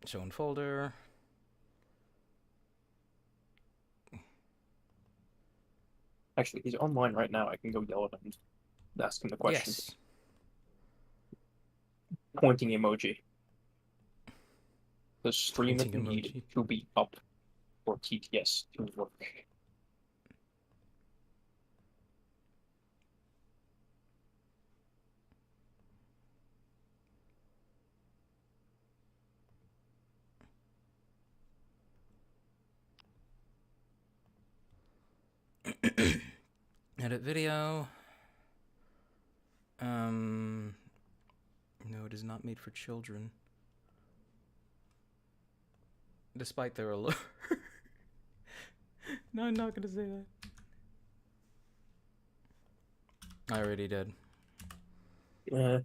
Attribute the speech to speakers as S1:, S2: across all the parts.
S1: Show in folder.
S2: Actually, he's online right now. I can go yell at him and ask him the question.
S1: Yes.
S2: Pointing emoji. The stream
S1: Pointing
S2: at need
S1: emoji.
S2: to be up for TTS to work.
S1: Edit video. No, it is not made for children. Despite their allure. No, I'm not gonna say that. I already did.
S2: Yeah,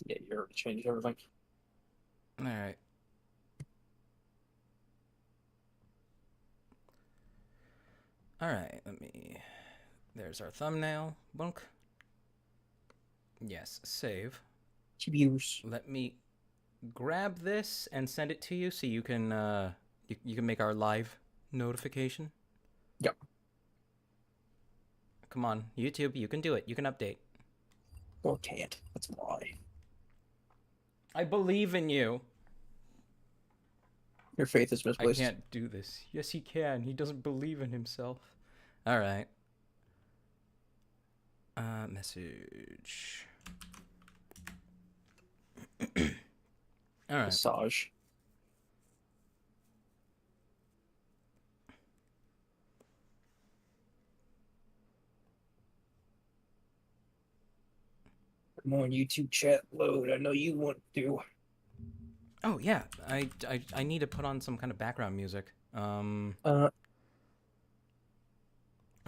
S2: you already changed everything.
S1: Alright. Alright, let me... There's our thumbnail. Bunk. Yes, save.
S2: TBUs.
S1: Let me grab this and send it to you so you can you can make our live notification.
S2: Yep.
S1: Come on, YouTube, you can do it. You can update.
S2: Or can't. That's why.
S1: I believe in you.
S2: Your faith is
S1: I
S2: misplaced.
S1: can't do this. Yes, he can. He doesn't believe in himself. All right. Message. All right.
S2: Massage. Come on, YouTube chat load. I know you want to.
S1: Oh yeah, I need to put on some kind of background music.
S2: Uh,
S1: Oh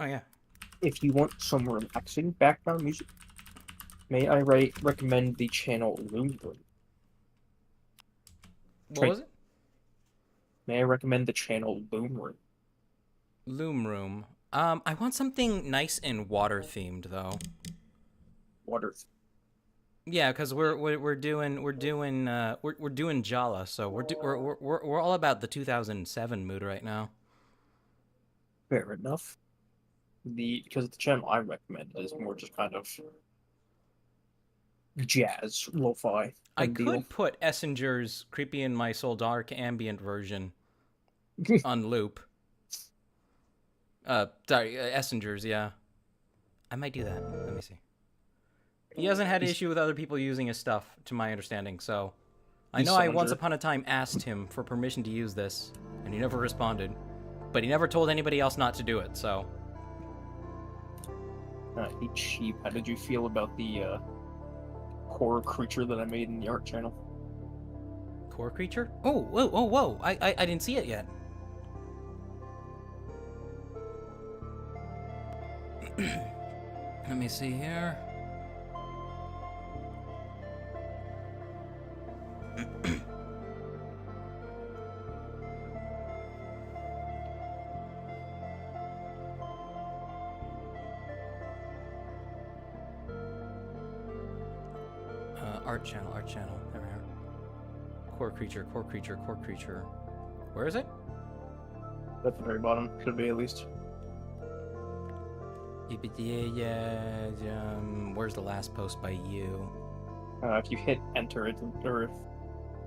S1: yeah.
S2: if you want some relaxing background music, may I recommend the channel Loom Room?
S1: What was it?
S2: May I recommend the channel Loom Room?
S1: Loom room. I want something nice and water themed though.
S2: Water.
S1: Yeah, because we're doing Jaller, so we're all about the 2007 mood right now.
S2: Fair enough. Because the channel I recommend is more just kind of jazz, lo-fi
S1: I
S2: kind of deal.
S1: could put Essinger's "Creepy in My Soul Dark" ambient version on loop. Sorry, Essinger's, yeah. I might do that. Let me see. He hasn't had an issue with other people using his stuff, to my understanding, so... I know I once
S2: Summonger.
S1: upon a time asked him for permission to use this, and he never responded. But he never told anybody else not to do it, so...
S2: He cheap. How did you feel about the horror creature that I made in the art channel?
S1: Core creature? Oh, whoa, whoa, whoa! I didn't see it yet. Let me see here. Art channel, art channel. There we are. Core creature, core creature, core creature. Where is it?
S2: At the very bottom, should be at least.
S1: Where's the last post by you?
S2: If you hit enter, or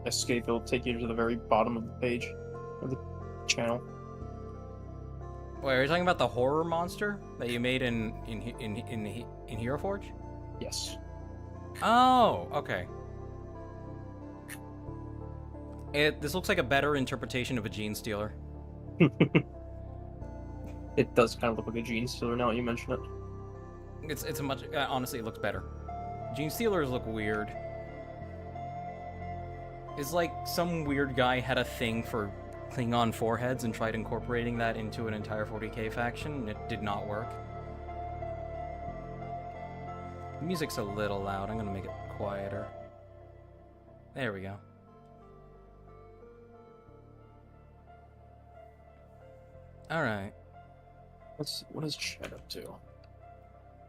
S2: escape, it'll take you to the very bottom of the page of the channel.
S1: Wait, are you talking about the horror monster that you made in Hero Forge?
S2: Yes.
S1: Oh, okay. This looks like a better interpretation of a gene stealer.
S2: It does kind of look like a gene stealer now that you mention it.
S1: It's a much honestly it looks better. Gene stealers look weird. It's like some weird guy had a thing for Klingon foreheads and tried incorporating that into an entire 40k faction, and it did not work. The music's a little loud. I'm gonna make it quieter. There we go. Alright.
S2: What is chat up to?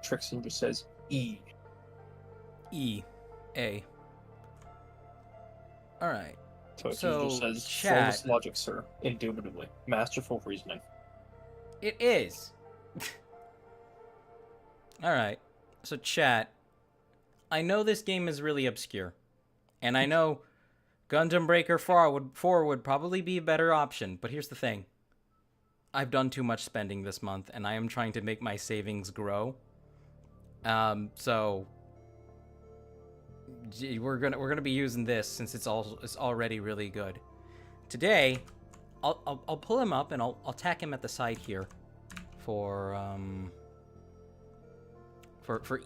S2: Trixie just says E.
S1: E. A. Alright.
S2: So it
S1: So,
S2: just says,
S1: chat.
S2: flawless logic, sir. Indubitably. Masterful reasoning.
S1: It is. Alright. So, chat. I know this game is really obscure. And I know Gundam Breaker 4 would probably be a better option. But here's the thing. I've done too much spending this month, and I am trying to make my savings grow. So we're gonna be using this since it's already really good. Today, I'll pull him up and I'll tack him at the side here for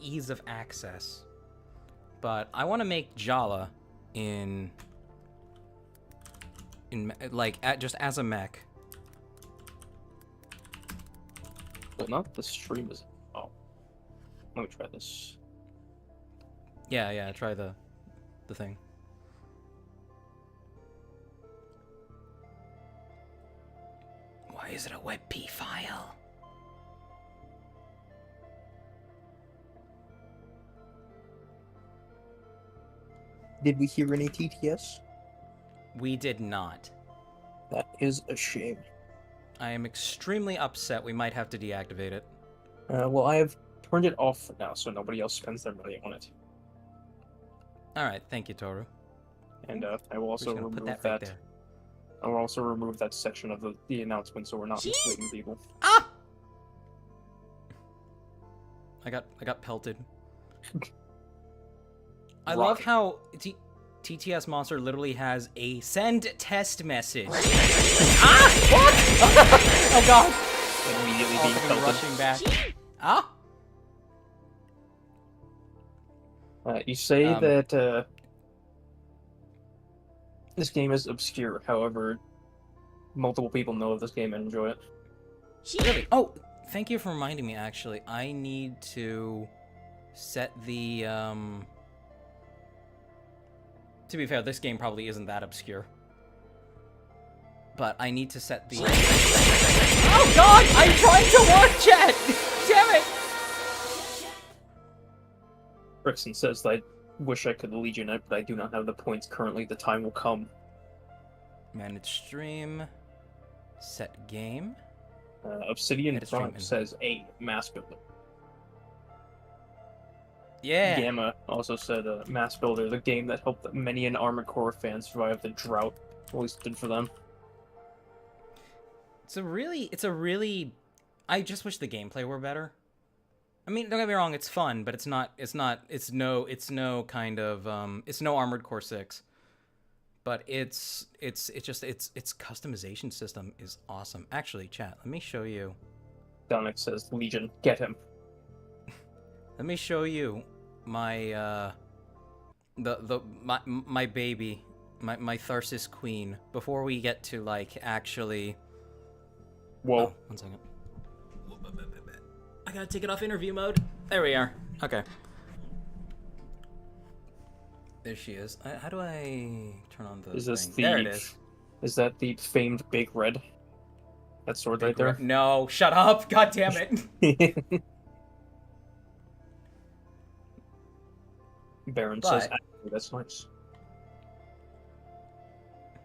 S1: ease of access. But I want to make Jaller in just as a mech.
S2: Well, not the stream is. Oh, let me try this.
S1: Yeah. Try the thing. Why is it a WebP file?
S2: Did we hear any TTS?
S1: We did not.
S2: That is a shame.
S1: I am extremely upset. We might have to deactivate it.
S2: Well, I have turned it off for now, so nobody else spends their money on it.
S1: Alright, thank you, Toru.
S2: And I will also remove
S1: put
S2: that.
S1: right there.
S2: I will also remove that section of the announcement, so we're not misleading people.
S1: Ah! I got pelted. I love how TTS Monster literally has a send test message. Ah! What? Oh god!
S2: Immediately being pelted.
S1: Rushing back. Ah!
S2: You say that this game is obscure. However, multiple people know of this game and enjoy it.
S1: Really? Oh, thank you for reminding me. Actually, I need to set the To be fair, this game probably isn't that obscure. But I need to set the... Oh god! I'm trying to watch it! Damn it!
S2: Rickson says that I wish I could Legion it, but I do not have the points currently. The time will come.
S1: Manage stream. Set game.
S2: Obsidian
S1: Edit
S2: Prime
S1: stream.
S2: says a M.A.S.S builder.
S1: Yeah.
S2: Gamma also said M.A.S.S Builder, the game that helped many an Armored Core fan survive the drought. At least did for them.
S1: It's a really... I just wish the gameplay were better. I mean, don't get me wrong, it's fun, but it's no Armored Core 6. But its customization system is awesome. Actually, chat, let me show you.
S2: Donick says, Legion, get him.
S1: Let me show you my my baby, my Tharsis queen, before we get to like actually.
S2: Whoa.
S1: Oh, 1 second. I gotta take it off interview mode. There we are. Okay. There she is. How do I turn on the
S2: Is this
S1: thing? There it is.
S2: Is that the famed Big Red? That sword right there?
S1: No, shut up! God damn it!
S2: Baron says, actually, that's nice.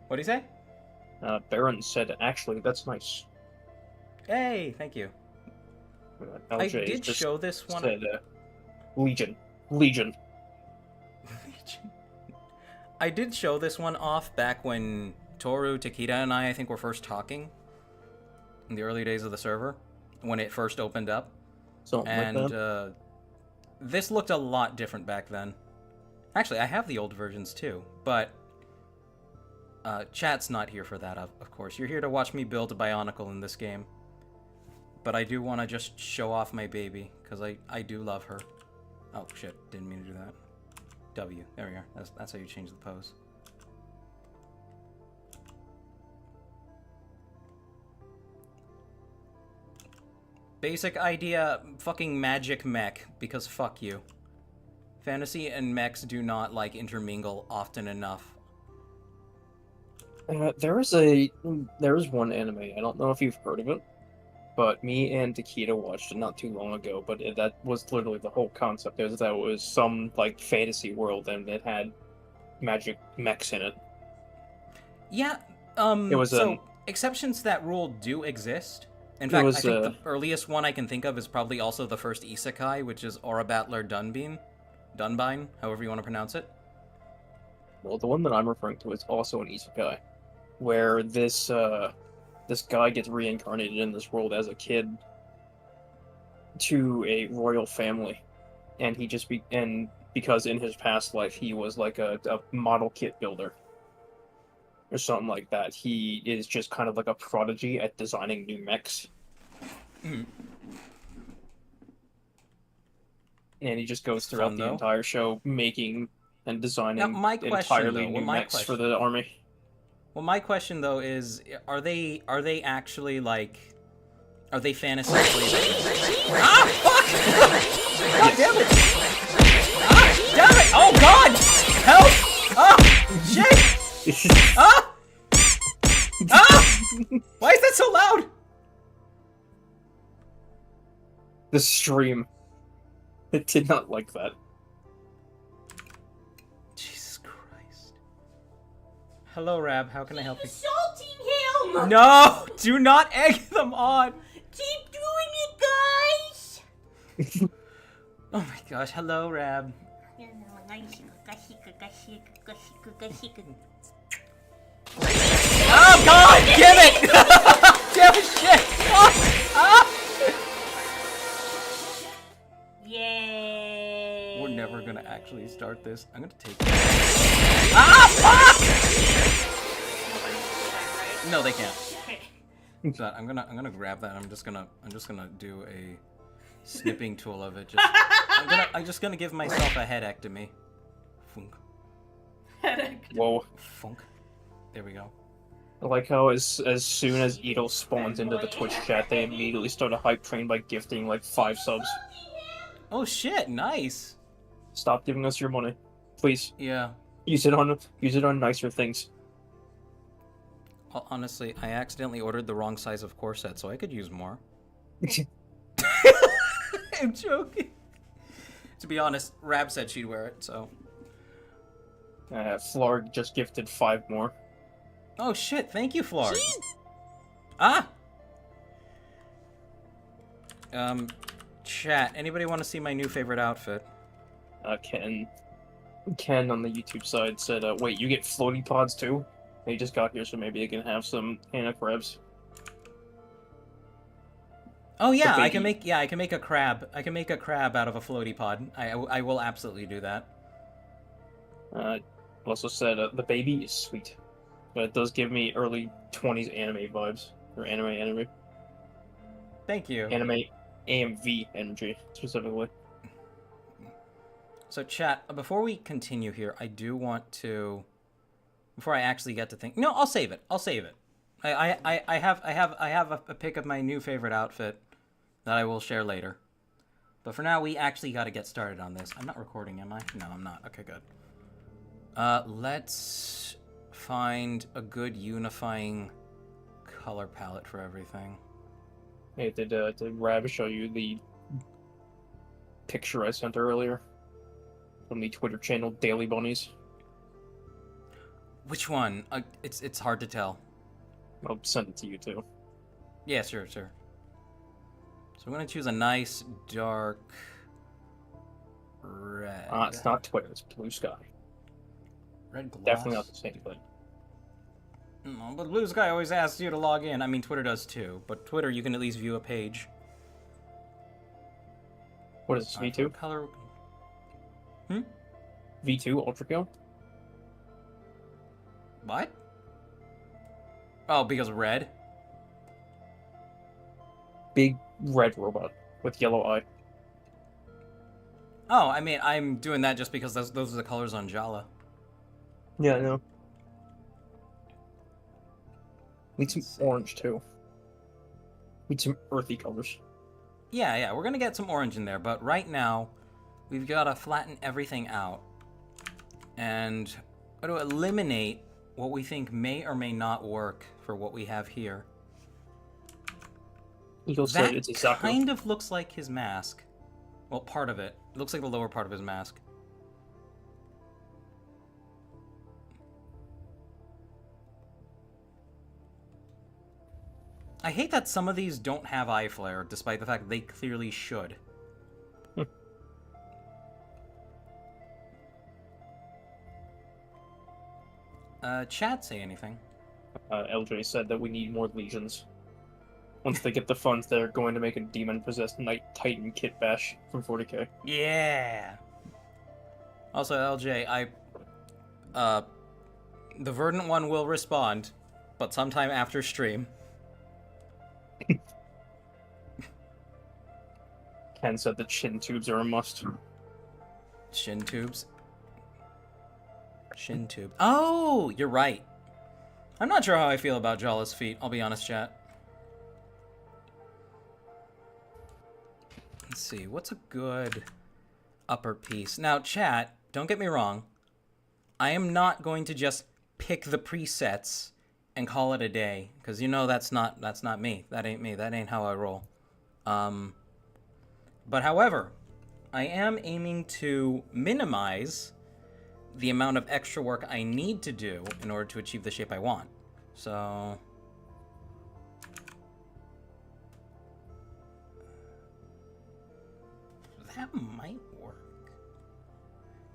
S1: What do you say?
S2: Baron said, actually, that's nice.
S1: Hey, thank you.
S2: LJ
S1: I did
S2: just
S1: show this one.
S2: said, Legion. Legion.
S1: I did show this one off back when Toru, Takeda, and I think, were first talking. In the early days of the server. When it first opened up.
S2: Something like that.
S1: This looked a lot different back then. Actually, I have the old versions too, but chat's not here for that, of course. You're here to watch me build a Bionicle in this game. But I do want to just show off my baby, because I do love her. Oh, shit. Didn't mean to do that. W. There we are. That's how you change the pose. Basic idea, fucking magic mech, because fuck you. Fantasy and mechs do not, like, intermingle often enough.
S2: There is one anime, I don't know if you've heard of it, but me and Takeda watched it not too long ago, but that was literally the whole concept, is that it was some, like, fantasy world, and it had magic mechs in it.
S1: Yeah.
S2: It was
S1: So exceptions to that rule do exist. In
S2: It
S1: fact,
S2: was,
S1: I think the earliest one I can think of is probably also the first isekai, which is Aura Battler Dunbine, however you want to pronounce it.
S2: well, the one that I'm referring to is also an isekai, where this guy gets reincarnated in this world as a kid to a royal family, and because in his past life he was like a model kit builder or something like that, he is just kind of like a prodigy at designing new mechs.
S1: Mhm.
S2: And he just goes throughout
S1: Fun,
S2: the
S1: though.
S2: entire show making and
S1: Now,
S2: designing
S1: my question,
S2: entirely
S1: though,
S2: new mechs for the army.
S1: well, my question though is, are they actually like, are they fantasy slaves? Ah, fuck! God damn it! Ah, damn it! Oh God! Help! Ah, shit! Ah! Ah! Why is that so loud?
S2: The stream. It did not like that.
S1: Jesus Christ. Hello, Rab. How can I help you?
S3: Insulting him!
S1: No! Do not egg them on!
S3: Keep doing it, guys!
S1: Oh my gosh. Hello, Rab. Oh God! Give it! Give it shit! Ah!
S3: Yay!
S1: We're never gonna actually start this. I'm gonna take it. Ah! Fuck! No, they can't. So I'm gonna grab that. I'm just gonna do a snipping tool of it. I'm just gonna give myself a headectomy. Funk.
S2: Whoa.
S1: Funk. There we go.
S2: I like how as soon as Ito spawns into the Twitch chat, they immediately start a hype train by gifting like 5 subs.
S1: Oh shit! Nice.
S2: Stop giving us your money, please.
S1: Yeah.
S2: Use it on nicer things.
S1: Well, honestly, I accidentally ordered the wrong size of corset, so I could use more. I'm joking. To be honest, Rab said she'd wear it, so.
S2: Flarg just gifted 5 more.
S1: Oh shit! Thank you, Flarg. Ah. Chat. Anybody want to see my new favorite outfit?
S2: Ken on the YouTube side said, "Wait, you get floaty pods too?" They just got here, so maybe they can have some Hannah crabs.
S1: Oh yeah,
S2: The
S1: I can
S2: baby.
S1: make a crab. I can make a crab out of a floaty pod. I will absolutely do that.
S2: Also said, "The baby is sweet, but it does give me early 20s anime vibes or anime,
S1: Thank you.
S2: anime AMV energy specifically."
S1: So chat, before we continue here, I do want to, before I actually get to think. No, I'll save it. I'll save it. I have a pic of my new favorite outfit that I will share later. But for now, we actually got to get started on this. I'm not recording, am I? No, I'm not. Okay, good. Let's find a good unifying color palette for everything.
S2: Hey, did Rab show you the picture I sent earlier from the Twitter channel Daily Bunnies?
S1: Which one? It's hard to tell.
S2: I'll send it to you too.
S1: Yeah, sure. So I'm gonna choose a nice dark red.
S2: It's not Twitter, it's Blue Sky.
S1: Red glass.
S2: Definitely not the same thing.
S1: No, but Blue Sky always asks you to log in. I mean, Twitter does too, but Twitter you can at least view a page.
S2: What is this, V2?
S1: Color.
S2: V2 Ultra Kill?
S1: What? Oh, because red.
S2: Big red robot with yellow eye.
S1: Oh, I mean, I'm doing that just because those are the colors on Jaller.
S2: Yeah, I know. Need some orange too. Need some earthy colors.
S1: Yeah, we're gonna get some orange in there, but right now, we've gotta flatten everything out and gotta eliminate what we think may or may not work for what we have here.
S2: Eagle said
S1: That
S2: it's a Zaku.
S1: kind of looks like his mask. Well, part of it. It looks like the lower part of his mask. I hate that some of these don't have eye flare, despite the fact that they clearly should. Chat say anything?
S2: LJ said that we need more legions. Once they get the funds, they're going to make a demon-possessed Knight Titan kit bash from 40k.
S1: Yeah! Also, LJ, the Verdant one will respond, but sometime after stream.
S2: Ken said the chin tubes are a must.
S1: Shin tubes. Shin tube. Oh, you're right. I'm not sure how I feel about Jawless feet, I'll be honest, chat. Let's see, what's a good upper piece? Now, chat, don't get me wrong. I am not going to just pick the presets and call it a day, because you know that's not me. That ain't me. That ain't how I roll. But however, I am aiming to minimize the amount of extra work I need to do in order to achieve the shape I want. So that might work.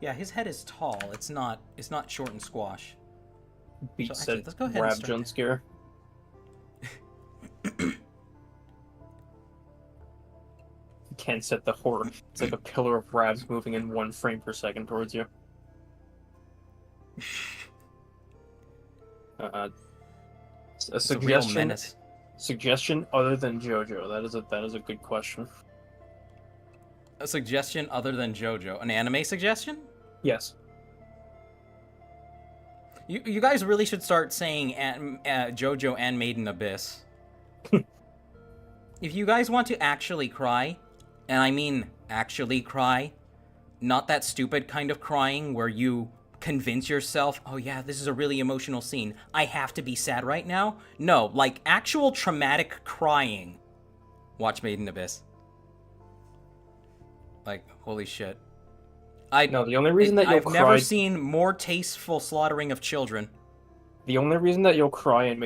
S1: Yeah, his head is tall. It's not short and squash.
S2: Beat
S1: So,
S2: said
S1: actually, let's go ahead and
S2: grab
S1: start
S2: jump scare. Ken said the horror. It's like a pillar of rabs moving in 1 frame per second towards you. A
S1: It's a real
S2: suggestion.
S1: menace.
S2: Suggestion other than JoJo. That is a good question.
S1: A suggestion other than JoJo. An anime suggestion?
S2: Yes.
S1: You guys really should start saying JoJo and Made in Abyss. If you guys want to actually cry, and I mean actually cry, not that stupid kind of crying where you convince yourself, oh yeah, this is a really emotional scene, I have to be sad right now. No, like actual traumatic crying. Watch Made in Abyss. Like, holy shit.
S2: No, the only reason that you'll
S1: I've
S2: cry...
S1: never seen more tasteful slaughtering of children.
S2: The only reason that you'll cry in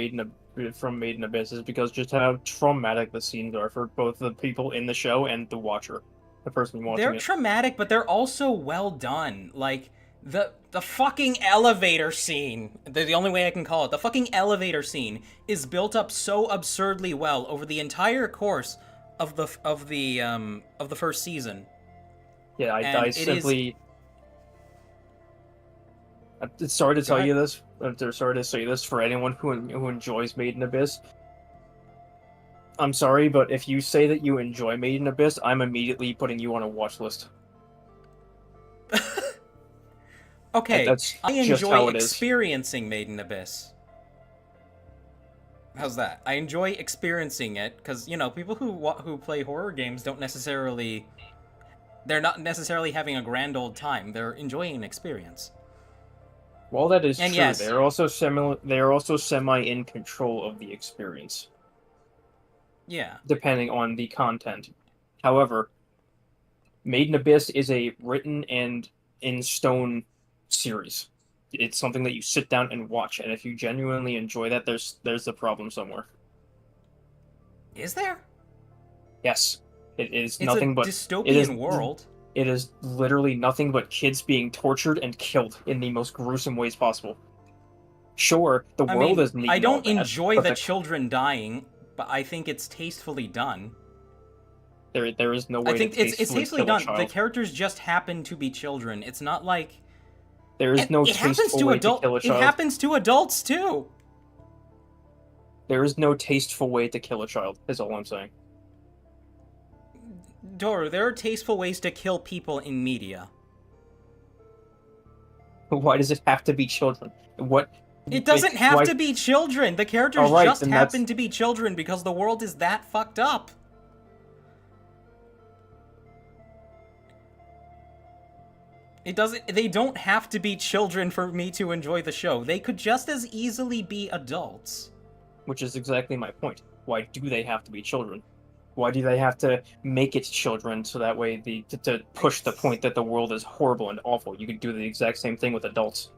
S2: from Made in Abyss is because just how traumatic the scenes are for both the people in the show and the watcher, the person watching
S1: They're
S2: it.
S1: traumatic, but they're also well done. Like, the fucking elevator scene, the only way I can call it, the fucking elevator scene is built up so absurdly well over the entire course of the first season.
S2: Yeah,
S1: And
S2: I
S1: it
S2: simply... I'm sorry to tell you this. I'm sorry to say this for anyone who enjoys Made in Abyss. I'm sorry, but if you say that you enjoy Made in Abyss, I'm immediately putting you on a watch list.
S1: Okay,
S2: That's
S1: I
S2: just how
S1: enjoy
S2: it is.
S1: experiencing Made in Abyss. How's that? I enjoy experiencing it, because, you know, people who play horror games don't necessarily... They're not necessarily having a grand old time. They're enjoying an experience.
S2: Well, that is
S1: And
S2: true.
S1: yes.
S2: They're also semi in control of the experience,
S1: Yeah.
S2: depending on the content. However, Made in Abyss is a written and in stone series. It's something that you sit down and watch, and if you genuinely enjoy that, there's the problem somewhere.
S1: Is there?
S2: Yes, it is
S1: It's
S2: nothing
S1: a
S2: but
S1: dystopian world.
S2: It is literally nothing but kids being tortured and killed in the most gruesome ways possible. Sure, the world is neat.
S1: I
S2: and all
S1: don't
S2: that,
S1: enjoy
S2: but
S1: the children dying, but I think it's tastefully done.
S2: there is no way
S1: I think
S2: to
S1: it's tastefully
S2: kill a
S1: done. The
S2: child.
S1: characters just happen to be children. It's not like
S2: There is no
S1: it happens
S2: tasteful
S1: to
S2: way to kill a
S1: It
S2: child.
S1: happens to adults too.
S2: There is no tasteful way to kill a child, is all I'm saying.
S1: Doru, there are tasteful ways to kill people in media.
S2: Why does it have to be children? What?
S1: It doesn't have
S2: why-
S1: to be children. The characters
S2: Alright,
S1: just
S2: then
S1: happen to be children because the world is that fucked up. They don't have to be children for me to enjoy the show. They could just as easily be adults.
S2: Which is exactly my point. Why do they have to be children? Why do they have to make it children so that way to push the point that the world is horrible and awful? You could do the exact same thing with adults.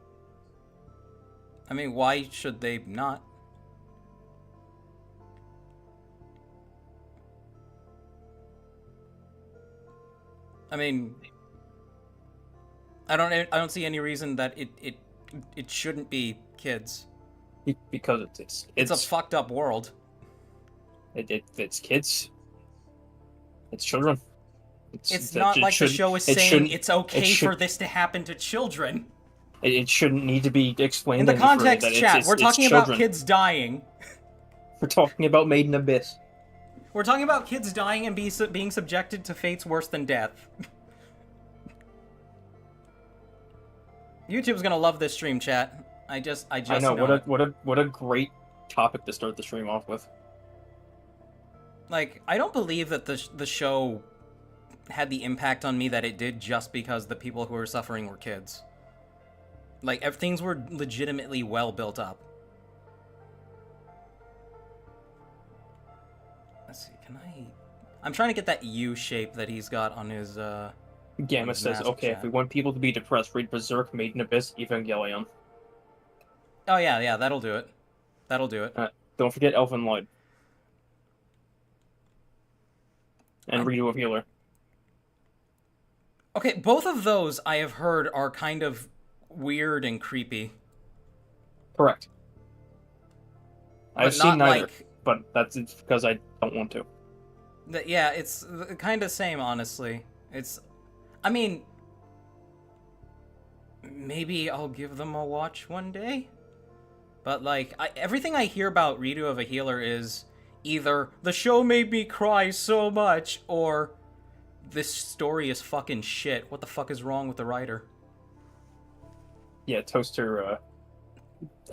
S1: I mean, why should they not? I mean, I don't see any reason that it shouldn't be kids.
S2: Because
S1: It's a fucked up world.
S2: It's kids. It's children.
S1: It's not like the show is saying it's okay for this to happen to children.
S2: It shouldn't need to be explained
S1: In the
S2: any further
S1: context,
S2: that
S1: chat,
S2: it's
S1: we're talking about
S2: children.
S1: kids dying.
S2: We're talking about Made in Abyss.
S1: We're talking about kids dying and being subjected to fates worse than death. YouTube's gonna love this stream, chat. I know
S2: what a great topic to start the stream off with.
S1: Like, I don't believe that the show had the impact on me that it did just because the people who were suffering were kids. Like, things were legitimately well built up. Let's see, can I... I'm trying to get that U shape that he's got on his,
S2: Gamma says, okay,
S1: chat.
S2: if we want people to be depressed, read Berserk, Made in Abyss, Evangelion.
S1: Oh, yeah, that'll do it. That'll do it.
S2: Don't forget Elfen Lied. And Redo of Healer.
S1: Okay, both of those I have heard are kind of weird and creepy.
S2: Correct. I've seen neither,
S1: like,
S2: but that's because I don't want to.
S1: Yeah, it's kind of same, honestly. It's... I mean... Maybe I'll give them a watch one day? But, like, everything I hear about Redo of a Healer is either the show made me cry so much, or this story is fucking shit. What the fuck is wrong with the writer?
S2: Yeah, Toaster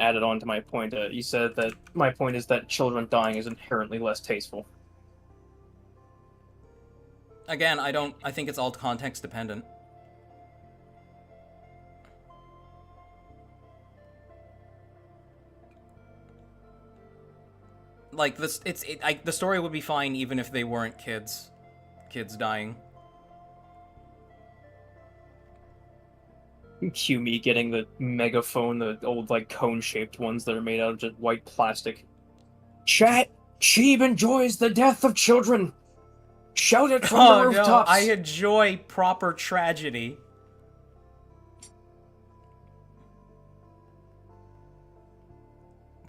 S2: added on to my point. He said that my point is that children dying is inherently less tasteful.
S1: Again, I think it's all context dependent. Like, the story would be fine even if they weren't kids dying.
S2: Cue me getting the megaphone, the old, like, cone-shaped ones that are made out of just white plastic. Chat! Sheeb enjoys the death of children! Shout it from the rooftops!
S1: No, I enjoy proper tragedy.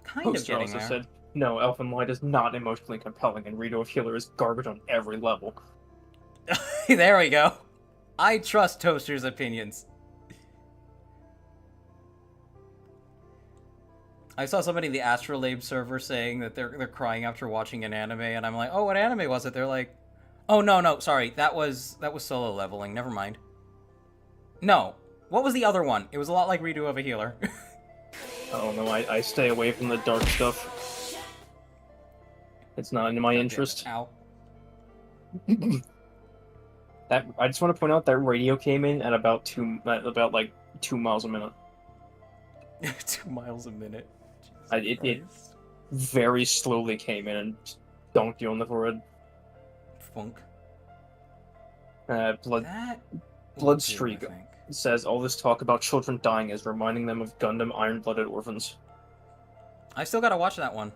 S1: Kind
S2: Poster
S1: of getting
S2: also
S1: there.
S2: said, no, Elfen Lied is not emotionally compelling, and Redo of Healer is garbage on every level.
S1: There we go. I trust Toaster's opinions. I saw somebody in the Astrolabe server saying that they're crying after watching an anime, and I'm like, oh, what anime was it? They're like, oh, no, sorry, that was Solo Leveling, never mind. No, what was the other one? It was a lot like Redo of a Healer.
S2: Oh no, I stay away from the dark stuff. It's not in my interest.
S1: Ow.
S2: I just want to point out that radio came in at about 2 miles a minute.
S1: 2 miles a minute.
S2: It very slowly came in and donked you on the forehead.
S1: Funk.
S2: Bloodstreak says all this talk about children dying is reminding them of Gundam Iron-Blooded Orphans.
S1: I still gotta watch that one.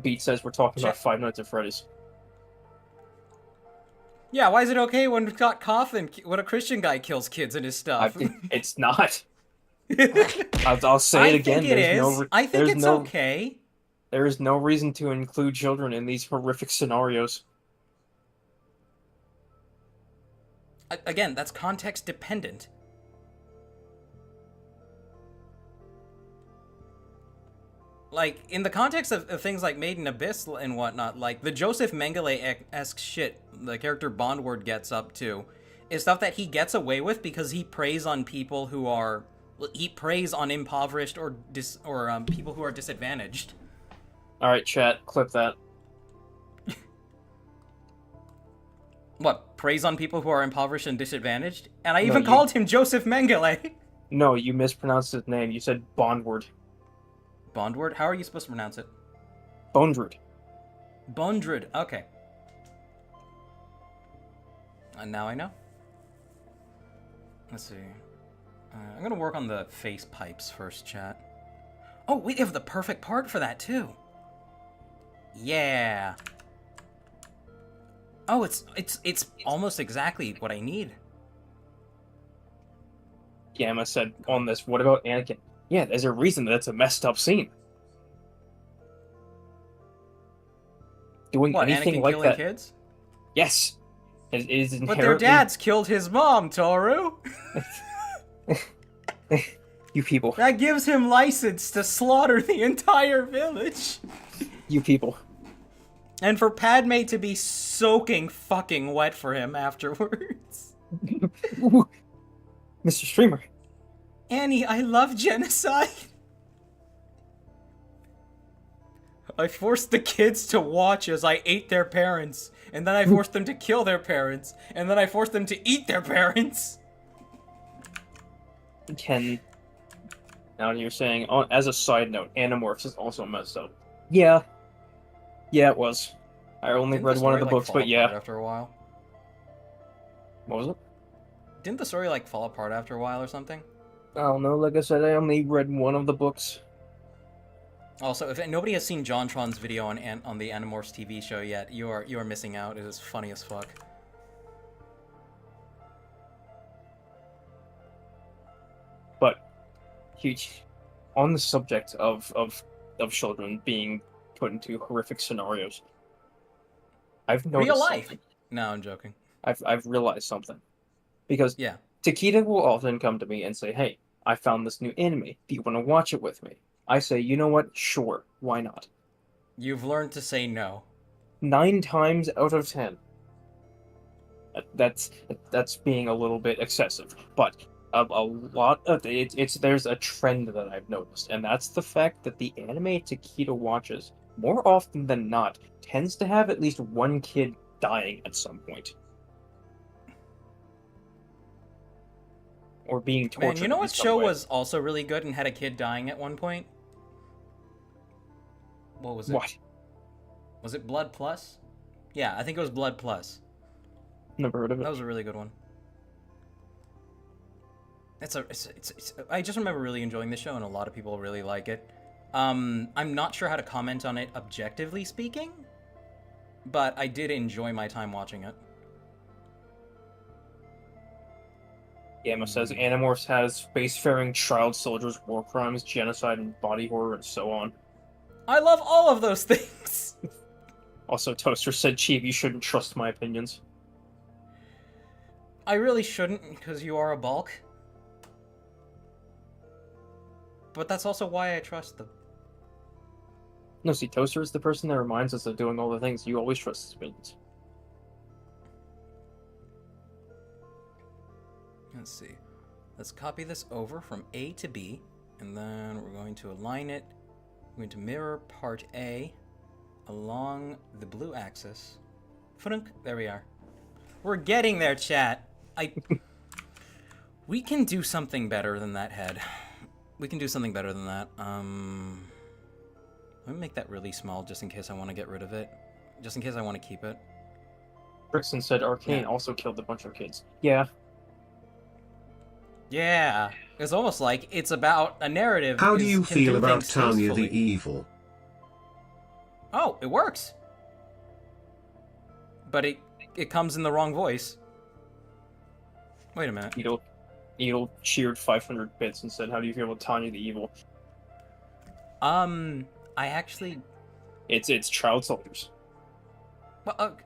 S2: Beat says we're talking about Five Nights at Freddy's.
S1: Yeah, why is it okay when when a Christian guy kills kids and his stuff?
S2: It's not. I'll say it again.
S1: I think it's okay.
S2: There is no reason to include children in these horrific scenarios.
S1: Again, that's context dependent. Like, in the context of things like Made in Abyss and whatnot, like, the Joseph Mengele-esque shit the character Bondward gets up to is stuff that he gets away with because he preys on people who are... He preys on impoverished or people who are disadvantaged.
S2: Alright, chat, clip that.
S1: What, preys on people who are impoverished and disadvantaged? And I even called him Joseph Mengele!
S2: No, you mispronounced his name. You said Bondward.
S1: Bondward? How are you supposed to pronounce it?
S2: Bondred.
S1: Bondred, okay. And now I know. Let's see. I'm gonna work on the face pipes first, chat. Oh, we have the perfect part for that, too. Yeah. Oh, it's almost exactly what I need.
S2: Gamma said on this, what about Anakin? Yeah, there's a reason that it's a messed up scene. Doing
S1: What,
S2: anything
S1: Anakin
S2: like
S1: killing
S2: that.
S1: kids?
S2: Yes. It is
S1: But their
S2: inherently...
S1: dads killed his mom, Toru!
S2: You people.
S1: That gives him license to slaughter the entire village.
S2: You people.
S1: And for Padme to be soaking fucking wet for him afterwards.
S2: Mr. Streamer.
S1: Annie, I love genocide. I forced the kids to watch as I ate their parents, and then I forced them to kill their parents, and then I forced them to eat their parents.
S2: Ken, now you're saying, as a side note, Animorphs is also messed up. Yeah. Yeah, it was. I only
S1: Didn't
S2: read one of the books,
S1: fall
S2: but
S1: apart
S2: yeah.
S1: after a while?
S2: What was it?
S1: Didn't the story, fall apart after a while or something?
S2: I don't know, like I said, I only read one of the books.
S1: Also, if nobody has seen JonTron's video on the Animorphs TV show yet, you are missing out. It is funny as fuck.
S2: But huge on the subject of children being put into horrific scenarios. I've noticed
S1: Real life.
S2: something.
S1: No, I'm joking.
S2: I've realized something. Because
S1: Yeah.
S2: Takeda will often come to me and say, "Hey, I found this new anime. Do you want to watch it with me?" I say, "You know what? Sure, why not?"
S1: You've learned to say no.
S2: 9 times out of 10. That's being a little bit excessive, but a lot of there's a trend that I've noticed, and that's the fact that the anime Takeda watches more often than not tends to have at least one kid dying at some point. Or being tortured.
S1: Man, you know
S2: in
S1: what
S2: some
S1: show
S2: way.
S1: was also really good and had a kid dying at one point? What was it?
S2: What?
S1: Was it Blood Plus? Yeah, I think it was Blood Plus.
S2: Never heard of
S1: That
S2: it.
S1: was a really good one. I just remember really enjoying the show, and a lot of people really like it. I'm not sure how to comment on it objectively speaking, but I did enjoy my time watching it.
S2: Gamma says Animorphs has spacefaring child soldiers, war crimes, genocide, and body horror, and so on.
S1: I love all of those things!
S2: Also, Toaster said, "Chief, you shouldn't trust my opinions."
S1: I really shouldn't, because you are a bulk. But that's also why I trust them.
S2: No, see, Toaster is the person that reminds us of doing all the things you always trust his opinions.
S1: Let's see. Let's copy this over from A to B, and then we're going to align it. We're going to mirror part A along the blue axis. Fudunk. There we are. We're getting there, chat. We can do something better than that head. We can do something better than that. Let me make that really small just in case I want to get rid of it. Just in case I want to keep it.
S2: Brixton said Arcane
S1: Yeah.
S2: also killed a bunch of kids. Yeah.
S1: Yeah. It's almost like it's about a narrative.
S4: How do
S1: is-
S4: you
S1: can
S4: feel
S1: do
S4: about
S1: things
S4: Tanya
S1: tastefully.
S4: the Evil?
S1: Oh, it works. But it comes in the wrong voice. Wait a minute.
S2: Needle cheered 500 bits and said, "How do you feel about Tanya the Evil?"
S1: I actually...
S2: It's child soldiers.
S1: Well,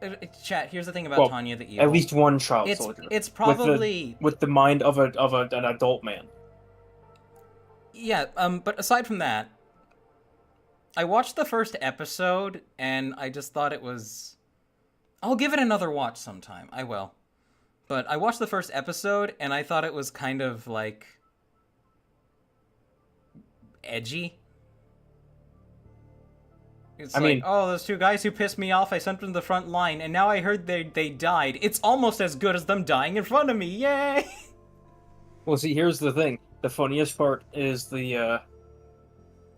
S1: chat, here's the thing about
S2: Well,
S1: Tanya the Evil.
S2: At least one child
S1: It's
S2: soldier.
S1: probably...
S2: with the mind of an adult man.
S1: Yeah, but aside from that, I watched the first episode, and I just thought it was... I'll give it another watch sometime. I will. But I watched the first episode, and I thought it was kind of, edgy. It's
S2: I mean-
S1: oh, those two guys who pissed me off, I sent them to the front line, and now I heard they died. It's almost as good as them dying in front of me. Yay!
S2: Well, see, here's the thing. The funniest part is the,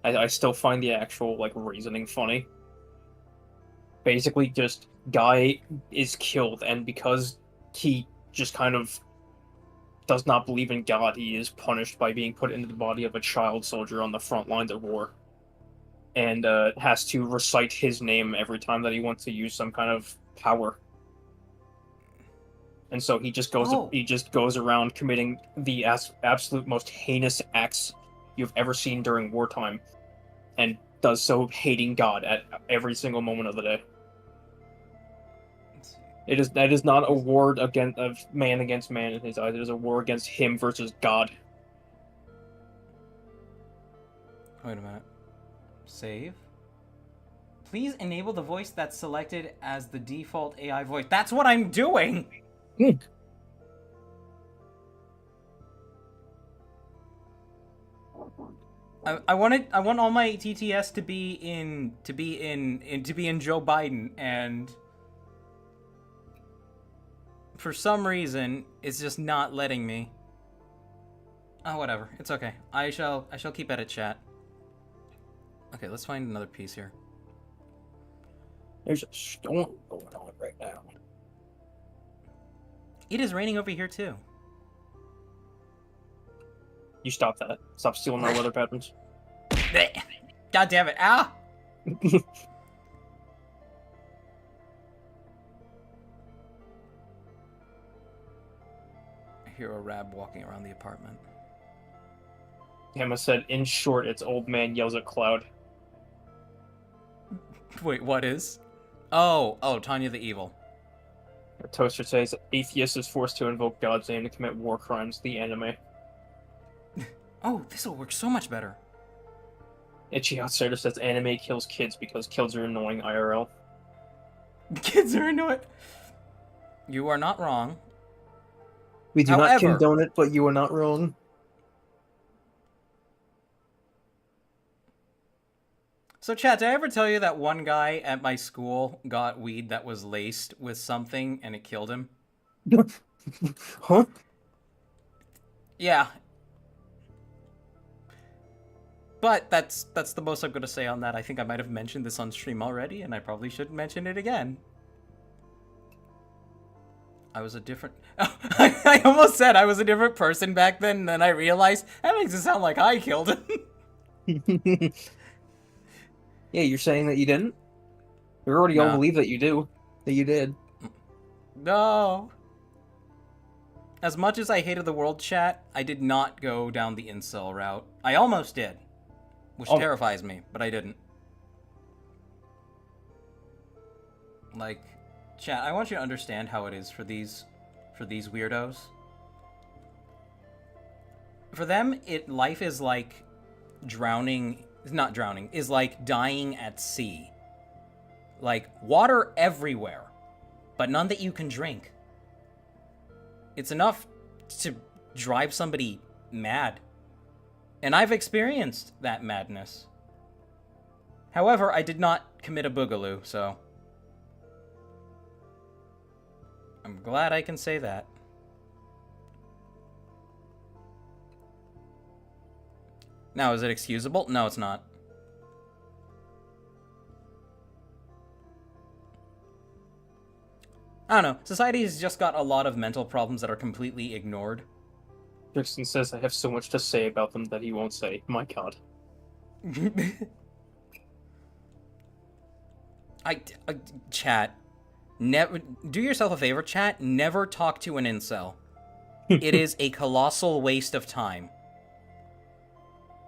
S2: I still find the actual, reasoning funny. Basically, just guy is killed, and because he just kind of does not believe in God, he is punished by being put into the body of a child soldier on the front lines of war. And, has to recite his name every time that he wants to use some kind of power. and so he just goes
S1: Oh.
S2: he just goes around committing the absolute most heinous acts you've ever seen during wartime, and does so hating God at every single moment of the day.
S1: Let's see.
S2: That is not a war of man against man in his eyes. It is a war against him versus God.
S1: Wait a minute. Save. Please enable the voice that's selected as the default AI voice. That's what I'm doing! I want all my TTS to be in Joe Biden, and for some reason it's just not letting me. Oh, whatever. It's okay. I shall keep edit chat. Okay, let's find another piece here.
S2: There's a storm going on right now.
S1: It is raining over here too.
S2: You stop that. Stop stealing my weather patterns.
S1: God damn it. Ah! I hear a rab walking around the apartment.
S2: Emma said, in short, it's old man yells at cloud.
S1: Wait, what is? Oh, Tanya the Evil.
S2: Toaster says, atheist is forced to invoke God's name to commit war crimes, the anime.
S1: Oh, this will work so much better.
S2: Itchy Outsider says, anime kills kids because kids are annoying IRL.
S1: Kids are annoying. You are not wrong.
S2: We do
S1: However,
S2: not condone it, but you are not wrong.
S1: So, chat, did I ever tell you that one guy at my school got weed that was laced with something and it killed him?
S2: Huh?
S1: Yeah. But that's the most I'm going to say on that. I think I might have mentioned this on stream already, and I probably shouldn't mention it again. I was a different... I almost said I was a different person back then, and then I realized that makes it sound like I killed him.
S2: Yeah, you're saying that you didn't? We already all believe that you do. That you did.
S1: No. As much as I hated the world chat, I did not go down the incel route. I almost did. Which terrifies me, but I didn't. Like, chat, I want you to understand how it is for these weirdos. For them, life is like drowning... Not drowning, is like dying at sea. Like, water everywhere, but none that you can drink. It's enough to drive somebody mad. And I've experienced that madness. However, I did not commit a boogaloo, so... I'm glad I can say that. Now, is it excusable? No, it's not. I don't know. Society has just got a lot of mental problems that are completely ignored.
S2: Dixon says I have so much to say about them that he won't say. My god.
S1: Chat. Never do yourself a favor, chat. Never talk to an incel. It is a colossal waste of time.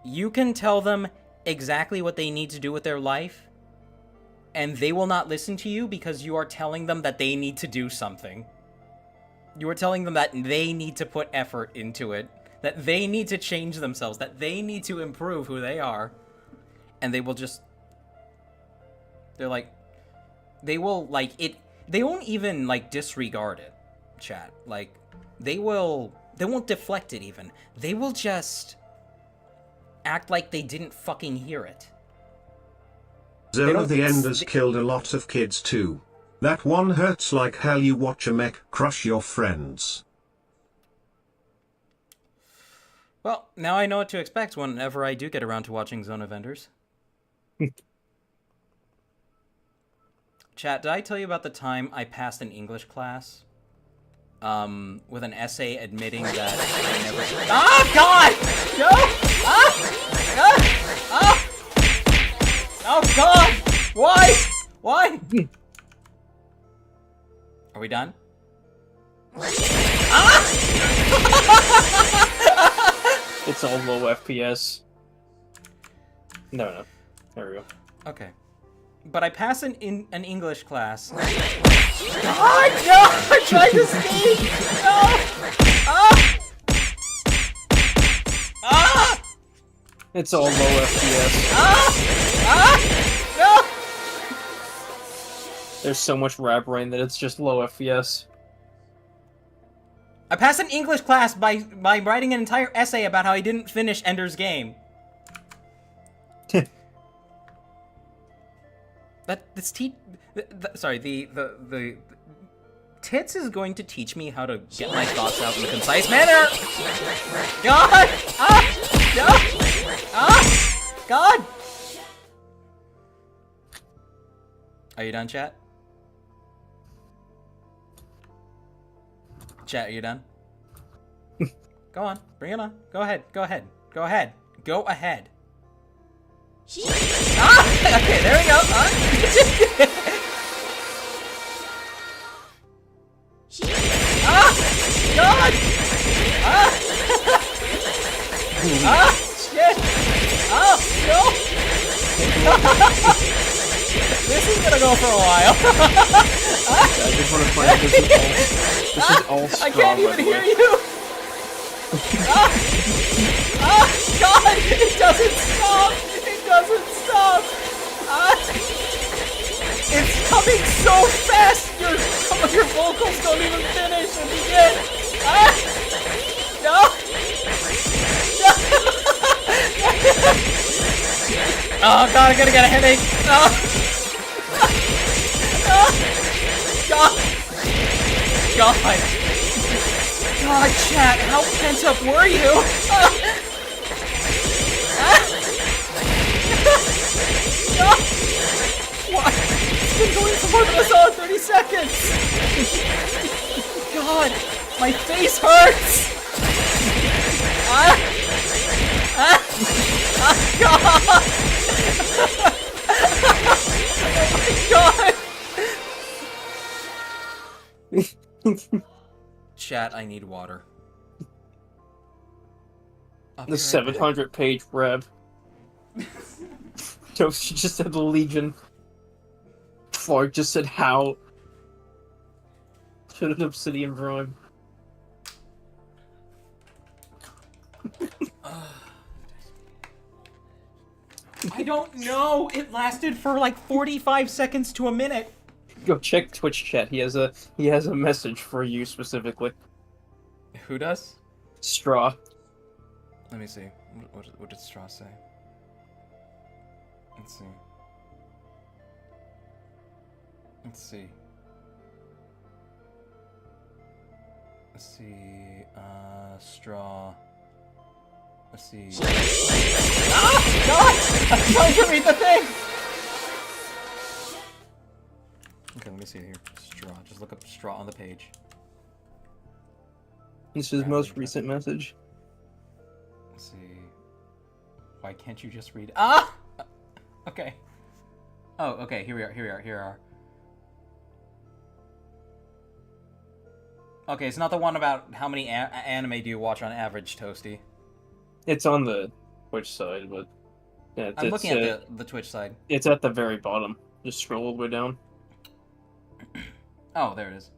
S1: You can tell them exactly what they need to do with their life, and they will not listen to you because you are telling them that they need to do something. You are telling them that they need to put effort into it, that they need to change themselves, that they need to improve who they are, and they will just... They're like... They will, like, it... They won't even, like, disregard it, chat. Like, they won't deflect it, even. They will just... act like they didn't fucking hear it.
S4: Zone of the Enders killed a lot of kids too. That one hurts like hell. You watch a mech crush your friends.
S1: Well, now I know what to expect whenever I do get around to watching Zone of Enders. Chat, did I tell you about the time I passed an English class? With an essay admitting that I never... Oh, God! No! Oh, God! Why? Why? Are we done?
S2: It's all low FPS. No. There we go.
S1: Okay. But I pass an English class. God, no! I tried to sneak! No! Ah! Ah!
S2: It's all low FPS.
S1: No!
S2: There's so much rap rain that it's just low FPS.
S1: I passed an English class by writing an entire essay about how I didn't finish Ender's Game. The Tits is going to teach me how to get my thoughts out in a concise manner. God! God! Are you done, chat? Chat, are you done? Go on, bring it on. Go ahead. Okay, there we go. God! Shit! Oh, no! This is gonna go for a while.
S2: I just want to find out this is all straw,
S1: I can't even hear you! God! It doesn't stop! It's coming so fast! Some of your vocals don't even finish and begin! No! Oh god, I'm gonna get a headache! God, chat, how pent up were you? What? It's been going for more than a solid 30 seconds! God, my face hurts! God! Oh my God! Chat, I need water.
S2: The 700-page rep. So she just said Legion. Clark just said how. Should have Obsidian Prime.
S1: I don't know. It lasted for like 45 seconds to a minute.
S2: Go check Twitch chat. He has a message for you specifically.
S1: Who does?
S2: Straw.
S1: Let me see. What did Straw say? Let's see. Straw. Let's see. God! I'm trying to read the thing! Okay, let me see here. Straw. Just look up Straw on the page.
S2: This is his most recent message.
S1: Let's see. Why can't you just read? Ah! Okay. Oh, okay. Here we are. Okay, it's not the one about how many anime do you watch on average, Toasty.
S2: It's on the Twitch side, but yeah,
S1: I'm looking at the Twitch side.
S2: It's at the very bottom. Just scroll all the way down.
S1: Oh, there it is.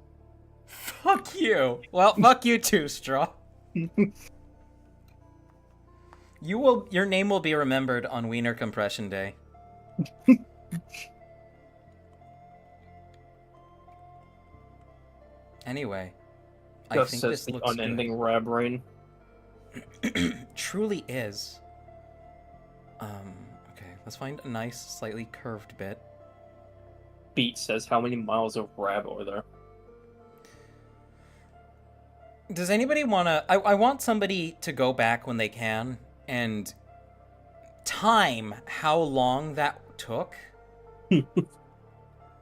S1: Fuck you. Well, fuck you too, Straw. Your name will be remembered on Wiener Compression Day. Anyway, I think this looks
S2: unending
S1: good.
S2: rab rain.
S1: Truly is. Okay, let's find a nice, slightly curved bit.
S2: Beat says, how many miles of rab are there?
S1: Does anybody want to... I want somebody to go back when they can and time how long that took,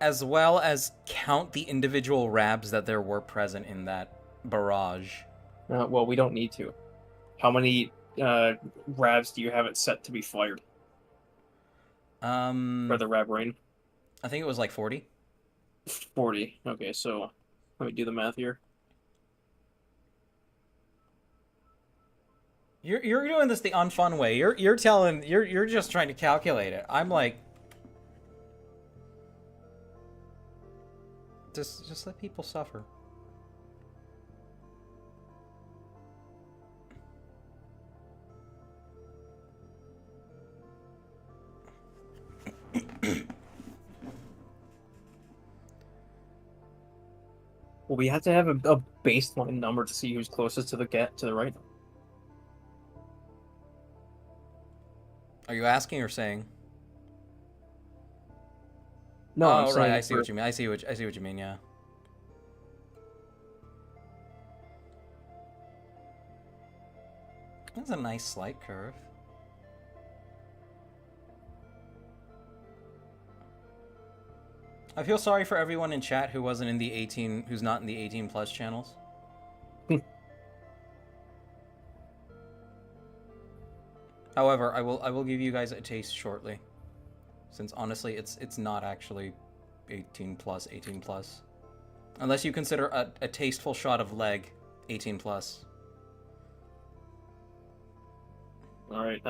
S1: as well as count the individual rabs that there were present in that barrage.
S2: Well, we don't need to. How many rabs do you have it set to be fired? For the rab rain?
S1: I think it was like 40.
S2: 40. Okay, so let me do the math here.
S1: You're doing this the unfun way. You're just trying to calculate it. I'm like, just let people suffer.
S2: Well, we have to have a baseline number to see who's closest to the right.
S1: Are you asking or saying?
S2: No, I'm
S1: oh,
S2: saying
S1: right. I see what you mean. I see what you mean. Yeah. That's a nice slight curve. I feel sorry for everyone in chat who wasn't in the 18, who's not in the 18 plus channels. However, I will give you guys a taste shortly, since honestly, it's not actually 18 plus, unless you consider a tasteful shot of leg 18 plus.
S2: All right,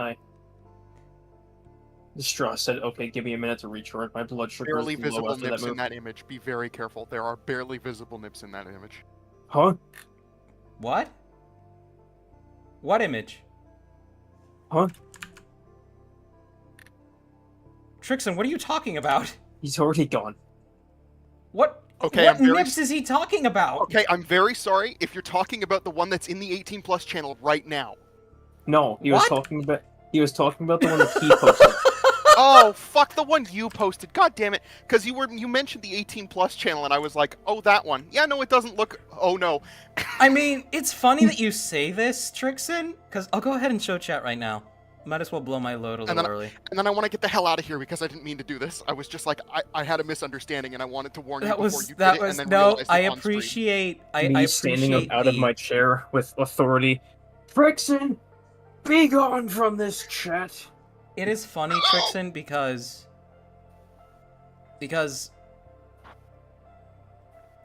S2: The straw said, "Okay, give me a minute to recharge. My blood sugar
S5: Barely
S2: is low
S5: visible
S2: after that
S5: nips in
S2: move."
S5: that image. Be very careful. There are barely visible nips in that image.
S2: Huh?
S1: What? What image?
S2: Huh?
S1: Trixon, what are you talking about?
S2: He's already gone.
S1: What?
S5: Okay,
S1: what
S5: I'm very
S1: nips is he talking about?
S5: Okay, I'm very sorry if you're talking about the one that's in the 18 plus channel right now.
S2: No, he was
S1: What?
S2: talking about the one that he posted.
S5: Oh, fuck the one you posted. God damn it. Because you mentioned the 18 plus channel and I was like, oh, that one. Yeah, no, it doesn't look. Oh, no.
S1: I mean, it's funny that you say this, Trixon, because I'll go ahead and show chat right now. Might as well blow my load a little early.
S5: And then I want to get the hell out of here because I didn't mean to do this. I was just like, I had a misunderstanding and I wanted to warn you before you did it. And then realized
S1: I
S5: it on stream.
S1: appreciate.
S2: Me
S1: I appreciate
S2: standing up out of my chair with authority. Frickson, be gone from this chat.
S1: It is funny, Trixon, because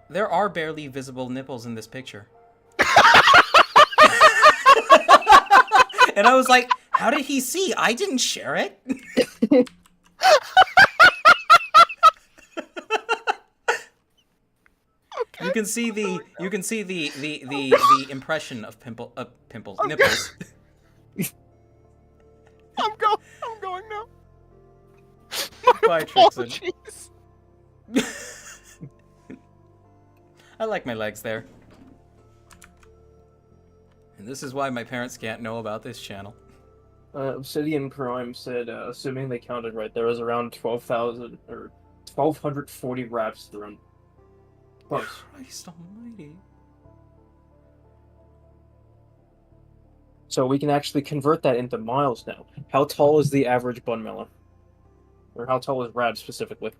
S1: there are barely visible nipples in this picture. And I was like, how did he see? I didn't share it. You can see the impression of pimples nipples.
S5: I'm going now.
S1: Bye, Trixon.
S5: Apologies.
S1: I like my legs there. And this is why my parents can't know about this channel.
S2: Obsidian Prime said, assuming they counted right, there was around 12,000 or 1,240 wraps thrown. Close.
S1: Christ almighty.
S2: So we can actually convert that into miles now. How tall is the average bun mellow? Or how tall is Rab specifically?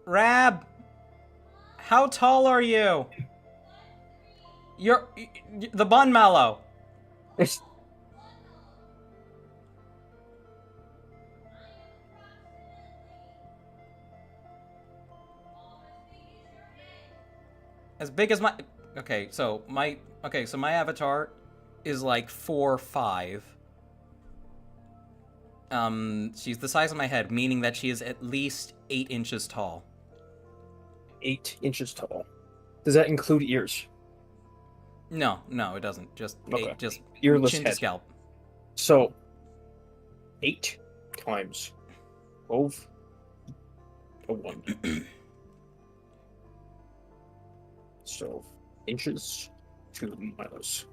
S1: Rab! How tall are you? You're the bun mallow. As big as my so my avatar is like 4'5". She's the size of my head, meaning that she is at least 8 inches tall.
S2: 8 inches tall. Does that include ears?
S1: No, it doesn't. Just
S2: Okay.
S1: just
S2: Earless
S1: chin
S2: head.
S1: to scalp.
S2: So 8 times 12 to 1. So inches to miles.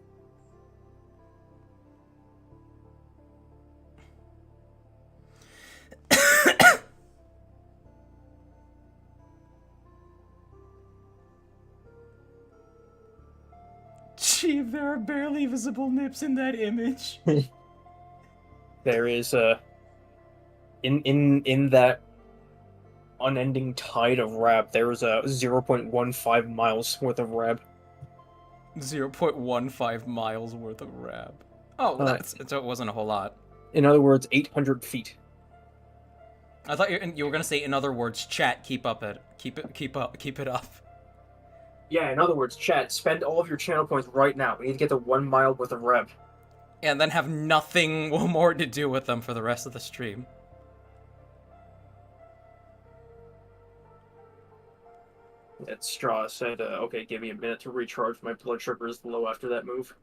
S1: Gee, there are barely visible nips in that image.
S2: There is in that unending tide of Rab, there is a 0.15 miles worth of Rab.
S1: 0.15 miles worth of Rab. Oh, so it wasn't a whole lot.
S2: In other words, 800 feet.
S1: I thought you were gonna say, in other words, chat, keep it up.
S2: Yeah, in other words, chat, spend all of your channel points right now. We need to get to 1 mile worth of Rab.
S1: and then have nothing more to do with them for the rest of the stream.
S2: That Straw said, okay, give me a minute to recharge. My blood sugar is low after that move.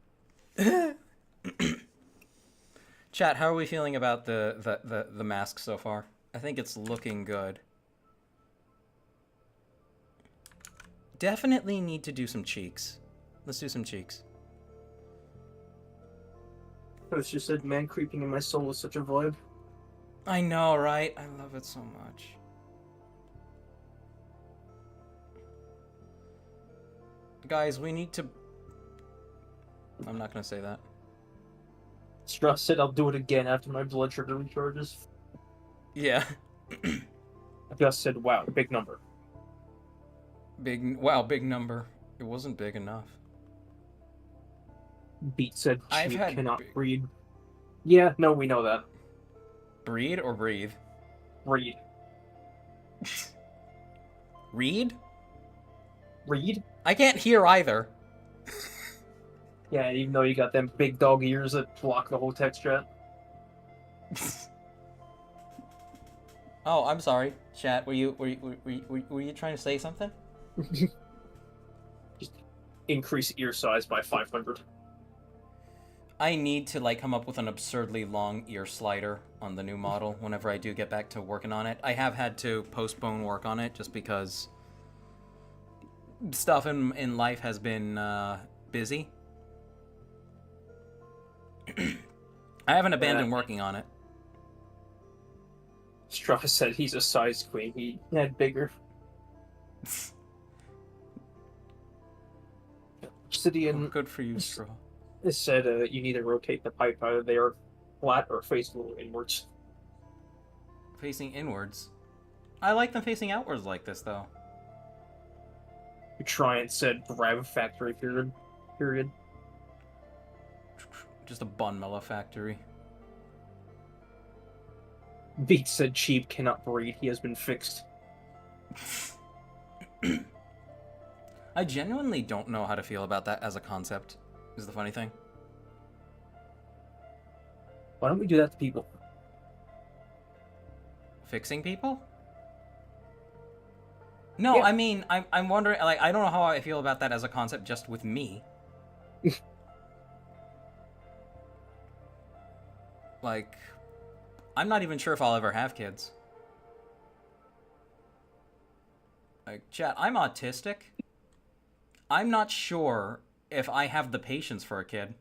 S1: Chat, how are we feeling about the mask so far? I think it's looking good. Definitely need to do some cheeks. Let's do some cheeks.
S2: It's just said, man creeping in my soul is such a vibe.
S1: I know, right? I love it so much. Guys, we need to... I'm not gonna say that.
S2: Straw said, I'll do it again after my blood sugar recharges.
S1: Yeah.
S2: Gus said, wow, big number.
S1: Wow, big number. It wasn't big enough.
S2: Beat said,
S1: I've
S2: she
S1: had
S2: cannot
S1: big-
S2: breed. Yeah, no, we know that.
S1: Breed or breathe?
S2: Breed.
S1: Read?
S2: Reed?
S1: I can't hear either.
S2: Yeah, even though you got them big dog ears that block the whole text chat.
S1: Oh, I'm sorry, chat. Were you trying to say something?
S2: Just increase ear size by 500.
S1: I need to like come up with an absurdly long ear slider on the new model whenever I do get back to working on it. I have had to postpone work on it just because stuff in life has been busy. I haven't abandoned working on it.
S2: Straw said he's a size queen. He had bigger. Obsidian
S1: Good for you, Straw.
S2: it said you need to rotate the pipe either they are flat or face a little inwards.
S1: Facing inwards. I like them facing outwards like this, though.
S2: Try said grab factory period.
S1: Just a bun mellow factory.
S2: Beat said cheap cannot breed. He has been fixed.
S1: I genuinely don't know how to feel about that as a concept, is the funny thing.
S2: Why don't we do that to people?
S1: Fixing people? No,
S2: Yeah.
S1: I mean, I'm wondering, like, I don't know how I feel about that as a concept just with me. Like, I'm not even sure if I'll ever have kids. Like, chat, I'm autistic. I'm not sure if I have the patience for a kid.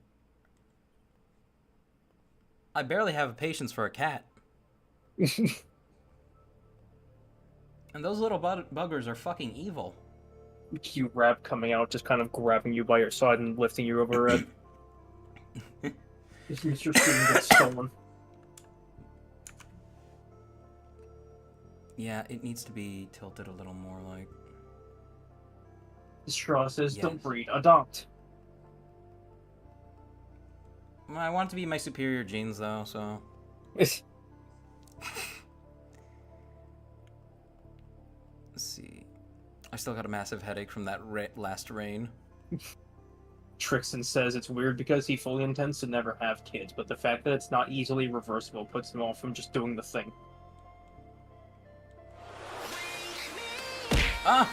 S1: I barely have patience for a cat. And those little buggers are fucking evil.
S2: Cute rap coming out, just kind of grabbing you by your side and lifting you over your head. This means your stream gets stolen.
S1: Yeah, it needs to be tilted a little more, like...
S2: Straw says,
S1: Yes.
S2: don't breed, adopt.
S1: Well, I want it to be my superior genes, though, so... Let's see. I still got a massive headache from that last rain.
S2: Trixon says it's weird because he fully intends to never have kids, but the fact that it's not easily reversible puts him off from just doing the thing.
S1: Ah!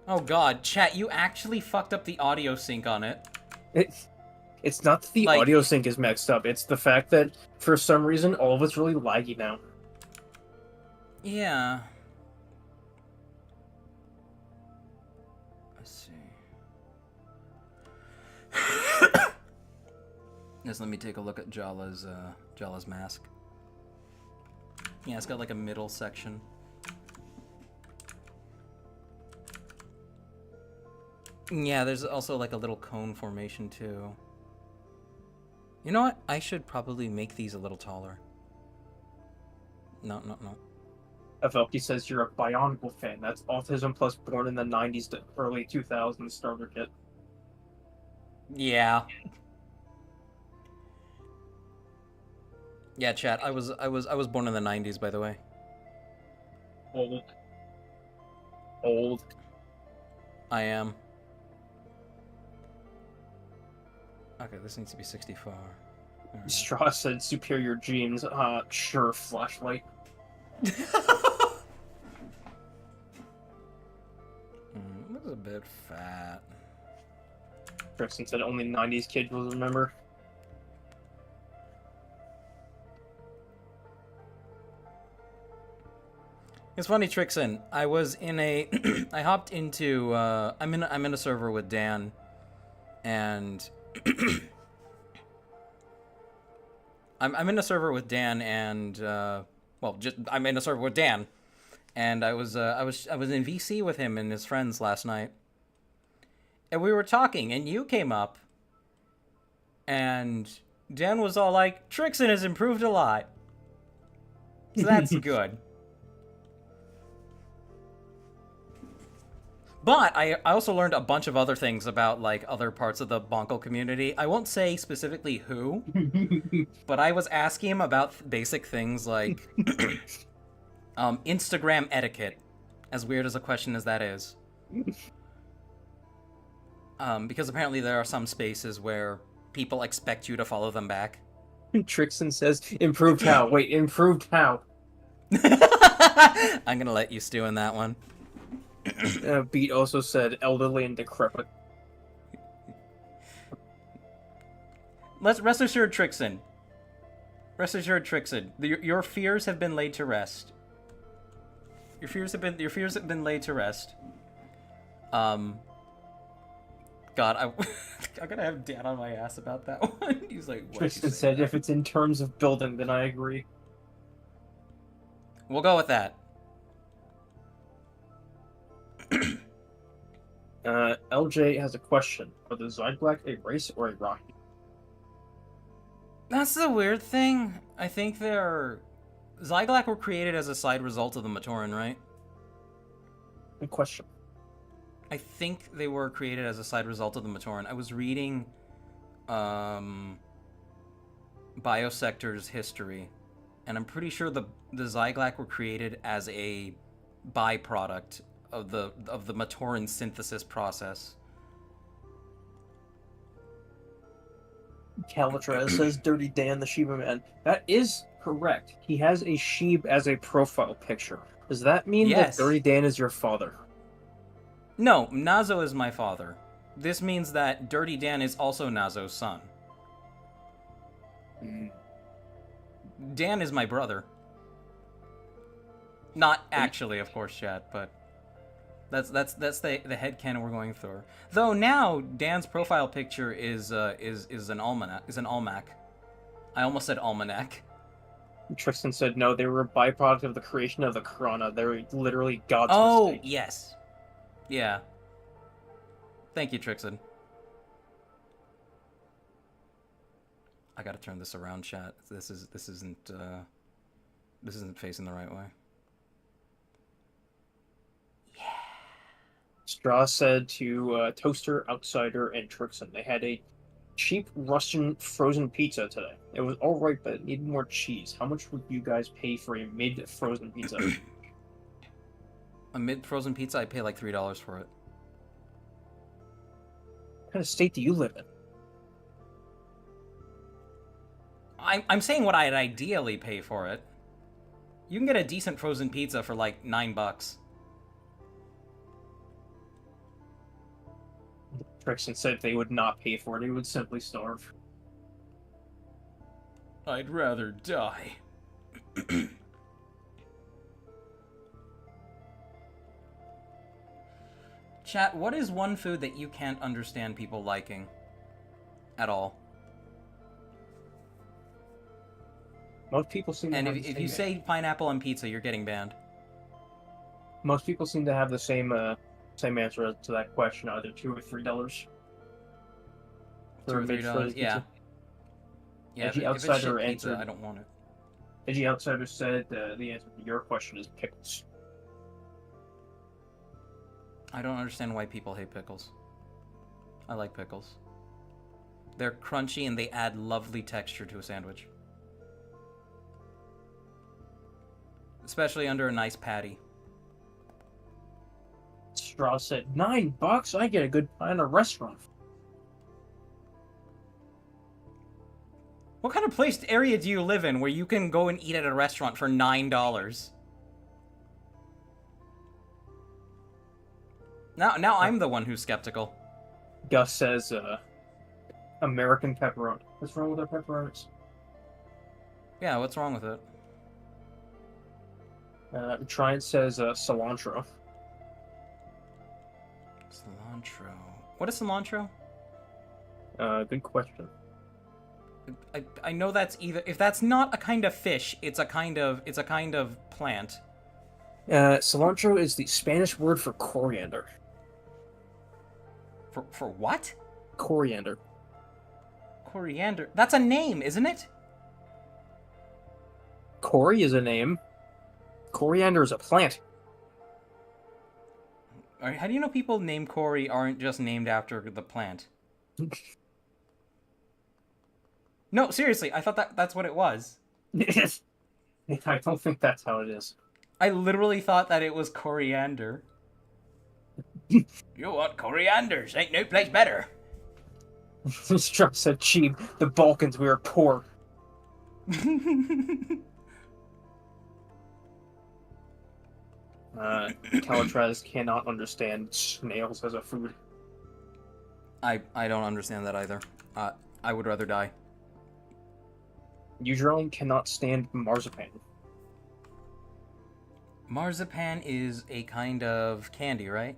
S1: Oh god, chat, you actually fucked up the audio sync on it.
S2: It's not that the
S1: Like-
S2: audio sync is mixed up, it's the fact that, for some reason, all of it's really laggy now.
S1: Yeah. Let's see. Just let me take a look at Jaller's mask. Yeah, it's got like a middle section. Yeah, there's also like a little cone formation too. You know what? I should probably make these a little taller. No.
S2: Avelki says you're a Bionicle fan. That's autism plus born in the 90s to early 2000s starter kit.
S1: Yeah. Yeah, chat. I was born in the 90s, by the way.
S2: Old.
S1: I am. Okay, this needs to be 64. Alright.
S2: Straw said superior genes. Sure, flashlight.
S1: Looks a bit fat.
S2: Tristan said only 90s kids will remember.
S1: It's funny, Trixon. I was in a, I hopped into. I'm in a server with Dan, and I'm in a server with Dan, and I'm in a server with Dan, and I was in VC with him and his friends last night, and we were talking, and you came up, and Dan was all like, "Trixon has improved a lot," so that's good. But I also learned a bunch of other things about, like, other parts of the Bonko community. I won't say specifically who, but I was asking him about basic things like Instagram etiquette, as weird as a question as that is. Because apparently there are some spaces where people expect you to follow them back.
S2: Trixon says, improved how? Wait, improved how?
S1: I'm gonna let you stew in that one.
S2: Beat also said elderly and decrepit.
S1: Rest assured, Trixon. Rest assured, Trixon. Your fears have been laid to rest. Your fears have been laid to rest. God, I'm gonna have Dan on my ass about that one. He's like, what?
S2: Tristan said, if it's in terms of building, then I agree.
S1: We'll go with that.
S2: LJ has a question. Are the Zyglac a race or a rocket?
S1: That's the weird thing. I think Zyglac were created as a side result of the Matoran, right?
S2: Good question.
S1: I think they were created as a side result of the Matoran. I was reading Biosector's history, and I'm pretty sure the Zyglac were created as a byproduct of the Matoran synthesis process.
S2: Calitraz says, Dirty Dan the Sheba Man. That is correct. He has a Sheeb as a profile picture. Does that mean
S1: Yes.
S2: that Dirty Dan is your father?
S1: No, Nazo is my father. This means that Dirty Dan is also Nazo's son. Dan is my brother. Not actually, of course, Chad, but that's the headcanon we're going through. Though now Dan's profile picture is an almanac. I almost said almanac.
S2: Tristan said no, they were a byproduct of the creation of the Corona. They were literally God's
S1: Oh,
S2: mistake.
S1: yes. Yeah. Thank you, Trixon. I gotta turn this around, chat. This isn't facing the right way.
S2: Straw said to Toaster, Outsider, and Trixon they had a cheap Russian frozen pizza today. It was alright, but it needed more cheese. How much would you guys pay for a mid-frozen pizza?
S1: A mid-frozen pizza, I'd pay like $3 for it.
S2: What kind of state do you live in?
S1: I'm saying what I'd ideally pay for it. You can get a decent frozen pizza for like $9.
S2: Trixon said they would not pay for it. They would simply starve.
S1: I'd rather die. Chat, what is one food that you can't understand people liking? At all?
S2: Most people seem to
S1: And
S2: have
S1: if
S2: the
S1: you
S2: same
S1: say pineapple on pizza, you're getting banned.
S2: Most people seem to have the same answer to that question, either $2 or $3.
S1: $2
S2: For
S1: or
S2: a mid-frozen
S1: $3, yeah.
S2: pizza.
S1: Yeah,
S2: Edgy
S1: if it's
S2: Outsider
S1: shit pizza,
S2: answered-
S1: I don't want it.
S2: Edgy Outsider said the answer to your question is pickles.
S1: I don't understand why people hate pickles. I like pickles. They're crunchy and they add lovely texture to a sandwich. Especially under a nice patty.
S2: Straw said, $9? I get a good pie in a restaurant.
S1: What kind of area do you live in where you can go and eat at a restaurant for $9? Now I'm the one who's skeptical.
S2: Gus says, American pepperoni. What's wrong with our pepperonis?
S1: Yeah, what's wrong with it?
S2: Triant says, cilantro.
S1: Cilantro. What is cilantro?
S2: Good question.
S1: I know that's either, if that's not a kind of fish, it's a kind of plant.
S2: Cilantro is the Spanish word for coriander.
S1: For what?
S2: Coriander.
S1: Coriander. That's a name, isn't it?
S2: Cori is a name. Coriander is a plant.
S1: How do you know people named Cory aren't just named after the plant? No, seriously, I thought that's what it was.
S2: I don't think that's how it is.
S1: I literally thought that it was coriander. You want corianders? Ain't no place better.
S2: This truck said cheap. The Balkans, we are poor. Calatrez cannot understand snails as a food.
S1: I don't understand that either. I would rather die.
S2: Usually cannot stand marzipan.
S1: Marzipan is a kind of candy, right?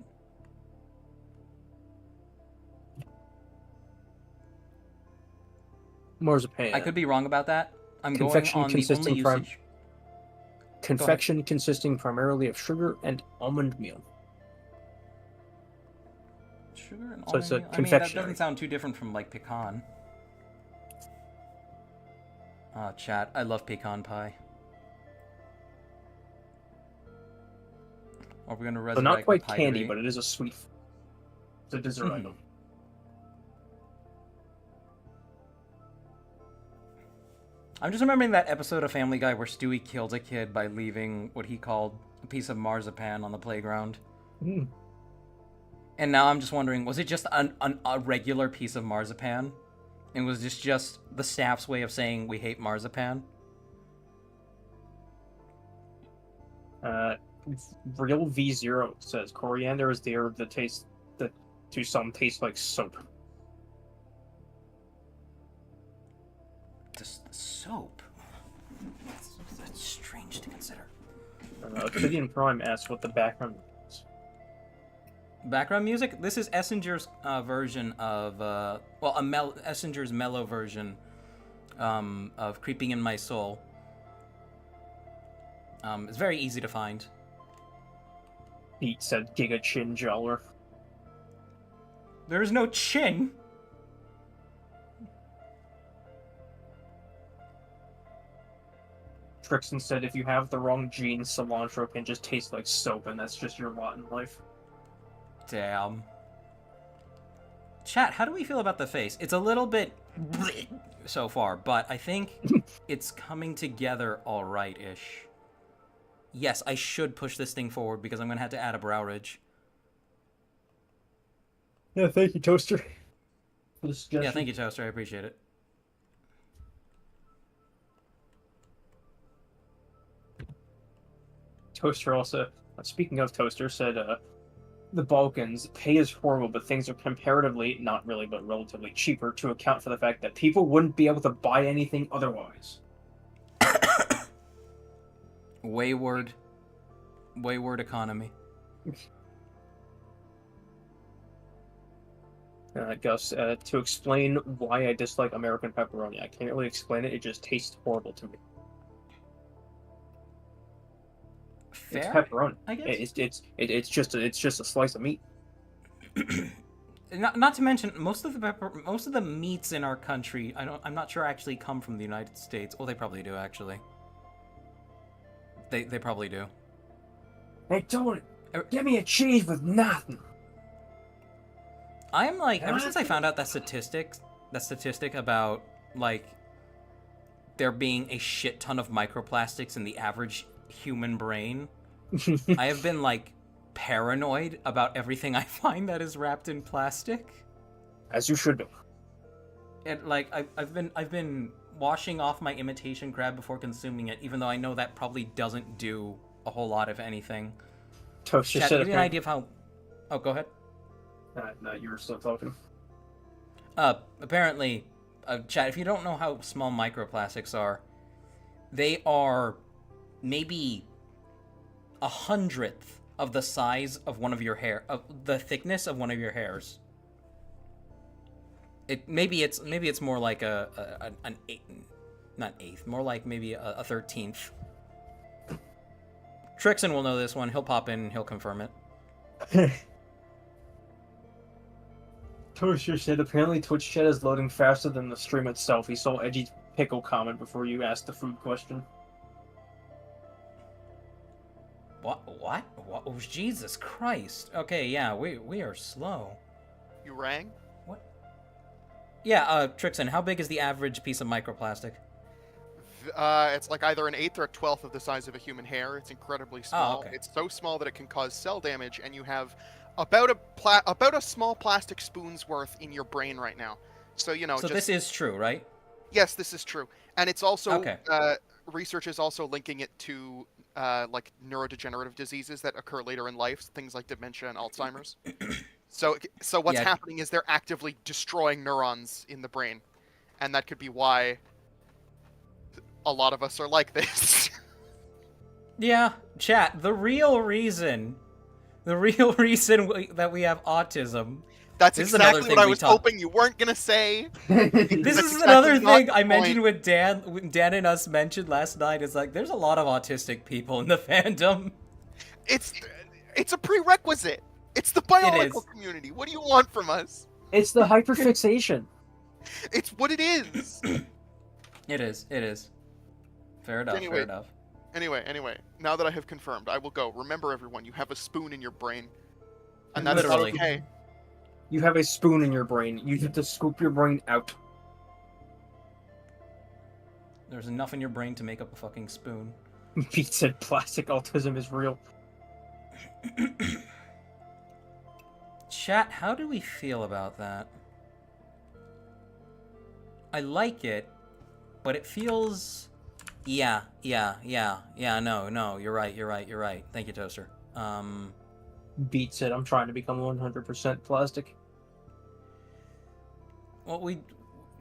S2: Marzipan.
S1: I could be wrong about that. I'm going
S2: Confection
S1: on the only
S2: consisting
S1: usage.
S2: Confection consisting primarily of sugar and almond meal.
S1: Sugar and
S2: So it's a
S1: almond meal? I mean, that
S2: confectionery.
S1: doesn't sound too different from, like, pecan. Chat, I love pecan pie. Are we gonna
S2: So
S1: resurrect
S2: not quite
S1: the
S2: candy,
S1: pie
S2: but it is a sweet. It's a dessert item.
S1: I'm just remembering that episode of Family Guy where Stewie killed a kid by leaving what he called a piece of marzipan on the playground.
S2: Mm.
S1: And now I'm just wondering, was it just a regular piece of marzipan? And was this just the staff's way of saying we hate marzipan?
S2: Real V0 says coriander is the herb that to some tastes like soap.
S1: Just soap? That's strange to consider.
S2: Obsidian Prime asks what the background is.
S1: Background music? This is Essinger's version of, Essinger's mellow version of Creeping in My Soul. It's very easy to find.
S2: Pete said Giga Chin Jaller.
S1: There is no chin!
S2: Trixon said if you have the wrong genes, cilantro can just taste like soap, and that's just your lot in life.
S1: Damn. Chat, how do we feel about the face? It's a little bit so far, but I think it's coming together alright-ish. Yes, I should push this thing forward because I'm going to have to add a brow ridge.
S2: Yeah, thank you, Toaster. For the suggestion.
S1: Yeah, thank you, Toaster. I appreciate it.
S2: Toaster also, speaking of Toaster, said the Balkans, pay is horrible, but things are comparatively, not really, but relatively cheaper to account for the fact that people wouldn't be able to buy anything otherwise.
S1: Wayward economy.
S2: Gus, to explain why I dislike American pepperoni, I can't really explain it, it just tastes horrible to me.
S1: Fair,
S2: it's pepperoni.
S1: I guess.
S2: It's just a slice of meat.
S1: Not to mention most of the meats in our country, I'm not sure actually come from the United States. Well, they probably do actually. They probably do.
S2: Hey, don't give me a cheese with nothing.
S1: I'm like, ever since I found out that statistic about like there being a shit ton of microplastics in the average human brain, I have been like paranoid about everything I find that is wrapped in plastic.
S2: As you should be.
S1: And like I've been washing off my imitation crab before consuming it, even though I know that probably doesn't do a whole lot, if anything.
S2: Toaster
S1: Chat,
S2: said
S1: give me an idea of how... Oh, go ahead.
S2: No, you were still talking.
S1: Apparently, chat, if you don't know how small microplastics are, they are maybe 1/100th of the size of one of your hair, of the thickness of one of your hairs. Maybe it's more like an eighth, not eighth, more like maybe a 13th. Trixon will know this one. He'll pop in and he'll confirm it.
S2: Toaster said apparently Twitch chat is loading faster than the stream itself. He saw Edgy's pickle comment before you asked the food question.
S1: What? Oh, Jesus Christ. Okay, yeah, we are slow.
S5: You rang?
S1: Yeah, Trixon, how big is the average piece of microplastic?
S5: It's like either an eighth or a 12th of the size of a human hair. It's incredibly small.
S1: okay.
S5: It's so small that it can cause cell damage, and you have about a small plastic spoon's worth in your brain right now. So
S1: So this is true, right?
S5: Yes, this is true, and it's also
S1: Okay.
S5: Research is also linking it to like neurodegenerative diseases that occur later in life, things like dementia and Alzheimer's. So what's
S1: Yeah.
S5: happening is they're actively destroying neurons in the brain, and that could be why a lot of us are like this.
S1: Yeah, chat, the real reason that we have autism.
S5: That's
S1: This is another
S5: exactly
S1: thing
S5: what I
S1: we
S5: was
S1: talk-
S5: hoping you weren't gonna say.
S1: This
S5: That's
S1: is
S5: exactly
S1: another
S5: not
S1: thing
S5: the
S1: I mentioned
S5: point.
S1: with Dan. Dan and us mentioned last night. Is like there's a lot of autistic people in the fandom.
S5: It's a prerequisite. It's the biological
S1: is.
S5: community. What do you want from us?
S2: It's the hyperfixation.
S5: It's what it is.
S1: It is. Fair enough.
S5: Anyway.
S1: Fair enough.
S5: Anyway, now that I have confirmed, I will go. Remember, everyone, you have a spoon in your brain, and
S2: And
S5: that's not
S1: literally.
S5: okay.
S2: You have a spoon in your brain. You have to scoop your brain out.
S1: There's enough in your brain to make up a fucking spoon.
S2: Pete said plastic autism is real.
S1: Chat, how do we feel about that? I like it, but it feels... Yeah, no, you're right. Thank you, Toaster.
S2: Beat said I'm trying to become 100% plastic.
S1: Well,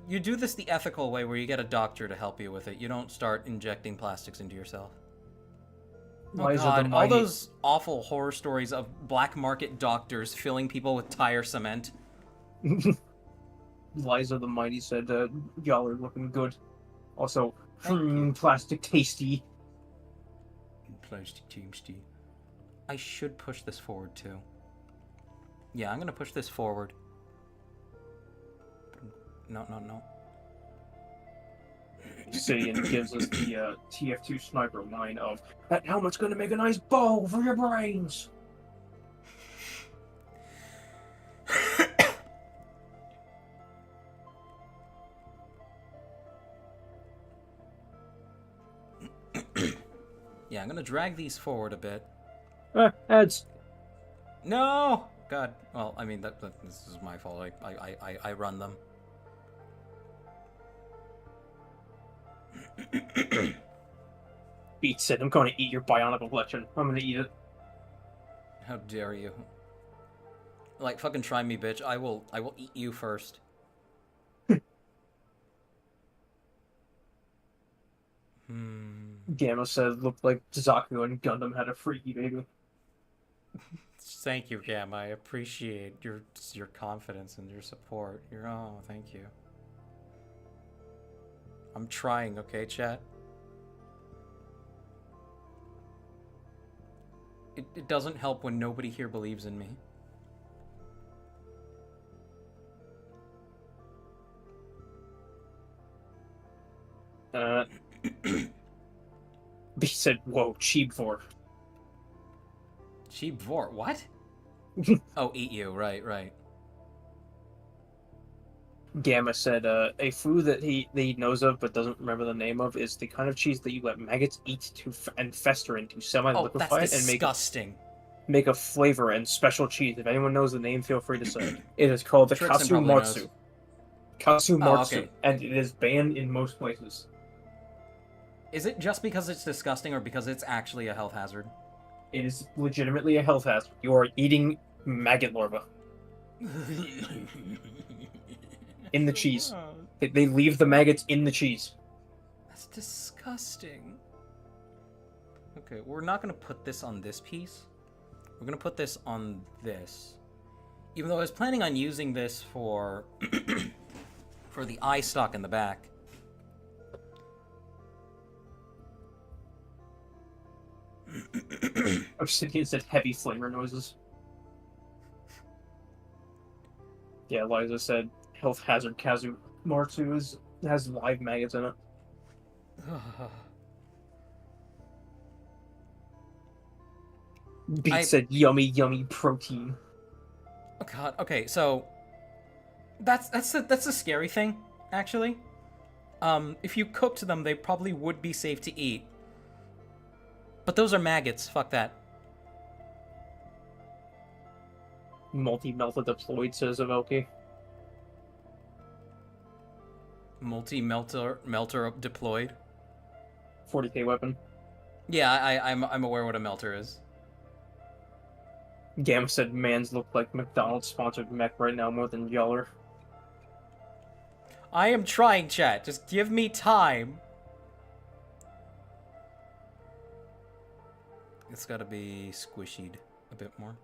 S1: you do this the ethical way where you get a doctor to help you with it. You don't start injecting plastics into yourself. Oh
S2: Liza the
S1: god, all
S2: Mighty-
S1: those awful horror stories of black market doctors filling people with tire cement.
S2: Liza the Mighty said Jaller looking good. Also,
S1: Thank you.
S2: plastic tasty.
S1: Plastic teamsty. I should push this forward too. Yeah, I'm gonna push this forward. No.
S2: Sidian gives us the TF2 sniper line of that helmet's gonna make a nice bow for your brains.
S1: Yeah, I'm gonna drag these forward a bit.
S2: Ads.
S1: No! God. Well, I mean, this is my fault. I run them.
S2: Beat said, I'm going to eat your bionic election. I'm going to eat it.
S1: How dare you? Like, fucking try me, bitch. I will eat you first.
S2: Gamma said, looked like Zaku and Gundam had a freaky baby.
S1: Thank you, Gamma. I appreciate your confidence and your support. Thank you. I'm trying, okay, chat? It doesn't help when nobody here believes in me.
S2: B said, whoa, cheap for.
S1: Cheap Vort, what? Oh, eat you, right.
S2: Gamma said, a food that he knows of but doesn't remember the name of is the kind of cheese that you let maggots eat and fester into
S1: Oh,
S2: semi-liquefy
S1: that's
S2: it and
S1: disgusting.
S2: make a flavor and special cheese. If anyone knows the name, feel free to say. It is called the
S1: Trixon probably
S2: Katsumatsu. Katsumatsu,
S1: okay.
S2: and it is banned in most places.
S1: Is it just because it's disgusting or because it's actually a health hazard?
S2: It is legitimately a health hazard. You are eating maggot larvae in the cheese. They leave the maggots in the cheese.
S1: That's disgusting. Okay, we're not gonna put this on this piece. We're gonna put this on this. Even though I was planning on using this for for the eye stalk in the back.
S2: Obsidian said heavy flamer noises. Yeah, Liza said health hazard Kazumatsu has live maggots in it. Beat said yummy, yummy protein.
S1: Oh god. Okay, so that's the scary thing, actually. If you cooked them, they probably would be safe to eat. But those are maggots. Fuck that.
S2: Multi-melta deployed, says Avelki.
S1: Melter deployed.
S2: 40k weapon.
S1: Yeah, I'm aware what a melter is.
S2: Gam said mans look like McDonald's sponsored mech right now more than Jaller.
S1: I am trying, chat. Just give me time. It's gotta be squishied a bit more.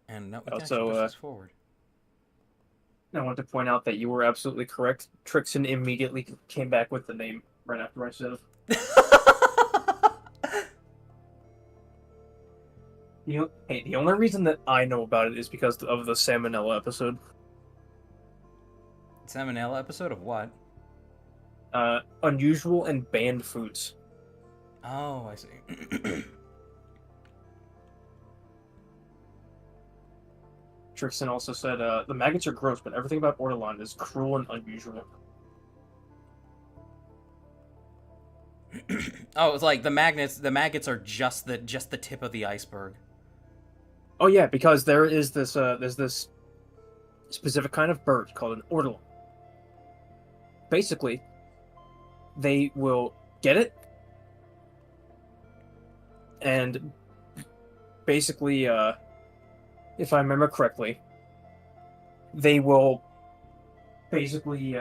S1: And now we can
S2: Also,
S1: actually push this forward.
S2: I want to point out that you were absolutely correct. Trixon immediately came back with the name right after I said it. Hey, the only reason that I know about it is because of the Salmonella episode.
S1: Salmonella episode of what?
S2: Unusual and banned foods.
S1: Oh, I see.
S2: Trixon also said, the maggots are gross, but everything about Ortolan is cruel and unusual.
S1: Oh, it's like the maggots are just the tip of the iceberg.
S2: Oh yeah, because there's this specific kind of bird called an ortolan. Basically, they will get it, and basically, if I remember correctly, they will basically,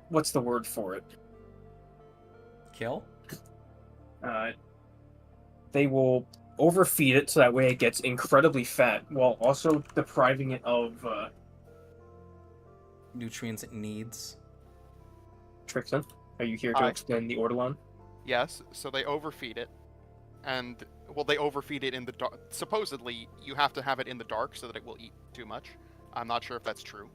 S2: what's the word for it?
S1: Kill?
S2: They will overfeed it so that way it gets incredibly fat, while also depriving it of
S1: Nutrients it needs.
S2: Trixon. Are you here to explain the ortolan?
S5: Yes, so they overfeed it, and well, they overfeed it in the dark. Supposedly, you have to have it in the dark so that it will eat too much. I'm not sure if that's true.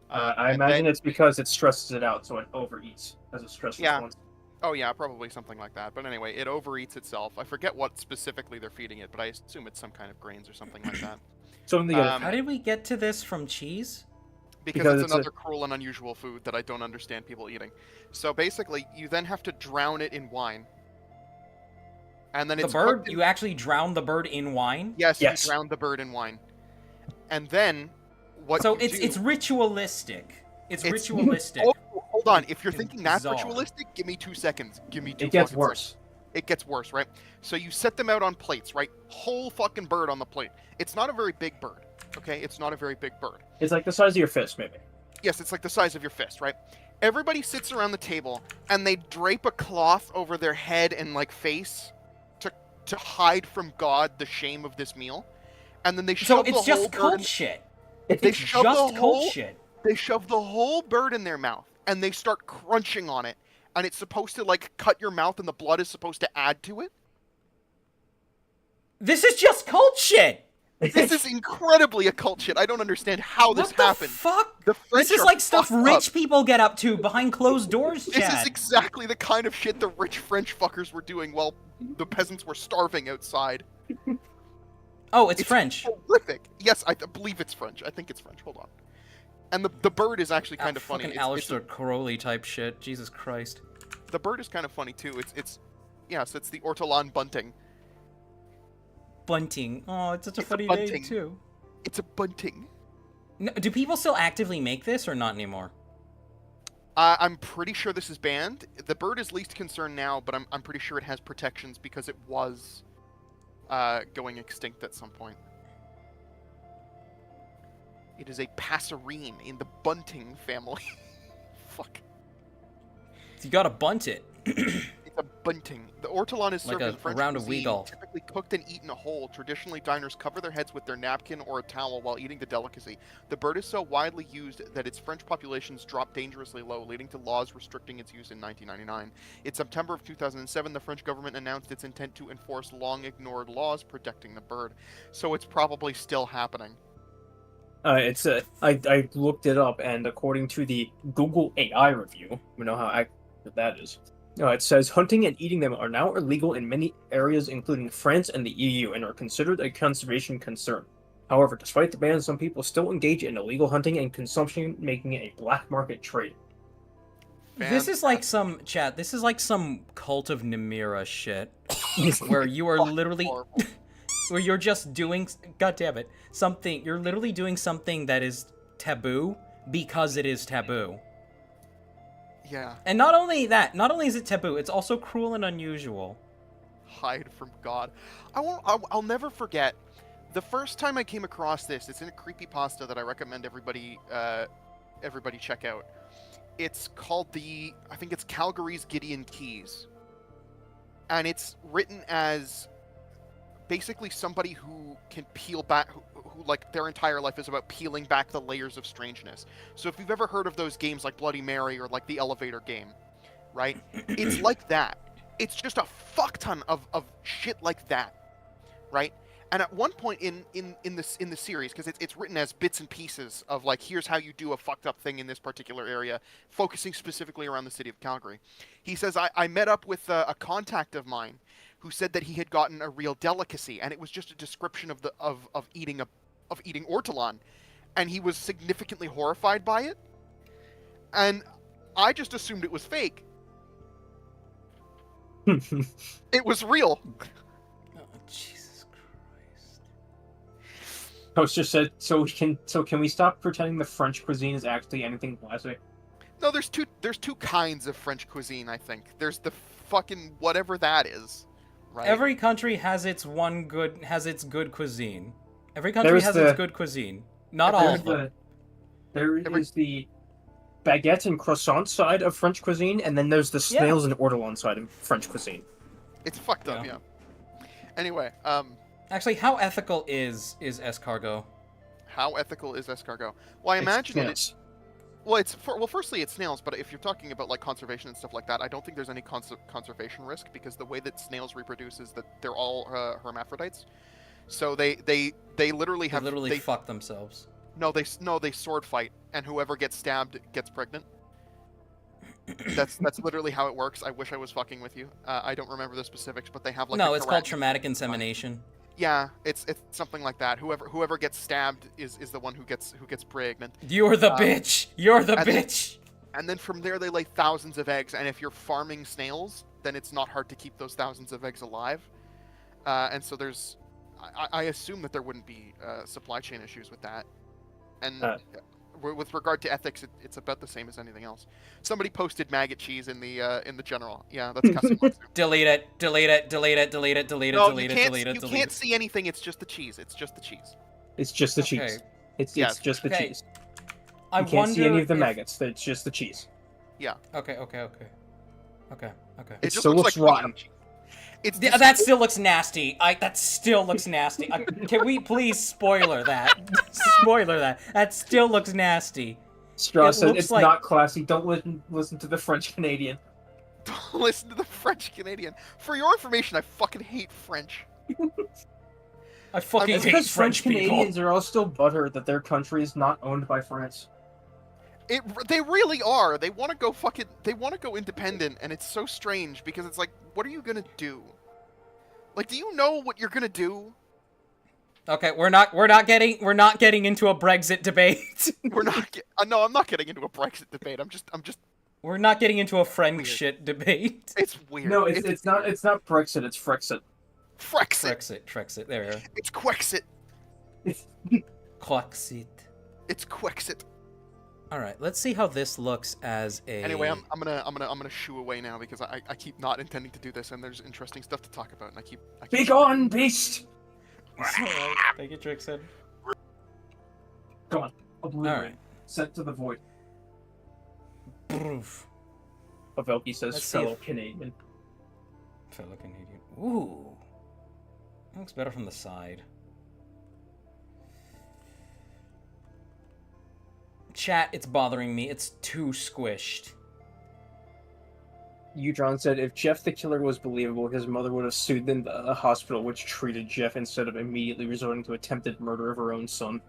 S2: I imagine it's because it stresses it out, so it overeats as a stress response.
S5: Oh yeah, probably something like that. But anyway, it overeats itself. I forget what specifically they're feeding it, but I assume it's some kind of grains or something like that.
S1: How did we get to this from cheese?
S5: Because it's another cruel and unusual food that I don't understand people eating. So basically, you then have to drown it in wine. And then
S1: the bird, you actually drown the bird in wine?
S5: Yes, you drown the bird in wine. And then what
S1: So
S5: you
S1: it's ritualistic. It's ritualistic.
S5: Oh, hold on. If you're thinking that's ritualistic, give me 2 seconds. Give me 2
S2: It gets
S5: fucking
S2: worse.
S5: seconds. It gets worse, right? So you set them out on plates, right? Whole fucking bird on the plate. It's not a very big bird, okay? It's not a very big bird.
S2: It's like the size of your fist, maybe.
S5: Yes, it's like the size of your fist, right? Everybody sits around the table, and they drape a cloth over their head and, like, face to hide from God the shame of this meal. And then they shove the whole bird...
S1: So it's just cult shit.
S5: They
S1: it's
S5: shove
S1: just
S5: the
S1: cult
S5: whole,
S1: shit.
S5: They shove the whole bird in their mouth, and they start crunching on it. And it's supposed to, like, cut your mouth, and the blood is supposed to add to it.
S1: This is just cult shit!
S5: This is incredibly occult shit. I don't understand how this happened.
S1: Fuck?
S5: The French
S1: this is
S5: are
S1: like stuff
S5: fucked
S1: rich
S5: up.
S1: people get up to behind closed doors,
S5: This
S1: Chad.
S5: is exactly the kind of shit the rich French fuckers were doing while the peasants were starving outside.
S1: Oh, it's French.
S5: Horrific. Yes, I believe it's French. I think it's French. Hold on. And the bird is actually kind of funny.
S1: Fucking Aleister Crowley type shit. Jesus Christ.
S5: The bird is kind of funny too. It's the ortolan bunting.
S1: bunting. Oh, it's such a
S5: It's a
S1: funny
S5: bunting.
S1: name too.
S5: It's a bunting.
S1: No, do people still actively make this or not anymore?
S5: I'm pretty sure this is banned. The bird is least concern now, but I'm pretty sure it has protections because it was going extinct at some point. It is a passerine in the bunting family. Fuck.
S1: You gotta bunt it.
S5: It's a bunting. The ortolan is
S1: Like
S5: served
S1: a
S5: in French
S1: round of
S5: cuisine,
S1: Wii golf.
S5: typically cooked and eaten whole. Traditionally, diners cover their heads with their napkin or a towel while eating the delicacy. The bird is so widely used that its French populations dropped dangerously low, leading to laws restricting its use in 1999. In September of 2007, the French government announced its intent to enforce long-ignored laws protecting the bird. So it's probably still happening.
S2: I looked it up, and according to the Google AI review, we know how accurate that is. It says hunting and eating them are now illegal in many areas, including France and the EU, and are considered a conservation concern. However, despite the ban, some people still engage in illegal hunting and consumption, making it a black market trade.
S1: This is like some This is like some Cult of Nimira shit, where you are literally,
S5: Horrible.
S1: where you're just doing. God damn it! Something you're literally doing something that is taboo because it is taboo.
S5: Yeah.
S1: And not only that, not only is it taboo, it's also cruel and unusual.
S5: Hide from God. I'll never forget the first time I came across this. It's in a creepypasta that I recommend everybody check out. It's called I think it's Calgary's Gideon Keys. And it's written as basically somebody who can peel back, who like their entire life is about peeling back the layers of strangeness. So if you've ever heard of those games like Bloody Mary or like the elevator game, right? It's like that. It's just a fuck ton of shit like that, right? And at one point in the series, because it's written as bits and pieces of like, here's how you do a fucked up thing in this particular area, focusing specifically around the city of Calgary. He says, I met up with a contact of mine who said that he had gotten a real delicacy, and it was just a description of eating ortolan, and he was significantly horrified by it, and I just assumed it was fake. It was real.
S1: Oh, Jesus Christ!
S2: I was just said, so can we stop pretending the French cuisine is actually anything classic?
S5: No, there's two kinds of French cuisine. I think there's the fucking whatever that is, right?
S1: Every country has its good cuisine. Every country has its good cuisine. Not all of them.
S2: There is the baguette and croissant side of French cuisine, and then there's the snails and ortolan side of French cuisine.
S5: It's fucked up, yeah. Anyway,
S1: Actually, how ethical is escargot?
S5: how ethical is escargot? Well, I imagine it's well, firstly it's snails, but if you're talking about like conservation and stuff like that, I don't think there's any conservation risk because the way that snails reproduce is that they're all hermaphrodites. So they literally have
S1: They fuck themselves.
S5: No, they sword fight, and whoever gets stabbed gets pregnant. That's literally how it works. I wish I was fucking with you. I don't remember the specifics, but they have like
S1: No, it's called traumatic insemination.
S5: Yeah, it's something like that. Whoever gets stabbed is the one who gets pregnant.
S1: You're the bitch. You're the bitch.
S5: And then from there they lay thousands of eggs, and if you're farming snails, then it's not hard to keep those thousands of eggs alive. And so there's, I assume that there wouldn't be supply chain issues with that. And with regard to ethics, it's about the same as anything else. Somebody posted maggot cheese in the general. Yeah, that's Kasumatsu.
S1: Delete it.
S5: No, you can't see anything. It's just the cheese. It's just the cheese.
S2: It's just the cheese. It's just the cheese. You can't see any of the maggots. It's just the cheese.
S5: Yeah.
S1: Okay.
S5: It just
S2: still looks
S5: like
S2: rotten.
S1: That still looks nasty. That still looks nasty. Can we please spoiler that? Spoiler that. That still looks nasty.
S2: Strauss said it's not classy. Don't listen to the French Canadian.
S5: Don't listen to the French Canadian. For your information, I fucking hate French.
S1: I fucking hate French people.
S2: Canadians are all still butthurt that their country is not owned by France.
S5: They really are. They want to go independent, and it's so strange because it's like, what are you gonna do? Like, do you know what you're gonna do?
S1: Okay, we're not getting into a Brexit debate.
S5: No, I'm not getting into a Brexit debate. I'm just.
S1: We're not getting into a French shit debate.
S5: It's weird.
S2: No, it's not Brexit. It's Frexit.
S5: Frexit.
S1: Frexit. There we are.
S5: It's Quexit.
S1: Quaxit.
S5: It's Quexit.
S1: All right, let's see how this looks as a.
S5: Anyway, I'm gonna shoo away now because I keep not intending to do this, and there's interesting stuff to talk about, and I keep.
S2: Be gone, beast!
S1: It's all right. Thank you, Trixon.
S2: Come on. Obliterate.
S1: Alright.
S2: Sent to the void.
S1: Proof.
S2: Pavelki says
S1: Let's see
S2: fellow
S1: if-
S2: Canadian.
S1: Fellow Canadian. Ooh. That looks better from the side. Chat, it's bothering me. It's too squished.
S2: Udron said if Jeff the Killer was believable, his mother would have sued the hospital which treated Jeff instead of immediately resorting to attempted murder of her own son.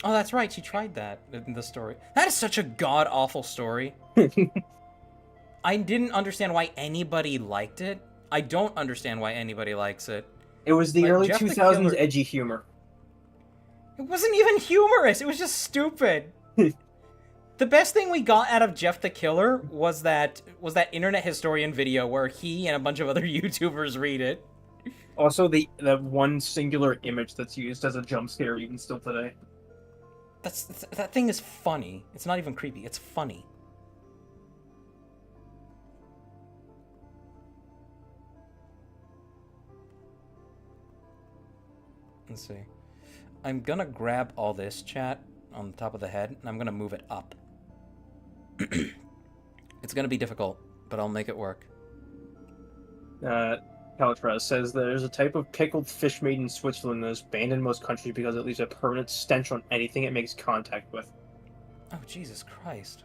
S1: Oh, that's right. She tried that in the story. That is such a god-awful story. I didn't understand why anybody liked it. I don't understand why anybody likes it.
S2: It was the
S1: Like,
S2: early
S1: Jeff the
S2: 2000s
S1: Killer-
S2: edgy humor.
S1: It wasn't even humorous. It was just stupid. The best thing we got out of Jeff the Killer was that internet historian video where he and a bunch of other YouTubers read it.
S2: Also, the one singular image that's used as a jump scare even still today.
S1: That thing is funny. It's not even creepy. It's funny. Let's see. I'm gonna grab all this, chat, on the top of the head, and I'm gonna move it up. It's gonna be difficult, but I'll make it work.
S2: Calitraz says there's a type of pickled fish made in Switzerland that is banned in most countries because it leaves a permanent stench on anything it makes contact with.
S1: Oh, Jesus Christ.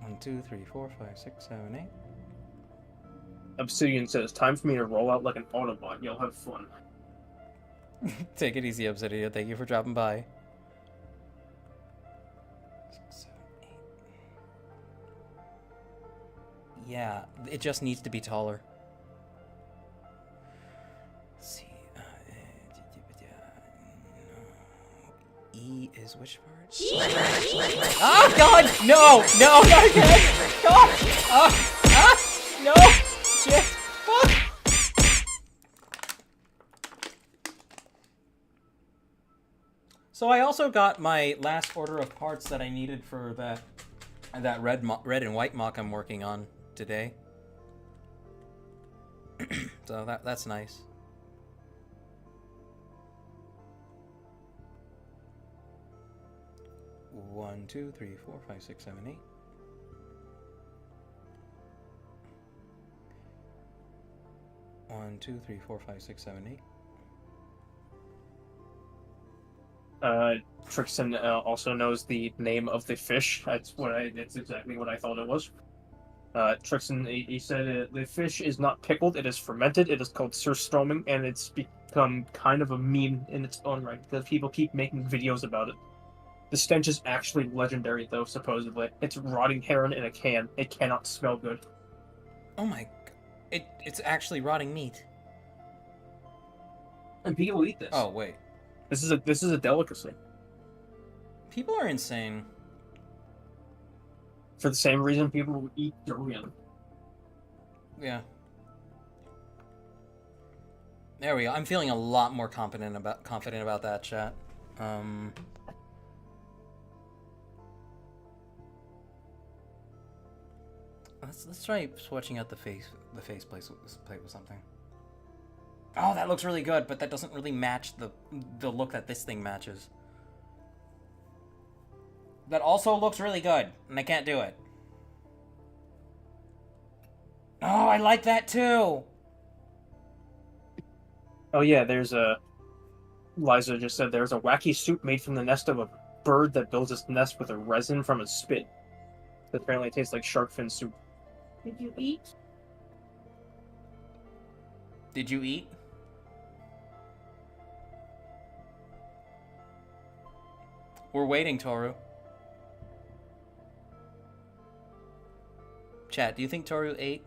S1: One, two, three, four, five, six, seven, 8.
S2: Obsidian says, time for me to roll out like an Autobot. You'll have fun.
S1: Take it easy, Obsidian. Thank you for dropping by. 6, 7, 8. Yeah, it just needs to be taller. Let's see. E is which part? Oh God! No! No! Not again! God! No! Shit! Fuck! So I also got my last order of parts that I needed for that red and white mock I'm working on today. So that's nice. One, two, three, four, five, six, seven, 8. One, two, three, four, five, six, seven, 8.
S2: Trixon also knows the name of the fish. That's exactly what I thought it was. Trixon, he said the fish is not pickled, it is fermented, it is called surströmming, and it's become kind of a meme in its own right, because people keep making videos about it. The stench is actually legendary, though, supposedly. It's rotting heron in a can. It cannot smell good.
S1: Oh my... It's actually rotting meat.
S2: And people eat this.
S1: Oh, wait.
S2: This is a delicacy.
S1: People are insane.
S2: For the same reason people would eat durian.
S1: Yeah. There we go. I'm feeling a lot more confident about that, chat. Let's try switching out the face plate with something. Oh, that looks really good, but that doesn't really match the look that this thing matches. That also looks really good, and I can't do it. Oh, I like that too!
S2: Oh yeah, there's a... Liza just said there's a wacky soup made from the nest of a bird that builds its nest with a resin from its spit. That apparently tastes like shark fin soup.
S3: Did you eat?
S1: Did you eat? We're waiting, Toru. Chat, do you think Toru ate?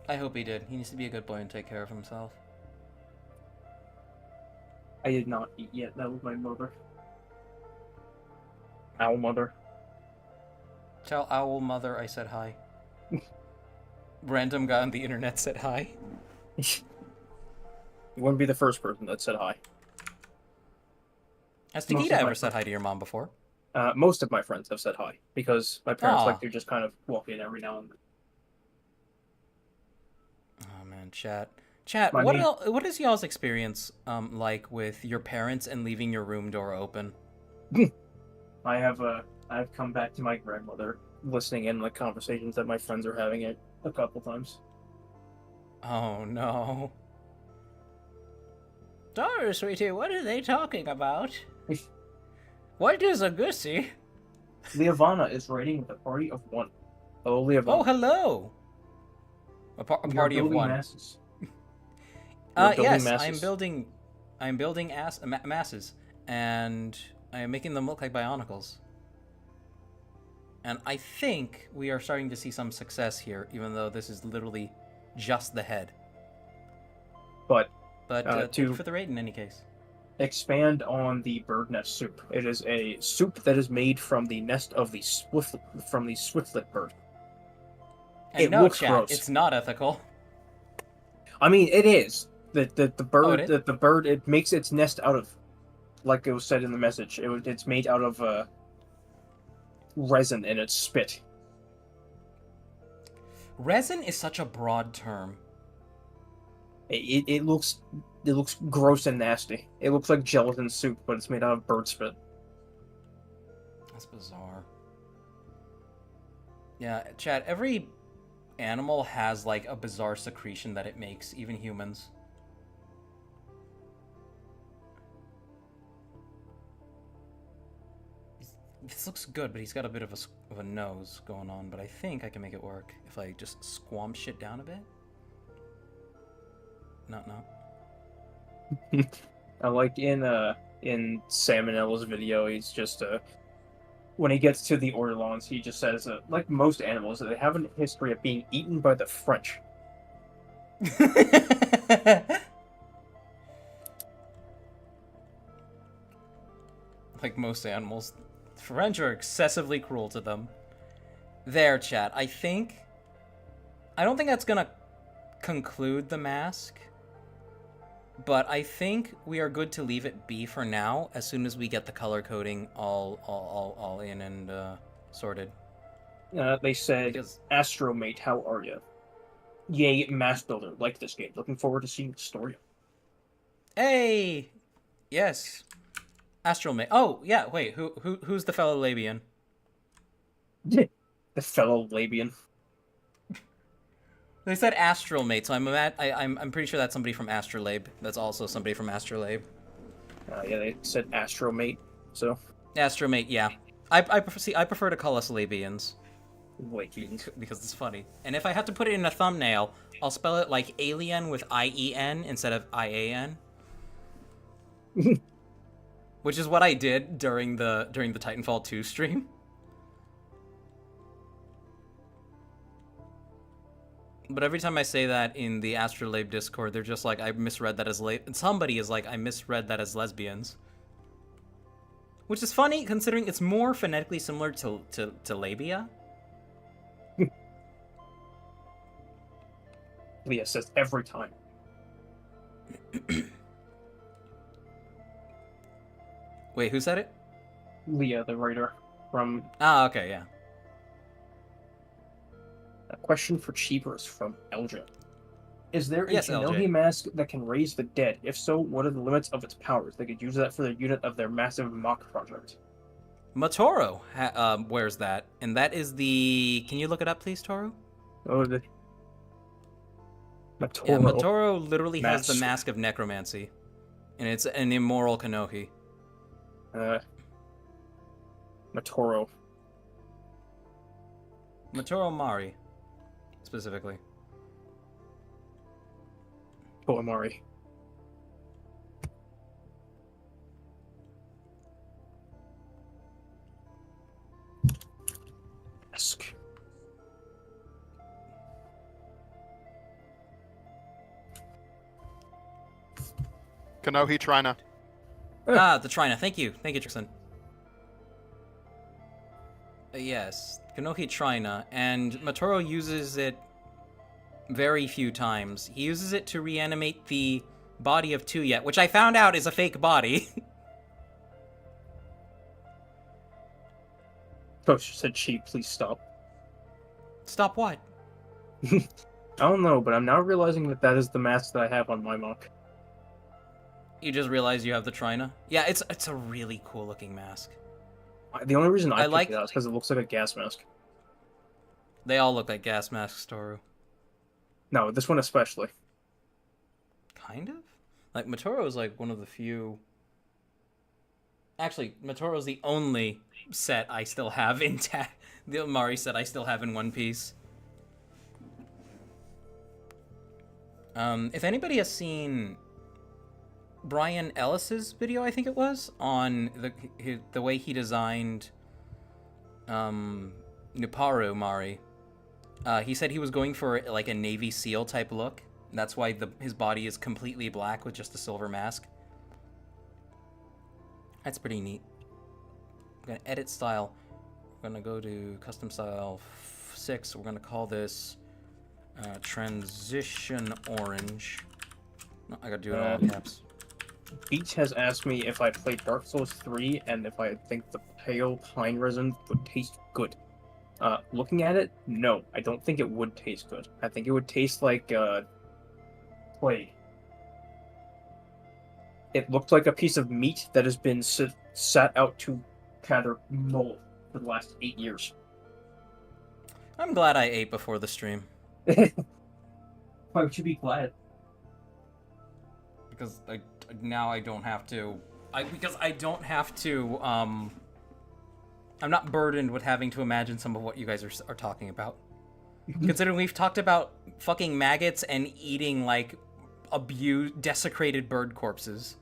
S1: I hope he did. He needs to be a good boy and take care of himself.
S2: I did not eat yet. That was my mother. Our mother.
S1: Tell Owl Mother I said hi. Random guy on the internet said hi.
S2: You wouldn't be the first person that said hi.
S1: Has
S2: Most
S1: Takeda
S2: of my
S1: ever said hi to your mom before?
S2: Most of my friends have said hi because my parents
S1: Aw.
S2: like to just kind of walk in every now and then.
S1: Oh man, chat. Chat,
S2: My main-
S1: what is y'all's experience like with your parents and leaving your room door open?
S2: I've come back to my grandmother listening in like conversations that my friends are having it a couple times.
S1: Oh no. Sorry, sweetie, what are they talking about? What is a gussy?
S2: Leovana is raiding with a party of one. Hello, Leovana.
S1: Oh, hello. A
S2: We are
S1: party of
S2: building
S1: one.
S2: masses. We are building
S1: Yes,
S2: masses.
S1: I'm building masses, and I am making them look like Bionicles. And I think we are starting to see some success here, even though this is literally just the head.
S2: But
S1: But thank you for the raid in any case.
S2: expand on the bird nest soup. It is a soup that is made from the nest of the swiftlet bird.
S1: And
S2: It
S1: no,
S2: looks
S1: chat,
S2: gross.
S1: it's not ethical.
S2: I mean, it is. The bird
S1: Oh, it is?
S2: the bird it makes its nest out of, like it was said in the message. It's made out of resin and its spit.
S1: Resin is such a broad term.
S2: It looks gross and nasty. It looks like gelatin soup, but it's made out of bird spit.
S1: That's bizarre. Yeah, chat, every animal has like a bizarre secretion that it makes, even humans. This looks good, but he's got a bit of a nose going on, but I think I can make it work if I just squamp shit down a bit. No.
S2: I like in Salmonella's video, he's just when he gets to the Orleans, he just says like most animals, they have a history of being eaten by the French.
S1: Like most animals, French are excessively cruel to them. There, chat. I don't think that's gonna conclude the mask, but I think we are good to leave it be for now. As soon as we get the color coding all in and sorted.
S2: They said,
S1: Because
S2: Astromate, how are you? Yay, mass builder, like this game. Looking forward to seeing the story.
S1: hey, yes, Astral Mate. Oh yeah, wait, who's the fellow Labian?
S2: The fellow Labian.
S1: They said Astral Mate, so I'm pretty sure that's somebody from Astrolabe. That's also somebody from Astrolabe.
S2: Yeah, they said Astromate, so.
S1: Astromate, yeah. I prefer to call us Labians
S2: Labians.
S1: because it's funny. And if I have to put it in a thumbnail, I'll spell it like alien with IEN instead of IAN. Which is what I did during the Titanfall 2 stream. But every time I say that in the Astrolabe Discord, they're just like, I misread that as somebody is like, I misread that as lesbians. Which is funny, considering it's more phonetically similar to labia.
S2: Leah says every time.
S1: Wait, who said it?
S2: Leah, the writer from
S1: Ah, okay, yeah.
S2: A Question for Cheapers from LJ. Is there a
S1: Yes,
S2: Shinobi
S1: LJ.
S2: mask that can raise the dead? If so, what are the limits of its powers? They could use that for the unit of their massive mock project.
S1: Matoro wears that, and that is the... Can you look it up, please, Toru?
S2: Oh, the Matoro.
S1: Yeah, Matoro literally has the
S2: Mask.
S1: Mask of Necromancy, and it's an immoral Kanohi.
S2: Matoro.
S1: Matoro Mari, specifically.
S2: Poemari. Mask.
S5: Kanohi Trina.
S1: Ah, the Trina. Thank you, Trixon. Yes, Kanohi Trina, and Motoro uses it very few times. He uses it to reanimate the body of Tuyet, which I found out is a fake body.
S2: Coach said, "Chief, please stop."
S1: Stop what?
S2: I don't know, but I'm now realizing that that is the mask that I have on my mock.
S1: You just realize you have the Trina? Yeah, it's a really cool looking mask.
S2: The only reason I
S1: like-
S2: picked it out is because it looks like a gas mask.
S1: They all look like gas masks, Toru.
S2: No, this one especially.
S1: Kind of? Like, Motoro is like one of the few... Actually, Motoro's the only set I still have intact. The Mari set I still have in one piece. If anybody has seen Brian Ellis's video, I think it was, on the way he designed Nuparu Mari, he said he was going for like a Navy SEAL type look. That's why his body is completely black with just a silver mask. That's pretty neat. I'm gonna edit style. We're gonna go to custom style 6. We're gonna call this transition orange. No, I gotta do it all in caps.
S2: Beach has asked me if I played Dark Souls 3 and if I think the pale pine resin would taste good. Looking at it, no, I don't think it would taste good. I think it would taste like clay. It looked like a piece of meat that has been sat out to kind of mold for the last 8 years.
S1: I'm glad I ate before the stream.
S2: Why would you be glad?
S1: Because now I don't have to. Because I don't have to. I'm not burdened with having to imagine some of what you guys are talking about. Considering we've talked about fucking maggots and eating like desecrated bird corpses.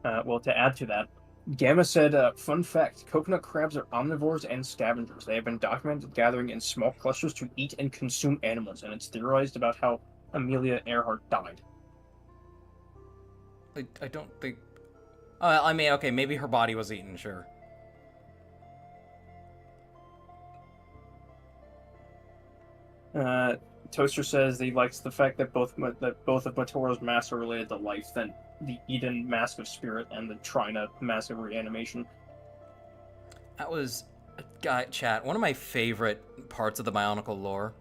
S2: Well, to add to that, Gamma said, fun fact, coconut crabs are omnivores and scavengers. They have been documented gathering in small clusters to eat and consume animals, and it's theorized about how Amelia Earhart died.
S1: I don't think... I mean, okay, maybe her body was eaten, sure.
S2: Toaster says he likes the fact that both of Motoro's masks are related to life, then the Eden Mask of Spirit and the Trina Mask of Reanimation.
S1: That was... chat, one of my favorite parts of the Bionicle lore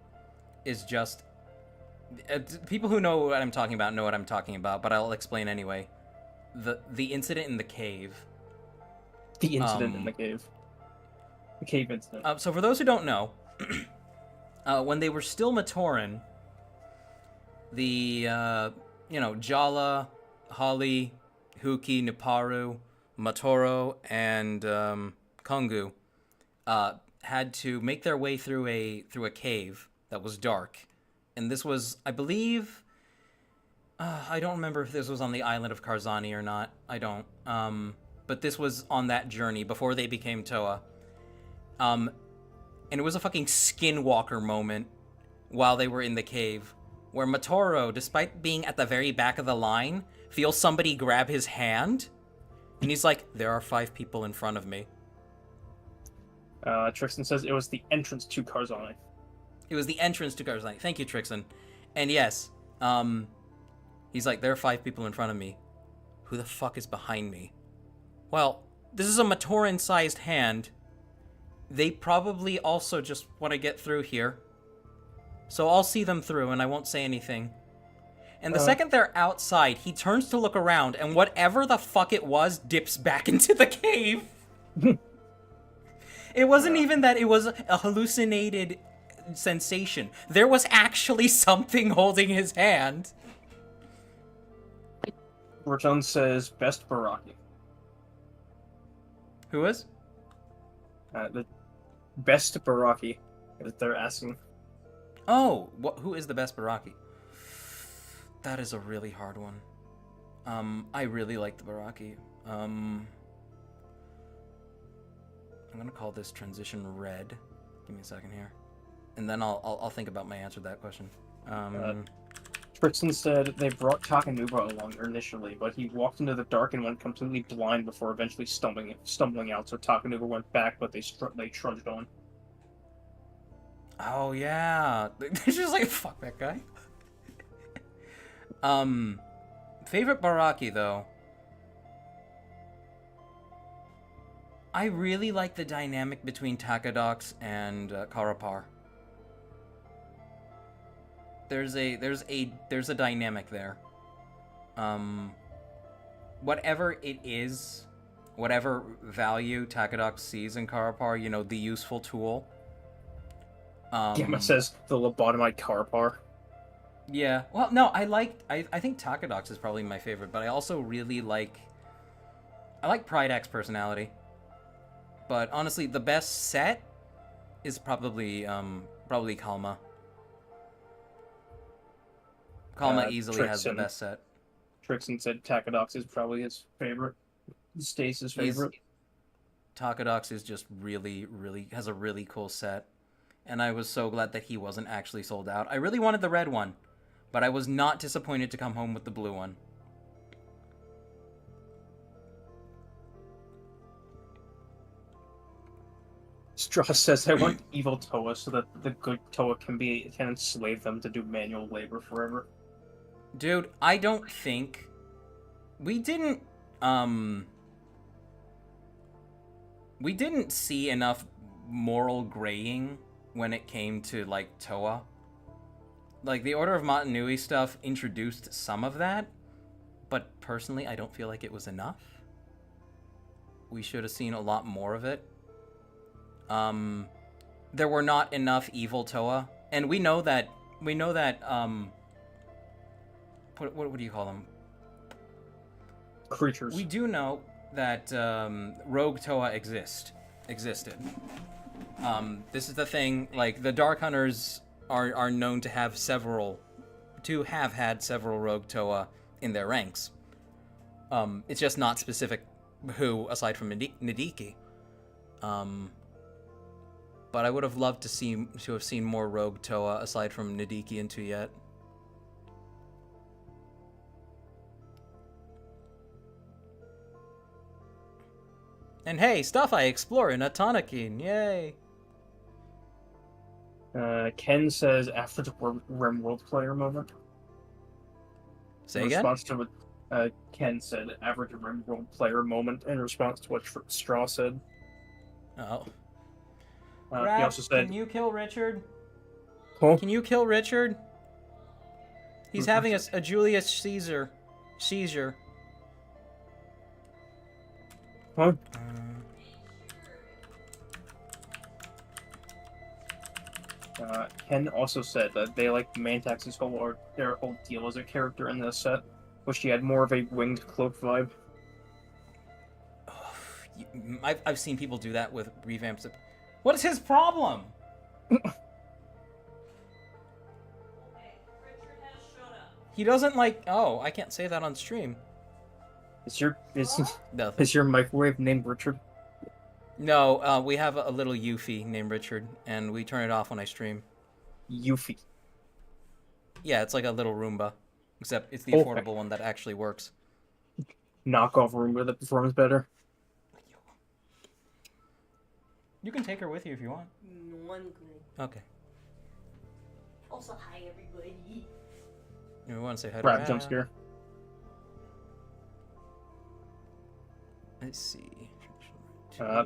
S1: is just... people who know what I'm talking about know what I'm talking about, but I'll explain anyway. The incident in the cave.
S2: The incident in the cave. The cave incident.
S1: So for those who don't know... when they were still Matoran, the, Jaller, Holly, Huki, Nuparu, Motoro, and Kongu had to make their way through a cave that was dark. And this was, I believe... I don't remember if this was on the island of Karzani or not. I don't. But this was on that journey before they became Toa. And it was a fucking skinwalker moment while they were in the cave, where Motoro, despite being at the very back of the line, feels somebody grab his hand, and he's like, there are 5 people in front of me.
S2: Trixton says it was the entrance to Karzani.
S1: It was the entrance to Karzani. Thank you, Trixton. And yes, he's like, there are 5 people in front of me. Who the fuck is behind me? Well, this is a Matoran-sized hand. They probably also just want to get through here. So I'll see them through, and I won't say anything. And the second they're outside, he turns to look around, and whatever the fuck it was dips back into the cave. It wasn't even that it was a hallucinated sensation. There was actually something holding his hand.
S2: Rotund says best Baraki.
S1: Who is?
S2: The best Baraki that they're asking.
S1: Oh, who is the best Baraki? That is a really hard one. I really like the Baraki. I'm gonna call this transition red. Give me a second here, and then I'll think about my answer to that question.
S2: Fritzen said they brought Takanuba along initially, but he walked into the dark and went completely blind before eventually stumbling out. So Takanuba went back, but they trudged on.
S1: Oh yeah, they're just like fuck that guy. Favorite Baraki though. I really like the dynamic between Takadox and Karapar. There's a dynamic there. Whatever it is, whatever value Takadox sees in Karapar, you know, the useful tool.
S2: Gamma says the lobotomized Karapar.
S1: Yeah. Well, no, I think Takadox is probably my favorite, but I also really like Pride X personality. But honestly, the best set is probably Kalma. Kalma easily has the best set.
S2: Trixon said Takadox is probably his favorite. Stace's favorite.
S1: Takadox is just really has a really cool set. And I was so glad that he wasn't actually sold out. I really wanted the red one, but I was not disappointed to come home with the blue one.
S2: Strauss says I want evil Toa so that the good Toa can enslave them to do manual labor forever.
S1: Dude, I don't think we didn't see enough moral graying when it came to like Toa. Like the Order of Matanui stuff introduced some of that, but personally I don't feel like it was enough. We should have seen a lot more of it. There were not enough evil Toa, and we know that what do you call them?
S2: Creatures.
S1: We do know that rogue Toa existed. This is the thing, like the Dark Hunters are known to have had several rogue Toa in their ranks. It's just not specific who aside from Nadiki. But I would have loved to have seen more rogue Toa aside from Nadiki and Tuyet. And hey, stuff I explore in Atanakin, yay!
S2: Ken says after the Rim World player moment.
S1: Say again?
S2: Ken said after the Rim World player moment in response to what Straw said.
S1: Oh.
S2: He also said,
S1: can you kill Richard?
S2: Huh?
S1: Can you kill Richard? He's having a Julius Caesar seizure.
S2: Huh? Ken also said that they liked Mantax's their whole deal as a character in this set, which he had more of a winged cloak vibe.
S1: I've seen people do that with revamps. What is his problem? He doesn't like. Oh, I can't say that on stream.
S2: Is your
S1: Nothing.
S2: is your microwave named Richard?
S1: No, we have a little Yuffie named Richard, and we turn it off when I stream.
S2: Yuffie.
S1: Yeah, it's like a little Roomba, except it's the affordable one that actually works.
S2: Knockoff Roomba that performs better.
S1: You can take her with you if you want.
S3: One good.
S1: Okay.
S3: Also, hi everybody.
S1: You want to say hi to
S2: Brad jump scare.
S1: Let's see.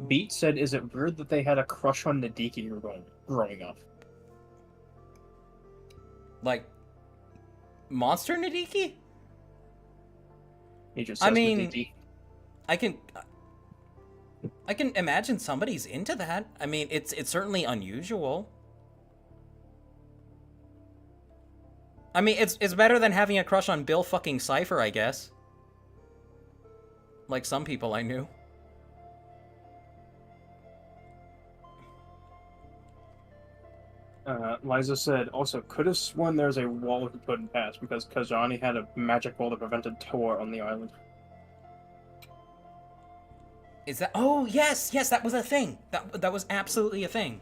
S2: Beat said, "Is it weird that they had a crush on Nadiki growing up?"
S1: Like, Monster Nadiki?
S2: He just says Nadiki.
S1: I can imagine somebody's into that. I mean, it's certainly unusual. I mean, it's better than having a crush on Bill fucking Cipher, I guess. Like some people I knew.
S2: Liza said, also, could have sworn there's a wall he couldn't pass because Kazani had a magic wall that prevented Toa on the island.
S1: Is that... Oh, yes, that was a thing. That was absolutely a thing.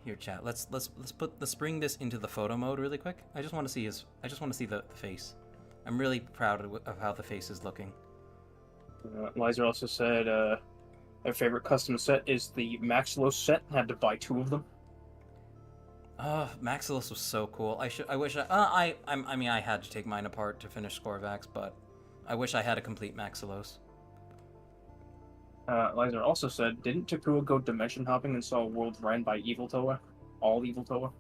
S1: Here, chat. Let's bring this into the photo mode really quick. I just want to see the face. I'm really proud of how the face is looking.
S2: Liza also said their favorite custom set is the Maxlos set. Had to buy 2 of them.
S1: Oh, Maximus was so cool. I mean, I had to take mine apart to finish Scorvax, but I wish I had a complete Maxilos.
S2: Liza also said, didn't Takua go dimension hopping and saw a world ran by Evil Toa? All Evil Toa?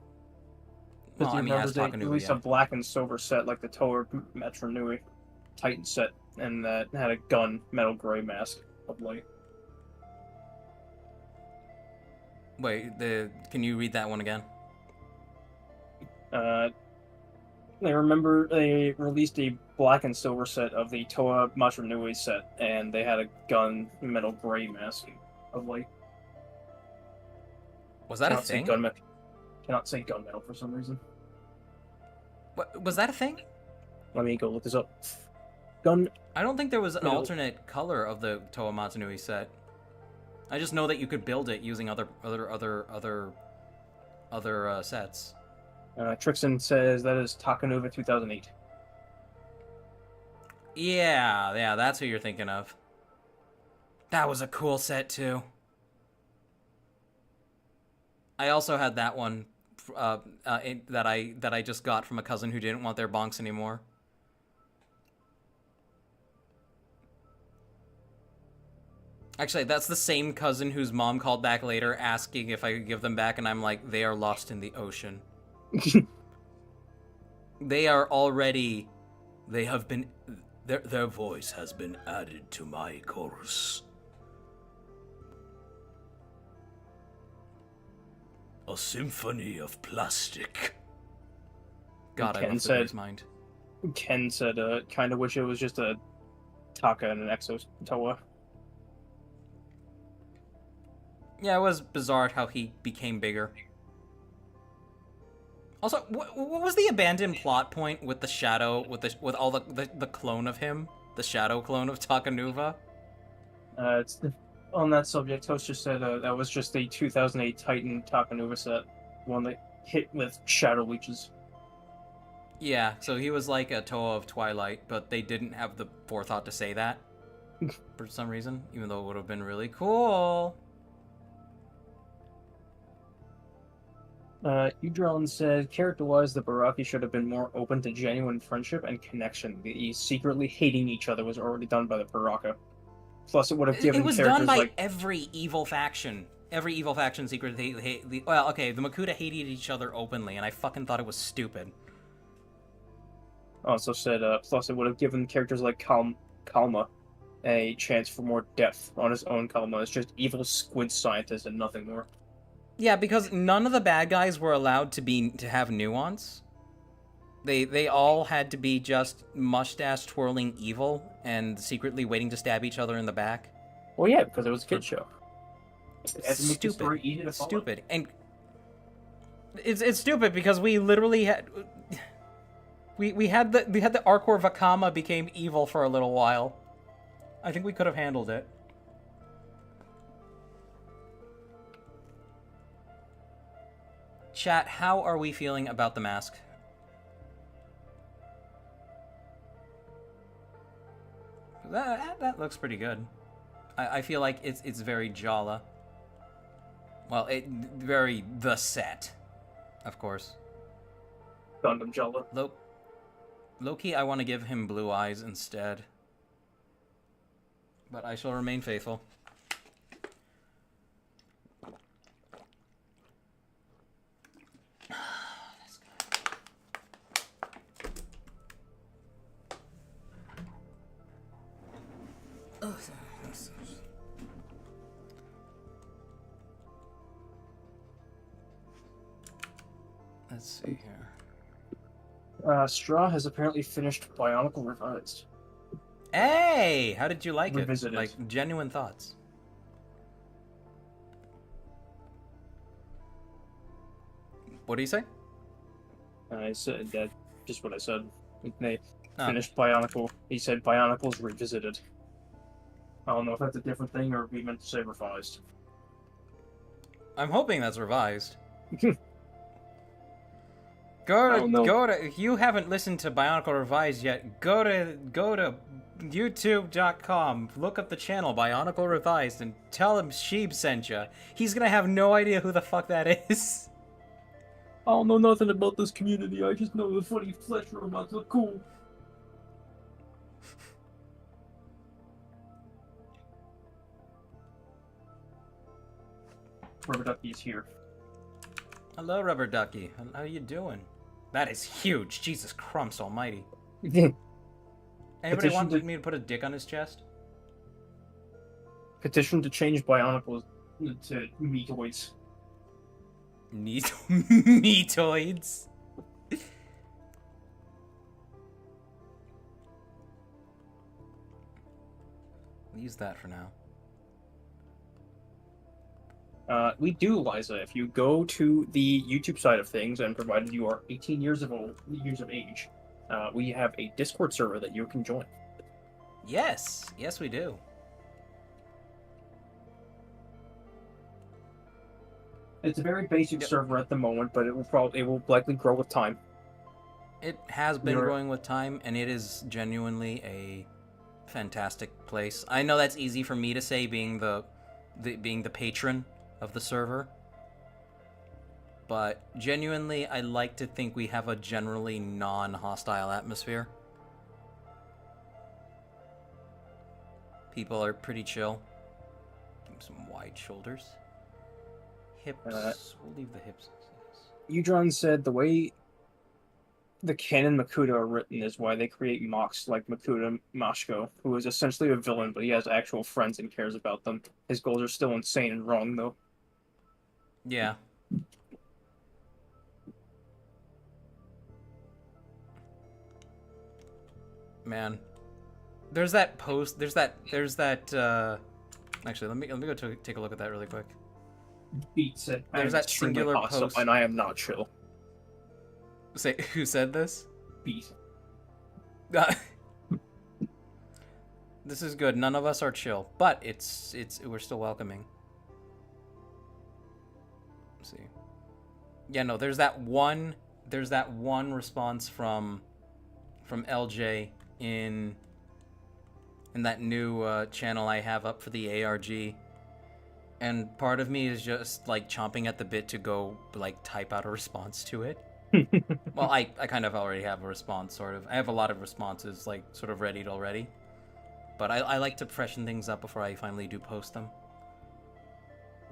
S1: Well, I mean, as
S2: they
S1: Takanuva,
S2: released a black and silver set like the Toa Metro Nui Titan set, and that had a gun, metal gray mask of light.
S1: Wait, can you read that one again?
S2: They released a black and silver set of the Toa Metro Nui set, and they had a gun, metal gray mask of light.
S1: Was that a thing?
S2: Cannot say gunmetal for some reason.
S1: What, was that a thing?
S2: Let me go look this up. Gun.
S1: I don't think there was an
S2: No.
S1: alternate color of the Toa Matanui set. I just know that you could build it using other sets.
S2: Trixon says that is Takanuva 2008.
S1: Yeah, that's who you're thinking of. That was a cool set too. I also had that one that I just got from a cousin who didn't want their bonks anymore. Actually, that's the same cousin whose mom called back later asking if I could give them back, and I'm like, they are lost in the ocean. They are already... They have been... Their voice has been added to my chorus. A symphony of plastic. God, I love the bass mind.
S2: Ken said, kind of wish it was just a Taka and an Exo Toa.
S1: Yeah, it was bizarre how he became bigger. Also, what was the abandoned plot point with the shadow, with all the clone of him? The shadow clone of Takanuva?
S2: On that subject, Toast just said that was just a 2008 Titan Takanuva set. One that hit with shadow leeches.
S1: Yeah, so he was like a Toa of Twilight, but they didn't have the forethought to say that. For some reason, even though it would have been really cool.
S2: Udron said, character-wise, the Baraki should have been more open to genuine friendship and connection. The secretly hating each other was already done by the Baraka. Plus, it would have given characters like...
S1: It was done by every evil faction. Every evil faction secretly well, okay, the Makuta hated each other openly, and I fucking thought it was stupid.
S2: Also said, plus it would have given characters like Kalma a chance for more depth. On his own, Kalma is just evil squid scientist and nothing more.
S1: Yeah, because none of the bad guys were allowed to have nuance. They all had to be just mustache twirling evil and secretly waiting to stab each other in the back.
S2: Well, yeah, because it was a kid show.
S1: Stupid. And it's stupid because we literally had we had the Arcor Vakama became evil for a little while. I think we could have handled it. Chat, how are we feeling about the mask? That looks pretty good. I feel like it's very Jaller. Well, very the set, of course.
S2: Gundam Jaller.
S1: Loki, I want to give him blue eyes instead. But I shall remain faithful. Let's see here.
S2: Straw has apparently finished Bionicle Revised.
S1: Hey! How did you like
S2: Revisited.
S1: it? Like, genuine thoughts. What do you say?
S2: I said that, just what I said. They finished Bionicle. He said Bionicle's Revisited. I don't know if that's a different thing or if we meant to say revised.
S1: I'm hoping that's revised. Go to. If you haven't listened to Bionicle Revised yet, go to YouTube.com. Look up the channel Bionicle Revised and tell him Sheeb sent ya. He's gonna have no idea who the fuck that is.
S2: I don't know nothing about this community. I just know the funny flesh robots look cool. Rubber Ducky's here.
S1: Hello, Rubber Ducky. How you doing? That is huge. Jesus Crumbs Almighty. Anybody
S2: Petition
S1: want
S2: to-
S1: me to put a dick on his chest?
S2: Petition to change Bionicles to Meatoids.
S1: Meatoids. We'll use that for now.
S2: We do, Liza. If you go to the YouTube side of things, and provided you are 18 years of age, we have a Discord server that you can join.
S1: Yes, yes, we do.
S2: It's a very basic server at the moment, but it will likely grow with time.
S1: It has been
S2: You're-
S1: growing with time, and it is genuinely a fantastic place. I know that's easy for me to say, being the patron of the server, but genuinely, I like to think we have a generally non-hostile atmosphere. People are pretty chill. Give 'em some wide shoulders. Hips. We'll leave the hips.
S2: Udron said the way the canon Makuta are written is why they create mocks like Makuta Mashko, who is essentially a villain, but he has actual friends and cares about them. His goals are still insane and wrong, though.
S1: Yeah. Man. There's that post, there's that actually, let me go take a look at that really quick.
S2: Beat said,
S1: There's that singular post.
S2: and I am not chill.
S1: Say, who said this?
S2: Beat.
S1: This is good. None of us are chill, but we're still welcoming. Let's see. Yeah, no, there's that one response from LJ in that new channel I have up for the ARG. And part of me is just like chomping at the bit to go like type out a response to it. Well, I kind of already have a response, sort of. I have a lot of responses like sort of readied already. But I like to freshen things up before I finally do post them.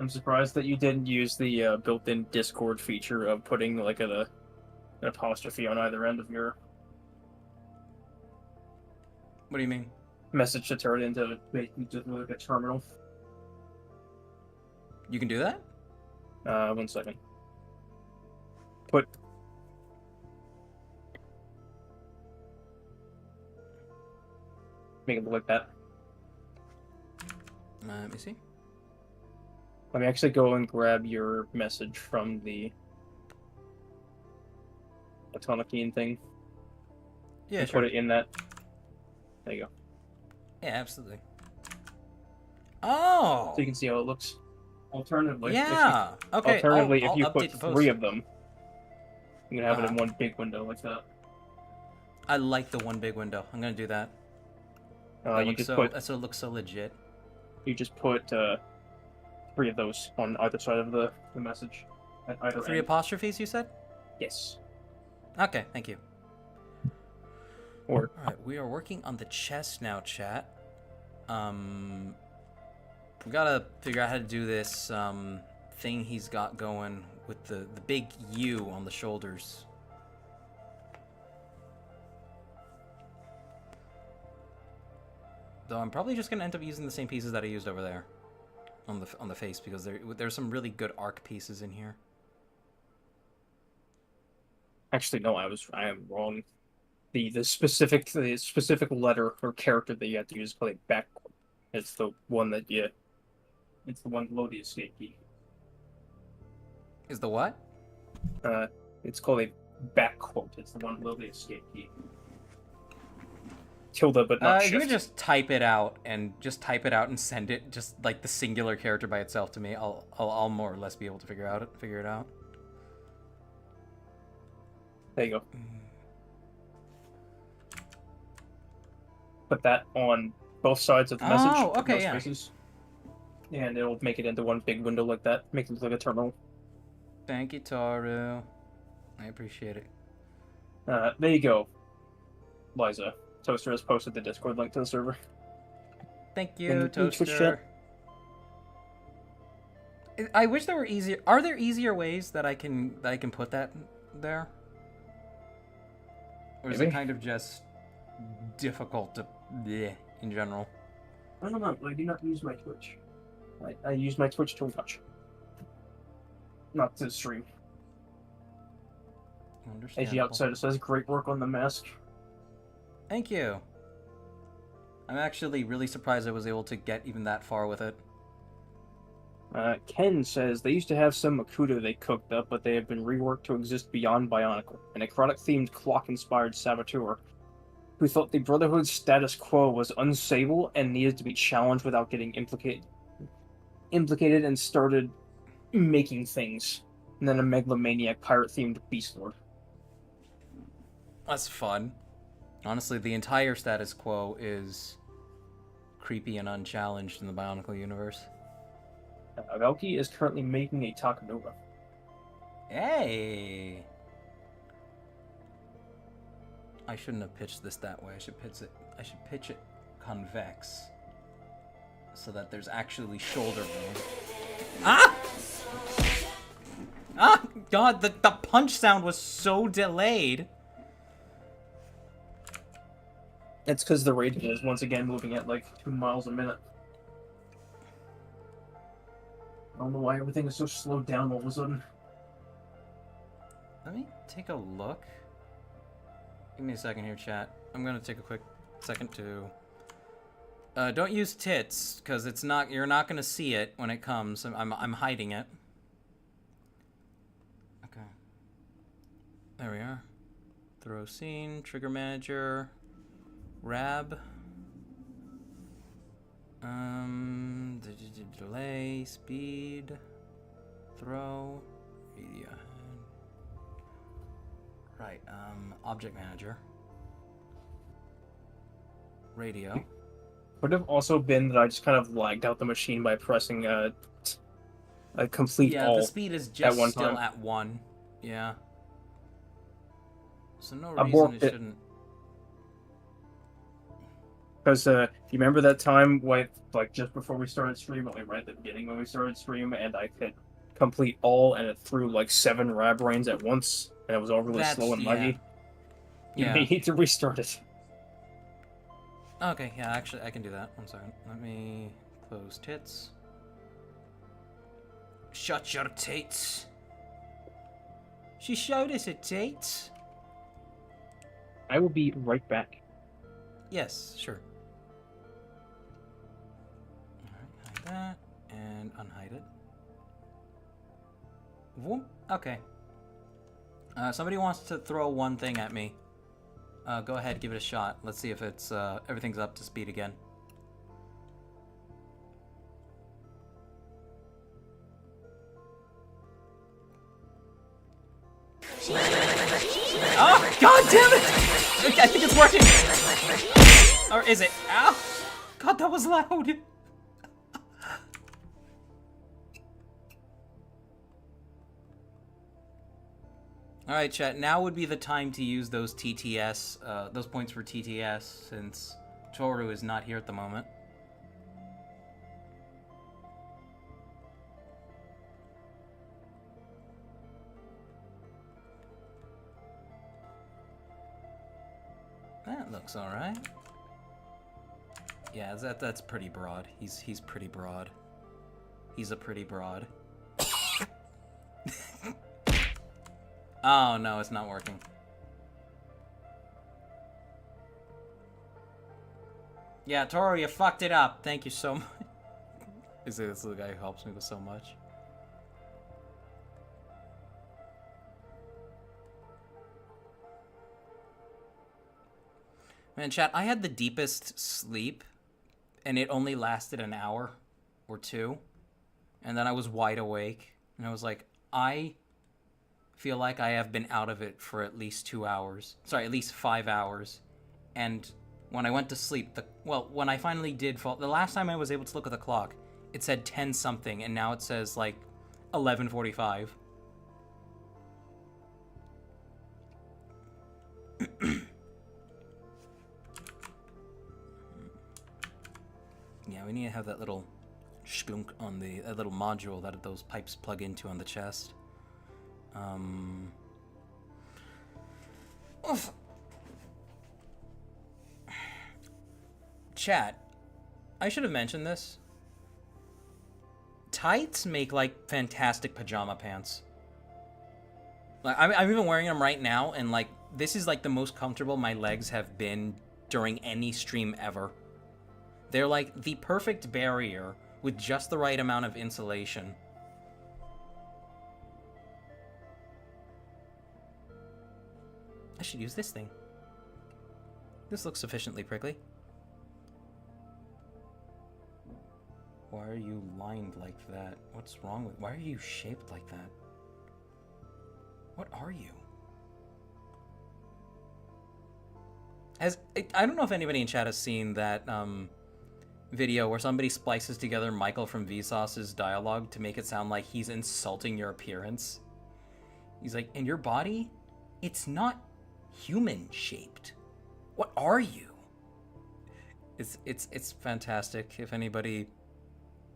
S2: I'm surprised that you didn't use the built-in Discord feature of putting like an apostrophe on either end of your
S1: What do you mean?
S2: message to turn it into just like a terminal.
S1: You can do that?
S2: 1 second. Put. Make it look like that.
S1: Let me see.
S2: Let me actually go and grab your message from the Atomic thing.
S1: Yeah,
S2: and
S1: sure.
S2: put it in that. There you go.
S1: Yeah, absolutely. Oh!
S2: So you can see how it looks. Alternatively,
S1: Yeah! Okay,
S2: alternatively,
S1: I'll
S2: if you
S1: update
S2: put
S1: the post.
S2: 3 of them, you can have it in
S1: Uh-huh.
S2: one big window like that.
S1: I like the one big window. I'm gonna do that.
S2: You just put
S1: It looks so legit.
S2: 3 of those on either side of the message. At either
S1: 3
S2: end.
S1: apostrophes, you said?
S2: Yes.
S1: Okay, thank you.
S2: Or
S1: Alright, we are working on the chest now, chat. We gotta figure out how to do this thing he's got going with the big U on the shoulders. Though I'm probably just gonna end up using the same pieces that I used over there on the face, because there's some really good arc pieces in here.
S2: actually, no, I am wrong. The specific letter or character that you have to use is called a back. It's the one it's the one below the escape key.
S1: Is the what?
S2: It's called a back quote. It's the one below the escape key. Tilde, but not
S1: You
S2: shift.
S1: can just type it out and send it, just like the singular character by itself to me. I'll more or less be able to figure it out.
S2: There you go. Put that on both sides of the message.
S1: Oh,
S2: with
S1: okay,
S2: no
S1: yeah.
S2: spaces. And it'll make it into one big window like that. Make it look like a terminal.
S1: Thank you, Toru. I appreciate it.
S2: There you go, Liza. Toaster has posted the Discord link to the server.
S1: Thank
S2: In
S1: you,
S2: the Twitch
S1: Toaster.
S2: chat.
S1: I wish there were easier. Are there easier ways that I can put that there? Or is
S2: Maybe.
S1: it kind of just difficult to in general?
S2: I don't know. I do not use my Twitch. I use my Twitch to watch, not to stream. AG
S1: Understandable.
S2: Outsider says, great work on the mask.
S1: Thank you. I'm actually really surprised I was able to get even that far with it.
S2: Ken says, they used to have some Makuta they cooked up, but they have been reworked to exist beyond Bionicle. An necrotic-themed clock-inspired saboteur who thought the Brotherhood's status quo was unstable and needed to be challenged without getting implicated and started making things. And then a megalomaniac pirate-themed beast lord.
S1: That's fun. Honestly, the entire status quo is creepy and unchallenged in the Bionicle universe.
S2: Valky is currently making a Takanova.
S1: Hey! I shouldn't have pitched this that way. I should pitch it convex. So that there's actually shoulder room. Ah! Ah! God, the punch sound was so delayed.
S2: It's because the rate is once again moving at like 2 miles a minute. I don't know why everything is so slowed down all of a sudden.
S1: Let me take a look. Give me a second here, chat. I'm gonna take a quick second to... don't use tits, because it's not. You're not gonna see it when it comes. I'm hiding it. Okay. There we are. Throw scene, trigger manager, Rab. Delay, speed, throw, media. Right, object manager. Radio.
S2: Would have also been that I just kind of lagged out the machine by pressing a complete
S1: Yeah,
S2: all
S1: the speed is just
S2: one
S1: still
S2: time.
S1: at 1. Yeah. So no
S2: I
S1: reason
S2: borked
S1: it
S2: it.
S1: shouldn't.
S2: Because you remember that time, like just before we started streaming, like right at the beginning when we started streaming, and I hit complete all, and it threw like 7 rab brains at once, and it was all really slow and laggy. You
S1: Yeah.
S2: may need to restart it.
S1: Okay, yeah, actually, I can do that. One second. Let me close tits. Shut your tates. She showed us her tates.
S2: I will be right back.
S1: Yes, sure. Alright, hide that. And unhide it. Voom. Okay. Somebody wants to throw one thing at me. Go ahead, give it a shot. Let's see if it's everything's up to speed again. Oh, God damn it! I think it's working! Or is it? Ow! God, that was loud! Alright, chat, now would be the time to use those TTS, those points for TTS, since Toru is not here at the moment. That looks alright. Yeah, that's pretty broad. He's pretty broad. He's a pretty broad. Oh no, it's not working. Yeah, Toru, you fucked it up. Thank you so much. Is this the guy who helps me with so much? Man, chat, I had the deepest sleep, and it only lasted an hour or 2. And then I was wide awake, and I was like, I feel like I have been out of it for at least 2 hours. Sorry, at least 5 hours. And when I went to sleep, when I finally did fall, the last time I was able to look at the clock, it said 10 something, and now it says like 11:45. Yeah, we need to have that little shkunk on that little module that those pipes plug into on the chest. Oof. Chat, I should have mentioned this. Tights make, like, fantastic pajama pants. Like, I'm even wearing them right now, and, like, this is, like, the most comfortable my legs have been during any stream ever. They're, like, the perfect barrier with just the right amount of insulation. I should use this thing. This looks sufficiently prickly. Why are you lined like that? What's wrong with... Why are you shaped like that? What are you? I don't know if anybody in chat has seen that video where somebody splices together Michael from Vsauce's dialogue to make it sound like he's insulting your appearance. He's like, and your body? It's not human-shaped. What are you? It's fantastic. If anybody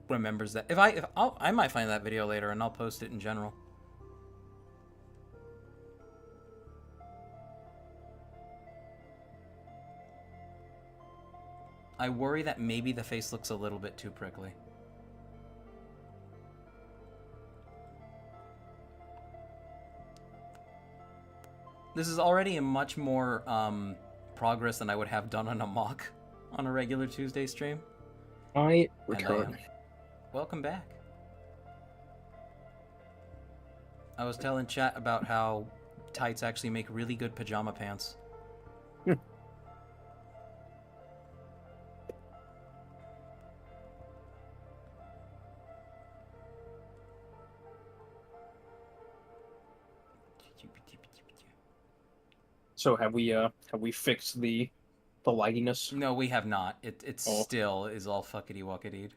S1: remembers that, I might find that video later and I'll post it in general. I worry that maybe the face looks a little bit too prickly. This is already a much more progress than I would have done on a mock on a regular Tuesday stream.
S2: I return.
S1: Welcome back. I was telling chat about how tights actually make really good pajama pants.
S2: So have we fixed the lagginess?
S1: No, we have not. It still is all fuckity wuckety.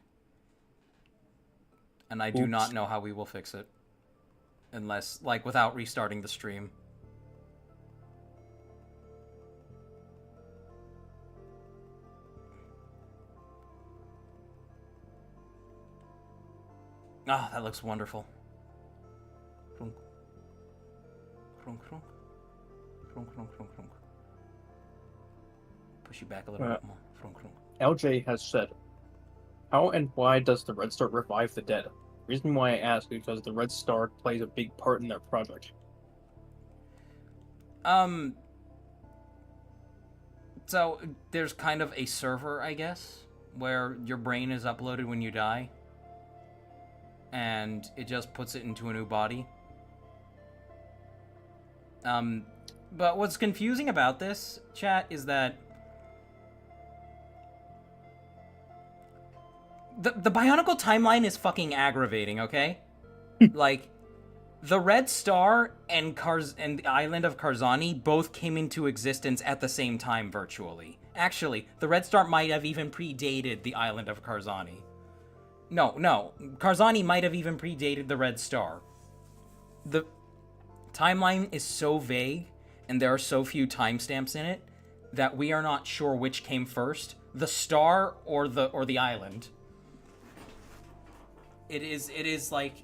S1: And I do not know how we will fix it. Unless, like, without restarting the stream. Ah, that looks wonderful. Crunk. Crunk, crunk. Crunk, crunk, crunk, crunk. Push you back a little bit more. Crunk, crunk.
S2: LJ has said, how and why does the Red Star revive the dead? The reason why I ask is because the Red Star plays a big part in their project.
S1: So there's kind of a server, I guess, where your brain is uploaded when you die, and it just puts it into a new body. But what's confusing about this, chat, is that the Bionicle timeline is fucking aggravating, okay? Like, the Red Star and the island of Karzani both came into existence at the same time, virtually. Actually, the Red Star might have even predated the island of Karzani. No. Karzani might have even predated the Red Star. The timeline is so vague, and there are so few timestamps in it, that we are not sure which came first, the star or the island. It is like,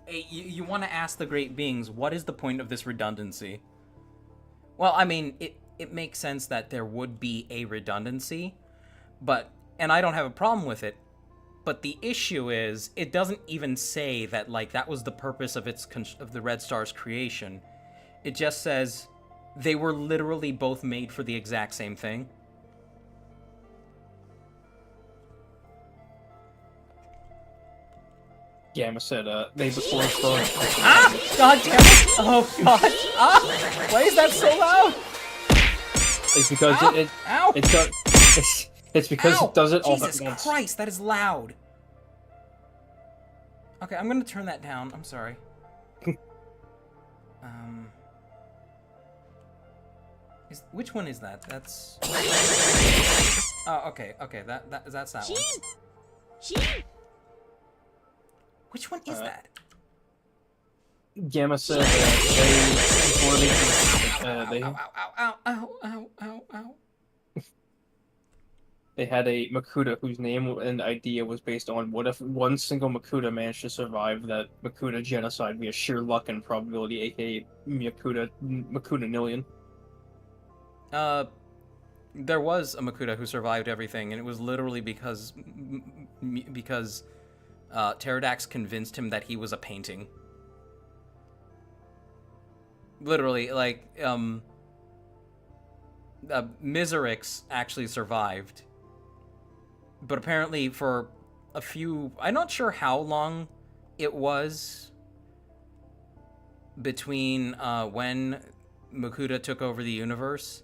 S1: you want to ask the great beings, what is the point of this redundancy? Well, I mean, it makes sense that there would be a redundancy, and I don't have a problem with it, but the issue is, it doesn't even say that, like, that was the purpose of the Red Star's creation. It just says they were literally both made for the exact same thing.
S2: Yeah, I said, they before throwing.
S1: Ah! God damn it! Oh god! Ah! Why is that so loud?
S2: It's because
S1: Ow! Ow!
S2: It's because
S1: Ow!
S2: it does it all at
S1: Jesus
S2: once.
S1: Christ, that is loud. Okay, I'm gonna turn that down. I'm sorry. Which one is that? That's. Oh, okay. That's that one. Which one is that?
S2: Gamma said they had a Makuta whose name and idea was based on what if one single Makuta managed to survive that Makuta genocide via sheer luck and probability, aka Makuta Nillion.
S1: There was a Makuta who survived everything, and it was literally because Pterodax convinced him that he was a painting. Literally, like, Miserix actually survived. But apparently for a few... I'm not sure how long it was between when Makuta took over the universe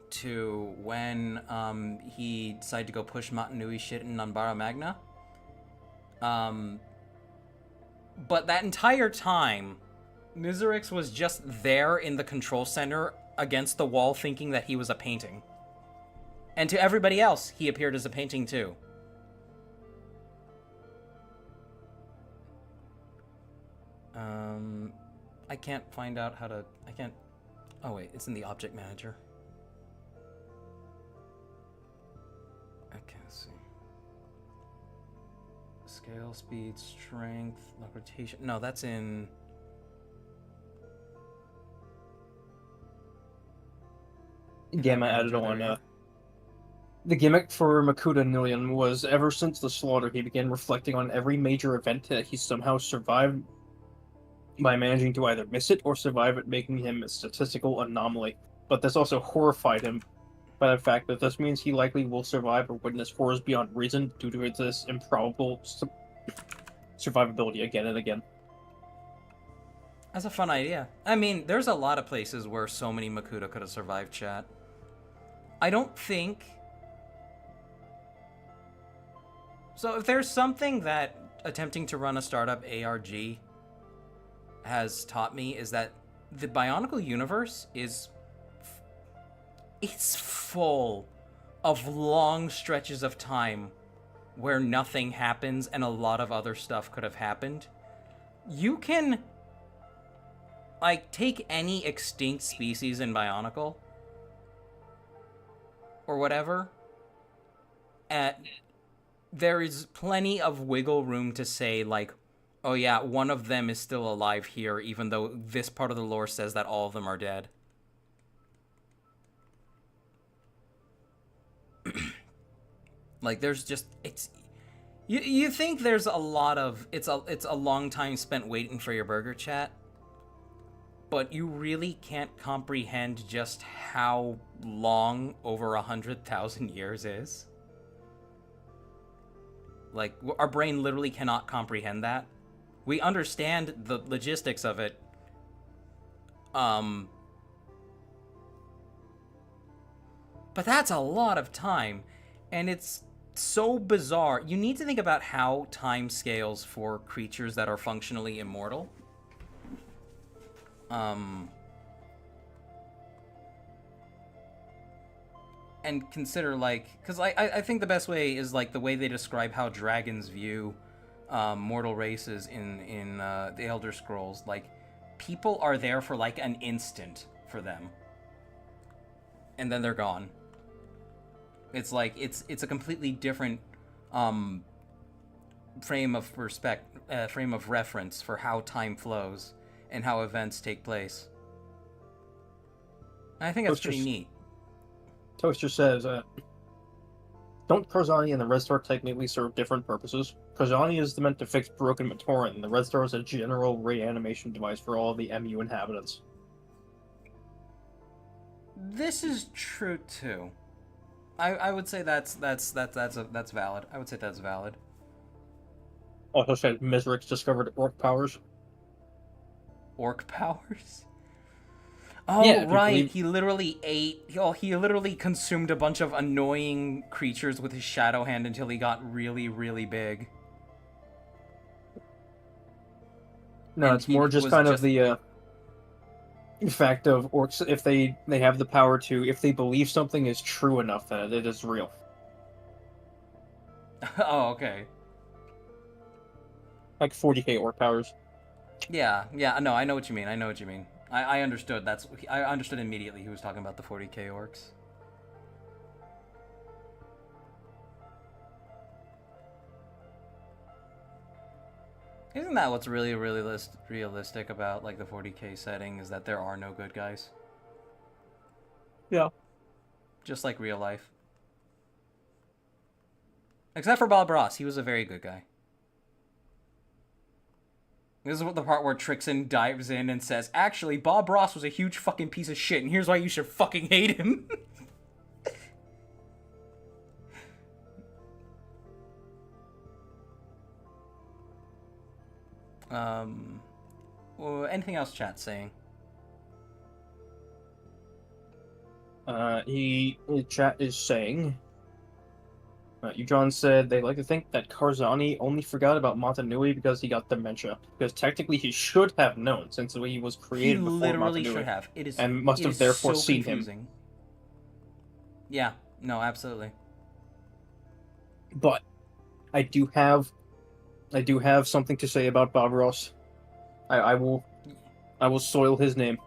S1: to when he decided to go push Matanui shit in Nanbara Magna. But that entire time, Miserix was just there in the control center against the wall thinking that he was a painting. And to everybody else, he appeared as a painting too. I can't find out how to... I can't... Oh wait, it's in the object manager. Okay, let's see. Scale, speed, strength, rotation. No, that's in...
S2: Gamma added on. The gimmick for Makuta Nillion was ever since the slaughter, he began reflecting on every major event that he somehow survived by managing to either miss it or survive it, making him a statistical anomaly. But this also horrified him by the fact that this means he likely will survive or witness horrors beyond reason due to this improbable survivability again and again.
S1: That's a fun idea. I mean, there's a lot of places where so many Makuta could have survived, chat. I don't think... So if there's something that attempting to run a startup ARG has taught me, is that the Bionicle universe is... It's full of long stretches of time where nothing happens and a lot of other stuff could have happened. You can... like, take any extinct species in Bionicle, or whatever, there is plenty of wiggle room to say, like, oh yeah, one of them is still alive here, even though this part of the lore says that all of them are dead. Like, there's just, it's... You think there's a lot of... It's a long time spent waiting for your burger, chat? But you really can't comprehend just how long over 100,000 years is. Like, our brain literally cannot comprehend that. We understand the logistics of it. But that's a lot of time. And it's so bizarre. You need to think about how time scales for creatures that are functionally immortal. And consider, like, because I think the best way is, like, the way they describe how dragons view mortal races in the Elder Scrolls. Like, people are there for, like, an instant for them. And then they're gone. It's like, it's a completely different frame of reference for how time flows and how events take place. And I think that's pretty neat.
S2: Toaster says, don't Karzani and the Red Star technically serve different purposes? Karzani is meant to fix broken Matoran, and the Red Star is a general reanimation device for all of the MU inhabitants.
S1: This is true too. I would say that's valid. I would say that's valid.
S2: Also said Miserix discovered orc powers.
S1: Orc powers? Oh, yeah, right. He literally he literally consumed a bunch of annoying creatures with his shadow hand until he got really, really big.
S2: No, and it's more just kind of the fact of orcs, if they have the power to, if they believe something is true enough, then it is real.
S1: Oh, okay.
S2: Like 40k orc powers.
S1: Yeah, no, I know what you mean. I understood. I understood immediately he was talking about the 40k orcs. Isn't that what's really realistic about like the 40k setting is that there are no good guys?
S2: Yeah.
S1: Just like real life. Except for Bob Ross, he was a very good guy. This is what the part where Trixon dives in and says, actually, Bob Ross was a huge fucking piece of shit, and here's why you should fucking hate him. Well, anything else chat's saying?
S2: Chat is saying, John said they like to think that Karzani only forgot about Montanui because he got dementia. Because technically he should have known, since he was
S1: He
S2: created before
S1: literally
S2: Montanui,
S1: should have.
S2: and must have therefore seen him.
S1: Yeah, no, absolutely.
S2: But I do have something to say about Bob Ross. I will soil his name.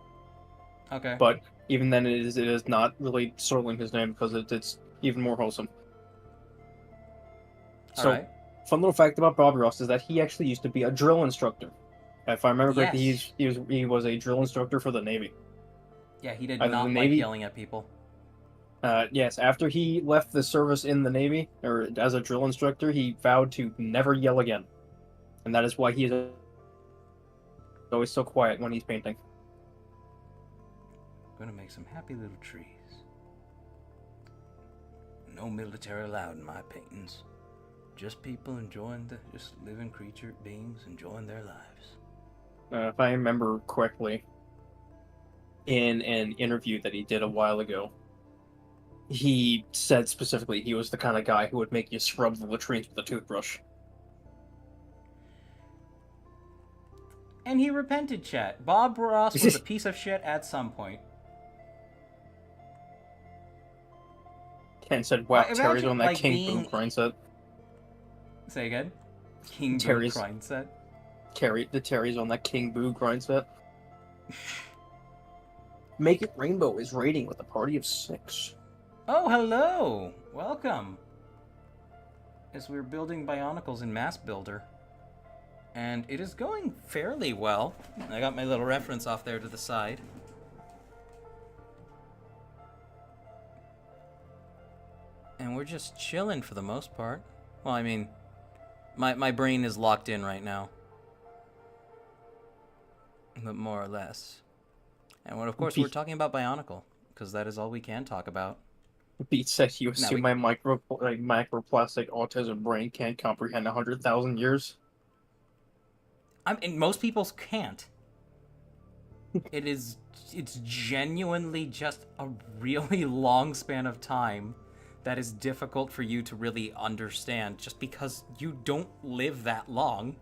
S1: Okay.
S2: But even then, it is not really soiling his name because it's even more wholesome. So,
S1: Alright.
S2: fun little fact about Bob Ross is that he actually used to be a drill instructor. If I remember correctly,
S1: Yes.
S2: he was a drill instructor for the Navy.
S1: Yeah, he did
S2: Either
S1: not
S2: the
S1: like
S2: Navy-
S1: yelling at people.
S2: Yes, after he left the service in the Navy, or as a drill instructor, he vowed to never yell again. And that is why he is always so quiet when he's painting.
S1: Gonna make some happy little trees. No military allowed in my paintings. Just people just living creature beings enjoying their lives.
S2: If I remember correctly, in an interview that he did a while ago, he said specifically he was the kind of guy who would make you scrub the latrines with a toothbrush.
S1: And he repented, chat. Bob Ross was a piece of shit at some point.
S2: Ken said, wow,
S1: Like,
S2: Terry's
S1: imagine,
S2: on that
S1: like,
S2: King
S1: being-
S2: Boo grind set.
S1: Say again? King Boo
S2: Terry's-
S1: grind set.
S2: Terry's on that King Boo grind set. Make It Rainbow is raiding with a party of 6.
S1: Oh, hello! Welcome! As we're building Bionicles in Mass Builder. And it is going fairly well. I got my little reference off there to the side. And we're just chilling for the most part. Well, I mean, my brain is locked in right now. But more or less. And of course, we're talking about Bionicle, because that is all we can talk about.
S2: Beat said you
S1: No,
S2: assume my microplastic autism brain can't comprehend 100,000 years.
S1: And most people's can't. It's genuinely just a really long span of time that is difficult for you to really understand just because you don't live that long.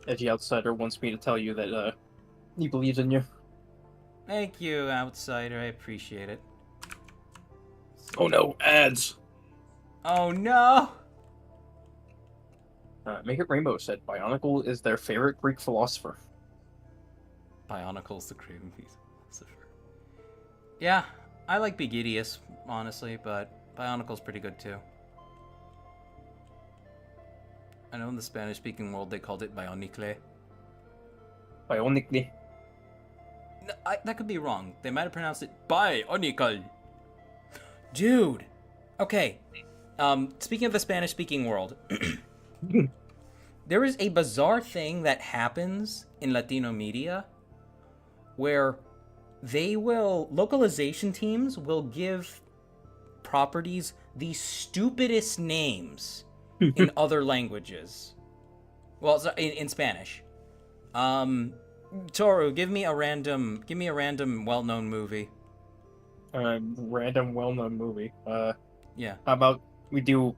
S2: Edgy Outsider wants me to tell you that he believes in you.
S1: Thank you, Outsider. I appreciate it.
S2: Oh no, ads!
S1: Oh no!
S2: Make It Rainbow said Bionicle is their favorite Greek philosopher.
S1: Bionicle's the craven piece philosopher. Yeah, I like Begidius, honestly, but Bionicle's pretty good too. I know in the Spanish-speaking world they called it Bionicle.
S2: Bionically.
S1: No, that could be wrong. They might have pronounced it Bionicle. Dude! Okay. Speaking of the Spanish-speaking world, there is a bizarre thing that happens in Latino media where localization teams will give properties the stupidest names in other languages. Well, in Spanish. Toru, give me a random well-known movie.
S2: Random well-known movie.
S1: Yeah.
S2: How about we do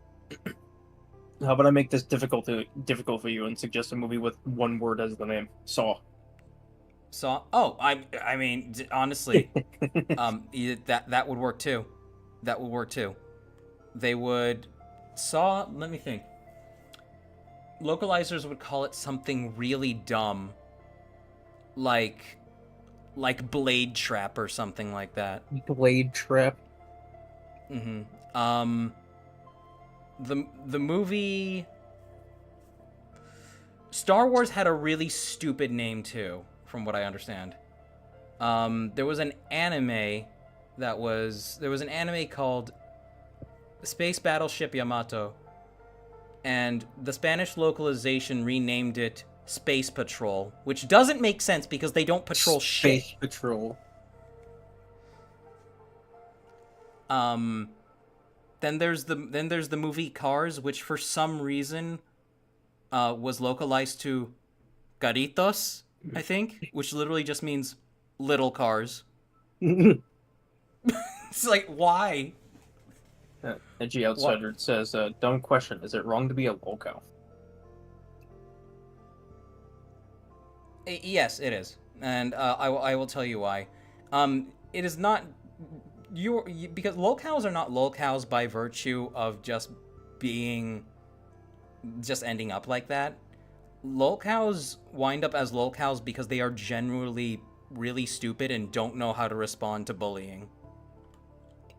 S2: How about I make this difficult for you and suggest a movie with one word as the name? Saw.
S1: Saw. Oh, I mean, honestly, that would work too. That would work too. They would Saw. Let me think. Localizers would call it something really dumb, like Blade Trap or something like that.
S2: Blade Trap.
S1: Mm-hmm. The movie Star Wars had a really stupid name too, from what I understand. There was an anime called Space Battleship Yamato, and the Spanish localization renamed it Space Patrol, which doesn't make sense because they don't patrol shit.
S2: Space Patrol.
S1: Then there's the movie Cars, which for some reason was localized to Caritos, I think, which literally just means little cars. It's like, why?
S2: Edgy Outsider says, dumb question. Is it wrong to be a loco?
S1: Yes, it is. And I will tell you why. It is not... because locales are not locales by virtue of just ending up like that. Locales wind up as locales because they are generally really stupid and don't know how to respond to bullying.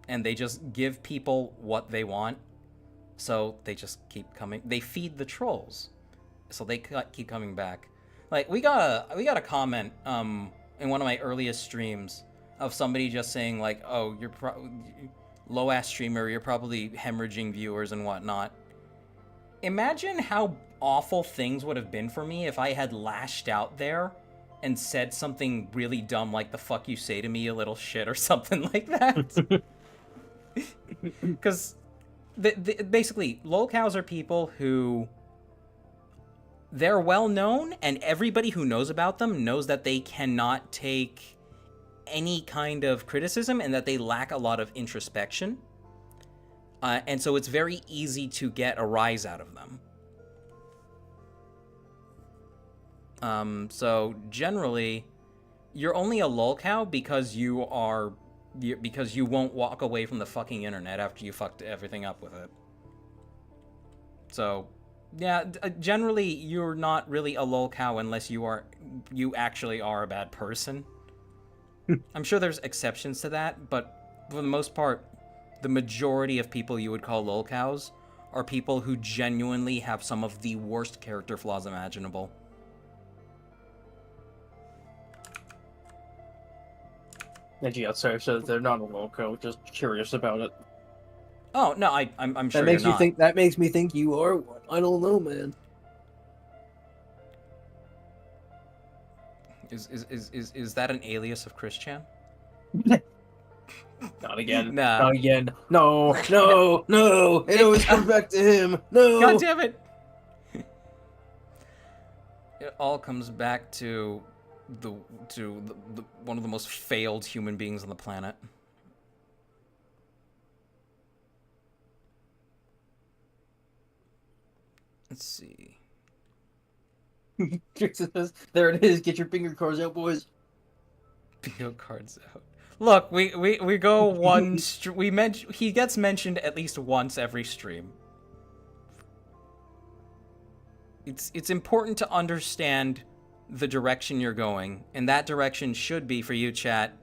S1: And they just give people what they want, so they just keep coming. They feed the trolls, so they keep coming back. Like, we got a comment in one of my earliest streams of somebody just saying like, "Oh, you're low ass streamer. You're probably hemorrhaging viewers and whatnot." Imagine how awful things would have been for me if I had lashed out there and said something really dumb like "the fuck you say to me, you little shit" or something like that. Because basically, locals are people who they're well known, and everybody who knows about them knows that they cannot take any kind of criticism and that they lack a lot of introspection. And so it's very easy to get a rise out of them. So generally, you're only a lolcow because you won't walk away from the fucking internet after you fucked everything up with it. So, yeah, generally you're not really a lolcow unless you actually are a bad person. I'm sure there's exceptions to that, but for the most part, the majority of people you would call lolcows are people who genuinely have some of the worst character flaws imaginable.
S2: Edgy Outsider says they're not a loco, just curious about it.
S1: Oh no, I'm sure you're not.
S2: That makes me think you are one. I don't know, man.
S1: Is that an alias of Christian?
S2: Not again.
S1: Nah.
S2: Not again. No. It always comes back to him. No.
S1: God damn it! It all comes back to the one of the most failed human beings on the planet. Let's see.
S2: There it is. Get your finger cards out, boys.
S1: Bingo cards out. Look, we go one. He gets mentioned at least once every stream. It's important to understand the direction you're going, and that direction should be, for you, chat,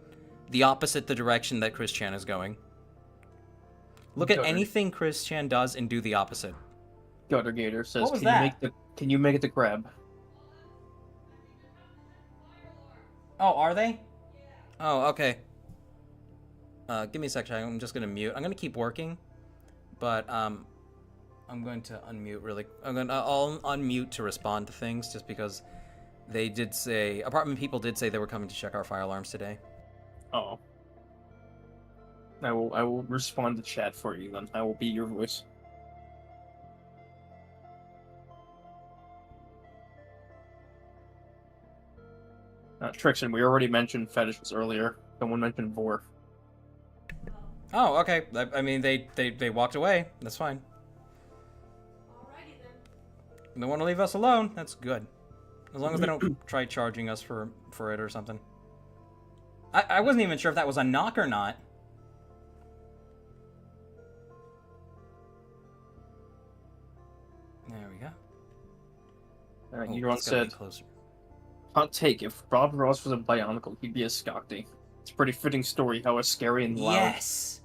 S1: the opposite the direction that Chris Chan is going. Look at anything Chris Chan does and do the opposite.
S2: Gutter Gator says,
S1: What was that?
S2: Can you make it the grab?
S1: Oh, are they? Oh, okay. Give me a sec, chat. I'm just gonna mute. I'm gonna keep working, but I'm going to unmute really. I'll unmute to respond to things just because they did say apartment people did say they were coming to check our fire alarms today.
S2: Oh. I will respond to chat for you then. I will be your voice. Trixon, we already mentioned fetishes earlier. Someone mentioned vor.
S1: Oh, okay. I mean, they walked away. That's fine.
S3: Alrighty
S1: They want to leave us alone. That's good. As long as they don't try charging us for it or something. I wasn't even sure if that was a knock or not. There we go.
S2: Euron said,
S1: closer.
S2: hot take, if Bob Ross was a Bionicle, he'd be a Skekti. It's a pretty fitting story how a scary and loud...
S1: Yes!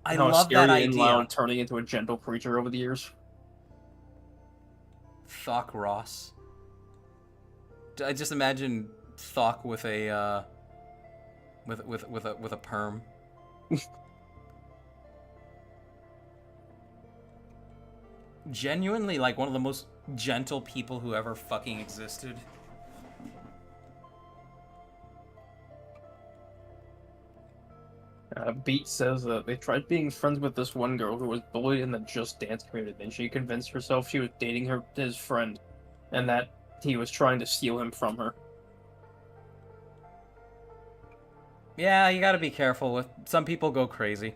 S1: I
S2: how
S1: love
S2: a scary
S1: that
S2: and
S1: idea.
S2: loud turning into a gentle creature over the years.
S1: Thok Ross. I just imagine Thok with a with a perm. Genuinely, like, one of the most gentle people who ever fucking existed.
S2: Beat says that they tried being friends with this one girl who was bullied in the Just Dance community, and she convinced herself she was dating his friend, and that he was trying to steal him from her.
S1: Yeah, you gotta be careful with... Some people go crazy.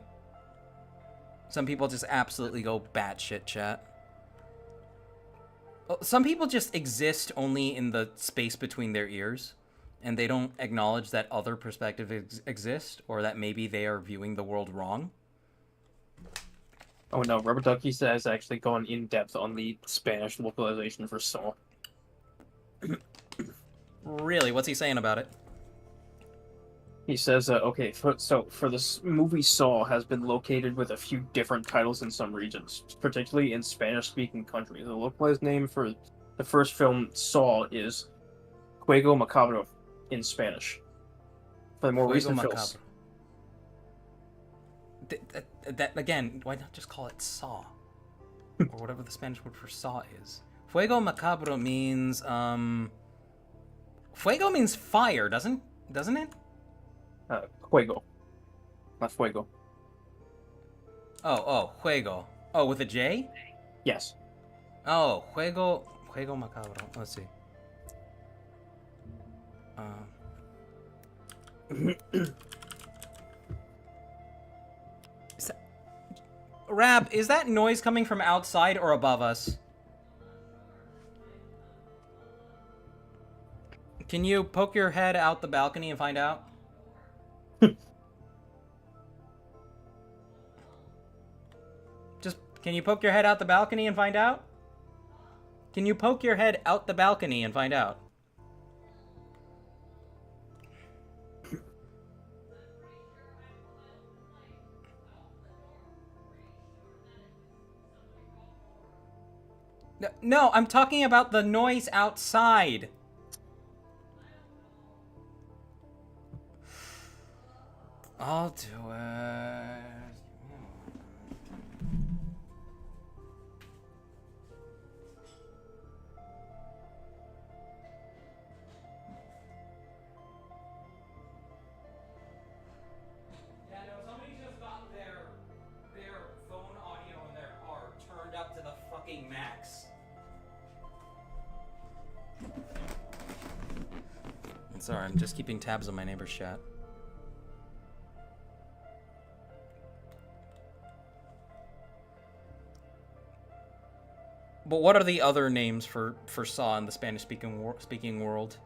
S1: Some people just absolutely go batshit, chat. Some people just exist only in the space between their ears, and they don't acknowledge that other perspectives exist, or that maybe they are viewing the world wrong.
S2: Oh no, Rubber Ducky has actually gone in depth on the Spanish localization for Saw.
S1: Really? What's he saying about it?
S2: He says, for this movie, Saw has been located with a few different titles in some regions, particularly in Spanish-speaking countries. The localized name for the first film, Saw, is Juego Macabro in Spanish. For the more recent films...
S1: That, again, why not just call it Saw? Or whatever the Spanish word for Saw is. Fuego Macabro means, Fuego means fire, doesn't it?
S2: Juego. Not fuego.
S1: Oh, juego. Oh, with a J?
S2: Yes.
S1: Oh, juego macabro. Let's see. Rab, is that noise coming from outside or above us? Can you poke your head out the balcony and find out? Can you poke your head out the balcony and find out? Can you poke your head out the balcony and find out? No, I'm talking about the noise outside. I'll do it. Max. Sorry, I'm just keeping tabs on my neighbor's chat. But what are the other names for Saw in the Spanish-speaking world?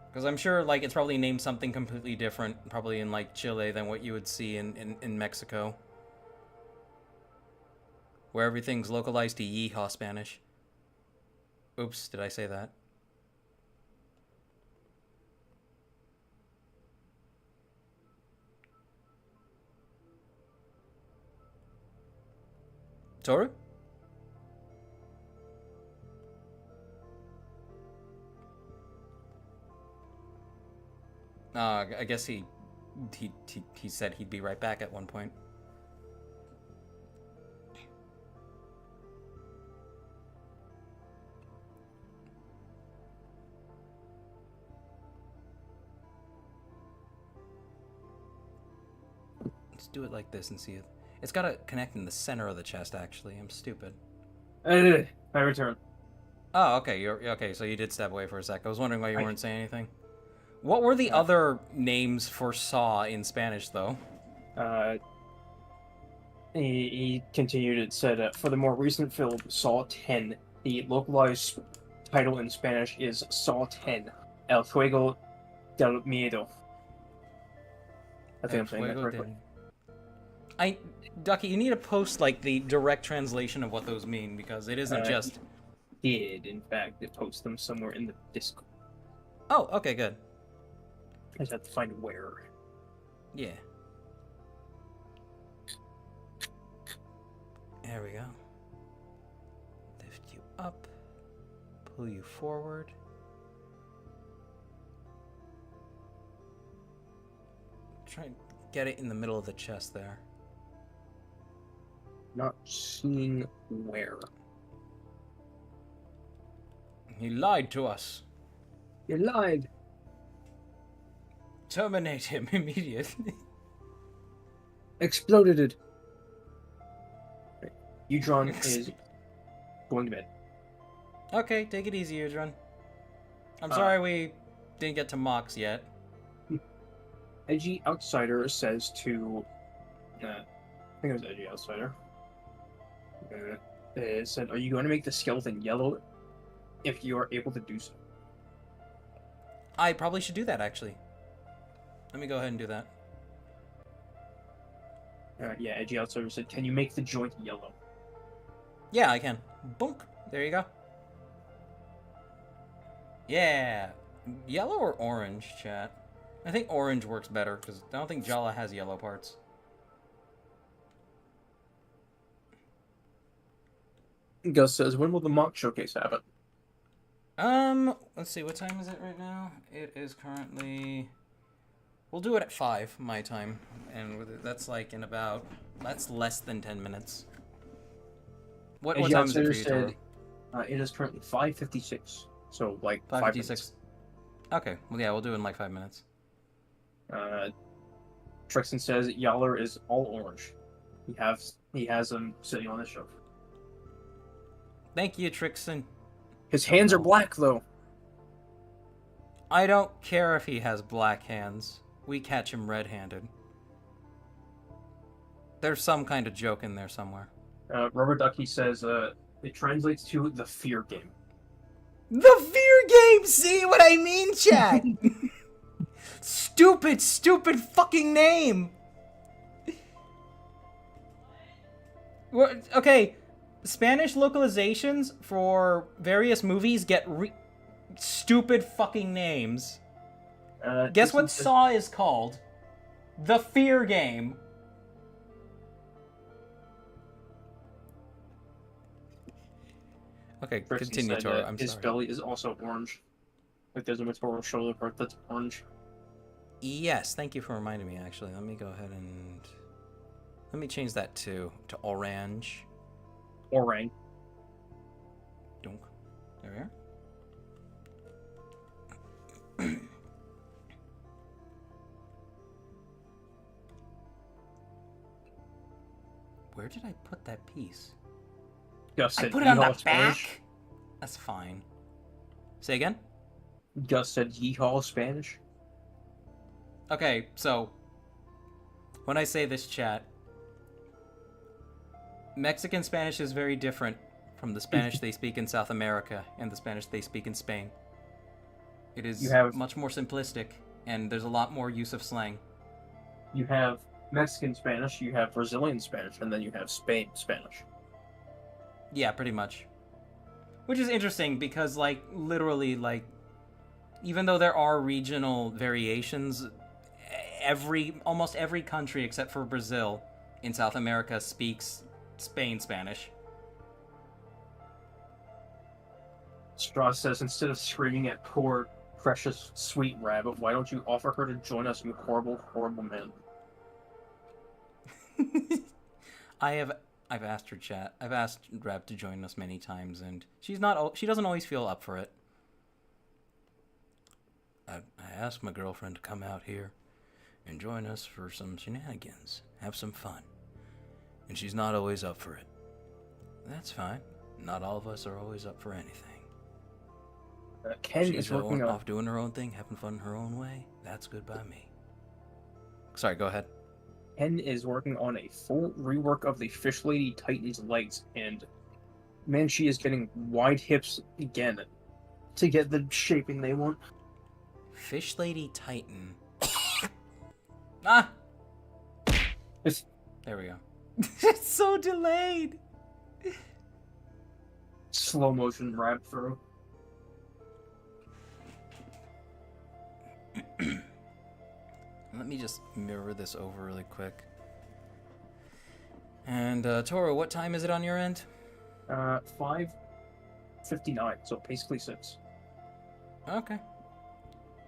S1: Because I'm sure, like, it's probably named something completely different, probably in, like, Chile than what you would see in Mexico. Where everything's localized to Yeehaw Spanish. Oops, did I say that? Toru? I guess he said he'd be right back at one point. Let's do it like this and see if... It's gotta connect in the center of the chest, actually. I'm stupid.
S2: I return.
S1: Oh, okay. Okay, so you did step away for a sec. I was wondering why you weren't saying anything. What were the other names for Saw in Spanish, though?
S2: He continued and said, for the more recent film, Saw 10, the localized title in Spanish is Saw 10, El Juego del Miedo. I think I'm saying that correctly.
S1: Ducky, you need to post like the direct translation of what those mean because it isn't just.
S2: Did in fact post them somewhere in the Discord.
S1: Oh, okay, good.
S2: I just have to find where.
S1: Yeah. There we go. Lift you up. Pull you forward. Try and get it in the middle of the chest there.
S2: Not seeing where.
S1: He lied to us.
S2: You lied.
S1: Terminate him immediately.
S2: Exploded it. Udron is going to bed.
S1: Okay, take it easy, Udron. I'm sorry we didn't get to Mox yet.
S2: Edgy Outsider says to... I think it was Edgy Outsider. It said, are you going to make the skeleton yellow if you are able to do so?
S1: I probably should do that, actually. Let me go ahead and do that.
S2: Yeah, Edgy Outsider said, can you make the joint yellow?
S1: Yeah, I can. Boink. There you go. Yeah. Yellow or orange, chat? I think orange works better, because I don't think Jaller has yellow parts.
S2: Gus says, when will the mock showcase happen?
S1: Let's see, what time is it right now? It is currently... We'll do it at 5, my time. And that's like in about... That's less than 10 minutes. What time is it for you, Toro?
S2: It is currently 5:56. So, like, 5
S1: 5:56.
S2: minutes.
S1: Okay, well, yeah, we'll do it in like 5 minutes.
S2: Trixon says Yaller is all orange. He has him sitting on the shelf.
S1: Thank you, Trixon.
S2: His hands are black, though.
S1: I don't care if he has black hands. We catch him red-handed. There's some kind of joke in there somewhere.
S2: Rubber Ducky says it translates to the fear game.
S1: The fear game! See what I mean, chat? Stupid fucking name! Okay, Spanish localizations for various movies get stupid fucking names. Guess what Saw is called? The Fear Game. Okay, continue, Toro. I'm
S2: his
S1: sorry.
S2: belly is also orange. Like there's a Motorola shoulder part that's orange.
S1: Yes, thank you for reminding me, actually. Let me go ahead and... Let me change that to orange.
S2: Orang.
S1: Dunk. There we are. Where did I put that piece?
S2: Gus said
S1: I put it on the
S2: Yeehaw Spanish.
S1: back? That's fine. Say again?
S2: Gus said yeehaw Spanish.
S1: Okay, so... When I say this, chat... Mexican Spanish is very different from the Spanish they speak in South America and the Spanish they speak in Spain. It is much more simplistic, and there's a lot more use of slang.
S2: You have Mexican Spanish, you have Brazilian Spanish, and then you have Spain Spanish.
S1: Yeah, pretty much. Which is interesting because, like, literally, like, even though there are regional variations, almost every country except for Brazil in South America speaks Spain Spanish.
S2: Straw says, instead of screaming at poor, precious, sweet rabbit, why don't you offer her to join us, you horrible, horrible man?
S1: I've asked her, chat. I've asked Reb to join us many times, and she doesn't always feel up for it. I asked my girlfriend to come out here and join us for some shenanigans, have some fun, and she's not always up for it. That's fine. Not all of us are always up for anything.
S2: Ken
S1: She's
S2: is working
S1: off doing her own thing, having fun in her own way. That's good by me. Sorry, go ahead.
S2: Ken is working on a full rework of the Fish Lady Titan's legs, and man, she is getting wide hips again to get the shaping they want.
S1: Fish Lady Titan. Ah!
S2: It's,
S1: There we go. It's so delayed!
S2: slow motion wrap through.
S1: Let me just mirror this over really quick. And, Toro, what time is it on your end?
S2: 5:59, so basically 6.
S1: Okay.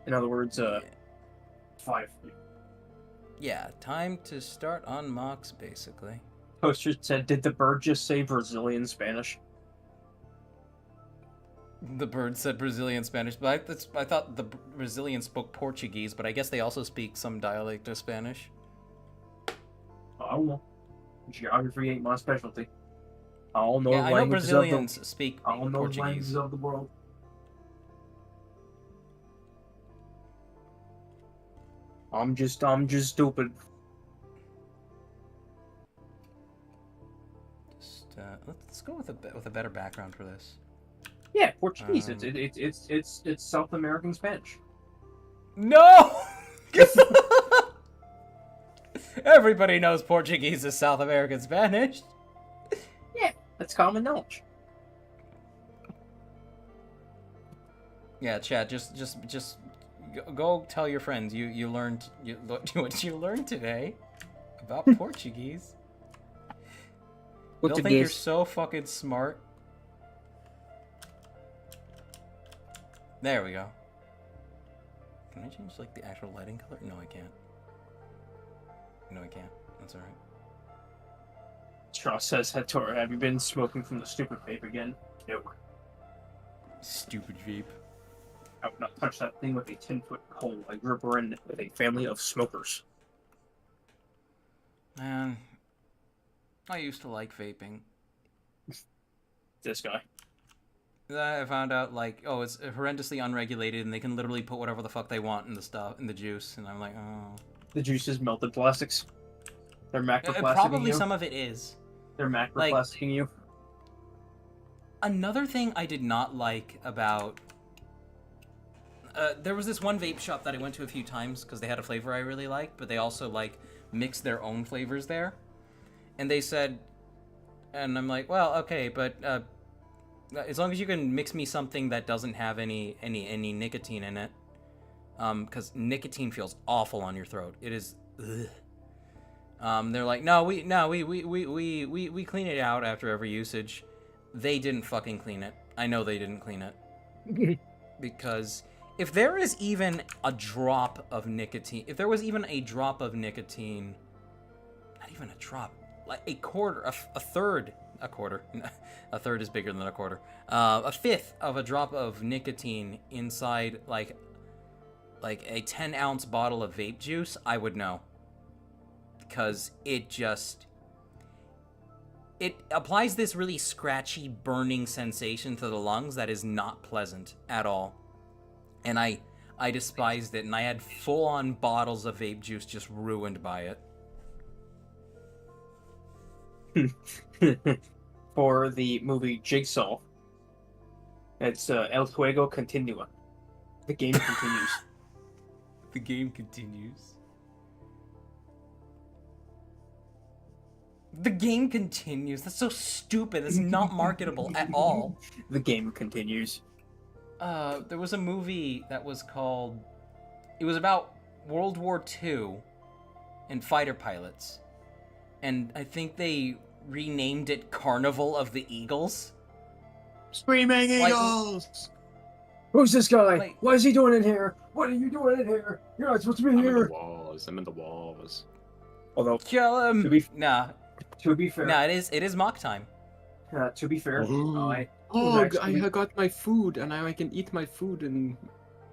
S2: In other words, 5.
S1: Yeah, time to start on mocks, basically.
S2: Poster said, "Did the bird just say Brazilian Spanish?"
S1: The bird said Brazilian Spanish, but I thought the Brazilians spoke Portuguese, but I guess they also speak some dialect of Spanish.
S2: I don't know. Geography ain't my specialty. I don't know
S1: Yeah, I know
S2: languages
S1: Brazilians
S2: of
S1: speak
S2: the, I don't know
S1: Portuguese.
S2: languages of the world. I'm just stupid.
S1: Just, let's go with a better background for this.
S2: Yeah, Portuguese. It's South American Spanish.
S1: No! Everybody knows Portuguese is South American Spanish.
S2: Yeah, that's common knowledge.
S1: Yeah, chat. Just go tell your friends you learned what you learned today about Portuguese. They'll think you're so fucking smart. There we go. Can I change like the actual lighting color? No, I can't. No, I can't. That's alright.
S2: Straw says, "Hator, have you been smoking from the stupid vape again?" No.
S1: Stupid vape.
S2: I would not touch that thing with a 10-foot pole. I grew up in with a family of smokers.
S1: Man, I used to like vaping.
S2: This guy.
S1: I found out like, oh, it's horrendously unregulated, and they can literally put whatever the fuck they want in the juice, and I'm like, oh.
S2: The juice is melted plastics. They're macroplasticing
S1: Probably
S2: you.
S1: some of it is.
S2: They're macroplasticing you.
S1: Another thing I did not like about there was this one vape shop that I went to a few times because they had a flavor I really liked, but they also like mixed their own flavors there. And they said, and I'm like, well, okay, but as long as you can mix me something that doesn't have any nicotine in it, because nicotine feels awful on your throat. It is. Ugh. They're like, no, we clean it out after every usage. They didn't fucking clean it. I know they didn't clean it. Because if there is even a drop of nicotine, not even a drop, like a quarter, a third, a quarter, a third is bigger than a quarter, a fifth of a drop of nicotine inside like a 10-ounce bottle of vape juice, I would know. Because it applies this really scratchy, burning sensation to the lungs that is not pleasant at all. And I despised it, and I had full-on bottles of vape juice just ruined by
S2: it. For the movie Jigsaw, it's El Juego Continua. The game continues.
S1: The game continues. The game continues. That's so stupid. That's not marketable at all.
S2: The game continues.
S1: There was a movie that was called... It was about World War II and fighter pilots. And I think they renamed it Carnival of the Eagles.
S5: Screaming Eagles!
S2: Who's this guy?
S1: Like,
S2: what is he doing in here? What are you doing in here? You're not supposed to be
S6: I'm in
S2: here.
S6: the walls.
S2: Although,
S1: kill him! To be fair. Nah, it is mock time.
S2: To be fair, I
S6: got my food, and now I can eat my food, and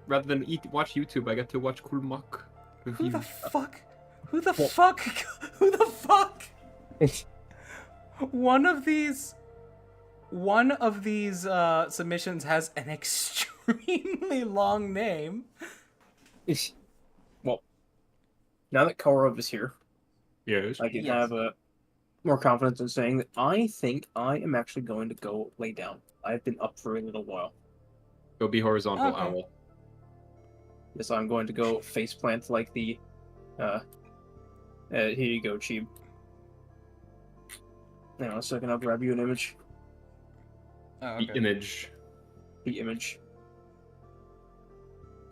S6: rather than watch YouTube, I get to watch cool mock reviews.
S1: Who the fuck? Who the fuck? Who the fuck? One of these submissions has an extremely long name.
S2: Well, now that Kaurov is here,
S6: Yes.
S2: I can
S1: Yes.
S2: have more confidence in saying that I think I am actually going to go lay down. I've been up for a little while.
S6: Go be horizontal,
S1: Okay.
S6: owl.
S2: Yes, I'm going to go faceplant like the. Here you go, Cheeb. Hang on a second, I'll grab you an image.
S1: Oh,
S6: The
S1: okay.
S6: image.
S2: The image.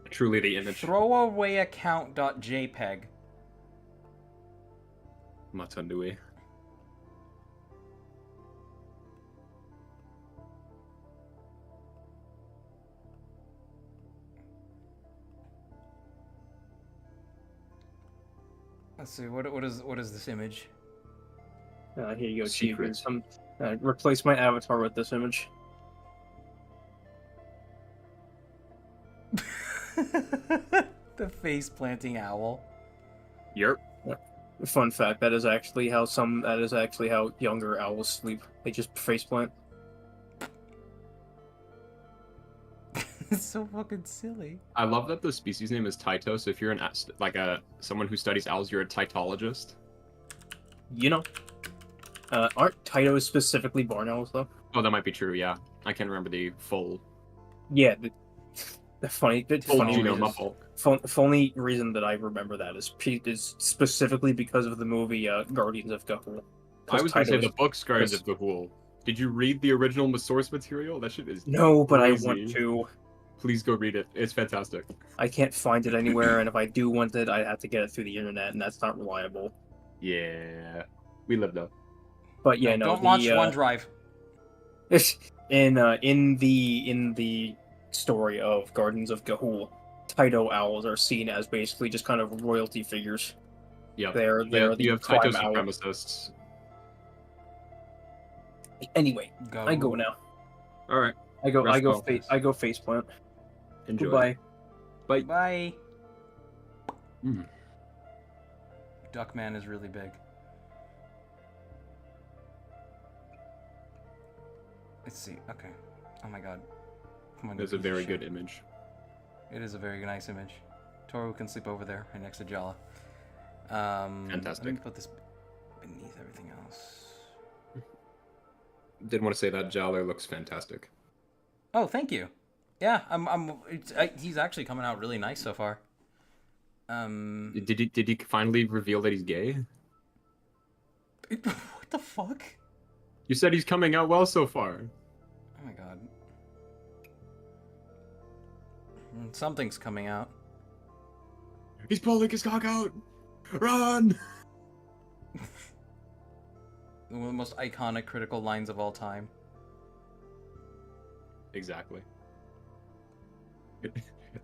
S6: Truly the image.
S1: Throwawayaccount.jpg.
S6: Matandui.
S1: Let's see. What is this image?
S2: Here you go, Cheeb.
S6: Secrets.
S2: Replace my avatar with this image.
S1: The face planting owl.
S6: Yerp.
S2: Fun fact: that is actually how younger owls sleep. They just faceplant.
S1: It's so fucking silly.
S6: I love that the species name is Tyto, so if you're someone who studies owls, you're a tytologist.
S2: You know, aren't Tytos specifically barn owls though?
S6: Oh, that might be true, yeah. I can't remember the full
S2: Yeah, the funny
S6: genome
S2: reason,
S6: up.
S2: funny reason that I remember that is specifically because of the movie Guardians of Gahul.
S6: I was going to say the book's Guardians of Gahul. Did you read the original source material? That shit is
S2: No, but
S6: crazy.
S2: I want to.
S6: Please go read it. It's fantastic.
S2: I can't find it anywhere, and if I do want it, I have to get it through the internet, and that's not reliable.
S6: Yeah. We live though.
S2: But yeah, no,
S1: Don't launch OneDrive.
S2: in the story of Guardians of Gahul, Tyto owls are seen as basically just kind of royalty figures.
S6: Yeah.
S2: They're
S6: You
S2: the
S6: have
S2: prime
S6: Tyto
S2: owl.
S6: supremacists.
S2: Anyway, I go now.
S6: Alright.
S2: I go
S6: Rest well.
S2: faceplant.
S6: Enjoy.
S2: Goodbye.
S6: Bye.
S1: Bye.
S6: Mm.
S1: Duckman is really big. Let's see. Okay. Oh my god. Come on.
S6: That's
S1: you
S6: a
S1: piece of
S6: very
S1: shit.
S6: good image.
S1: It is a very nice image. Toru can sleep over there, right next to Jaller.
S6: Fantastic.
S1: Let me put this beneath everything else.
S6: Did want to say that Jaller looks fantastic.
S1: Oh, thank you. Yeah, he's actually coming out really nice so far.
S6: Did he finally reveal that he's gay?
S1: What the fuck?
S6: You said he's coming out well so far.
S1: Oh my god. Something's coming out.
S6: He's pulling his cock out! Run!
S1: One of the most iconic critical lines of all time.
S6: Exactly.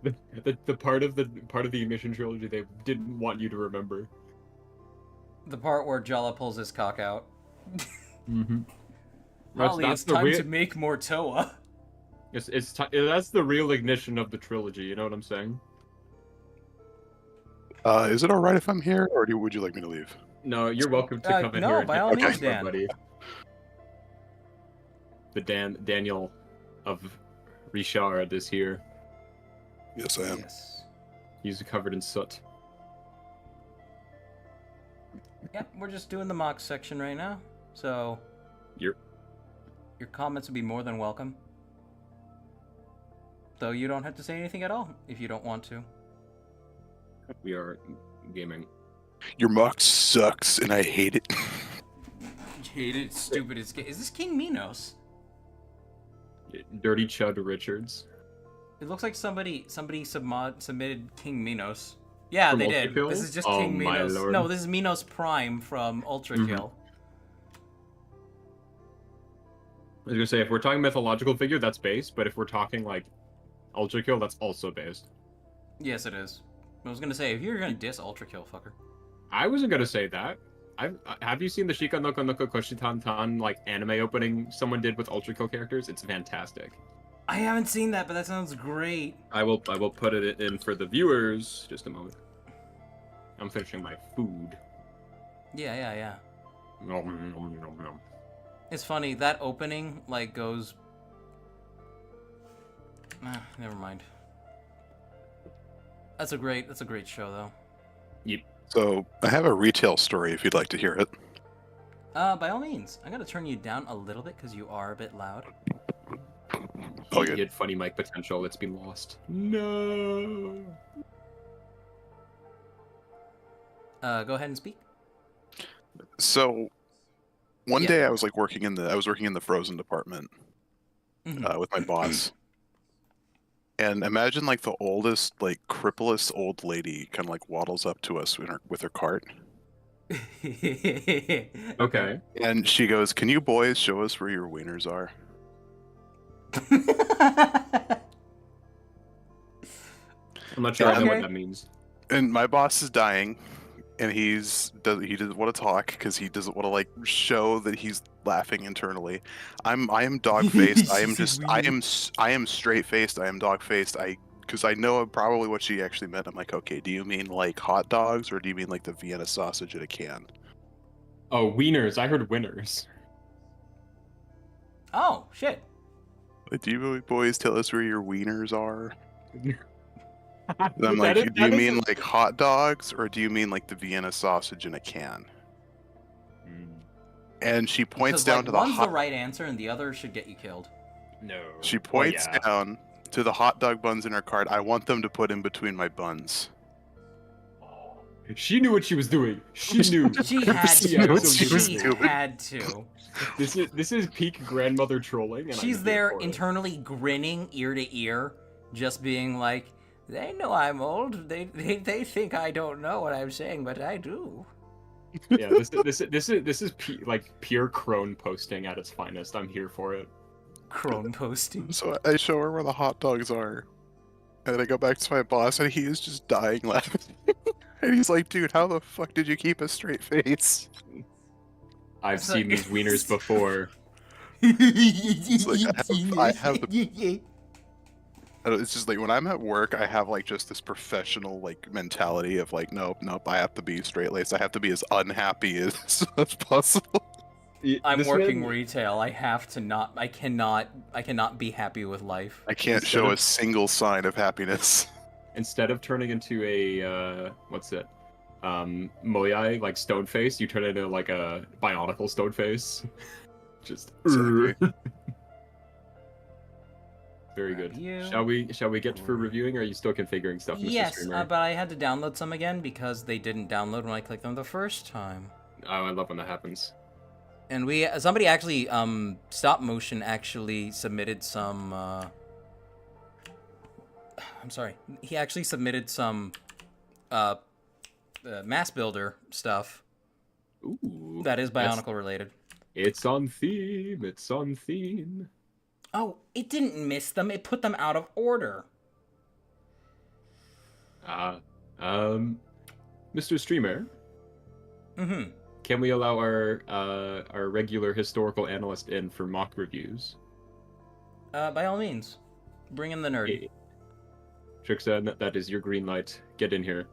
S6: The part of the emission trilogy they didn't want you to remember.
S1: The part where Jalla pulls his cock out.
S6: Mm-hmm.
S1: Holly, it's time to make more Toa.
S6: That's the real ignition of the trilogy. You know what I'm saying?
S7: Is it all right if I'm here, or would you like me to leave?
S6: No, you're welcome to come in here.
S1: No,
S6: and
S1: by
S6: hit
S1: all
S6: the
S1: means,
S6: camera,
S1: Dan.
S6: buddy. The Daniel of Richard is here.
S7: Yes, I am.
S1: Yes.
S6: He's covered in soot.
S1: Yep, we're just doing the mock section right now. So, your comments would be more than welcome. Though you don't have to say anything at all if you don't want to.
S6: We are gaming.
S7: Your mock sucks, and I hate it.
S1: Hate it, stupid as Is this King Minos?
S6: Dirty Chud Richards.
S1: It looks like somebody submitted King Minos. Yeah,
S6: From
S1: they
S6: Ultra
S1: did.
S6: Kill?
S1: This is just
S6: Oh,
S1: King
S6: my
S1: Minos.
S6: lord.
S1: No, this is Minos Prime from Ultra Kill.
S6: I was gonna say, if we're talking mythological figure, that's base, but if we're talking like Ultra Kill, that's also based.
S1: Yes, it is. I was gonna say, if you're gonna diss Ultra Kill, fucker.
S6: I wasn't gonna say that. Have you seen the Shika Noko Noko Koshitan like anime opening someone did with Ultra Kill characters? It's fantastic.
S1: I haven't seen that, but that sounds great.
S6: I will put it in for the viewers. Just a moment. I'm finishing my food.
S1: Yeah.
S6: Nom, nom, nom, nom.
S1: It's funny, that opening, like, goes... never mind. That's a great show, though.
S6: Yep.
S7: So I have a retail story if you'd like to hear it.
S1: By all means. I'm gonna turn you down a little bit because you are a bit loud.
S7: Oh,
S6: He
S7: good.
S6: had funny mic potential that's been lost. No.
S1: Go ahead and speak.
S7: So one
S1: Yeah.
S7: day I was like working in the frozen department
S1: Mhm.
S7: with my boss. And imagine like the oldest, like cripplest old lady kind of like waddles up to us with her cart.
S6: Okay.
S7: And she goes, "Can you boys show us where your wieners are?"
S6: I'm not sure I know
S1: Okay.
S6: what that means.
S7: And my boss is dying, and he doesn't want to talk because he doesn't want to like show that he's laughing internally. I am dog faced. I am
S1: She said
S7: just
S1: wiener.
S7: I am straight faced. I am dog faced. Because I know probably what she actually meant. I'm like, okay, do you mean like hot dogs or do you mean like the Vienna sausage in a can?
S6: Oh, wieners. I heard winners.
S1: Oh, shit.
S7: Like, do you boys tell us where your wieners are? And I'm
S6: That
S7: like,
S6: is-
S7: do you
S6: that is
S7: mean
S6: a-
S7: like hot dogs or do you mean like the Vienna sausage in a can?
S6: Mm,
S7: And she points
S1: Because,
S7: down
S1: like,
S7: to the
S1: one's the
S7: hot.
S1: right answer and the other should get you killed.
S6: No.
S7: She
S6: Well,
S7: points
S6: yeah.
S7: down to the hot dog buns in her cart. I want them to put in between my buns.
S6: She knew what she was doing. She knew.
S1: She had
S7: She knew
S1: to.
S7: what she was
S1: She
S7: doing.
S1: had to.
S6: This is peak grandmother trolling. And
S1: She's
S6: I'm
S1: there
S6: here for it.
S1: internally grinning ear to ear, just being like, they know I'm old. They think I don't know what I'm saying, but I do.
S6: Yeah, this is like pure crone posting at its finest. I'm here for it.
S1: Crone posting.
S7: So I show her where the hot dogs are. And then I go back to my boss and he is just dying laughing. And he's like, dude, how the fuck did you keep a straight face?
S6: I've seen these wieners before.
S7: It's like I have the it's just like when I'm at work, I have like just this professional like mentality of like, nope, I have to be straight laced. I have to be as unhappy as possible.
S1: I'm
S6: This
S1: working
S6: man-
S1: retail. I have to not. I cannot be happy with life.
S7: I can't
S6: Instead
S7: show
S6: of-
S7: a single sign of happiness.
S6: Instead of turning into a what's it? Moyai, like stone face, you turn into like a bionicle stone face. Just
S7: Exactly.
S6: very good.
S1: You-
S6: Shall we get for reviewing or are you still configuring stuff, Mr.
S1: Yes,
S6: Streamer?
S1: but I had to download some again because they didn't download when I clicked them the first time.
S6: Oh, I love when that happens.
S1: And somebody actually stop motion actually submitted some I'm sorry. He actually submitted some mass builder stuff
S6: Ooh.
S1: that is
S6: that's-
S1: Bionicle related.
S6: It's on theme. It's on theme.
S1: Oh, it didn't miss them. It put them out of order.
S6: Mr. Streamer,
S1: Mm-hmm.
S6: can we allow our regular historical analyst in for mock reviews?
S1: By all means. Bring in the nerd.
S6: Hey. Trixan, that is your green light. Get in here.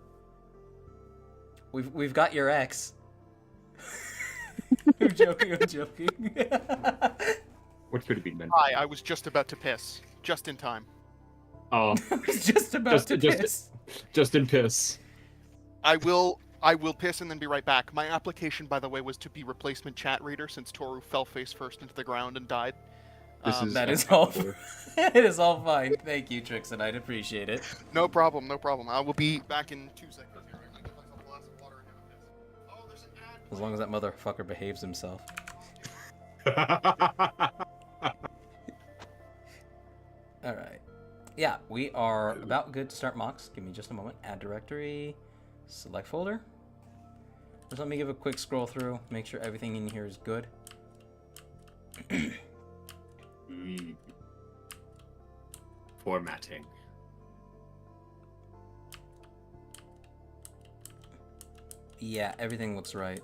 S1: We've got your ex. I'm joking.
S6: What could have been meant?
S5: Hi, I was just about to piss. Just in time.
S6: Oh,
S1: I was just about to piss.
S6: just in piss.
S5: I will piss and then be right back. My application, by the way, was to be replacement chat reader since Toru fell face first into the ground and died.
S1: That is all. It is all fine. Thank you, Trixon. I'd appreciate it.
S5: No problem, no problem. I will be back in 2 seconds. Here, I get myself a glass of water and have a piss. Oh, there's an ad.
S1: As long as that motherfucker behaves himself. All right. Yeah, we are about good to start mocks. Give me just a moment. Add directory, select folder. Just let me give a quick scroll through, make sure everything in here is good.
S6: Formatting.
S1: Yeah, everything looks right.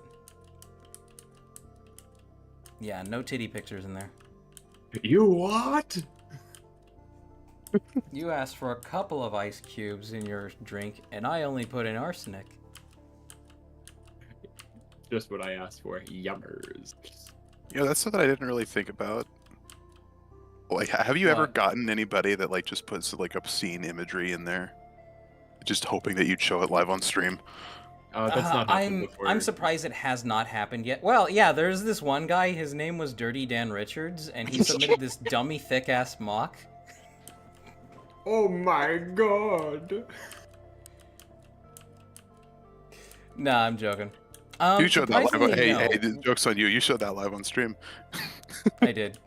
S1: Yeah, no titty pictures in there.
S6: You what?
S1: You asked for a couple of ice cubes in your drink, and I only put in arsenic.
S6: Just what I asked for. Yummers.
S7: Yeah, that's something I didn't really think about. Like, have you ever
S1: What?
S7: gotten anybody that like just puts like obscene imagery in there, just hoping that you'd show it live on stream?
S6: That's not happened before.
S1: I'm surprised it has not happened yet. Well, yeah, there's this one guy. His name was Dirty Dan Richards, and he submitted this dummy thick ass mock.
S6: Oh my god.
S1: Nah, I'm joking.
S7: You showed that live.
S1: surprisingly,
S7: Hey,
S1: no.
S7: the joke's on you. You showed that live on stream.
S1: I did.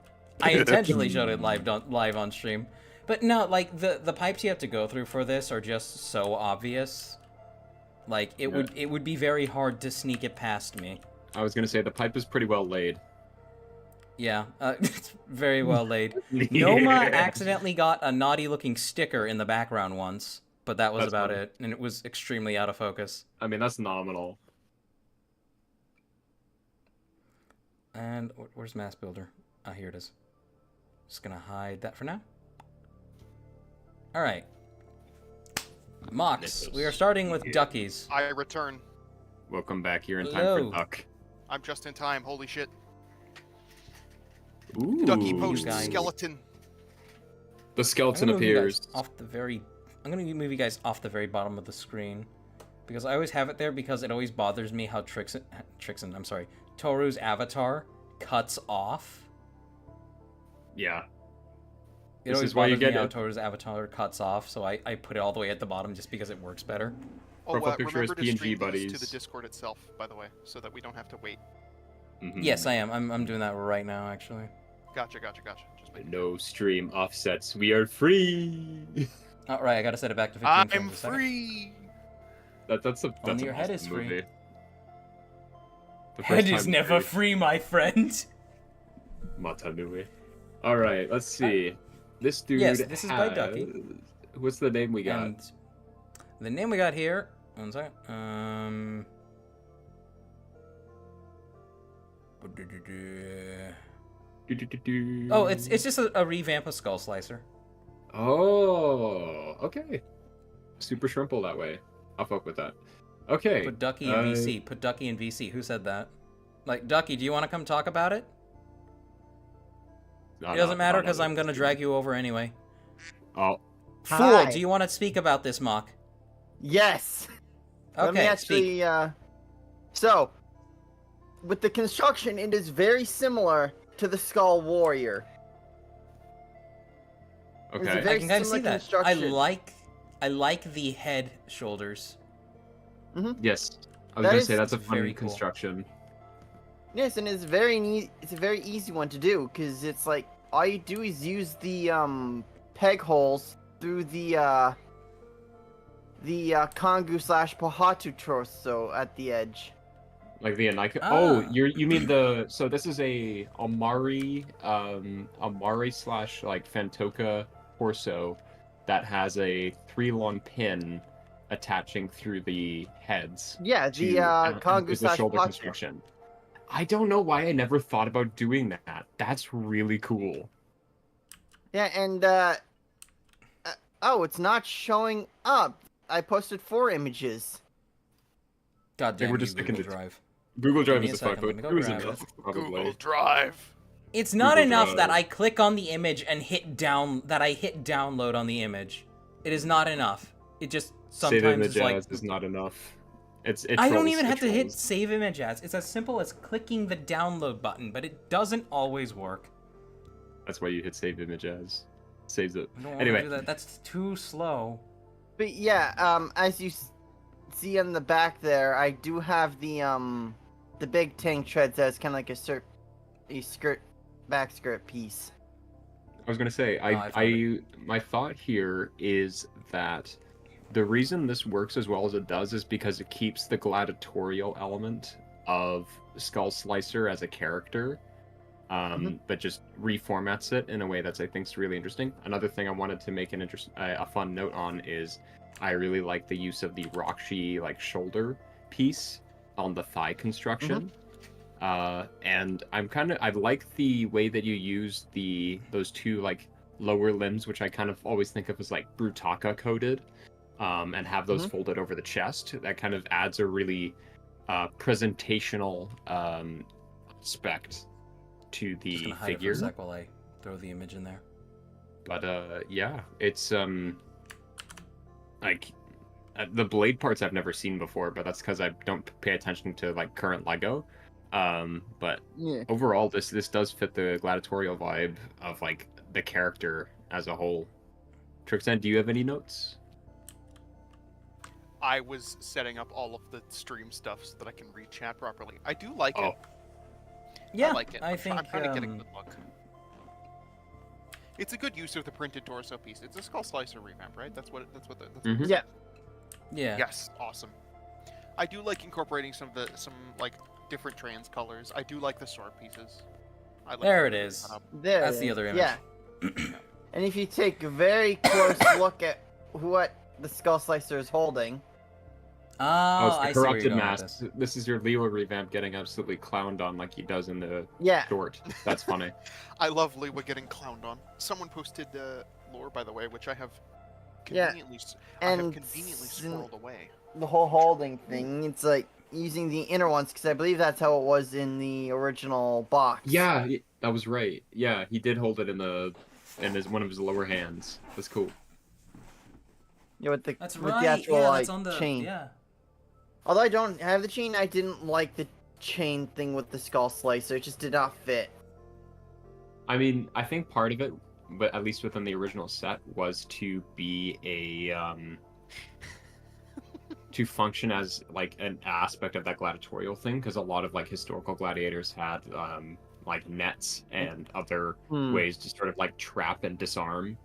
S1: I intentionally showed it live on stream. But no, like the pipes you have to go through for this are just so obvious. Like it would be very hard to sneak it past me.
S6: I was gonna say the pipe is pretty well laid.
S1: Yeah, it's very well laid. Noma accidentally got a naughty looking sticker in the background once, but that was
S6: That's
S1: about
S6: funny.
S1: it, and it was extremely out of focus.
S6: I mean, that's nominal.
S1: And where's Mass Builder? Ah, here it is. Just gonna hide that for now. All right. Mocks. We are starting with duckies.
S5: I return.
S6: Welcome back. You're in time
S1: Hello.
S6: for duck.
S5: I'm just in time. Holy shit.
S6: Ooh.
S5: Ducky post
S1: guys.
S5: skeleton.
S6: The skeleton
S1: I'm gonna move you
S6: appears.
S1: guys off the very. I'm gonna move you guys off the very bottom of the screen, because I always have it there because it always bothers me how Toru's avatar cuts off.
S6: Yeah.
S1: It
S6: This
S1: always
S6: is why you
S1: bothers me
S6: get
S1: how
S6: it.
S1: Toru's avatar cuts off, so I put it all the way at the bottom just because it works better.
S5: Oh,
S6: Profile picture is
S5: remember to
S6: PNG
S5: stream these to
S6: buddies.
S5: the Discord itself, by the way, so that we don't have to wait.
S6: Mhm.
S1: Yes, I am. I'm doing that right now, actually.
S5: Gotcha. Just make
S6: No stream offsets. We are free.
S1: All right, I gotta set it back to 15
S5: I'm
S1: frames a second.
S5: free.
S6: That's
S1: Only
S6: a
S1: your head
S6: awesome
S1: is free.
S6: movie. The
S1: Head
S6: first
S1: is
S6: time
S1: never
S6: free.
S1: free, my friend.
S6: Matanui. All right, let's see. This dude.
S1: Yes, this is by Ducky.
S6: What's the name we got?
S1: And the name we got here. One second. Oh, it's just a revamp of Skull Slicer.
S6: Oh, okay. Super shrimple that way. I'll fuck with that. Okay.
S1: Put Ducky in VC. Put Ducky in VC. Who said that? Like, Ducky, do you want to come talk about it? It doesn't matter because I'm gonna drag you over anyway.
S6: Oh,
S1: Fool,
S8: Hi.
S1: do you want to speak about this mock?
S8: Yes. Let me
S1: Okay,
S8: actually.
S1: speak.
S8: So, with the construction, it is very similar to the Skull Warrior. It's a
S6: okay.
S8: very
S1: I can kind of see
S8: similar
S1: that.
S8: construction.
S1: I like the head shoulders.
S6: Yes. I was
S8: That
S6: gonna
S8: is
S6: say that's a
S1: very
S6: fun
S1: cool.
S6: construction.
S8: Yes, and it's it's a very easy one to do because it's like all you do is use the peg holes through the Kongu / Pohatu torso at the edge.
S6: Like the Anika.
S1: Ah.
S6: Oh, you mean the? So this is a Amari / like Fantoka torso that has a 3-long pin attaching through the heads.
S8: Yeah,
S6: to
S8: the Kongu
S6: the
S8: /
S6: shoulder
S8: Pohatu.
S6: construction. I don't know why I never thought about doing that. That's really cool.
S8: Yeah, and oh, it's not showing up. I posted 4 images.
S1: God damn
S6: we're
S1: you,
S6: just sticking
S1: Google
S6: to-
S1: Drive.
S6: Google Drive
S1: me
S6: is
S1: a
S6: a
S1: second, let me
S6: 5 foot.
S1: go
S6: It was
S1: grab
S6: enough,
S1: it.
S6: probably.
S5: Google Drive.
S1: It's not
S6: Google
S1: enough
S6: Drive.
S1: that I click on the image and hit download on the image. It is not enough. It just
S6: Save
S1: sometimes
S6: image
S1: is like
S6: as is not enough. It
S1: I don't
S6: trolls,
S1: even
S6: it
S1: have to hit
S6: trolls.
S1: save image as. It's as simple as clicking the download button, but it doesn't always work.
S6: That's why you hit save image as. Saves it.
S1: I don't want
S6: Anyway.
S1: to do that. That's too slow.
S8: But yeah, as you see on the back there, I do have the big tank treads as kind of like a back skirt piece.
S6: I was gonna say,
S1: I found
S6: my thought here is that the reason this works as well as it does is because it keeps the gladiatorial element of Skull Slicer as a character, but just reformats it in a way that's I think is really interesting. Another thing I wanted to make a fun note on is I really like the use of the Rockshi like shoulder piece on the thigh construction. And I like the way that you use those two like lower limbs, which I kind of always think of as like Brutaka coated, and have those folded over the chest. That kind of adds a really presentational aspect to
S1: Just
S6: the
S1: gonna hide it for
S6: figure.
S1: a sec while I throw the image in there.
S6: But yeah, it's like The blade parts I've never seen before, but that's because I don't pay attention to like current Lego. But
S8: Yeah.
S6: overall, this does fit the gladiatorial vibe of like the character as a whole. Trixan, do you have any notes?
S5: I was setting up all of the stream stuff so that I can read chat properly. I do like it.
S1: Yeah,
S5: I like it.
S1: I think
S5: I'm trying to get a good look. It's a good use of the printed torso piece. It's a skull slicer revamp, right? That's what.
S6: Mhm.
S8: Yeah.
S1: yeah.
S5: Yes, awesome. I do like incorporating some like different trans colors. I do like the sword pieces. I like
S1: There
S5: the
S1: it
S5: way
S1: is.
S5: they're set up.
S8: There.
S1: That's
S8: it
S1: the
S8: is.
S1: other image.
S8: Yeah. And if you take a very close look at what the skull slicer is holding,
S1: Oh,
S6: Oh, it's the
S1: I see where you're
S6: corrupted
S1: going with
S6: mask.
S1: this.
S6: This is your Leo revamp getting absolutely clowned on like he does in the
S8: yeah.
S6: short. That's funny.
S5: I love Lewa getting clowned on. Someone posted lore, by the way, which I have
S8: Yeah,
S5: conveniently, I have
S8: and
S5: conveniently
S8: s-
S5: squirreled away.
S8: The whole holding thing, it's like using the inner ones, because I believe that's how it was in the original box.
S6: Yeah, that was right. Yeah, he did hold it in one of his lower hands. That's cool.
S8: Yeah, with the
S1: That's
S8: with
S1: right.
S8: the actual
S1: yeah,
S8: like
S1: that's on the
S8: chain.
S1: Yeah.
S8: Although I don't have the chain, I didn't like the chain thing with the skull slicer. It just did not fit.
S6: I mean, I think part of it, but at least within the original set, was to be to function as like an aspect of that gladiatorial thing, because a lot of like historical gladiators had like nets and other ways to sort of like trap and disarm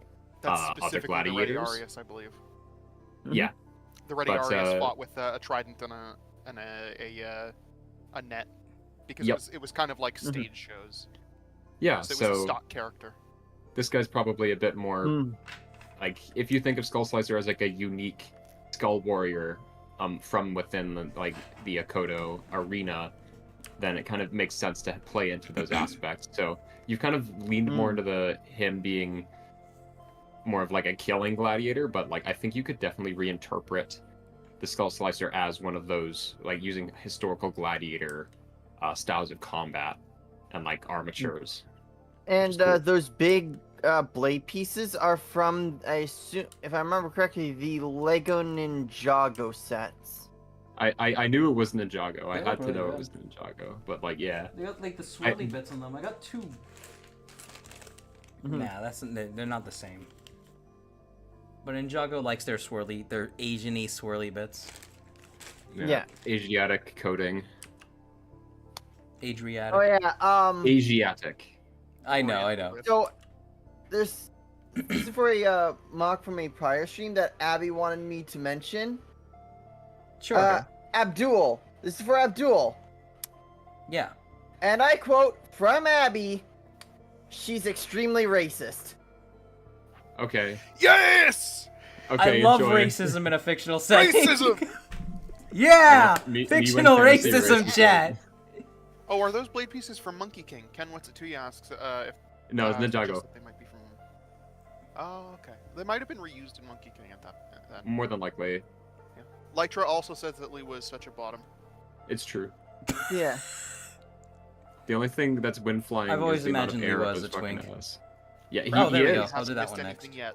S5: That's
S6: other
S5: specifically the
S6: gladiators.
S5: Radiarius, I believe.
S6: Yeah,
S5: The
S6: But,
S5: Radiarius fought with a trident and a net because
S6: Yep.
S5: it was kind of like stage shows.
S6: yeah.
S5: So it was a
S6: So
S5: stock character.
S6: this guy's probably a bit more like, if you think of Skull Slicer as like a unique skull warrior from within the Akodo arena, then it kind of makes sense to play into those aspects. So you've kind of leaned more into him being more of like a killing gladiator, but like I think you could definitely reinterpret the Skull Slicer as one of those, like using historical gladiator styles of combat and like armatures.
S8: And
S6: cool.
S8: those big blade pieces are from, I assume, if I remember correctly, the Lego Ninjago sets.
S6: I knew it was Ninjago. I
S1: Yeah,
S6: had to
S1: probably,
S6: know
S1: yeah.
S6: it was Ninjago, but like yeah.
S1: They got like the swirly bits on them. I got two. Nah, they're not the same. But Ninjago likes their Asian-y swirly bits.
S8: Yeah.
S6: Asiatic coating.
S1: Adriatic.
S8: Oh yeah.
S6: Asiatic.
S1: I know.
S8: So this is for a mock from a prior stream that Abby wanted me to mention.
S1: Sure.
S8: Abdul. This is for Abdul.
S1: Yeah.
S8: And I quote from Abby, "She's extremely racist."
S6: Okay.
S5: Yes!
S6: Okay.
S1: I love
S6: enjoy.
S1: racism in a fictional setting.
S5: Racism!
S1: Yeah!
S6: Me
S1: Fictional
S6: when fantasy
S1: racism,
S6: racism.
S1: chat!
S5: Oh, are those blade pieces from Monkey King? Ken What's It To You asks if
S6: No, it's
S5: suggests
S6: Ninjago.
S5: that they might be from. Oh, okay. They might have been reused in Monkey King at that.
S6: More than likely.
S5: Lytra also says that Lee was such a bottom.
S6: It's true.
S8: Yeah.
S6: The only thing that's wind flying
S1: I've always
S6: is the amount of
S1: imagined
S6: air
S1: Lee
S6: it
S1: was
S6: goes
S1: a
S6: fucking
S1: twink.
S6: ass. Yeah, he,
S1: Oh, there we
S6: he
S1: go.
S6: is.
S1: I'll do that
S5: missed
S1: one next.
S5: anything yet,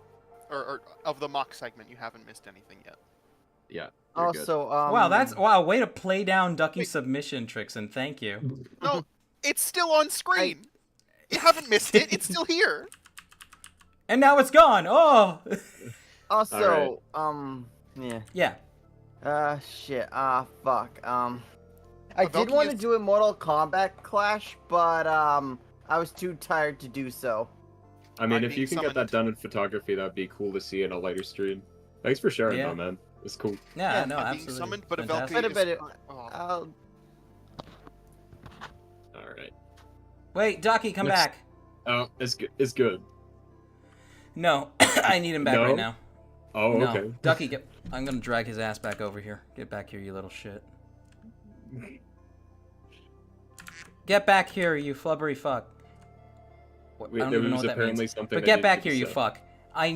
S5: or of the mock segment, you haven't missed anything yet.
S6: Yeah. you're good.
S8: Also,
S1: Wow, way to play down Ducky submission tricks, and thank you.
S5: No, it's still on screen. You haven't missed it. It's still here.
S1: And now it's gone. Oh.
S8: Also, yeah.
S1: Yeah.
S8: Shit. Fuck. I did
S5: Valkyrie
S8: want to
S5: is-
S8: do a Mortal Kombat Clash, but I was too tired to do so.
S6: I mean,
S5: I'm
S6: if you
S5: being
S6: can get that done in photography, that'd be cool to see in a later stream. Thanks for sharing,
S1: Yeah.
S6: though, man. It's cool.
S1: Yeah,
S8: Yeah,
S1: no,
S5: I'm being
S1: absolutely.
S5: summoned, but a
S1: Fantastic.
S5: Valkyrie
S8: Wait a
S5: is.
S8: minute.
S5: Oh.
S8: I'll...
S6: All right.
S1: Wait, Ducky, come
S6: Next-
S1: back.
S6: Oh, it's good. It's good.
S1: No, I need him back
S6: No?
S1: right now.
S6: Oh,
S1: No,
S6: okay.
S1: Ducky, I'm gonna drag his ass back over here. Get back here, you little shit. Get back here, you flubbery fuck. What,
S6: Wait,
S1: I don't
S6: there
S1: even know
S6: was
S1: what that
S6: apparently
S1: means.
S6: something
S1: But
S6: I
S1: get
S6: needed
S1: back
S6: to
S1: here, you
S6: say.
S1: fuck. I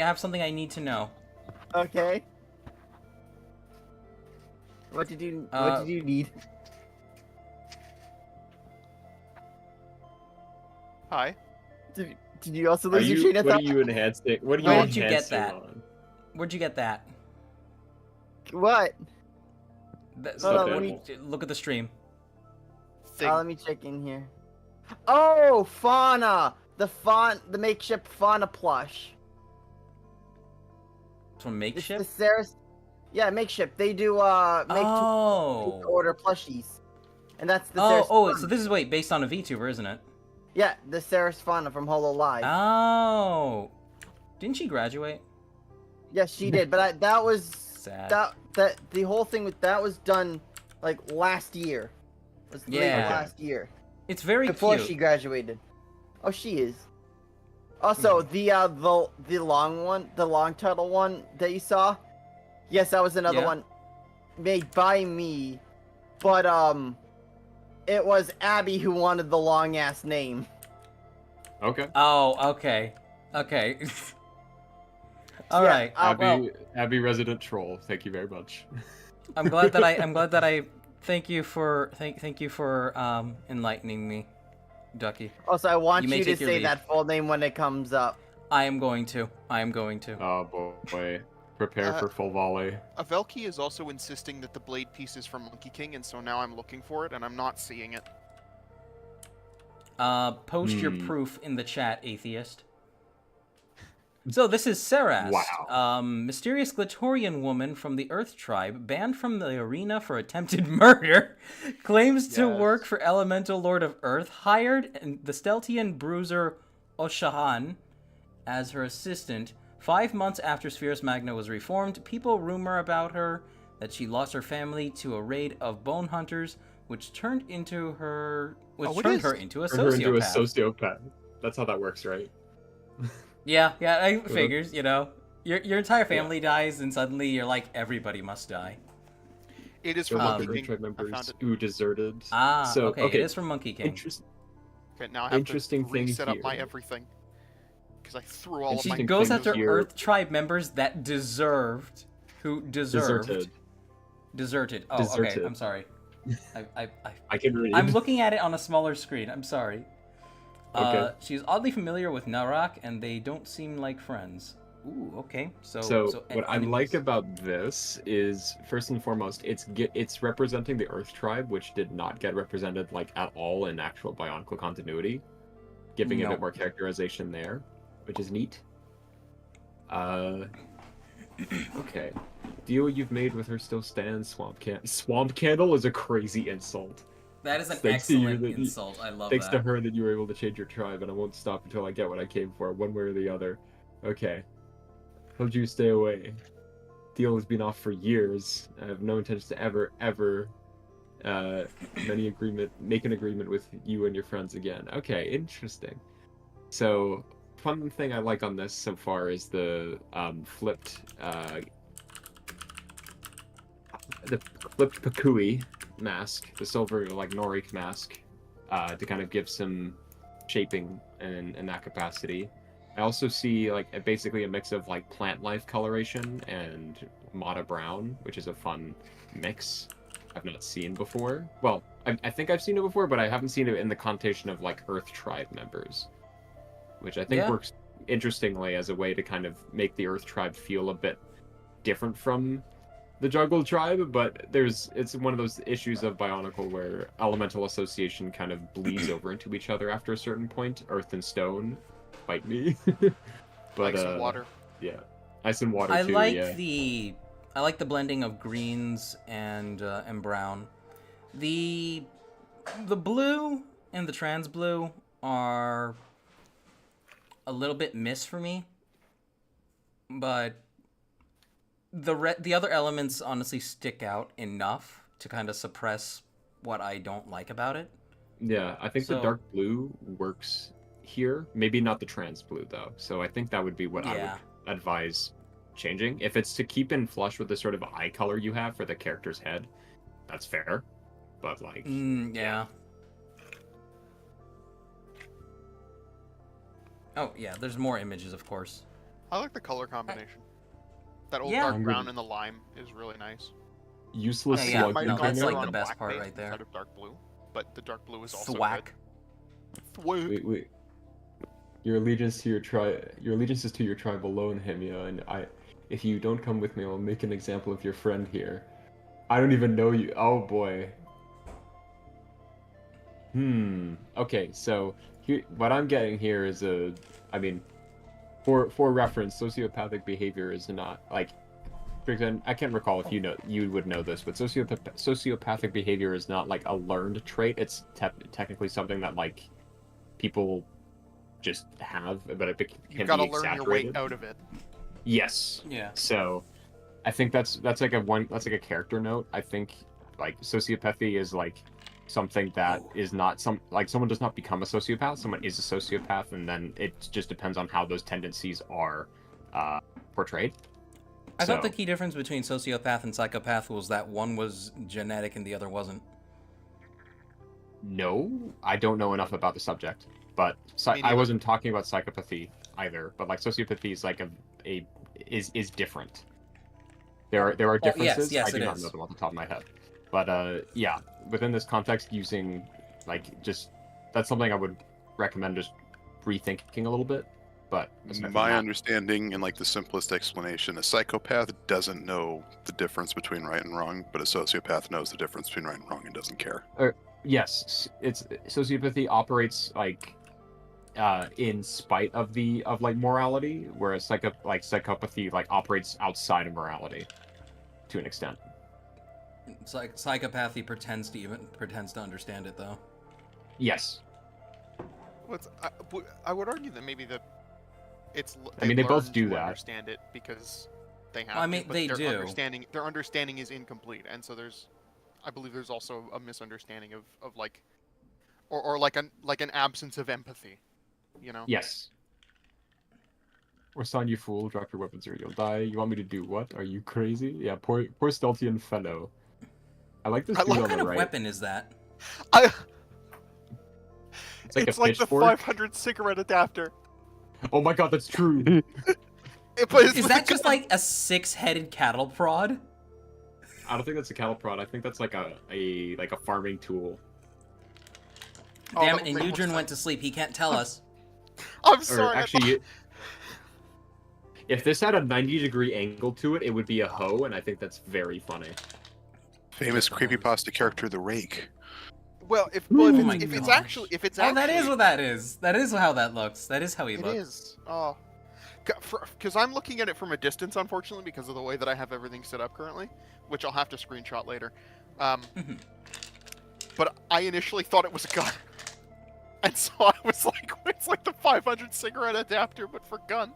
S1: have something I need to know.
S8: Okay. What did you need?
S5: Hi.
S8: Did you also
S6: Are
S8: lose your
S6: you,
S8: train of
S6: what
S8: thought?
S6: are you enhancing? What are you
S1: Where'd you get
S6: enhancing
S1: that?
S6: on?
S1: Where'd you get that?
S8: What? Hold on,
S1: Look at the stream.
S8: Let me check in here. Oh, fauna! The makeshift fauna plush.
S1: From makeshift?
S8: It's the Saris. Yeah, makeshift. They do make to order plushies, and that's the.
S1: So this is based on a VTuber, isn't it?
S8: Yeah, the Saris fauna from Holo Live.
S1: Oh, didn't she graduate?
S8: Yes, she did, but that was
S1: sad.
S8: That the whole thing with that was done like last year. It was late last year.
S1: It's very
S8: before
S1: cute.
S8: she graduated. Oh, she is. Also, the long one, the long title one that you saw. Yes, that was another one made by me, but it was Abby who wanted the long ass name.
S6: Okay.
S1: Oh, okay. All right.
S6: Abby resident troll. Thank you very much.
S1: I'm glad that I thank you for enlightening me, Ducky.
S8: Also, I want
S1: you
S8: to say that full name when it comes up.
S1: I am going to.
S6: Oh boy. Prepare for full volley.
S5: Avelki is also insisting that the blade piece is from Monkey King, and so now I'm looking for it, and I'm not seeing it.
S1: Post your proof in the chat, atheist. So this is Saras.
S6: Wow.
S1: Mysterious Glatorian woman from the Earth Tribe, banned from the arena for attempted murder, claims to work for Elemental Lord of Earth, hired the Steltian bruiser Oshahan as her assistant. 5 months after Spherus Magna was reformed, people rumor about her that she lost her family to a raid of bone hunters, which turned her into a sociopath.
S6: That's how that works, right?
S1: Yeah, I figures, your entire family dies, and suddenly you're like, everybody must die.
S5: It is from Monkey King.
S6: Members
S5: I found it.
S6: who deserted.
S1: Okay, it is from Monkey King.
S5: Okay, now I have to reset up my everything. Because I threw all of my...
S1: She goes after Earth Tribe members that deserted. Oh, okay, I'm sorry.
S6: I can read.
S1: I'm looking at it on a smaller screen, I'm sorry.
S6: Okay.
S1: She's oddly familiar with Narak, and they don't seem like friends. Ooh, okay. So
S6: what I like about this is, first and foremost, it's representing the Earth Tribe, which did not get represented at all in actual Bionicle continuity, giving a bit more characterization there, which is neat. Okay. Deal you've made with her still stands. Swamp Candle is a crazy insult.
S1: That is an excellent insult. I love that.
S6: Thanks to her that you were able to change your tribe, and I won't stop until I get what I came for, one way or the other. Okay. Told you to stay away. Deal has been off for years. I have no intention to ever make an agreement with you and your friends again. Okay, interesting. So, fun thing I like on this so far is the flipped Pakui mask, the silver Norik mask, to kind of give some shaping in that capacity. I also see basically a mix of plant life coloration and Mata brown, which is a fun mix I've not seen before. Well, I think I've seen it before, but I haven't seen it in the connotation of Earth Tribe members, which I think works interestingly as a way to kind of make the Earth Tribe feel a bit different from the Juggle Tribe, but it's one of those issues of Bionicle where elemental association kind of bleeds over into each other after a certain point. Earth and stone, fight me. But
S5: ice and water.
S6: Yeah, ice and water
S1: I
S6: too.
S1: I like the blending of greens and brown. The blue and the trans blue are a little bit miss for me, but the other elements honestly stick out enough to kind of suppress what I don't like about it.
S6: Yeah, I think the dark blue works here. Maybe not the trans blue though. So I think that would be what I would advise changing. If it's to keep in flush with the sort of eye color you have for the character's head, that's fair. But
S1: yeah. Oh yeah, there's more images, of course.
S5: I like the color combination. That old dark brown and the lime is really nice.
S6: Useless
S1: slug.
S5: No,
S1: that's the best part right there.
S5: Instead of dark blue, but the dark blue is also
S1: Thwack.
S5: good.
S6: Wait. Your allegiance is to your tribe alone, Hemia, and If you don't come with me, I'll make an example of your friend here. I don't even know you. Oh boy. Okay, so here, what I'm getting here is I mean, for reference, sociopathic behavior is not like, for example, I can't recall if you would know this, but sociopathic behavior is not like a learned trait. It's technically something that like people just have, but it can
S5: You've got
S6: be
S5: to learn your way
S6: exaggerated.
S5: out of it.
S6: Yes.
S1: Yeah.
S6: So, I think that's like a character note. I think like sociopathy is like something that is not someone does not become a sociopath. Someone is a sociopath, and then it just depends on how those tendencies are portrayed.
S1: I thought the key difference between sociopath and psychopath was that one was genetic and the other wasn't.
S6: No, I don't know enough about the subject, but I wasn't talking about psychopathy either. But like sociopathy is like is different. There are differences.
S1: Yes,
S6: I do not
S1: is.
S6: know them off the top of my head, but yeah, within this context, using like just that's something I would recommend just rethinking a little bit. But
S7: my understanding and like the simplest explanation, a psychopath doesn't know the difference between right and wrong, but a sociopath knows the difference between right and wrong and doesn't care.
S6: Yes, it's sociopathy operates like in spite of like morality, whereas psychopathy like operates outside of morality to an extent.
S1: Psychopathy pretends to understand it though.
S6: Yes.
S5: I would argue that maybe
S6: they both do that.
S5: Understand it because they have.
S1: I mean,
S5: to, but
S1: they
S5: their
S1: do.
S5: Their understanding is incomplete, and so I believe there's also a misunderstanding of like, or like an absence of empathy, you know.
S6: Yes. Or son, you fool! Drop your weapons or you'll die. You want me to do what? Are you crazy? Yeah, poor Steltian fellow. I like this dude on the right.
S1: What kind of weapon is that?
S5: It's like the 500 cigarette adapter.
S6: Oh my god, that's true.
S1: Is that just like a 6-headed cattle prod?
S6: I don't think that's a cattle prod. I think that's like a farming tool.
S1: Damn it! And Eugene went to sleep. He can't tell us.
S5: I'm sorry.
S6: Actually, if this had a 90-degree angle to it, it would be a hoe, and I think that's very funny.
S7: Famous creepypasta character, the Rake.
S5: Well, if it's actually
S1: oh, that is what that is. That is how that looks. That is how he looks.
S5: It is. Oh, because I'm looking at it from a distance, unfortunately, because of the way that I have everything set up currently, which I'll have to screenshot later. But I initially thought it was a gun, and so I was like, it's like the 500 cigarette adapter, but for gun.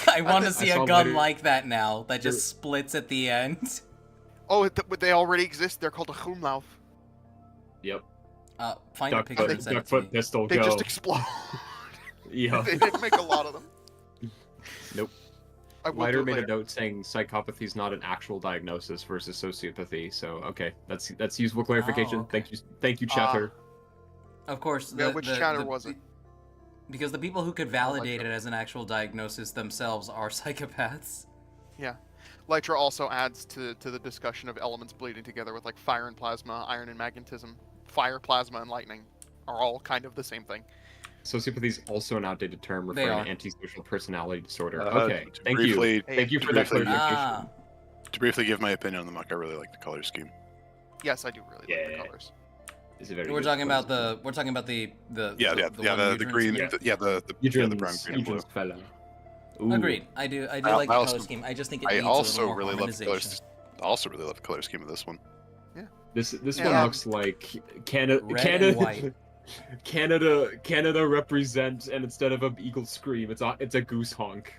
S1: I want to see a gun like that now, that just splits at the end.
S5: Oh, they already exist. They're called a Humlauf.
S6: Yep.
S1: Find a picture and send it to me.
S6: Pistol,
S5: they just explode.
S6: Yeah.
S5: They didn't make a lot of them.
S6: Nope. Lighter made a note saying psychopathy is not an actual diagnosis versus sociopathy. So okay, that's useful clarification.
S1: Okay.
S6: Thank you, Chatter.
S1: Of course.
S5: Which Chatter was it?
S1: Because the people who could validate it as an actual diagnosis themselves are psychopaths.
S5: Yeah. Lytra also adds to the discussion of elements bleeding together with like fire and plasma, iron and magnetism. Fire, plasma, and lightning are all kind of the same thing.
S6: Sociopathy is also an outdated term referring to antisocial personality disorder. Okay, thank
S7: briefly,
S6: you. Thank you for that clarification.
S7: To briefly give my opinion on the muck, I really like the color scheme.
S5: Yes, I do really like the colors.
S1: We're talking about the
S7: green, the brown, green, and blue.
S6: Ooh.
S1: Agreed. I do like the color scheme. I just think it needs a little more harmonization.
S7: I also really love the color scheme of this one.
S5: Yeah.
S6: This one looks like Canada represent, and instead of an eagle scream, it's a goose honk.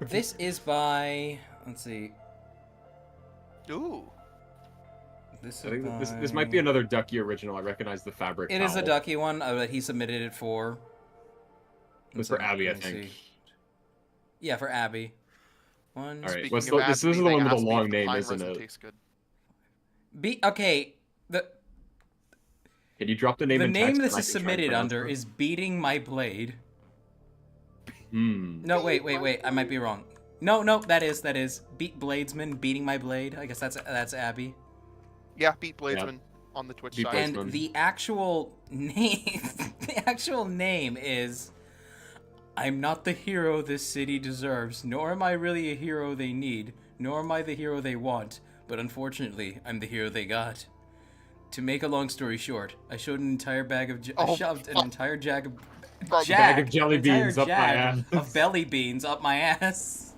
S1: This is by, let's see.
S5: Ooh.
S6: This might be another Ducky original. I recognize the fabric.
S1: It is a Ducky one that he submitted it for.
S6: It was for Abby, I think.
S1: Yeah, for Abby.
S6: All right. This is the one with a long name, isn't it?
S1: Okay.
S6: Can you drop the name?
S1: The name this is submitted under is Beating My Blade. No, wait. I might be wrong. No, that is Bladesman Beating My Blade. I guess that's Abby.
S5: Yeah, Beat Bladesman on the Twitch side.
S1: And the actual name is I'm not the hero this city deserves, nor am I really a hero they need, nor am I the hero they want, but unfortunately, I'm the hero they got. To make a long story short, I shoved an entire jag of
S6: Bag of jelly beans up my ass.
S1: of belly beans up my ass.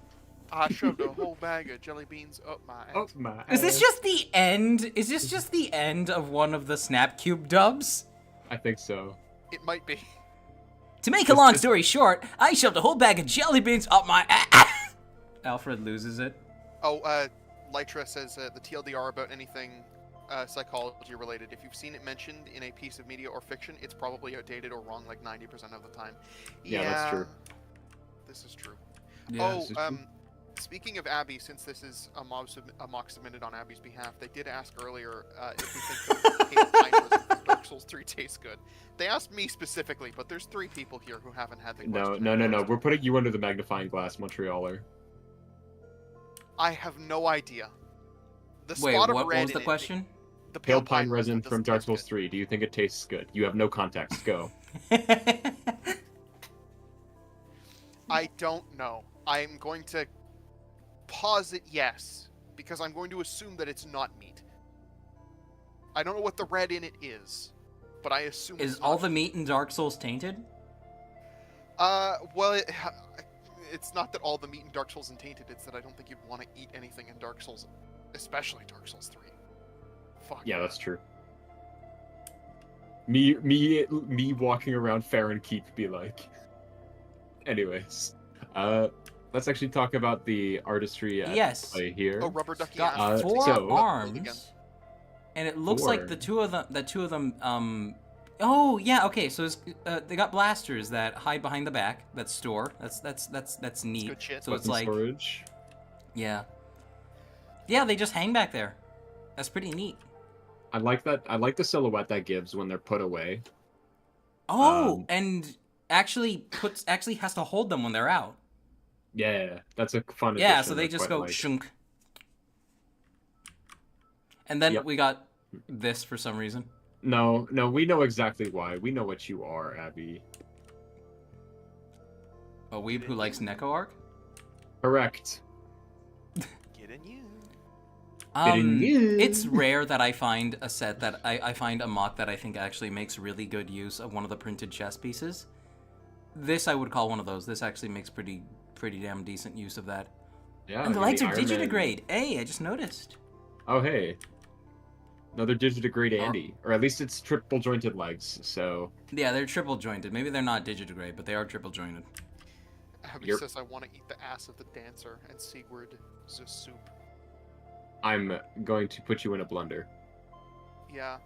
S5: I shoved a whole bag of jelly beans up my ass.
S6: Up my
S1: Is this
S6: ass.
S1: just the end? Is this just the end of one of the Snapcube dubs?
S6: I think so.
S5: It might be.
S1: To make a long story short, I shoved a whole bag of jelly beans up my ass. Alfred loses it.
S5: Oh, Lytra says the TLDR about anything psychology related. If you've seen it mentioned in a piece of media or fiction, it's probably outdated or wrong like 90% of the time.
S6: Yeah, that's true.
S5: This is true.
S1: Yeah,
S6: this is true.
S5: Speaking of Abby, since this is a mock submitted on Abby's behalf, they did ask earlier if we think the Pale Pine Resin from Dark Souls 3 tastes good. They asked me specifically, but there's 3 people here who haven't had the question.
S6: No. We're putting you under the magnifying glass, Montrealer.
S5: I have no idea. The
S1: Wait,
S5: spot of
S1: what
S5: red
S1: was the
S5: in
S1: question?
S5: The
S6: Pale Pine Resin
S5: doesn't
S6: from Dark
S5: taste
S6: Souls
S5: good.
S6: 3. Do you think it tastes good? You have no context. Go.
S5: I don't know. I'm going to posit yes, because I'm going to assume that it's not meat. I don't know what the red in it is, but I assume
S1: Is
S5: it's
S1: all
S5: not
S1: the meat in Dark Souls tainted?
S5: Well, it's not that all the meat in Dark Souls is tainted, it's that I don't think you'd want to eat anything in Dark Souls, especially Dark Souls 3. Fuck.
S6: Yeah, that's true. Me walking around Farron Keep be like. Anyways, let's actually talk about the artistry at
S1: Yes.
S6: play here.
S5: Oh, rubber ducky
S1: Got
S5: ass.
S1: four
S6: so-
S1: arms, and it looks like the two of them. Oh yeah, okay. So they got blasters that hide behind the back. That store. That's neat.
S5: good shit.
S1: So it's
S6: Weapon
S1: like
S6: storage.
S1: yeah, they just hang back there. That's pretty neat.
S6: I like that. I like the silhouette that gives when they're put away.
S1: Oh, and actually has to hold them when they're out.
S6: Yeah, that's a fun.
S1: Yeah,
S6: addition
S1: so they
S6: I
S1: just
S6: quite
S1: go
S6: like.
S1: shunk. And then
S6: Yep.
S1: we got this for some reason.
S6: No, we know exactly why. We know what you are, Abby.
S1: A weeb who likes Neko Arc?
S6: Correct.
S5: Getting you.
S1: It's rare that I find a set that I find a mock that I think actually makes really good use of one of the printed chess pieces. This I would call one of those. This actually makes pretty damn decent use of that.
S6: Yeah.
S1: And the
S6: I mean,
S1: lights are
S6: Iron Man-
S1: digitigrade. Hey, I just noticed.
S6: Oh hey. Another digitigrade Andy, or at least it's triple jointed legs. So
S1: Yeah, they're triple jointed. Maybe they're not digitigrade, but they are triple jointed.
S5: Abby
S6: Yep.
S5: says I want to eat the ass of the dancer, and Sigurd the soup.
S6: I'm going to put you in a blender.
S5: Yeah.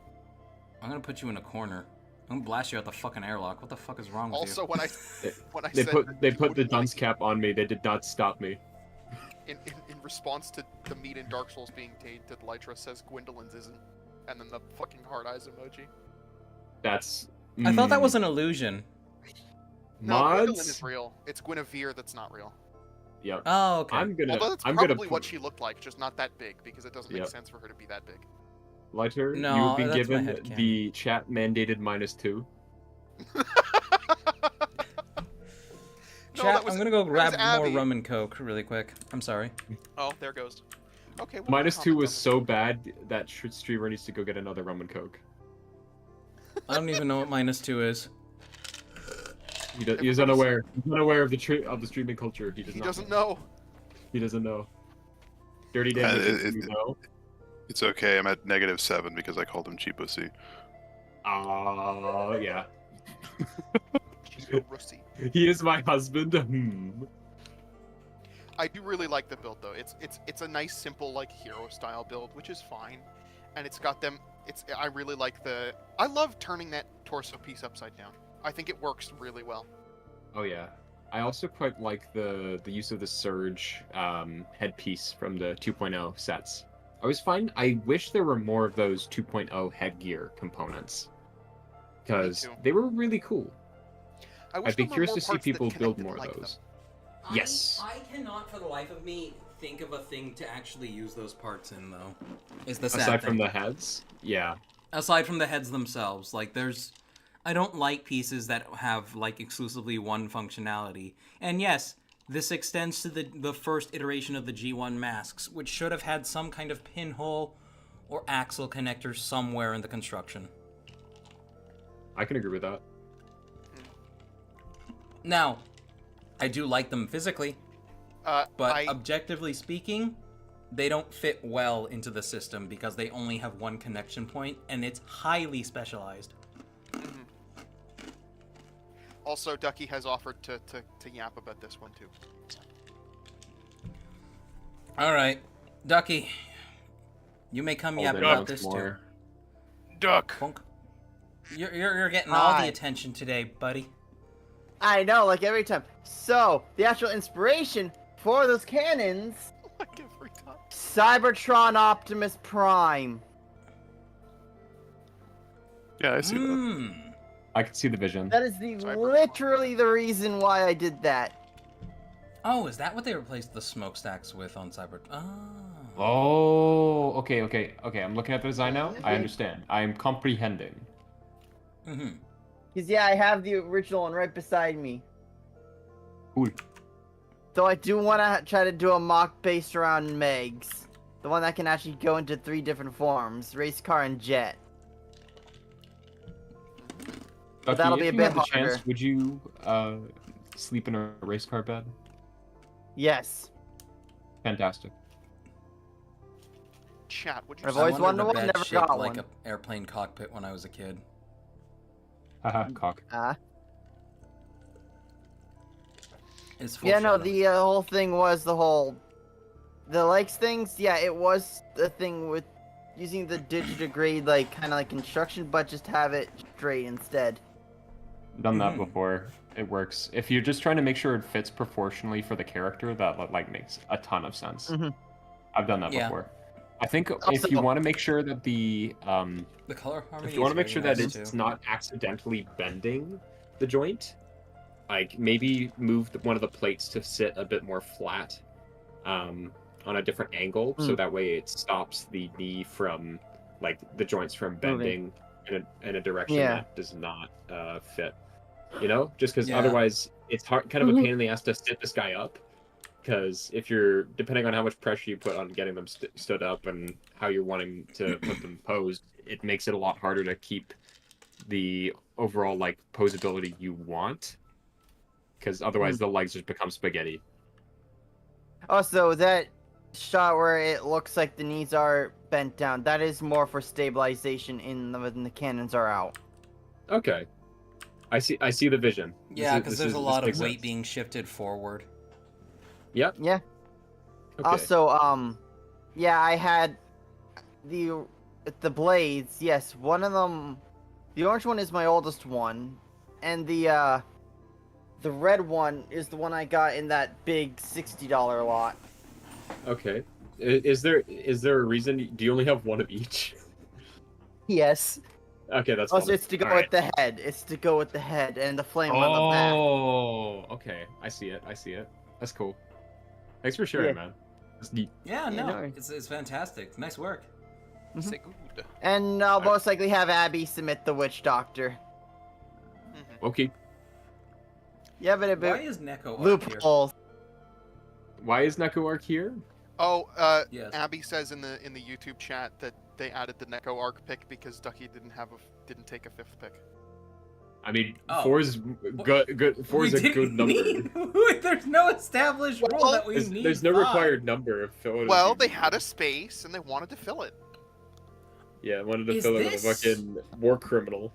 S1: I'm gonna put you in a corner. I'm gonna blast you out the fucking airlock. What the fuck is wrong with
S5: Also,
S1: you?
S5: when I
S6: They
S5: said
S6: put
S5: that
S6: they
S5: you
S6: put the
S5: wouldn't wanna
S6: dunce cap on me. They did not stop me.
S5: in response to the meat in Dark Souls being tainted, Lytra says Gwendolyn's isn't, and then the fucking hard eyes emoji.
S6: That's.
S1: I thought that was an illusion.
S5: No, Gwendolyn
S6: mods.
S5: is real. It's Guinevere that's not real.
S6: Yep.
S1: Oh, okay.
S6: I'm gonna.
S5: Although that's
S6: I'm
S5: probably
S6: gonna.
S5: what she looked like, just not that big, because it doesn't make
S6: Yep.
S5: sense for her to be that big.
S6: Lighter,
S1: No,
S6: you've been
S1: that's my
S6: given
S1: headcanon.
S6: the chat mandated -2.
S5: No,
S1: Chat,
S5: that was-
S1: I'm gonna go
S5: that
S1: grab
S5: was
S1: more
S5: Abby.
S1: rum and coke really quick. I'm sorry.
S5: Oh, there goes. Okay. well,
S6: -2
S5: comment
S6: was
S5: on
S6: so bad that streamer needs to go get another rum and coke.
S1: I don't even know what -2 is.
S6: He's
S5: Everybody's-
S6: unaware. He's unaware of the streaming culture. He does
S5: He
S6: not.
S5: doesn't know.
S6: He doesn't know. Dirty
S7: Yeah,
S6: damage. You know.
S7: It's okay. I'm at -7 because I called him cheaposy.
S6: Yeah.
S5: She's a russy.
S6: He is my husband.
S5: I do really like the build though. It's a nice, simple like hero style build, which is fine, and it's got them. I really like I love turning that torso piece upside down. I think it works really well.
S6: Oh yeah. I also quite like the use of the Surge headpiece from the 2.0 sets. I wish there were more of those 2.0 headgear components, because
S5: too.
S6: they were really cool.
S5: wish
S6: I'd be
S5: there were
S6: curious
S5: more
S6: to see
S5: parts that
S6: people build
S5: connected
S6: more
S5: like
S6: of
S5: them.
S6: those. Yes.
S1: I cannot for the life of me think of a thing to actually use those parts in though. Is the sad
S6: Aside from
S1: thing.
S6: the heads, yeah.
S1: Aside from the heads themselves, like there's I don't like pieces that have like exclusively one functionality. And yes, this extends to the first iteration of the G1 masks, which should have had some kind of pinhole or axle connector somewhere in the construction.
S6: I can agree with that.
S1: Now, I do like them physically, but objectively speaking, they don't fit well into the system because they only have one connection point, and it's highly specialized.
S5: Mm-hmm. Also, Ducky has offered to yap about this one too.
S1: All right, Ducky, you may come yap about this too.
S5: Duck.
S1: Funk. You're getting all the attention today, buddy.
S8: I know, like every time. So, the actual inspiration for those cannons...
S5: Like every time.
S8: Cybertron Optimus Prime.
S7: Yeah, I see that.
S6: I can see the vision.
S8: That is literally the reason why I did that.
S1: Oh, is that what they replaced the smokestacks with on Cyber?
S6: Oh, okay. I'm looking at the design now. I understand. I'm comprehending.
S1: Mm-hmm.
S8: Because, yeah, I have the original one right beside me.
S6: Cool.
S8: So I do want to try to do a mock based around M.A.S.S. The one that can actually go into 3 different forms. Race car and jet. But that'll be a bit harder.
S6: Chance, would you sleep in a race car bed?
S8: Yes.
S6: Fantastic.
S5: Chat, would you
S8: I've always wanted one, never got
S1: like
S8: one.
S1: An airplane cockpit when I was a kid.
S6: Haha, cock.
S8: Yeah, no, the whole thing was the legs things. Yeah, it was the thing with using the digitigrade, like, kind of like construction, but just have it straight instead.
S6: Done that before. It works. If you're just trying to make sure it fits proportionally for the character, that like makes a ton of sense. I've done that before. I think if you want to make sure that the
S1: color harmony,
S6: if you want to make sure that it's not accidentally bending the joint, like maybe move one of the plates to sit a bit more flat on a different angle, so that way it stops the knee from, like, the joints from bending in a direction that does not fit. You know, just because otherwise it's hard, kind of a pain in the ass to sit this guy up. Because if you're, depending on how much pressure you put on getting them stood up and how you're wanting to put them posed, it makes it a lot harder to keep the overall, like, posability you want. Because otherwise the legs just become spaghetti.
S8: Also, that shot where it looks like the knees are bent down, that is more for stabilization when the cannons are out.
S6: Okay. I see the vision.
S1: Yeah, because there's a lot of weight being shifted forward.
S6: Yep.
S8: Yeah.
S6: Okay.
S8: Also, yeah, I had the blades. Yes, one of them, the orange one is my oldest one, and the red one is the one I got in that big $60 lot.
S6: Okay. Is there a reason? Do you only have one of each?
S8: Yes.
S6: Okay, that's
S8: also
S6: funny.
S8: it's to go with the head. It's to go with the head and the flame on the back.
S6: Oh, okay. I see it. That's cool. Thanks for sharing, man. That's neat.
S1: Yeah, no, it's fantastic. Nice work.
S5: Say good.
S8: And I'll most likely have Abby submit the witch doctor.
S6: Okay.
S8: Yeah, but a bit
S1: why is Neko
S8: loopholes.
S6: Why is Neko Arc here?
S5: Oh,
S1: yes.
S5: Abby says in the YouTube chat that they added the Neko Arc pick because Ducky didn't take a 5th pick.
S6: I mean, 4 is good. 4 is a good number.
S1: There's no established rule that we need.
S6: There's no required number of filler.
S5: Well, they had a space and they wanted to fill it.
S6: Yeah, wanted to fill it with a fucking war criminal.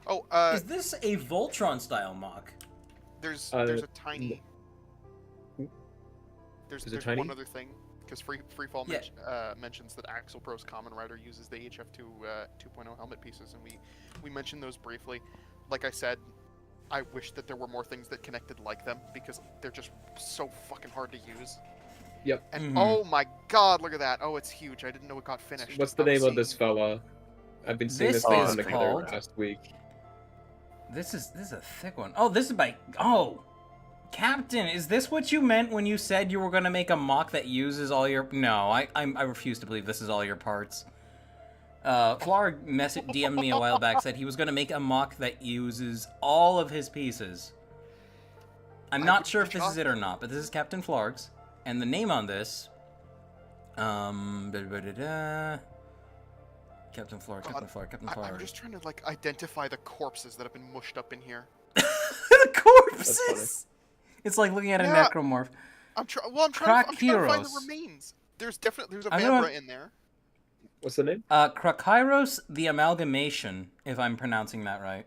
S5: Oh,
S1: is this a Voltron style mock?
S5: There's a tiny. There's
S6: tiny?
S5: one other thing, because Freefall mentions that Axel Pro's Common Rider uses the HF2 2.0 helmet pieces, and we mentioned those briefly. Like I said, I wish that there were more things that connected like them, because they're just so fucking hard to use.
S6: Yep.
S5: And oh my god, look at that! Oh, it's huge. I didn't know it got finished.
S6: What's the name of this fella? I've been seeing this on the calendar last week.
S1: This is a thick one. Oh, this is by Captain, is this what you meant when you said you were going to make a mock that uses all your... No, I refuse to believe this is all your parts. Flarg DM'd me a while back, said he was going to make a mock that uses all of his pieces. I'm not sure if this is it or not, but this is Captain Flarg's, and the name on this, Captain Flarg.
S5: I'm just trying to like identify the corpses that have been mushed up in here.
S1: The corpses. It's like looking at a necromorph.
S5: I'm trying to find the remains. There's a Vabra in there.
S6: What's the name?
S1: Krakairos the Amalgamation, if I'm pronouncing that right.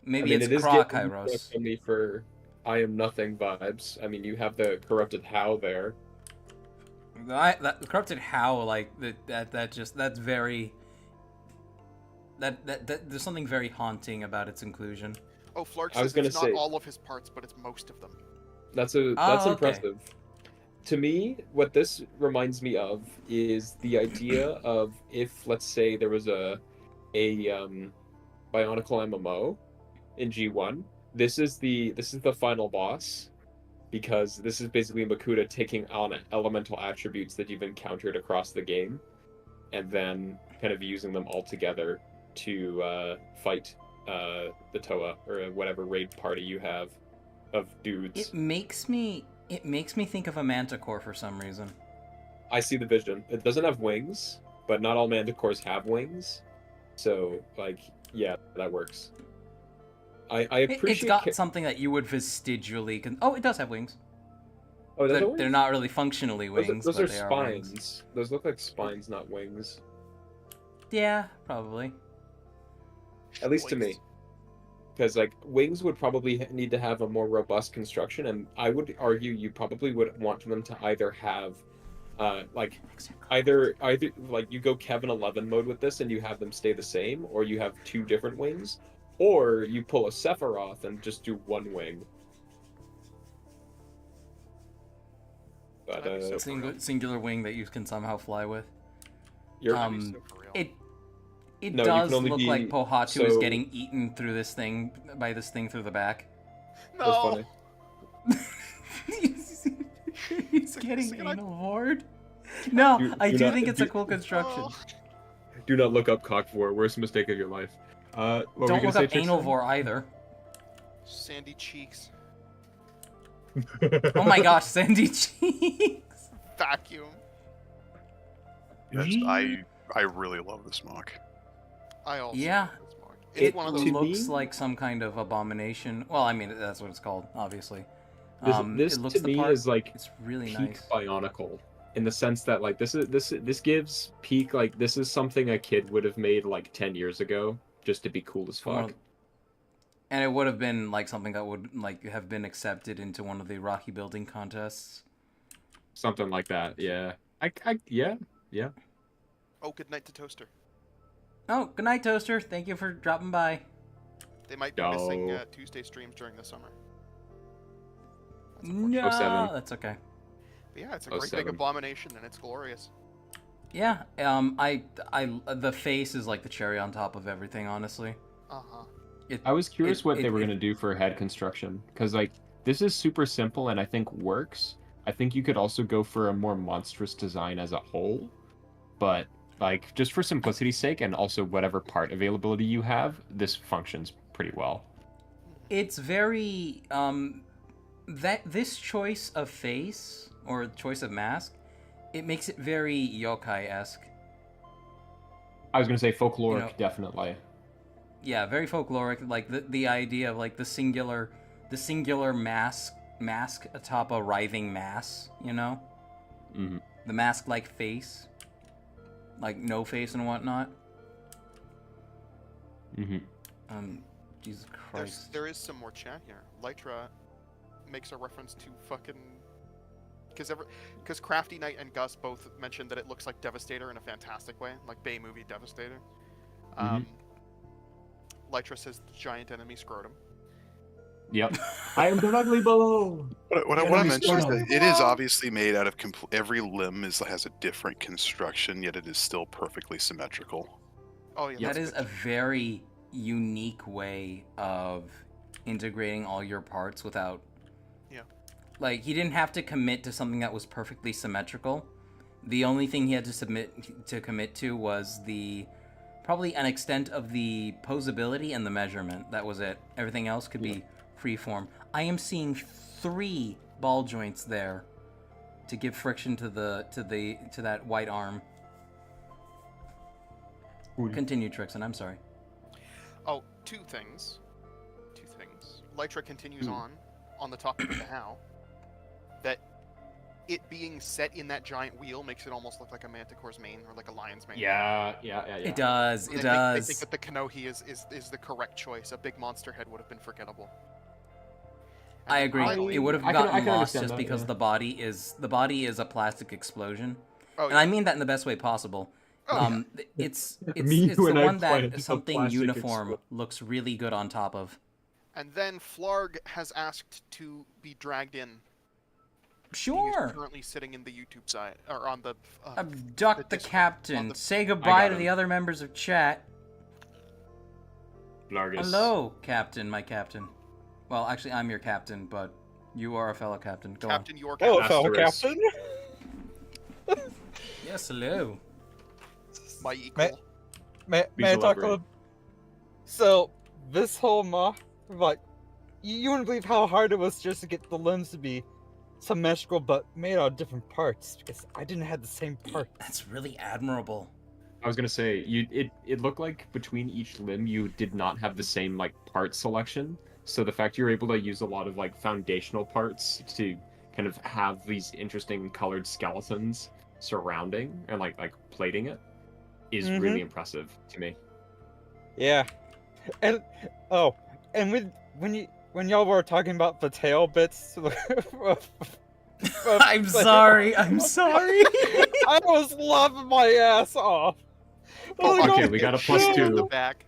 S1: Maybe it's Krakairos.
S6: Me for I am nothing vibes. I mean, you have the corrupted How there.
S1: That corrupted How, like that's very. That there's something very haunting about its inclusion.
S5: Oh, Flarg says it's not all of his parts, but it's most of them.
S6: That's impressive. To me, what this reminds me of is the idea of if, let's say, there was a Bionicle MMO in G1. This is the final boss, because this is basically Makuta taking on elemental attributes that you've encountered across the game, and then kind of using them all together to fight the Toa or whatever raid party you have of dudes.
S1: It makes me think of a manticore for some reason.
S6: I see the vision. It doesn't have wings, but not all manticores have wings. So, like, yeah, that works. I appreciate...
S1: It's got something that you would vestigially... Oh, it does have wings.
S6: Oh, does it have wings?
S1: They're not really functionally wings,
S6: those
S1: but
S6: are
S1: they
S6: spines.
S1: are wings.
S6: Those look like spines, not wings.
S1: Yeah, probably.
S6: At least to me. Because, like, wings would probably need to have a more robust construction, and I would argue you probably would want them to either have, either like, you go Kevin 11 mode with this and you have them stay the same, or you have two different wings, or you pull a Sephiroth and just do one wing. But,
S1: singular wing that you can somehow fly with. It does look like Pohatu is getting eaten through this thing through the back.
S5: No.
S1: He's getting anal bored. No, I do think it's a cool construction.
S6: Do not look up Cockvor. Worst mistake of your life.
S1: Don't look up Analvor either.
S5: Sandy cheeks.
S1: Oh my gosh, sandy cheeks.
S5: Vacuum.
S7: Yes, I really love this mock.
S5: I also
S1: yeah.
S5: love this mock. It's one of those
S1: looks like some kind of abomination. Well, I mean, that's what it's called, obviously.
S6: This
S1: it looks
S6: to
S1: the
S6: me
S1: part.
S6: is like
S1: it's really
S6: peak
S1: nice.
S6: Bionicle, in the sense that like this gives peak, like, this is something a kid would have made like 10 years ago just to be cool as fuck.
S1: And it would have been like something that would like have been accepted into one of the Rocky building contests.
S6: Something like that, yeah. Yeah.
S5: Oh, good night to Toaster.
S1: Oh, good night, Toaster. Thank you for dropping by.
S5: They might be missing Tuesday streams during the summer.
S1: No,
S6: 07.
S1: that's okay.
S5: But yeah, it's a great
S6: 07.
S5: big abomination, and it's glorious.
S1: Yeah, the face is like the cherry on top of everything, honestly.
S5: Uh-huh.
S6: I was curious what they were gonna do for head construction, because like this is super simple and I think works. I think you could also go for a more monstrous design as a whole, but like just for simplicity's sake and also whatever part availability you have, this functions pretty well.
S1: It's very that this choice of face or choice of mask, it makes it very yokai-esque.
S6: I was gonna say folkloric, definitely.
S1: Yeah, very folkloric. Like the idea of like the singular mask atop a writhing mass. You know, the mask-like face, like no face and whatnot. Jesus Christ.
S5: There is some more chat here. Lytra makes a reference to fucking because Crafty Knight and Gus both mentioned that it looks like Devastator in a fantastic way, like Bay movie Devastator. Lytra says giant enemy scrotum.
S6: Yep. I am directly below.
S7: What I mentioned is that it is obviously made out of every limb has a different construction, yet it is still perfectly symmetrical.
S5: Oh yeah,
S1: that is a very unique way of integrating all your parts without.
S5: Yeah.
S1: Like he didn't have to commit to something that was perfectly symmetrical. The only thing he had to commit to was the probably an extent of the posability and the measurement. That was it. Everything else could be freeform. I am seeing 3 ball joints there to give friction to that white arm. Continue, Trixon. I'm sorry.
S5: Oh, two things. Lytra continues on the topic of the how. That it being set in that giant wheel makes it almost look like a manticore's mane or like a lion's mane.
S6: Yeah.
S1: It does.
S5: And I think that the Kanohi is the correct choice. A big monster head would have been forgettable. And
S1: I agree.
S5: finally-
S1: It would have
S6: I can
S1: gotten lost
S6: understand
S1: just
S6: that,
S1: because
S6: yeah.
S1: the body is a plastic explosion,
S5: Oh,
S1: and I mean that in the best way possible.
S5: Oh,
S1: It's
S6: Me
S1: the
S6: when I
S1: one
S6: played
S1: that
S6: the
S1: something
S6: plastic
S1: uniform looks really good on top of.
S5: And then Flarg has asked to be dragged in.
S1: Sure.
S5: He's currently sitting in the YouTube side or on the.
S1: Abduct the
S5: Discord,
S1: captain.
S5: on the-
S1: Say
S6: I
S1: goodbye
S6: got
S1: to
S6: him.
S1: the other members of chat.
S6: Largus.
S1: Hello, captain, my captain. Well, actually, I'm your captain, but you are a fellow captain. Go
S5: Captain York.
S9: Hello, fellow
S6: Asterisk.
S9: captain.
S1: on. Yes, hello.
S5: My equal.
S9: May
S6: Please
S9: I talk a
S6: elaborate.
S9: little? So this whole like, you wouldn't believe how hard it was just to get the limbs to be symmetrical, but made out of different parts because I didn't have the same part.
S1: That's really admirable.
S6: I was gonna say it looked like between each limb you did not have the same like part selection. So the fact you were able to use a lot of like foundational parts to kind of have these interesting colored skeletons surrounding and like plating it is really impressive to me.
S9: Yeah, and when y'all were talking about the tail bits,
S1: I'm sorry. I'm sorry.
S9: I was laughing my ass off.
S6: Okay, we got a plus
S5: In the
S6: 2.
S5: back.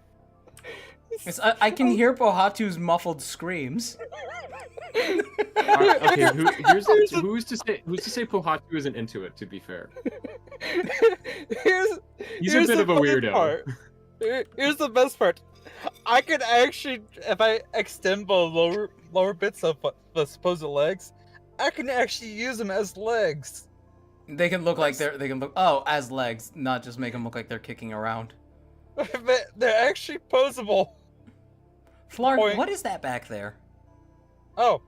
S1: I can hear Pohatu's muffled screams.
S6: Okay, who's to say Pohatu isn't into it? To be fair, he's a bit
S9: the
S6: of a
S9: funny
S6: weirdo.
S9: part. Here's the best part. I could actually, if I extend the lower bits of the supposed legs, I can actually use them as legs.
S1: They can look like they can look as legs, not just make them look like they're kicking around.
S9: They're actually posable.
S1: Flarg,
S9: Point.
S1: what is that back there?
S9: Oh,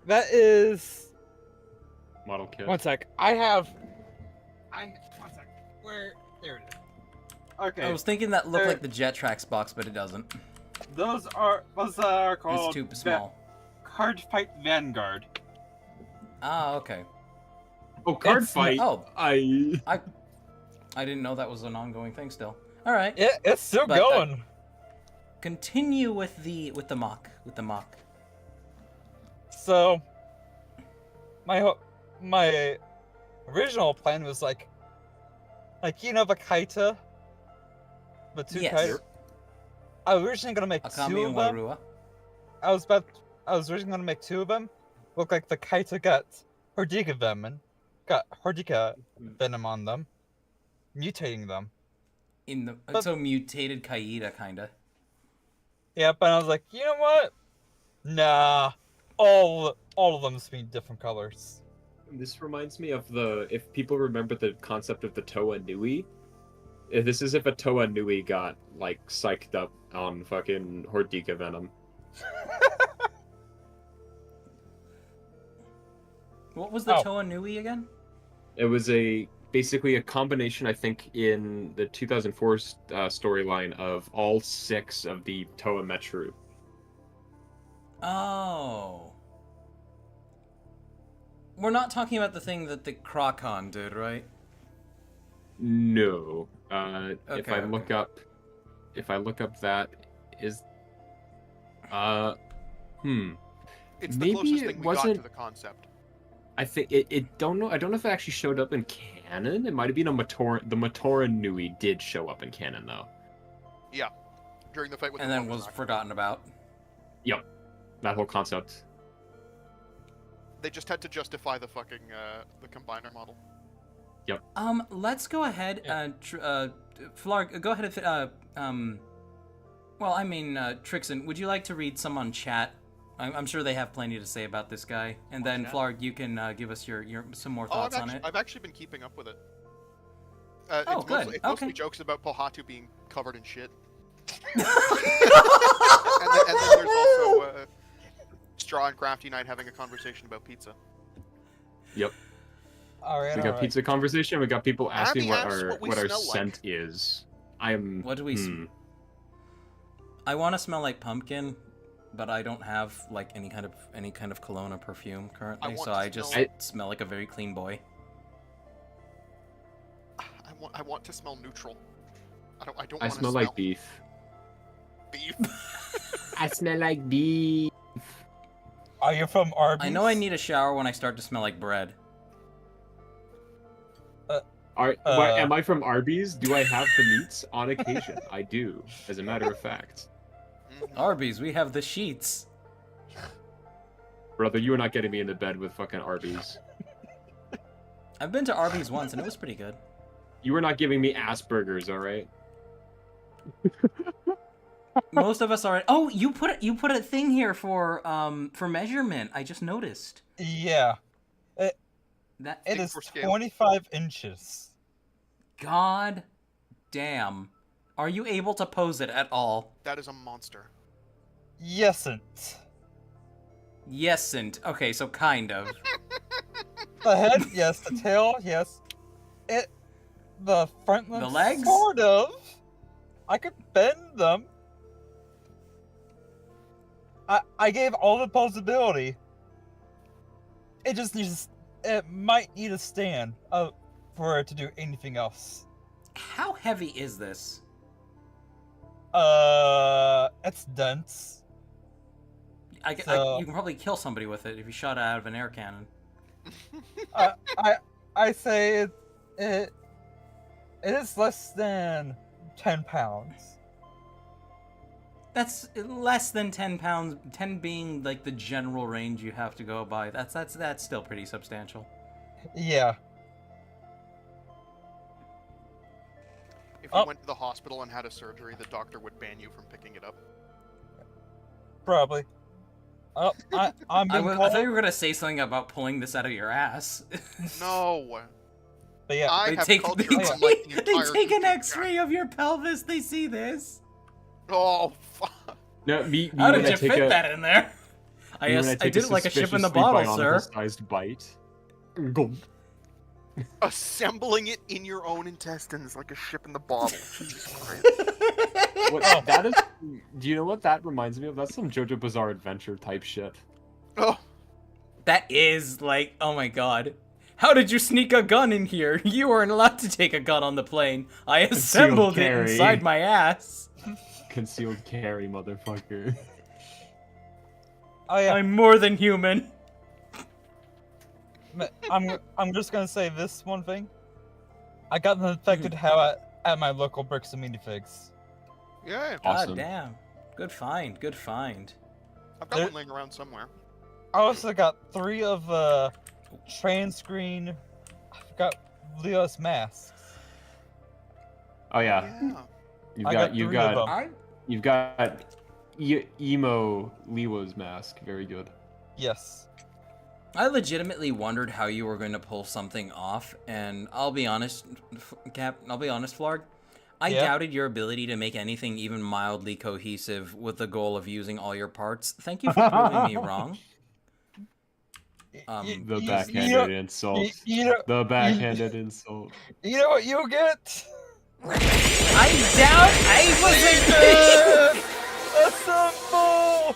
S9: that is.
S6: Model kit.
S9: One sec. One sec. Where? There it is. Okay.
S1: I was thinking that looked
S9: There-
S1: like the Jet Tracks box, but it doesn't.
S9: Those are called
S1: It's too small.
S9: Card Fight Vanguard.
S1: Ah, okay.
S6: Oh, card
S1: It's-
S6: fight.
S1: oh.
S6: I
S1: I didn't know that was an ongoing thing still. All right.
S9: Yeah, it's still
S1: But,
S9: going.
S1: Continue with the mock.
S9: So, my original plan was like you know Vakaita, the two
S1: Yes.
S9: kites. I was originally gonna make
S1: Akami
S9: two
S1: and
S9: of them.
S1: Warua.
S9: I was originally gonna make two of them. Look like the Kaita got Hordika venom, venom on them, mutating them.
S1: So mutated Kaida, kinda.
S9: Yeah, but I was like, you know what? Nah, all of them must be different colors.
S6: This reminds me of if people remember the concept of the Toa Nui. This is if a Toa Nui got like psyched up on fucking Hordika venom.
S1: What was the
S9: Oh.
S1: Toa Nui again?
S6: It was basically a combination, I think, in the 2004 storyline of all 6 of the Toa Metru.
S1: Oh. We're not talking about the thing that the Krakon did, right?
S6: No. If
S1: Okay,
S6: I
S1: okay.
S6: look up that is
S5: It's the
S6: Maybe
S5: closest
S6: it
S5: thing we got
S6: wasn't-
S5: to the concept.
S6: I think it don't know. I don't know if it actually showed up in canon. It might have been the Matora Nui did show up in canon though.
S5: During the fight with
S1: And
S5: the
S1: then was
S5: Ragnarok.
S1: forgotten about.
S6: Yep. That whole concept.
S5: They just had to justify the fucking the combiner model.
S1: Let's go ahead. Flarg, go ahead and Trixon, would you like to read some on chat? I'm sure they have plenty to say about this guy. And then
S5: chat?
S1: Flarg, you can give us your some more
S5: Oh,
S1: thoughts on it.
S5: I've actually been keeping up with it.
S1: Oh,
S5: it's
S1: good.
S5: Mostly, it's mostly
S1: Okay.
S5: jokes about Pohatu being covered in shit. And then there's also Straw and Crafty Knight having a conversation about pizza.
S6: Yep.
S9: All right.
S6: We got pizza conversation. We got people asking
S5: Abby
S6: what
S5: asks
S6: our
S5: what we
S6: what our
S5: smell like.
S6: scent is. I am.
S1: What do we I want to smell like pumpkin, but I don't have like any kind of cologne or perfume currently,
S5: want
S1: so
S5: to
S1: I just
S5: smell-
S1: smell like a very clean boy.
S5: I want to smell neutral. I don't
S6: I
S5: want to
S6: smell like beef.
S5: beef.
S6: I smell like beef.
S9: Are you from Arby's?
S1: I know I need a shower when I start to smell like bread.
S6: Am I from Arby's? Do I have the meats on occasion? I do, as a matter of fact.
S1: Arby's, we have the sheets.
S6: Brother, you are not getting me into bed with fucking Arby's.
S1: I've been to Arby's once and it was pretty good.
S6: You are not giving me Asperger's, all right?
S1: Most of us are. Oh, you put a thing here for measurement. I just noticed.
S9: Yeah.
S1: That
S9: It
S5: Thing
S9: is
S5: for scale.
S9: 25 inches.
S1: God damn. Are you able to pose it at all?
S5: That is a monster.
S9: Yesn't.
S1: Yesn't. Okay, so kind of.
S9: The head, yes. The tail, yes. The front limbs,
S1: The legs?
S9: sort of. I could bend them. I gave all the possibility. It just needs. It might need a stand for it to do anything else.
S1: How heavy is this?
S9: It's dense.
S1: You can probably kill somebody with it if you shot it out of an air cannon.
S9: I say it is less than 10 pounds.
S1: That's less than 10 pounds. 10 being like the general range you have to go by. That's still pretty substantial.
S9: Yeah.
S5: If you went to the hospital and had a surgery, the doctor would ban you from picking it up.
S9: Probably. Oh, I'm being
S1: I
S9: called.
S1: thought you were gonna say something about pulling this out of your ass.
S5: No.
S9: But yeah,
S5: I
S1: They
S5: have
S1: take,
S5: culture
S1: they
S5: unlike the
S1: take, they
S5: entire
S1: take an
S5: YouTube
S1: X-ray of your pelvis. They see this.
S5: Oh, fuck.
S6: No, me
S1: How
S6: when
S1: did
S6: I
S1: you
S6: take
S1: fit
S6: a,
S1: that in there?
S6: me when
S1: I
S6: take
S1: did it like a ship in the
S6: suspiciously
S1: bottle, sir.
S6: bionicle-sized bite. Gulp.
S5: Assembling it in your own intestines like a ship in the bottle. Jesus Christ.
S6: What, that is. Do you know what that reminds me of? That's some JoJo Bizarre Adventure type shit.
S5: Oh,
S1: That is like, oh my god. How did you sneak a gun in here? You weren't allowed to take a gun on the plane. I assembled it
S6: carry.
S1: inside my ass.
S6: Concealed carry, motherfucker.
S9: oh yeah.
S1: I'm more than human.
S9: I'm just gonna say this one thing. I got an infected how at my local bricks and minifigs.
S5: yeah.
S6: Awesome.
S1: God damn. Good find. Good find.
S5: I've got one laying around somewhere.
S9: I also got 3 of screen. I forgot Leo's masks.
S6: Oh yeah.
S5: Yeah.
S6: You've
S9: got 3 of
S6: got
S9: them.
S6: you've got emo Lewa's mask. Very good.
S9: Yes.
S1: I legitimately wondered how you were going to pull something off, and I'll be honest, Flarg. I
S9: Yeah?
S1: doubted your ability to make anything even mildly cohesive with the goal of using all your parts. Thank you for proving me wrong.
S6: The
S9: You-
S6: backhanded insult. The backhanded insult.
S9: You know what you get?
S1: I doubt I
S9: Assemble!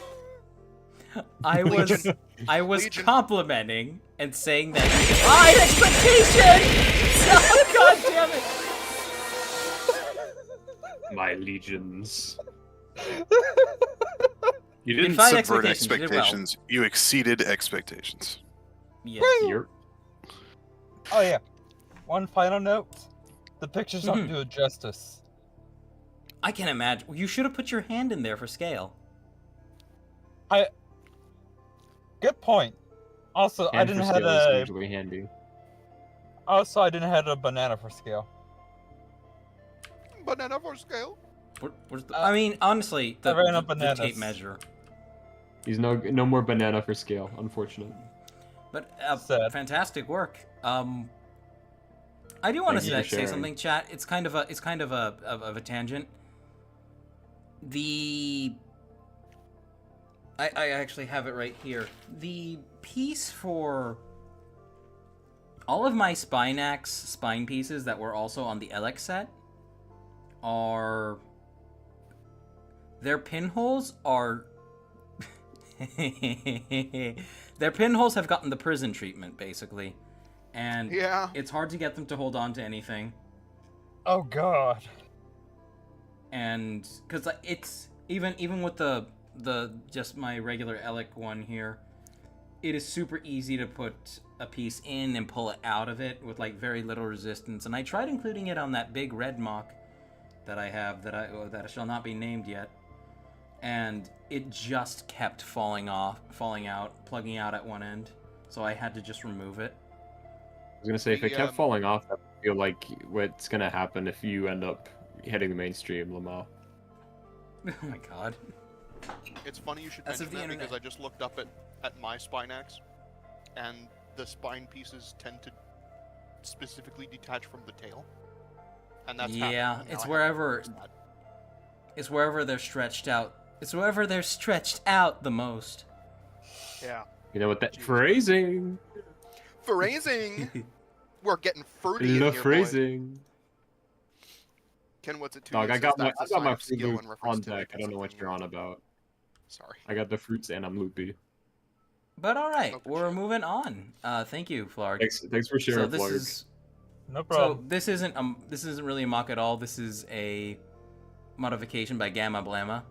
S1: I was
S5: Legion.
S1: complimenting and saying that high expectation. Oh, God damn it!
S6: My legions.
S7: You didn't
S1: Defied
S7: subvert
S1: expectations, you did well.
S7: expectations. You exceeded expectations.
S1: Yes.
S6: Yep.
S9: Oh yeah. One final note. The pictures don't
S1: Mhm.
S9: do it justice.
S1: I can imagine. You should have put your hand in there for scale.
S9: Good point. Also, I
S6: Hand
S9: didn't
S6: for
S9: have
S6: scale is
S9: a.
S6: usually handy.
S9: Also, I didn't have a banana for scale.
S5: Banana for scale.
S1: I mean, honestly,
S9: I ran up
S1: the
S9: bananas.
S1: tape measure.
S6: He's no more banana for scale, unfortunate.
S1: But
S9: Sad.
S1: fantastic work. I do want
S6: Thank you
S1: to
S6: for
S1: say
S6: sharing.
S1: something, chat. It's kind of a tangent. I actually have it right here. The piece for all of my Spinax spine pieces that were also on the LX set are... Their pinholes are... Their pinholes have gotten the prison treatment, basically. And
S5: Yeah.
S1: it's hard to get them to hold on to anything.
S9: Oh god.
S1: And because it's even with the just my regular Elec one here, it is super easy to put a piece in and pull it out of it with like very little resistance. And I tried including it on that big red mock that I have that shall not be named yet, and it just kept falling out, plugging out at one end. So I had to just remove it.
S6: I was gonna say, if it kept falling off, I feel like what's gonna happen if you end up hitting the mainstream, Lamar.
S1: Oh my god.
S5: It's funny you should
S1: That's
S5: mention
S1: of the
S5: that because
S1: internet.
S5: I just looked up at my Spinax, and the spine pieces tend to specifically detach from the tail. And that's
S1: Yeah,
S5: happening.
S1: it's
S5: Now I have to
S1: wherever
S5: fix that.
S1: it's wherever they're stretched out. It's wherever they're stretched out the most.
S5: Yeah.
S6: You know what that
S5: Jesus.
S6: phrasing?
S5: Phrasing! We're getting fruity in
S6: The
S5: here, boy.
S6: phrasing.
S5: Ken, what's it to
S6: Dog,
S5: you?
S6: I got my
S5: That's a sign
S6: Fruit
S5: of skill
S6: Loops
S5: in reference
S6: on
S5: to
S6: deck. I don't know what
S5: something
S6: you're on about.
S5: Sorry.
S6: I got the fruits and I'm loopy.
S1: But all right,
S5: Open
S1: we're
S5: chat.
S1: moving on. Thank you, Flarg.
S6: Thanks for sharing,
S1: So this
S6: Flarg.
S1: is
S9: No problem.
S1: this isn't really a mock at all. This is a modification by Gamma Blamma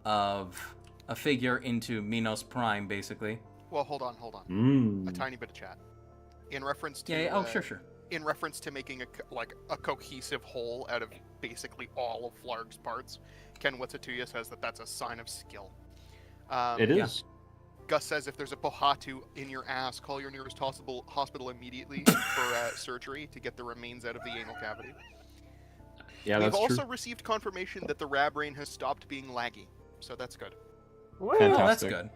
S1: of a figure into Minos Prime, basically.
S5: Well, hold on. A
S6: Mmm.
S5: tiny bit of chat. In reference to
S1: Yeah. Oh, sure.
S5: in reference to making a cohesive whole out of basically all of Flarg's parts, Ken Witsatuya says that's a sign of skill.
S6: It is.
S5: Gus says if there's a pohatu in your ass, call your nearest hospital immediately for surgery to get the remains out of the anal cavity.
S6: Yeah,
S5: We've
S6: that's
S5: also
S6: true.
S5: received confirmation that the Rabrain has stopped being laggy, so that's good.
S1: Oh, that's
S6: Fantastic.
S1: good.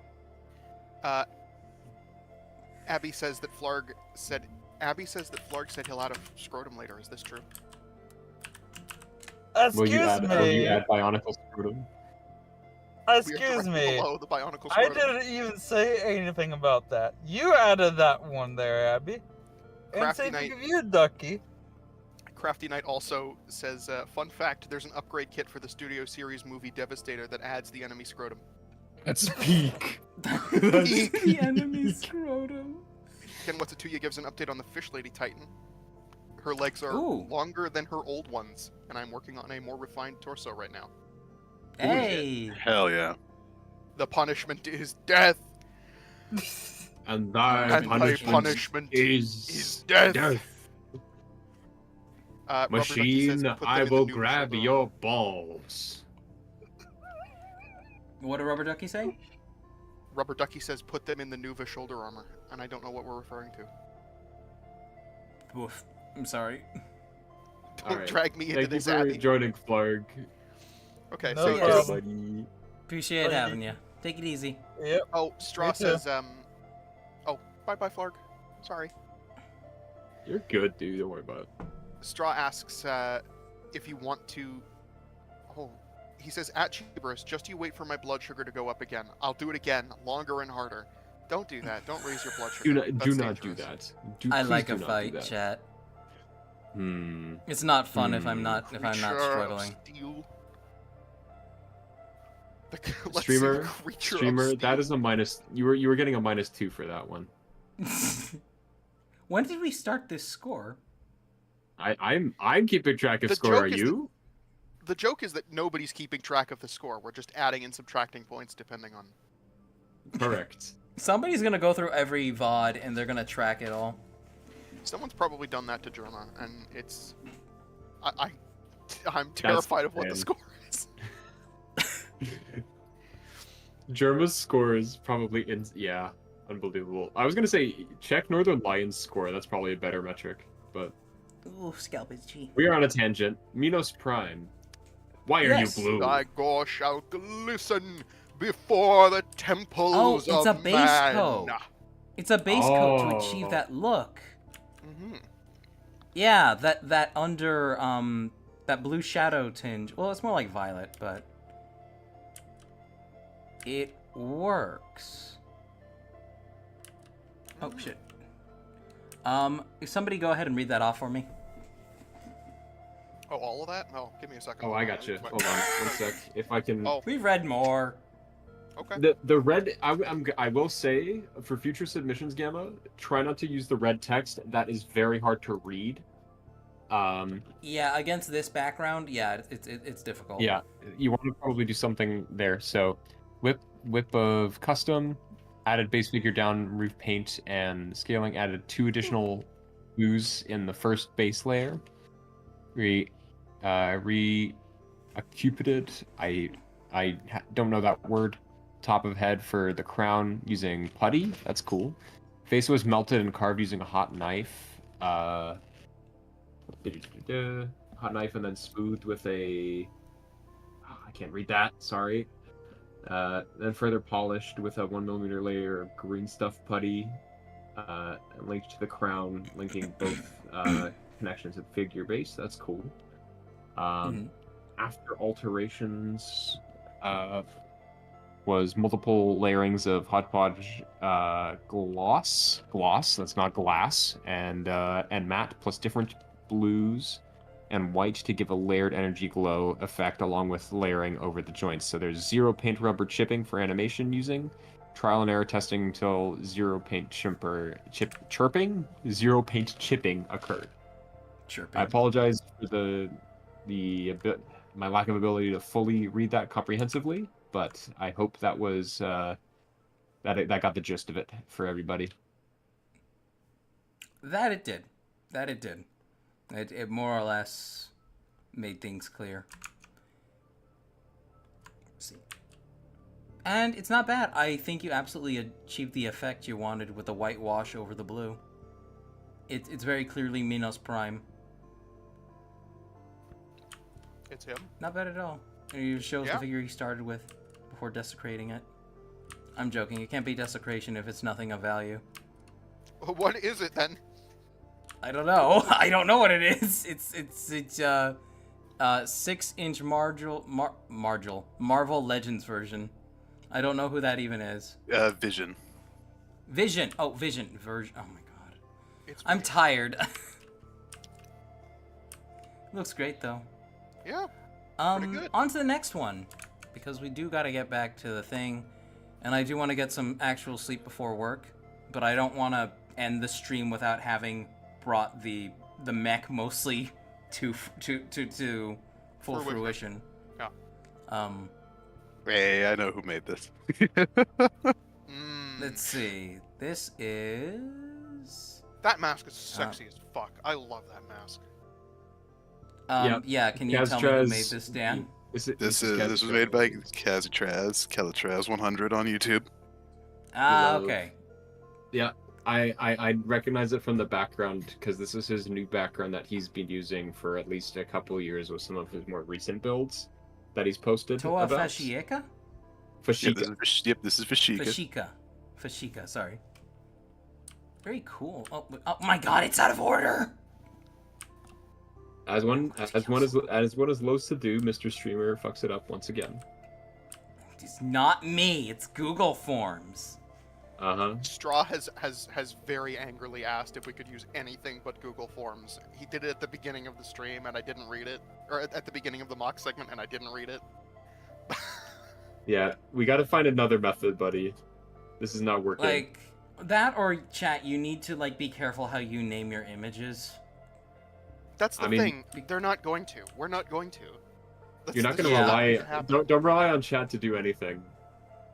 S5: Abby says that Flarg said he'll add a scrotum later. Is this true?
S6: Will you
S9: Excuse me.
S6: add Bionicle Scrotum?
S5: We are
S9: Excuse
S5: directly
S9: me.
S5: below the Bionicle
S9: I
S5: scrotum.
S9: didn't even say anything about that. You added that one there, Abby. And
S5: Crafty
S9: say
S5: Knight.
S9: think of you, Ducky.
S5: Crafty Knight also says, fun fact, there's an upgrade kit for the Studio Series movie Devastator that adds the enemy scrotum.
S6: That's peak.
S1: The enemy scrotum.
S5: Ken What's-It-To-You gives an update on the Fish Lady Titan. Her legs are
S1: Ooh.
S5: longer than her old ones, and I'm working on a more refined torso right now.
S1: Hey.
S7: Hell yeah.
S5: The punishment is death,
S6: And thy
S5: and my punishment is death. Rubber Ducky says,
S6: Machine,
S5: "Put them
S6: I
S5: in the
S6: will
S5: new
S6: grab
S5: shoulder
S6: your
S5: armor."
S6: balls.
S1: What did Rubber Ducky say?
S5: Rubber Ducky says, put them in the Nuva shoulder armor, and I don't know what we're referring to.
S1: Oof. I'm sorry.
S5: Don't
S6: Alright.
S5: drag me into
S6: Thank you
S5: this,
S6: for
S5: Abby.
S6: joining, Flarg.
S5: Okay,
S9: No
S5: so
S1: yes.
S5: yes.
S9: problem.
S6: buddy.
S1: Appreciate
S9: Bye.
S1: having you. Take it easy.
S9: Yep.
S5: Oh, Straw
S9: Me too.
S5: says, oh, bye-bye, Flarg. Sorry.
S6: You're good, dude. Don't worry about it.
S5: Straw asks, if you want to... Oh, he says, at Cheeberus, just you wait for my blood sugar to go up again. I'll do it again, longer and harder. Don't do that. Don't raise your blood sugar.
S6: Do
S5: That's
S6: not do
S5: dangerous.
S6: that. Do,
S1: I
S6: please
S1: like
S6: do
S1: a
S6: not do
S1: fight,
S6: that.
S1: chat.
S6: Hmm.
S1: It's not fun if I'm
S6: Hmm.
S1: not
S5: Creature of
S1: struggling.
S5: steel. Let's
S6: Streamer,
S5: see, creature of
S6: streamer,
S5: steel.
S6: that is a minus. You were getting a -2 for that one.
S1: When did we start this score?
S6: I'm keeping track of
S5: The
S6: score.
S5: joke
S6: Are
S5: is
S6: you?
S5: The joke is that nobody's keeping track of the score. We're just adding and subtracting points depending on...
S6: Correct.
S1: Somebody's gonna go through every VOD and they're gonna track it all.
S5: Someone's probably done that to Germa, and it's... I'm terrified of what the
S6: insane.
S5: score is.
S6: Germa's score is probably yeah, unbelievable. I was gonna say check Northern Lions score. That's probably a better metric, but
S1: Ooh, scalp is cheap.
S6: we are on a tangent. Minos Prime. Why are
S1: Yes.
S6: you blue?
S5: Thy gore shall glisten before the temples
S1: Oh, it's
S5: of
S1: a base
S5: man.
S1: coat. It's a base coat to
S6: Oh.
S1: achieve that look.
S5: Mhm.
S1: Yeah, that under that blue shadow tinge. Well, it's more like violet, but it works. Oh shit. Somebody go ahead and read that off for me.
S5: Oh, all of that? Oh, give me a second.
S6: Oh, I got you. Hold on, one sec. If I can.
S5: Oh,
S1: We've read more.
S5: okay.
S6: The red. I will say for future submissions, Gamma, try not to use the red text. That is very hard to read.
S1: Yeah, against this background, yeah, it's difficult.
S6: Yeah, you want to probably do something there. So, whip of custom, added base figure down, roof paint, and scaling. Added 2 additional blues in the first base layer. Acupited. I don't know that word. Top of head for the crown using putty. That's cool. Face was melted and carved using a hot knife. Hot knife and then smoothed with a. Oh, I can't read that. Sorry. Then further polished with a 1mm layer of green stuff putty, and linked to the crown, linking both connections of figure base. That's cool. After alterations, was multiple layerings of hodgepodge gloss. That's not glass, and matte plus different blues and white to give a layered energy glow effect along with layering over the joints. So there's 0 paint rubber chipping for animation using. Trial and error testing until 0 paint chirping 0 paint chipping occurred.
S1: Chirping.
S6: I apologize for my lack of ability to fully read that comprehensively, but I hope that was that got the gist of it for everybody.
S1: That it did. It more or less made things clear. Let's see. And it's not bad. I think you absolutely achieved the effect you wanted with the white wash over the blue. It's very clearly Minos Prime.
S5: It's him.
S1: Not bad at all. It shows
S5: Yeah.
S1: the figure he started with before desecrating it. I'm joking. It can't be desecration if it's nothing of value.
S5: What is it then?
S1: I don't know. I don't know what it is. It's 6-inch Marvel Legends version. I don't know who that even is.
S7: Vision.
S1: Vision. Oh, Vision version. Oh my god. I'm
S5: me.
S1: tired. Looks great though.
S5: Yeah. Pretty good.
S1: On to the next one, because we do got to get back to the thing, and I do want to get some actual sleep before work, but I don't want to end the stream without having brought the mech mostly to full fruition.
S5: Yeah.
S7: Hey, I know who made this.
S1: Let's see. This is
S5: That mask is sexy as fuck. I love that mask.
S1: Yeah, can you tell me who made this, Dan?
S7: This was made by Kelatraz 100 on YouTube.
S1: Okay.
S6: Yeah, I recognize it from the background because this is his new background that he's been using for at least a couple years with some of his more recent builds that he's posted
S1: Toa
S6: about.
S1: Fashieka?
S6: Fashika.
S7: Yep, this is Fashika.
S1: Fashika, sorry. Very cool. Oh my god, it's out of order!
S6: As one is loath to do, Mr. Streamer fucks it up once again.
S1: It's not me, it's Google Forms.
S5: Straw has very angrily asked if we could use anything but Google Forms. He did it at the beginning of the stream and I didn't read it. Or at the beginning of the mock segment and I didn't read it.
S6: Yeah, we gotta find another method, buddy. This is not working.
S1: Like, that or chat, you need to, like, be careful how you name your images.
S5: That's the thing. They're not going to. We're not going to.
S6: You're not going to rely. Don't rely on chat to do anything.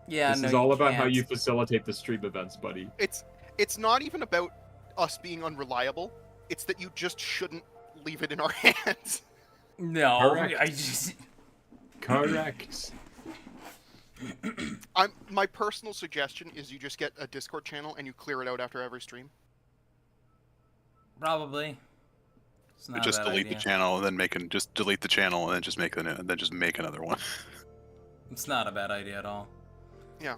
S1: Yeah,
S6: this is all about how you facilitate the stream events, buddy.
S5: It's not even about us being unreliable. It's that you just shouldn't leave it in our hands.
S1: No,
S6: Correct.
S1: I just.
S6: Correct.
S5: My personal suggestion is you just get a Discord channel and you clear it out after every stream.
S1: Probably.
S7: Just delete the channel and then just delete the channel and then just make another one.
S1: It's not a bad idea at all.
S5: Yeah.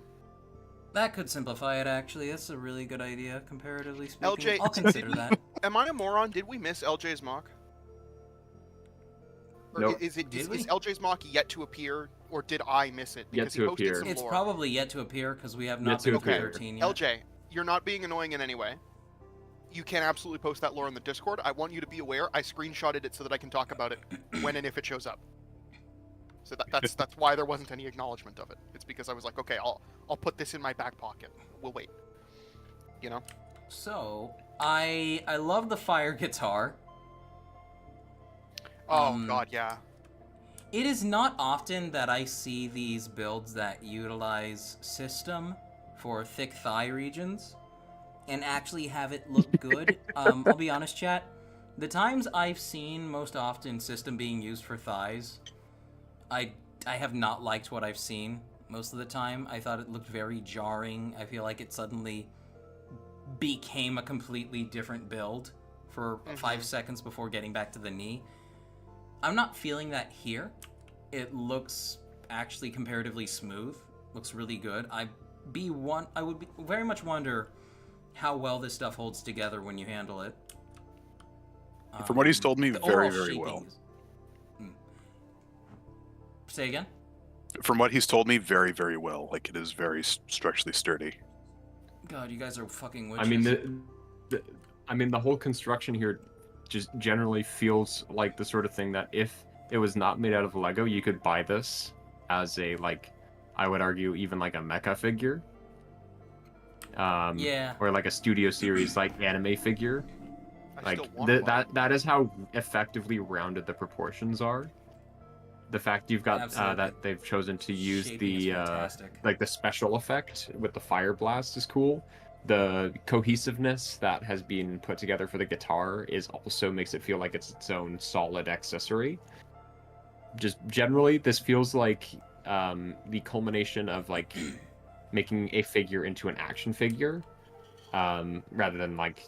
S1: That could simplify it, actually. That's a really good idea, comparatively speaking.
S5: LJ,
S1: I'll consider that.
S5: am I a moron? Did we miss LJ's mock? Or
S6: Nope.
S5: is
S1: Did we?
S5: LJ's mock yet to appear, or did I miss it?
S6: Yet
S5: Because
S6: to
S5: he posted
S6: appear.
S5: some
S1: It's
S5: lore.
S1: probably yet to appear because we have
S6: Yet
S1: not
S6: to
S1: been through
S6: appear.
S1: 13 yet.
S5: LJ, you're not being annoying in any way. You can absolutely post that lore in the Discord. I want you to be aware. I screenshotted it so that I can talk about it when and if it shows up. So that's why there wasn't any acknowledgement of it. It's because I was like, okay, I'll put this in my back pocket. We'll wait. You know?
S1: So, I love the fire guitar.
S5: Oh god, yeah.
S1: It is not often that I see these builds that utilize system for thick thigh regions and actually have it look good. I'll be honest, chat. The times I've seen most often system being used for thighs, I have not liked what I've seen most of the time. I thought it looked very jarring. I feel like it suddenly became a completely different build for 5 seconds before getting back to the knee. I'm not feeling that here. It looks actually comparatively smooth. Looks really good. I would very much wonder how well this stuff holds together when you handle it.
S7: From what he's told me,
S1: the
S7: very,
S1: overall
S7: very
S1: shaping
S7: well.
S1: Say again?
S7: From what he's told me, very, very well. Like, it is very structurally sturdy.
S1: God, you guys are fucking witches.
S6: I mean, the whole construction here just generally feels like the sort of thing that if it was not made out of Lego, you could buy this as a, like, I would argue even like a mecha figure.
S1: Yeah.
S6: Or like a Studio Series like anime figure.
S5: I
S6: Like
S5: still want one.
S6: that is how effectively rounded the proportions are. The fact you've got
S1: Absolutely.
S6: that they've chosen to use
S1: Shaping is
S6: the
S1: fantastic.
S6: like the special effect with the fire blast is cool. The cohesiveness that has been put together for the guitar is also makes it feel like it's its own solid accessory. Just generally, this feels like the culmination of like making a figure into an action figure, rather than like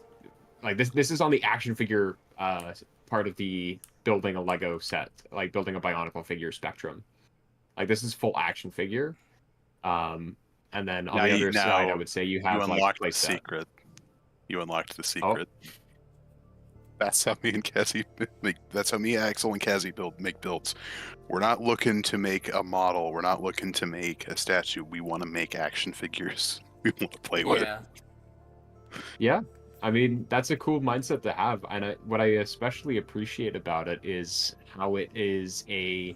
S6: this is on the action figure part of the building a Lego set, like building a Bionicle figure spectrum. Like this is full action figure. And then on the other side, I would say you have
S7: unlocked
S6: like
S7: the
S6: playset.
S7: secret. You unlocked the secret. That's how me and Cassie that's how me, Axel, and Cassie make builds. We're not looking to make a model. We're not looking to make a statue. We want to make action figures. We want to play with it.
S6: Yeah, I mean that's a cool mindset to have, and what I especially appreciate about it is how it is a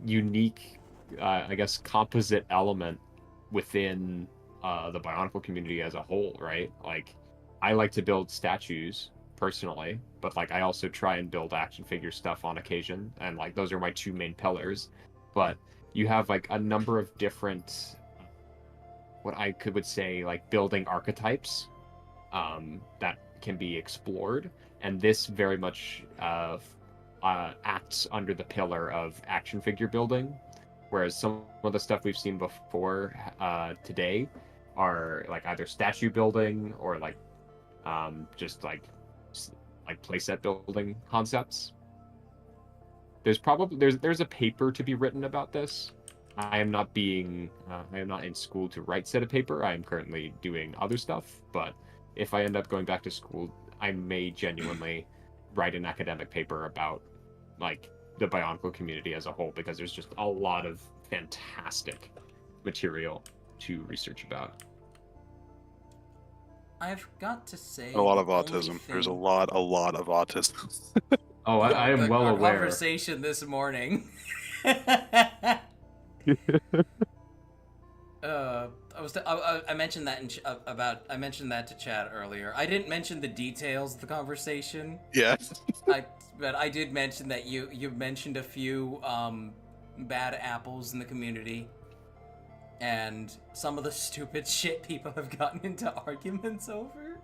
S6: unique, I guess, composite element within the Bionicle community as a whole, right? Like, I like to build statues personally, but like I also try and build action figure stuff on occasion, and like those are my two main pillars. But you have like a number of different, what I would say, like building archetypes that can be explored, and this very much acts under the pillar of action figure building, whereas some of the stuff we've seen before today are like either statue building or like just like playset building concepts. There's a paper to be written about this. I am not in school to write said a paper. I am currently doing other stuff, but if I end up going back to school, I may genuinely write an academic paper about like the Bionicle community as a whole, because there's just a lot of fantastic material to research about.
S1: I've got to say,
S7: A lot of
S1: the only
S7: autism. There's a
S1: thing-
S7: lot of autism.
S6: Oh, I am well
S1: our
S6: aware.
S1: Conversation this morning. I mentioned that I mentioned that to Chad earlier. I didn't mention the details of the conversation.
S7: Yeah.
S1: But I did mention that you mentioned a few bad apples in the community, and some of the stupid shit people have gotten into arguments over.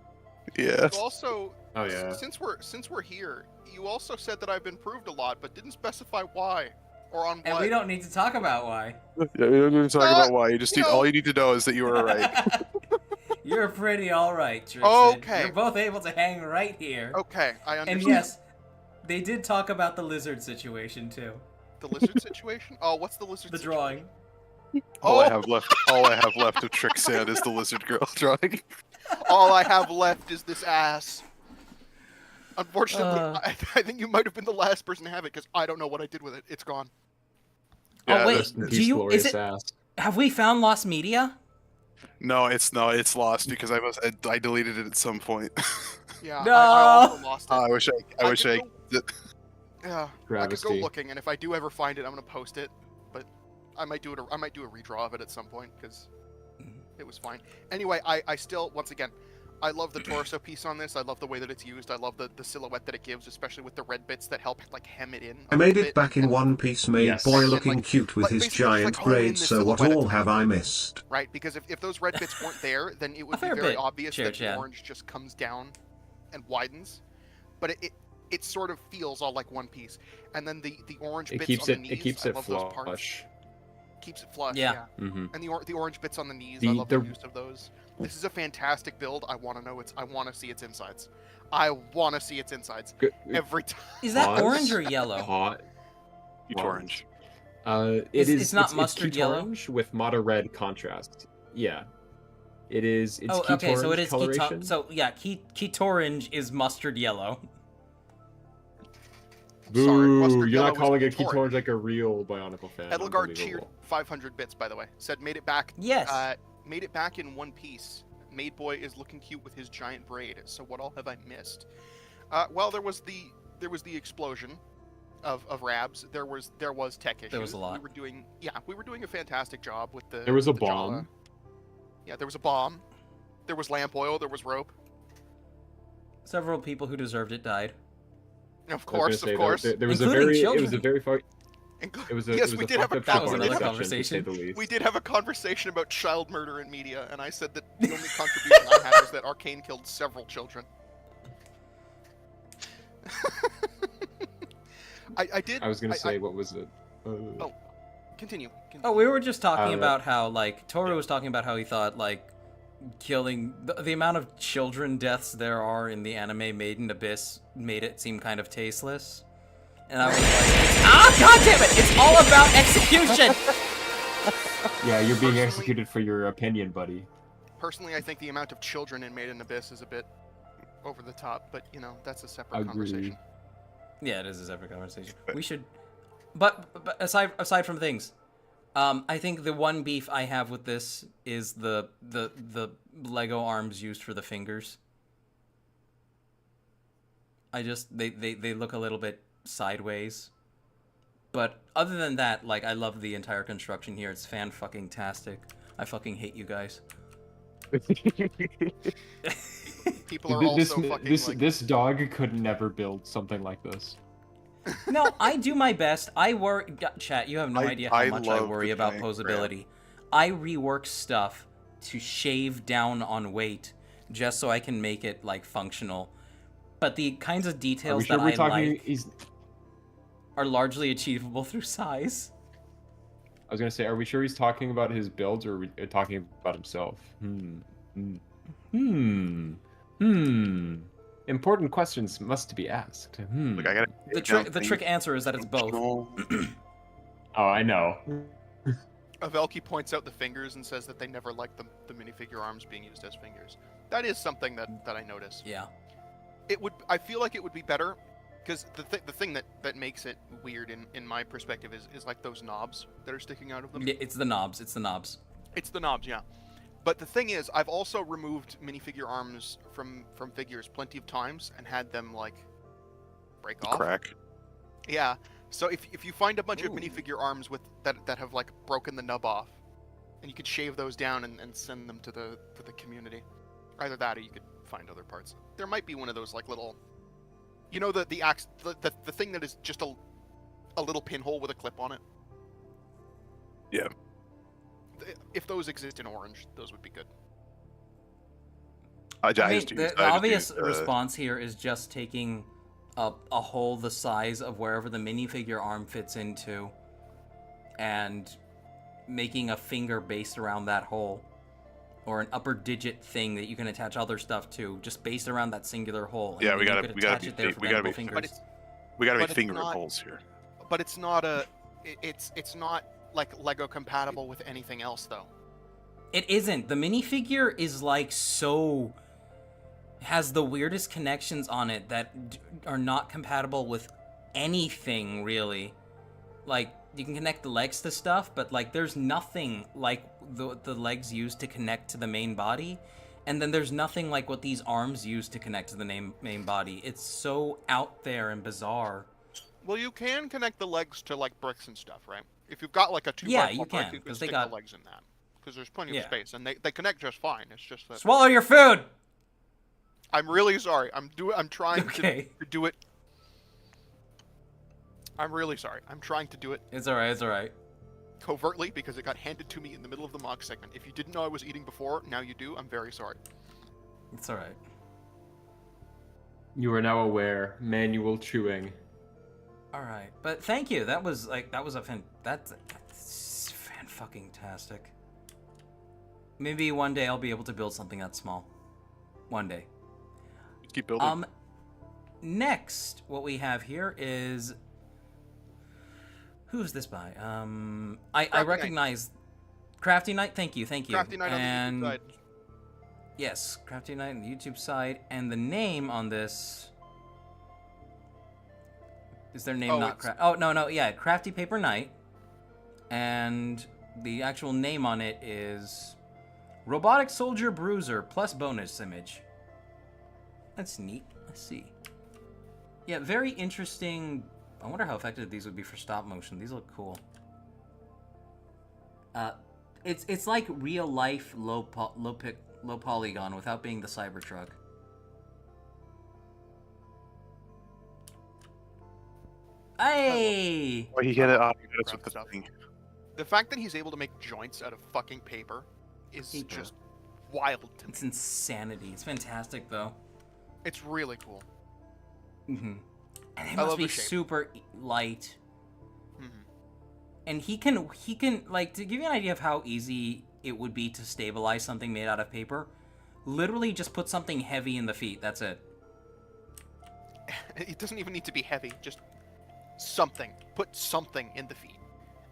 S7: Yeah.
S5: You also,
S6: Oh yeah.
S5: since we're here, you also said that I've improved a lot, but didn't specify why or on
S1: And
S5: what.
S1: we don't need to talk about why.
S7: Yeah, we don't need to talk about why. You just need,
S5: you know-
S7: all you need to know is that you were right.
S1: You're pretty alright, Tristan.
S5: Okay.
S1: You're both able to hang right here.
S5: Okay, I understand.
S1: And yes, they did talk about the lizard situation too.
S5: The lizard situation? Oh, what's the lizard
S1: The
S5: situation?
S1: drawing.
S7: All I have left of Trixan is the lizard girl drawing.
S5: All I have left is this ass. Unfortunately, I think you might have been the last person to have it because I don't know what I did with it. It's gone.
S1: Oh wait,
S6: Rest in
S1: do
S6: peace,
S1: you? Is
S6: glorious
S1: it?
S6: ass.
S1: Have we found lost media?
S7: No, it's lost because I deleted it at some point.
S5: Yeah,
S1: No.
S5: I also lost it.
S7: I wish I.
S5: Yeah, I could go looking, and if I do ever find it, I'm gonna post it. But I might do it. I might do a redraw of it at some point because it was fine. Anyway, I still, once again, I love the torso piece on this. I love the way that it's used. I love the silhouette that it gives, especially with the red bits that help like hem it in.
S4: I made it back in one piece, made
S6: Yes.
S4: boy
S6: And,
S4: looking
S5: like-
S4: cute with
S5: like,
S4: his
S5: basically just,
S4: giant
S5: like, hone in
S4: braids,
S5: the
S4: so what
S5: silhouette a
S4: all
S5: tiny
S4: have I
S5: bit.
S4: missed?
S5: Right, because if those red bits weren't there, then it would be
S1: fair
S5: very
S1: bit,
S5: obvious that the
S1: Chad.
S5: orange just comes down and widens. But it sort of feels all like one piece. And then the orange
S6: It
S5: bits
S6: keeps
S5: on
S6: it.
S5: the knees,
S6: It keeps
S5: I
S6: it
S5: love those parts.
S6: flush.
S5: Keeps it flush.
S1: Yeah.
S6: Mm-hmm.
S5: And the orange bits on the knees,
S6: The-
S5: I love the
S6: the-
S5: use of those. This is a fantastic build. I want to see its insides. I want to see its insides every time.
S1: Is that
S6: Pause.
S1: orange or yellow?
S6: Hot.
S7: It's orange.
S1: It's not mustard
S6: peach
S1: yellow?
S6: orange with mata red contrast. Yeah, it is. It's
S1: Oh,
S6: peach
S1: okay, so it
S6: orange
S1: is
S6: coloration.
S1: so yeah, Ketorange is mustard yellow.
S6: Boo!
S5: Sorry, mustard
S6: You're
S5: yellow
S6: not
S5: is
S6: calling it
S5: Ketorange.
S6: Ketorange like a real Bionicle fan.
S5: Edelgard cheered
S6: Unbelievable.
S5: 500 bits, by the way. Said made it back.
S1: Yes.
S5: Made it back in one piece. Made Boy is looking cute with his giant braid. So what all have I missed? Well, there was the explosion of Rabs. There was tech issues.
S1: There was a lot.
S5: We were doing a fantastic job with the.
S6: There was a
S5: the
S6: bomb.
S5: Jaller. Yeah, there was a bomb. There was lamp oil. There was rope.
S1: Several people who deserved it died.
S5: Of
S6: I was
S5: course,
S6: gonna
S5: of
S6: say,
S5: course.
S6: There was a
S1: Including
S6: very. It
S1: children.
S6: was a very far. It was a.
S5: Yes,
S6: it was
S5: we
S6: a
S5: did have
S6: fucked
S5: a
S6: up
S1: That was
S6: fucking
S1: another
S6: discussion, to say
S1: conversation.
S6: the least.
S5: We did have a conversation about child murder in media, and I said that the only contribution I had was that Arcane killed several children. I did.
S6: I was gonna say, what was it?
S5: Oh. Continue.
S1: Oh, we were just talking
S6: Uh,
S1: about how like Toru was talking about how he thought like killing the amount of children deaths there are in the anime Made in Abyss made it seem kind of tasteless. And I was like, God damn it! It's all about execution.
S6: Yeah, you're being
S5: Personally-
S6: executed for your opinion, buddy.
S5: Personally, I think the amount of children in Made in Abyss is a bit over the top, but you know that's a separate
S6: Agreed.
S5: conversation.
S1: Yeah, it is a separate conversation. We should, but aside from things, I think the one beef I have with this is the Lego arms used for the fingers. They look a little bit sideways. But other than that, like, I love the entire construction here. It's fan-fucking-tastic. I fucking hate you guys.
S5: People are also fucking like.
S6: This dog could never build something like this.
S1: No, I do my best. I worry... Chat, you have no idea how
S7: I
S1: much I
S7: love
S1: worry
S7: the
S1: about
S7: giant
S1: posability. I rework stuff to shave down on weight just so I can make it, like, functional. But the kinds of
S6: Are we
S1: details
S6: sure
S1: that
S6: we're
S1: I
S6: talking?
S1: like are largely achievable through size.
S6: I was gonna say, are we sure he's talking about his builds, or are we talking about himself? Important questions must be asked.
S7: Like I gotta.
S1: The trick answer is that it's both.
S6: Oh, I know.
S5: Avelki points out the fingers and says that they never liked the minifigure arms being used as fingers. That is something that I notice.
S1: Yeah.
S5: I feel like it would be better, because the thing that makes it weird in my perspective is like those knobs that are sticking out of them.
S1: It's the knobs. It's the knobs.
S5: It's the knobs, yeah. But the thing is, I've also removed minifigure arms from figures plenty of times and had them like break off.
S7: Crack.
S5: Yeah. So if you find a bunch of minifigure arms with that have like broken the nub off, and you could shave those down and send them to the community, either that or you could find other parts. There might be one of those like little, you know, the thing that is just a little pinhole with a clip on it.
S7: Yeah.
S5: If those exist in orange, those would be good.
S1: I mean, the obvious response here is just taking a hole the size of wherever the minifigure arm fits into and making a finger based around that hole, or an upper digit thing that you can attach other stuff to, just based around that singular hole.
S7: Yeah, we gotta be finger holes here.
S5: But it's not it's not like Lego compatible with anything else though.
S1: It isn't. The minifigure is like so has the weirdest connections on it that are not compatible with anything, really. Like, you can connect the legs to stuff, but, like, there's nothing like the legs used to connect to the main body. And then there's nothing like what these arms use to connect to the main body. It's so out there and bizarre.
S5: Well, you can connect the legs to, like, bricks and stuff, right? If you've got, like, a 2x4
S1: you
S5: brick,
S1: can,
S5: you can
S1: 'cause they
S5: stick
S1: got-
S5: the legs in that. Because there's plenty
S1: Yeah.
S5: of space, and they connect just fine. It's just that...
S1: Swallow your food!
S5: I'm really sorry. I'm trying
S1: Okay.
S5: to do it. I'm really sorry. I'm trying to do it
S1: It's alright, it's alright.
S5: covertly because it got handed to me in the middle of the Mog segment. If you didn't know I was eating before, now you do. I'm very sorry.
S1: It's alright.
S6: You are now aware. Manual chewing.
S1: Alright. But thank you. That was that's fan-fucking-tastic. Maybe one day I'll be able to build something that small. One day.
S7: Keep building.
S1: Next, what we have here is... Who's this by? I recognize... Crafty Knight, thank you.
S5: Crafty Knight on the YouTube side.
S1: Yes, Crafty Knight on the YouTube side, and the name on this... Is their name not Crafty? Oh, no, yeah, Crafty Paper Knight. And the actual name on it is... Robotic Soldier Bruiser plus bonus image. That's neat. Let's see. Yeah, very interesting. I wonder how effective these would be for stop motion. These look cool. It's like real life low polygon without being the Cybertruck. Hey!
S7: Oh, you get it off. That's
S5: Crap
S7: what the
S5: stuff.
S7: thing.
S5: The fact that he's able to make joints out of fucking paper is
S1: Paper.
S5: just wild to me.
S1: It's insanity. It's fantastic though.
S5: It's really cool.
S1: Mm-hmm. And it
S5: I
S1: must
S5: love
S1: be
S5: the shape.
S1: super light.
S5: Mhm.
S1: And he can like, to give you an idea of how easy it would be to stabilize something made out of paper, literally just put something heavy in the feet. That's it.
S5: It doesn't even need to be heavy. Just something. Put something in the feet.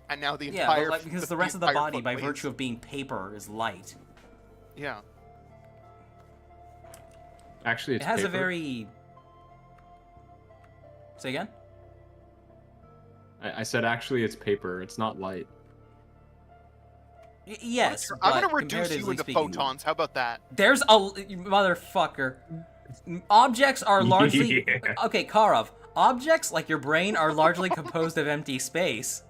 S5: And now the
S1: Yeah,
S5: entire...
S1: but, like, because the rest of the
S5: entire
S1: body,
S5: foot
S1: by
S5: weighs.
S1: virtue of being paper, is light.
S5: Yeah.
S6: Actually,
S1: It
S6: it's
S1: has a
S6: paper.
S1: very... Say again?
S6: I said actually it's paper. It's not light.
S1: Yes,
S5: I'm gonna
S1: but
S5: reduce you
S1: comparatively
S5: into
S1: speaking,
S5: photons. How about that?
S1: There's a... You motherfucker. Objects are largely...
S6: Yeah.
S1: Okay, Karov. Objects, like your brain, are largely composed of empty space.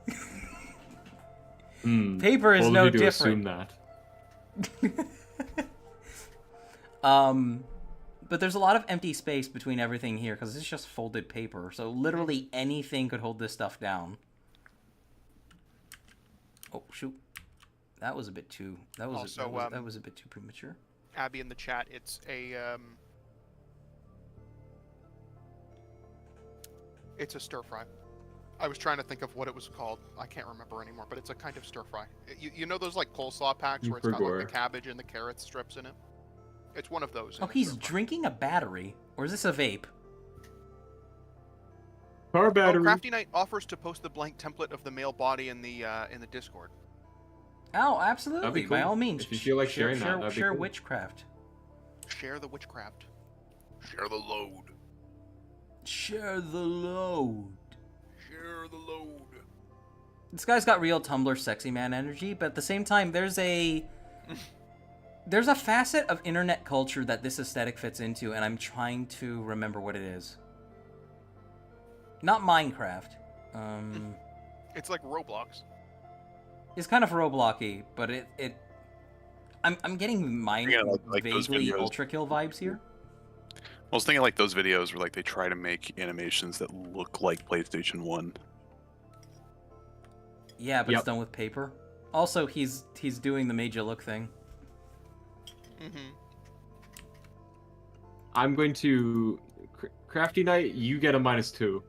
S1: Paper is
S6: Bold of
S1: no
S6: you to assume
S1: different.
S6: that.
S1: But there's a lot of empty space between everything here because it's just folded paper. So literally anything could hold this stuff down. Oh shoot, that was a bit too. That was
S5: Also,
S1: that was a bit too premature.
S5: Abby in the chat, it's a it's a stir fry. I was trying to think of what it was called. I can't remember anymore, but it's a kind of stir fry. You know those like coleslaw packs where it's got like the cabbage and the carrot strips in it? It's one of those.
S1: Oh, he's drinking a battery, or is this a vape?
S6: Car battery.
S5: Oh, Crafty Knight offers to post the blank template of the male body in the Discord.
S1: Oh, absolutely.
S6: That'd be
S1: By
S6: cool.
S1: all means.
S6: If you feel like sharing that, that'd be
S1: share
S6: cool.
S1: witchcraft.
S5: Share the witchcraft.
S7: Share the load.
S1: Share the load.
S5: Share the load.
S1: This guy's got real Tumblr sexy man energy, but at the same time, there's a facet of internet culture that this aesthetic fits into, and I'm trying to remember what it is. Not Minecraft.
S5: It's like Roblox.
S1: It's kind of Roblox-y, but I'm getting
S7: Yeah, like those
S1: vaguely
S7: videos.
S1: Ultra Kill vibes here.
S7: I was thinking like those videos where like they try to make animations that look like PlayStation 1.
S1: Yeah, but
S6: Yep.
S1: it's done with paper. Also, he's doing the Made You Look thing.
S5: Mm-hmm.
S6: I'm going to Crafty Knight. You get a -2.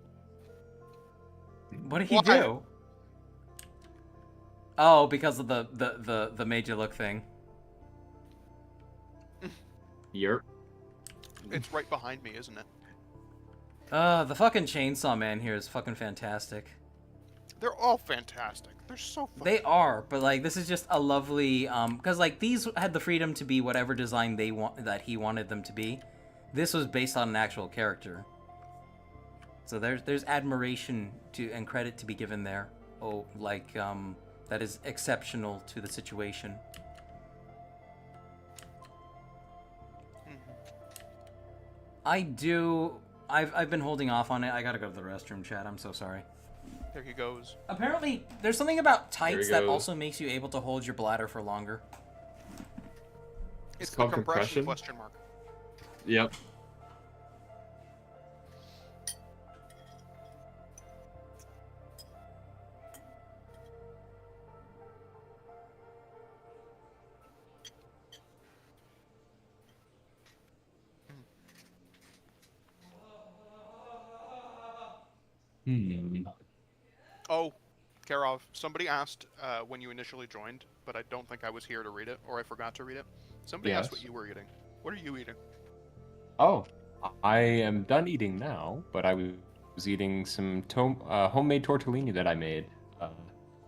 S1: What did he
S5: Why?
S1: do? Oh, because of the Made You Look thing.
S6: Yerp.
S5: It's right behind me, isn't it?
S1: The fucking Chainsaw Man here is fucking fantastic.
S5: They're all fantastic. They're so fun.
S1: They are, but like this is just a lovely because like these had the freedom to be whatever design that he wanted them to be. This was based on an actual character. So there's admiration to and credit to be given there. Oh, like that is exceptional to the situation. I've been holding off on it. I gotta go to the restroom, chat. I'm so sorry.
S5: There he goes.
S1: Apparently, there's something about tights
S6: he
S1: that
S6: goes.
S1: also makes you able to hold your bladder for longer.
S5: It's the
S6: called
S5: compression
S6: compression?
S5: question mark.
S6: Yep.
S5: Oh, Karov, somebody asked when you initially joined, but I don't think I was here to read it, or I forgot to read it. Somebody asked what
S6: Yes.
S5: you were eating. What are you eating?
S6: Oh, I am done eating now, but I was eating some homemade tortellini that I made.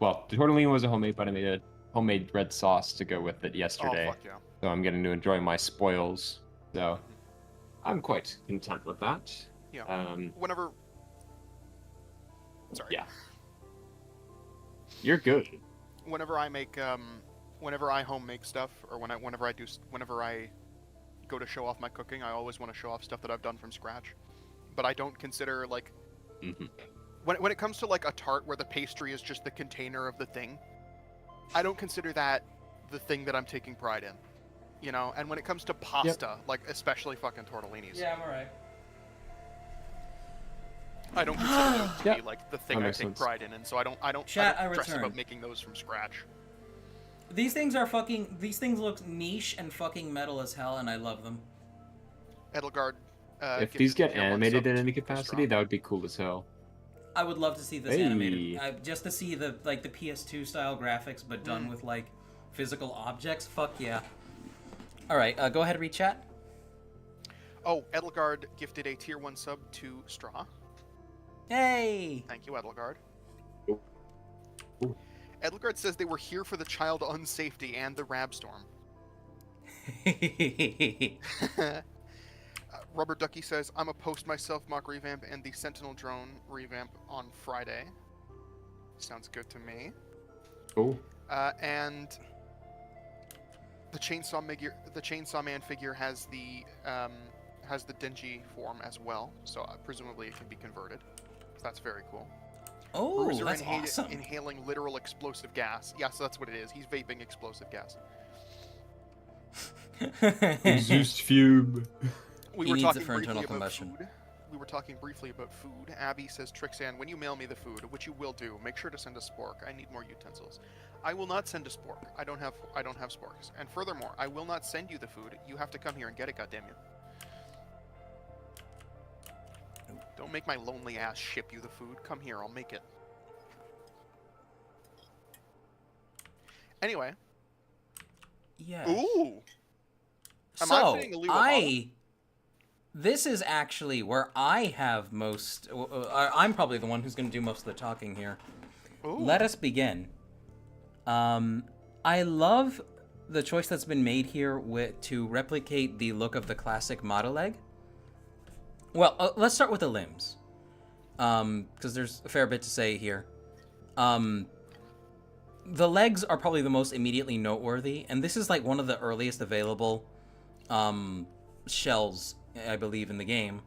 S6: Well, the tortellini wasn't homemade, but I made a homemade red sauce to go with it yesterday.
S5: Oh, fuck yeah.
S6: So I'm getting to enjoy my spoils. So I'm quite content with that.
S5: Yeah.
S6: Um,
S5: Whenever... Sorry.
S6: yeah. You're good.
S5: Whenever I make, whenever I home make stuff, or whenever I go to show off my cooking, I always want to show off stuff that I've done from scratch. But I don't consider, like... When it comes to, like, a tart where the pastry is just the container of the thing, I don't consider that the thing that I'm taking pride in. You know? And when it comes to pasta, like, especially fucking tortellinis...
S1: Yeah, I'm alright.
S5: I don't consider those to
S6: Yeah.
S5: be, like, the thing
S6: That
S5: I
S6: makes
S5: take
S6: sense.
S5: pride in, and so I don't
S1: Chat, I
S5: stress
S1: return.
S5: about making those from scratch.
S1: These things look niche and fucking metal as hell, and I love them.
S5: Edelgard,
S6: If
S5: gifted
S6: these get
S5: tier 1
S6: animated
S5: sub
S6: in any
S5: to
S6: capacity,
S5: Strong.
S6: that would be cool as hell.
S1: I would love to see this
S6: Hey.
S1: animated, just to see the PS2 style graphics, but done with like physical objects. Fuck yeah! All right, go ahead, read chat.
S5: Oh, Edelgard gifted a tier 1 sub to Straw.
S1: Hey!
S5: Thank you, Edelgard.
S6: Ooh. Ooh.
S5: Edelgard says they were here for the child unsafety and the Rabstorm. Rubber Ducky says, I'm a post myself mock revamp and the Sentinel drone revamp on Friday. Sounds good to me.
S6: Cool.
S5: And the Chainsaw Man figure has the Denji form as well, so presumably it can be converted. So that's very cool.
S1: Oh,
S5: Bruiser
S1: that's awesome.
S5: inhaling literal explosive gas. Yeah, so that's what it is. He's vaping explosive gas.
S6: Zeus fume.
S5: We
S1: He
S5: were
S1: needs
S5: talking
S1: it for internal
S5: briefly about
S1: combustion.
S5: food. We were talking briefly about food. Abby says, Trixan, when you mail me the food, which you will do, make sure to send a spork. I need more utensils. I will not send a spork. I don't have sporks. And furthermore, I will not send you the food. You have to come here and get it, goddammit. Don't make my lonely ass ship you the food. Come here, I'll make it. Anyway.
S1: Yeah.
S5: Ooh! Am I
S1: So
S5: fitting a Lewa model?
S1: this is actually where I have most. I'm probably the one who's going to do most of the talking here.
S5: Ooh.
S1: Let us begin. I love the choice that's been made here to replicate the look of the classic model leg. Well, let's start with the limbs, because there's a fair bit to say here. The legs are probably the most immediately noteworthy, and this is like one of the earliest available shells, I believe, in the game.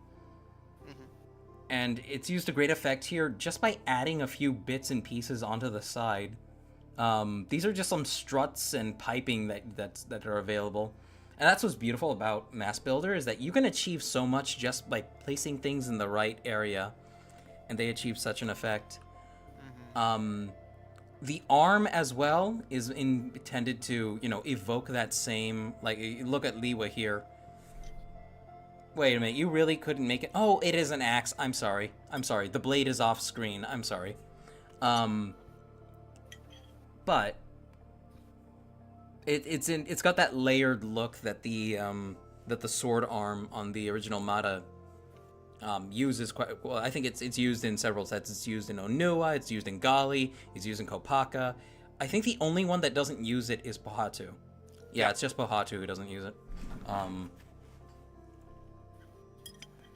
S1: And it's used to great effect here just by adding a few bits and pieces onto the side. These are just some struts and piping that are available. And that's what's beautiful about Mass Builder, is that you can achieve so much just by placing things in the right area, and they achieve such an effect. The arm as well is intended to, evoke that same, like, look at Liwa here. Wait a minute, you really couldn't make it? Oh, it is an axe. I'm sorry. The blade is off screen. I'm sorry. But it's got that layered look that the sword arm on the original Mata uses quite well. I think it's used in several sets. It's used in Onua, it's used in Gali, it's used in Kopaka. I think the only one that doesn't use it is Pohatu. Yeah, it's just Pohatu who doesn't use it.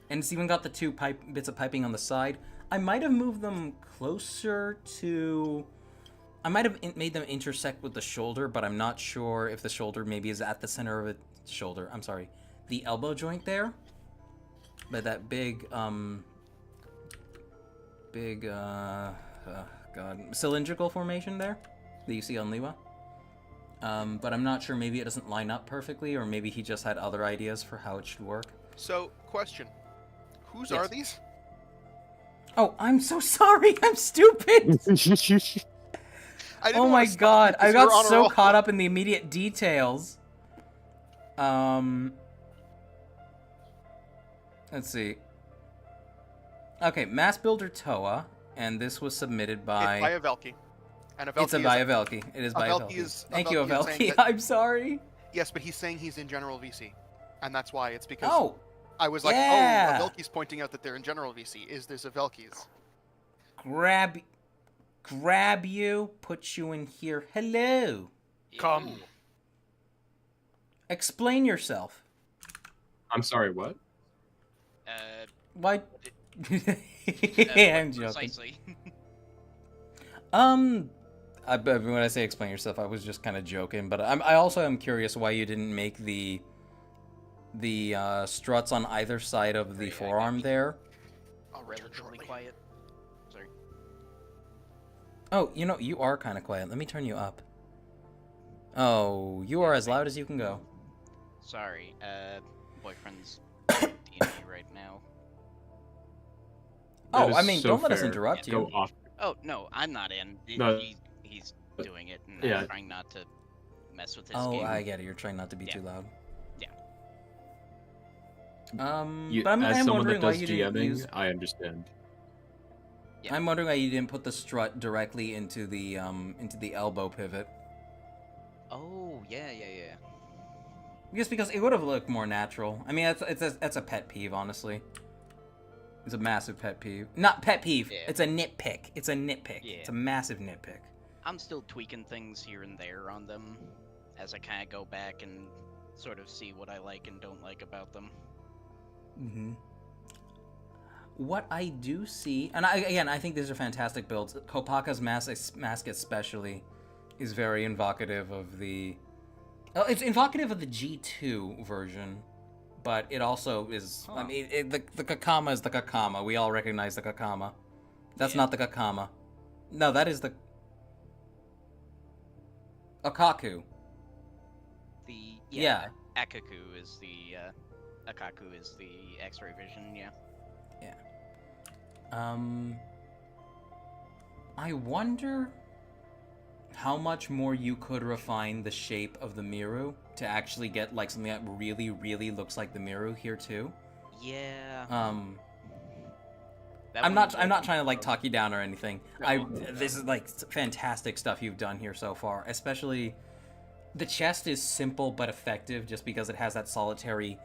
S1: And it's even got the two bits of piping on the side. I might have moved them closer to... I might have made them intersect with the shoulder, but I'm not sure if the shoulder maybe is at the center of it. Shoulder, I'm sorry. The elbow joint there. But that big, cylindrical formation there that you see on Liwa. But I'm not sure, maybe it doesn't line up perfectly, or maybe he just had other ideas for how it should work.
S5: So, question. Whose
S1: Yes.
S5: are these?
S1: Oh, I'm so sorry, I'm stupid! Oh my god, I got so caught up in the immediate details. Let's see. Okay, Mass Builder Toa, and this was submitted by...
S5: It's by Avelki. And Avelki
S1: It's by Avelki. It is by Avelki. Thank you, Avelki. I'm sorry.
S5: Yes, but he's saying he's in General VC. And that's why. It's because I was like,
S1: yeah.
S5: oh, Avelki's pointing out that they're in General VC. Is this Avelki's?
S1: Grab you, put you in here. Hello.
S5: Come.
S1: Explain yourself.
S6: I'm sorry, what?
S1: Why? I'm joking.
S10: Precisely.
S1: When I say explain yourself, I was just kind of joking. But I also am curious why you didn't make the struts on either side of the forearm there.
S10: Relatively quiet. Sorry.
S1: Oh, you know, you are kind of quiet. Let me turn you up. Oh, you are as loud as you can go.
S10: Sorry, boyfriend's D&D right now.
S1: Oh, I mean, don't let us interrupt you.
S6: Go off.
S10: Oh, no, I'm not in.
S6: No.
S10: He's doing it, and
S6: Yeah.
S10: I'm trying not to mess with his
S1: Oh,
S10: game.
S1: I get it. You're trying not to be too loud.
S10: Yeah.
S1: But I'm
S6: as someone
S1: wondering
S6: that
S1: why
S6: does
S1: you didn't
S6: GMing,
S1: use...
S6: I understand.
S10: Yeah.
S1: I'm wondering why you didn't put the strut directly into the elbow pivot.
S10: Oh, yeah.
S1: Just because it would have looked more natural. I mean, that's a pet peeve, honestly. It's a massive pet peeve. Not pet peeve.
S10: Yeah.
S1: It's a nitpick. It's a nitpick.
S10: Yeah.
S1: It's a massive nitpick.
S10: I'm still tweaking things here and there on them as I kind of go back and sort of see what I like and don't like about them.
S1: Mm-hmm. What I do see, and I think these are fantastic builds. Kopaka's mask especially is very evocative of the... Oh, it's evocative of the G2 version, but it also is... I mean, the Kakama is the Kakama. We all recognize the Kakama. That's not the Kakama. No, that is the... Akaku. Yeah.
S10: Akaku is the, Akaku is the X-ray vision, yeah.
S1: I wonder how much more you could refine the shape of the Miru to actually get like something that really, really looks like the Miru here too.
S10: Yeah.
S1: I'm not trying to like talk you down or anything. This is like fantastic stuff you've done here so far. Especially the chest is simple but effective just because it has that solitary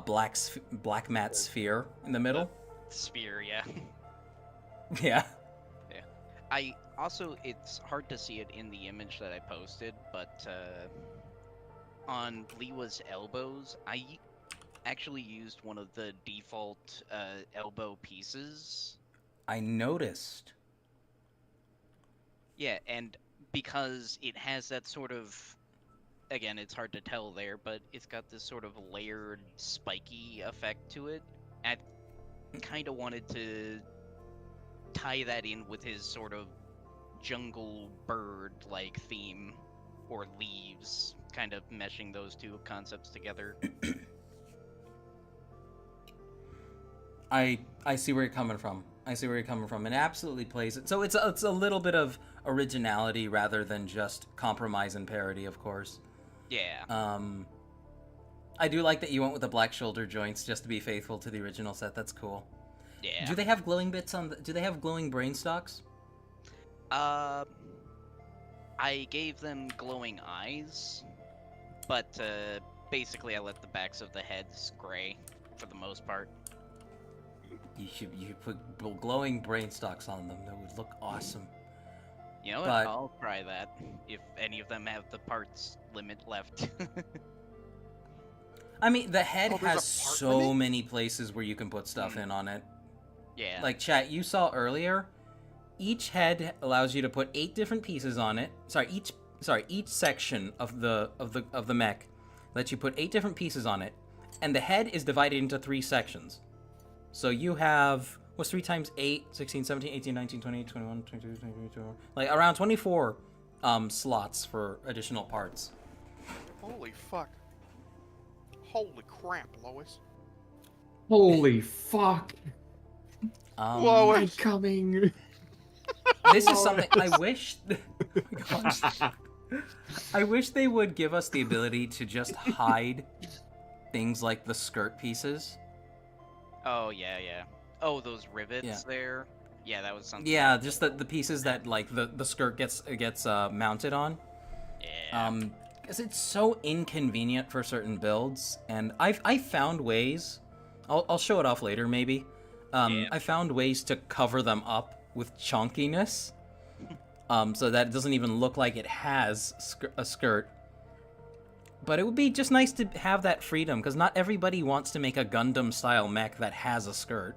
S1: black matte sphere in the middle.
S10: Sphere, yeah.
S1: Yeah.
S10: I also, it's hard to see it in the image that I posted, but on Liwa's elbows, I actually used one of the default elbow pieces.
S1: I noticed.
S10: Yeah, and because it has that sort of, again, it's hard to tell there, but it's got this sort of layered, spiky effect to it. I kind of wanted to tie that in with his sort of jungle bird-like theme, or leaves, kind of meshing those two concepts together.
S1: I see where you're coming from. It absolutely plays it. So it's a little bit of originality rather than just compromise and parody, of course.
S10: Yeah.
S1: I do like that you went with the black shoulder joints just to be faithful to the original set. That's cool.
S10: Yeah.
S1: Do they have glowing bits on do they have glowing brain stalks?
S10: I gave them glowing eyes, but basically I let the backs of the heads gray for the most part.
S1: You put glowing brain stalks on them. That would look awesome.
S10: You know what? I'll try that if any of them have the parts limit left.
S1: I mean, the head
S5: Oh, there's
S1: has
S5: a part
S1: so
S5: limit?
S1: many places where you can put stuff in on it.
S10: Yeah.
S1: Like, chat, you saw earlier, each head allows you to put 8 different pieces on it. Each section of the mech lets you put 8 different pieces on it, and the head is divided into 3 sections. So you have, what's 3 times 8? 16, 17, 18, 19, 20, 21, 22, 23, 24. Like, around 24 slots for additional parts.
S5: Holy fuck. Holy crap, Lois.
S6: Holy fuck!
S5: Lois!
S6: I'm coming.
S1: This is something I wish. Oh my gosh. I wish they would give us the ability to just hide things like the skirt pieces.
S10: Oh yeah, yeah. Oh, those rivets
S1: Yeah.
S10: there. Yeah, that was something.
S1: Yeah, just the pieces that like the skirt gets mounted on.
S10: Yeah.
S1: Because it's so inconvenient for certain builds, and I found ways. I'll show it off later maybe. I found ways to cover them up with chunkiness, so that it doesn't even look like it has a skirt. But it would be just nice to have that freedom, because not everybody wants to make a Gundam-style mech that has a skirt.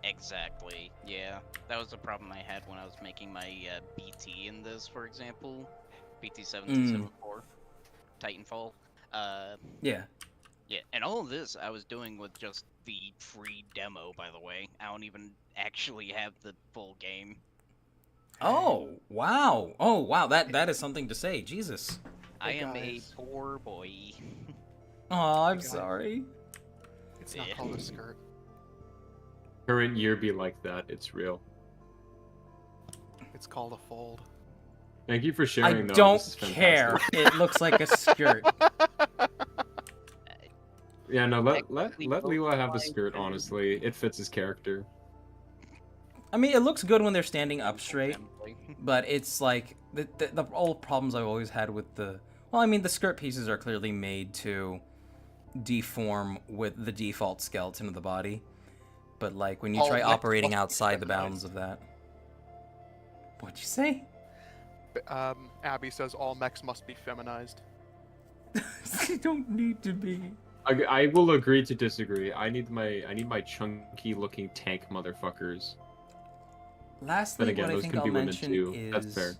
S10: Exactly. Yeah, that was the problem I had when I was making my BT in this, for example, BT 7274, Titanfall.
S1: Yeah.
S10: Yeah, and all of this I was doing with just the free demo, by the way. I don't even actually have the full game.
S1: Oh wow! Oh wow! That is something to say. Jesus.
S10: I am a
S5: guys.
S10: poor boy.
S1: Oh, I'm sorry.
S5: It's not
S10: Yeah.
S5: called a skirt.
S6: Current year be like that. It's real.
S5: It's called a fold.
S6: Thank you for
S1: I
S6: sharing. Though.
S1: don't
S6: This is
S1: care.
S6: fantastic.
S1: It looks like a skirt.
S6: Yeah, no. Let
S10: Technically,
S6: Leela have the
S10: both
S6: skirt.
S10: lines.
S6: Honestly, it fits his character.
S1: I mean, it looks good when they're standing up straight,
S10: Assembly.
S1: but it's like the old problems I've always had with the. Well, I mean, the skirt pieces are clearly made to deform with the default skeleton of the body, but like when you
S5: All
S1: try
S5: mechs
S1: operating
S5: must be
S1: outside the
S5: feminized.
S1: bounds of that. What'd you say?
S5: Abby says all mechs must be feminized.
S1: They don't need to be.
S6: I will agree to disagree. I need my chunky looking tank motherfuckers.
S1: Lastly,
S6: Then again,
S1: what I
S6: those
S1: think
S6: could
S1: I'll
S6: be women
S1: mention
S6: too.
S1: is
S6: That's fair.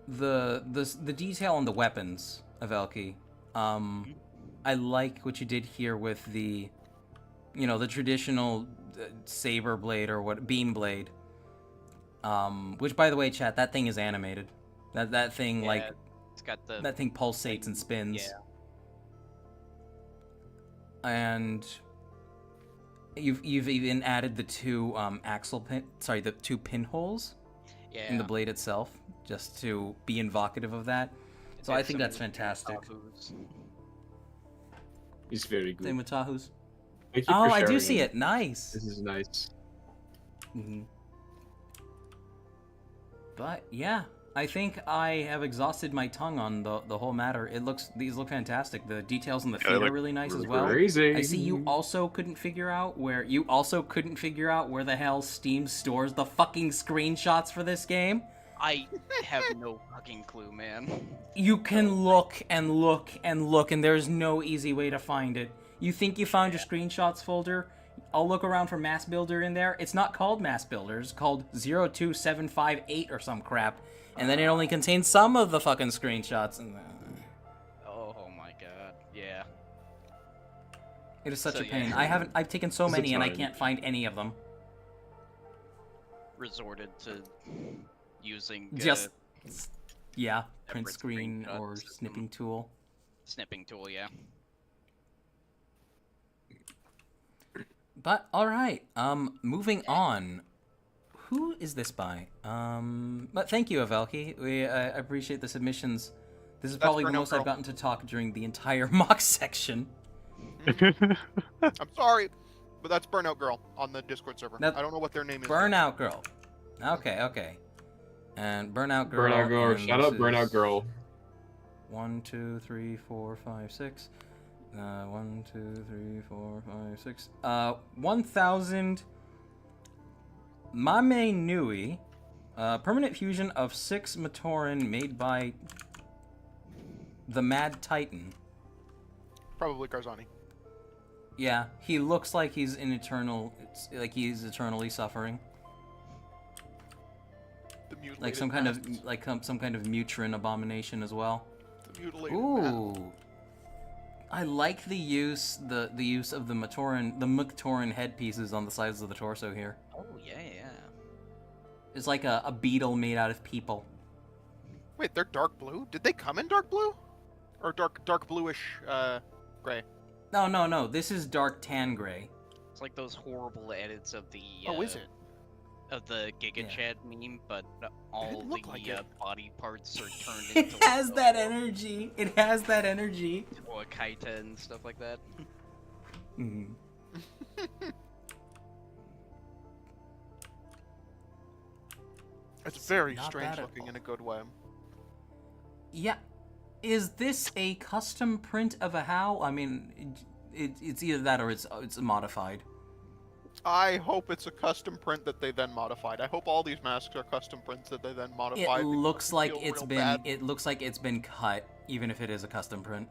S1: the detail on the weapons of Elki. I like what you did here with the, the traditional saber blade or beam blade. Which, by the way, chat, that thing is animated. That thing
S10: Yeah, it's got the
S1: that thing pulsates and spins.
S10: Yeah.
S1: And you've even added the 2 the 2 pinholes
S10: Yeah.
S1: in the blade itself, just to be invocative of that. So I
S10: There's
S1: think
S10: some
S1: that's fantastic.
S10: taboos.
S6: He's very good.
S1: Same with Tahoos.
S6: Thank you
S1: Oh,
S6: for
S1: I do
S6: sharing
S1: see it. Nice.
S6: This is nice.
S1: But yeah, I think I have exhausted my tongue on the whole matter. These look fantastic. The details on the
S7: Yeah,
S1: feet
S7: they
S1: are
S7: look
S1: really nice as
S7: really
S1: well.
S6: Crazy.
S1: I see you also couldn't figure out where the hell Steam stores the fucking screenshots for this game.
S10: I have no fucking clue, man.
S1: You can look and look and look, and there's no easy way to find it. You think you found your screenshots folder? I'll look around for Mass Builder in there. It's not called Mass Builder. It's called 02758 or some crap. And then it only contains some of the fucking screenshots. And
S10: Oh my god. Yeah.
S1: it is such
S10: So,
S1: a pain.
S10: yeah.
S1: I've taken so
S6: It's a
S1: many and I
S6: time.
S1: can't find any of them.
S10: Resorted to using
S1: Just, yeah, print
S10: separate
S1: screen
S10: screenshot
S1: or
S10: system.
S1: snipping tool.
S10: snipping tool, yeah.
S1: But all right, moving on. Who is this by? But thank you, Avelki. I appreciate the submissions. This is probably the
S5: Burnout
S1: most I've
S5: Girl.
S1: gotten to talk during the entire mock section.
S5: I'm sorry, but that's Burnout Girl on the Discord server.
S1: That-
S5: I don't know what their name is.
S1: Burnout Girl. Okay. And Burnout Girl.
S6: Burnout Girl.
S1: and
S6: Shout out
S1: this
S6: Burnout
S1: is
S6: Girl.
S1: 1, 2, 3, 4, 5, 6. 1, 2, 3, 4, 5, 6. 1,000 Mame Nui. Permanent fusion of 6 Matoran made by the Mad Titan.
S5: Probably Garzani.
S1: Yeah, he looks like he's in like he's eternally suffering.
S5: The mutilated
S1: Like some kind
S5: masks.
S1: of some kind of mutrin abomination as well.
S5: The mutilated
S1: Ooh.
S5: masks.
S1: I like the use of the Muktoran headpieces on the sides of the torso here.
S10: Oh yeah, yeah.
S1: It's like a beetle made out of people.
S5: Wait, they're dark blue? Did they come in dark blue? Or dark bluish gray?
S1: No. This is dark tan gray.
S10: It's like those horrible edits of the.
S5: Oh, is it?
S10: Of the Giga Chad meme, but all the
S5: like it.
S10: body parts are turned
S1: It
S10: into.
S1: has that energy. It has that energy.
S10: Or Kaita and stuff like that.
S1: Mm.
S5: It's very
S1: not
S5: strange
S1: bad at
S5: looking
S1: all.
S5: in a good way.
S1: Yeah. Is this a custom print of a How? I mean, it's either that or it's modified.
S5: I hope it's a custom print that they then modified. I hope all these masks are custom prints that they then modified.
S1: It looks like it's been
S5: bad.
S1: it looks like it's been cut, even if it is a custom print.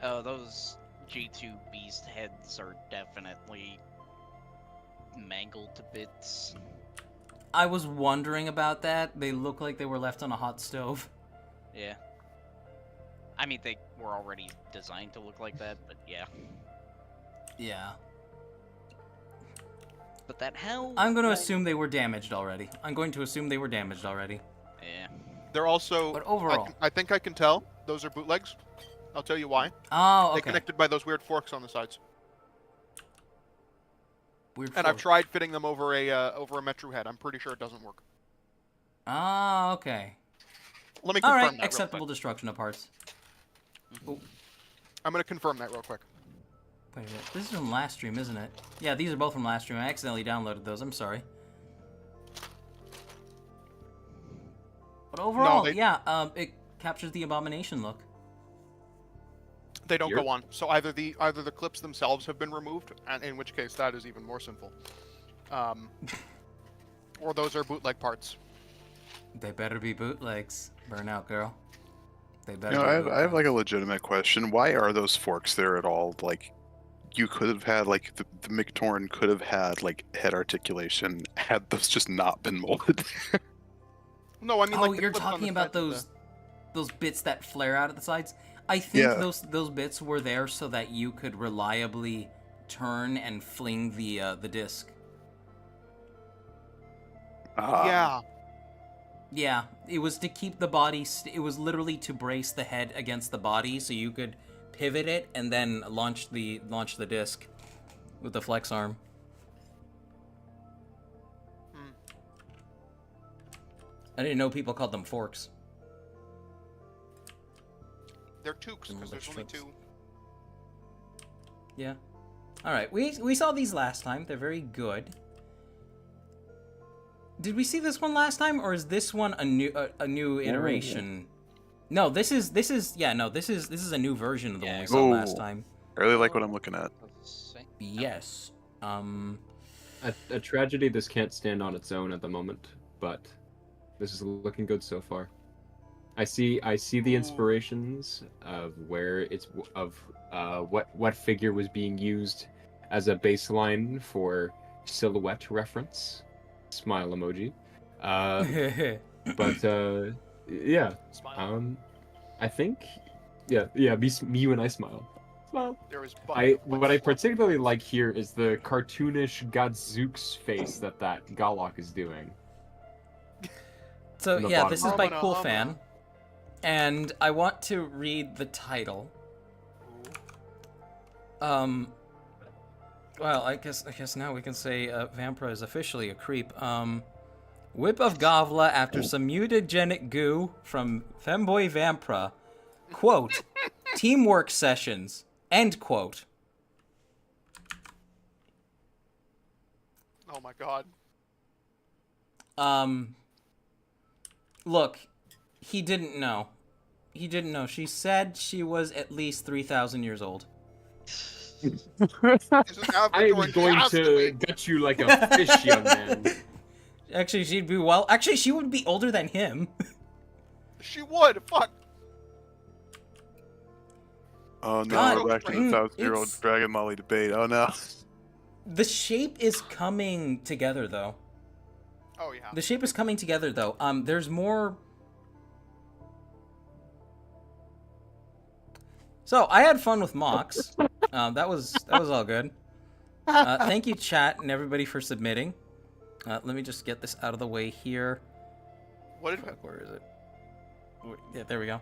S10: Oh, those G2 beast heads are definitely mangled to bits.
S1: I was wondering about that. They look like they were left on a hot stove.
S10: Yeah. I mean, they were already designed to look like that, but yeah.
S1: Yeah.
S10: But that How...
S1: I'm going to assume they were damaged already.
S10: Yeah.
S5: They're also.
S1: But overall,
S5: I think I can tell. Those are bootlegs. I'll tell you why.
S1: oh, okay.
S5: They connected by those weird forks on the sides.
S1: Weird
S5: And I've
S1: fork.
S5: tried fitting them over a Metro head. I'm pretty sure it doesn't work.
S1: Ah, okay.
S5: Let me
S1: All
S5: confirm
S1: right,
S5: that real
S1: acceptable
S5: quick.
S1: destruction of parts. Oh,
S5: I'm gonna confirm that real quick.
S1: wait a minute. This is from last stream, isn't it? Yeah, these are both from last stream. I accidentally downloaded those. I'm sorry. But overall, yeah, it captures the abomination look.
S5: They don't
S6: You're-
S5: go on. So either the clips themselves have been removed, and in which case that is even more sinful. Or those are bootleg parts.
S1: They better be bootlegs. Burnout girl. They better.
S7: You know,
S1: be
S7: I have like a
S1: bootlegs.
S7: legitimate question. Why are those forks there at all? Like, you could have had like the Mictoran could have had like head articulation had those just not been molded.
S5: No, I mean
S1: Oh,
S5: like the
S1: you're
S5: clips on
S1: talking
S5: the
S1: about
S5: sides of
S1: those bits that flare out at the sides. I think
S7: Yeah.
S1: those bits were there so that you could reliably turn and fling the disc.
S5: Yeah.
S1: Yeah, it was to keep the body. It was literally to brace the head against the body, so you could pivot it and then launch the disc with the flex arm. I didn't know people called them forks.
S5: They're toques
S1: And
S5: because there's only
S1: strips.
S5: two.
S1: Yeah. All right, we saw these last time. They're very good. Did we see this one last time, or is this one a new iteration? No, this is a new version of the one we saw last
S7: Ooh.
S1: time.
S7: I really like what I'm looking at.
S1: Yes.
S6: A tragedy this can't stand on its own at the moment, but this is looking good so far. I see the inspirations of where it's what figure was being used as a baseline for silhouette reference. Smile emoji. But yeah.
S5: Smile.
S6: I think yeah, me you and I smile. Smile.
S5: There is
S6: What I particularly like here is the cartoonish Godzooks face that Galok is doing.
S1: So
S6: in the
S1: yeah,
S6: bottom
S1: this is
S6: right.
S1: by Cool Fan, and I want to read the title. Well, I guess now we can say Vampra is officially a creep. Whip of Gavla after some mutagenic goo from Femboy Vampra. Quote, teamwork sessions. End quote.
S5: Oh my god.
S1: Look, he didn't know. He didn't know. She said she was at least 3,000 years old.
S6: I'm going to gut you like a fish, young man.
S1: Actually, she would be older than him.
S5: She would. Fuck.
S7: Oh no,
S1: God,
S7: we're back to the 1,000-year-old
S1: it's-
S7: Dragon Molly debate. Oh no.
S1: The shape is coming together, though.
S5: Oh yeah.
S1: The shape is coming together, though. There's more. So I had fun with mocks. That was all good. Thank you, chat and everybody, for submitting. Let me just get this out of the way here.
S5: What did
S1: Fuck, where is it? Yeah, there we go.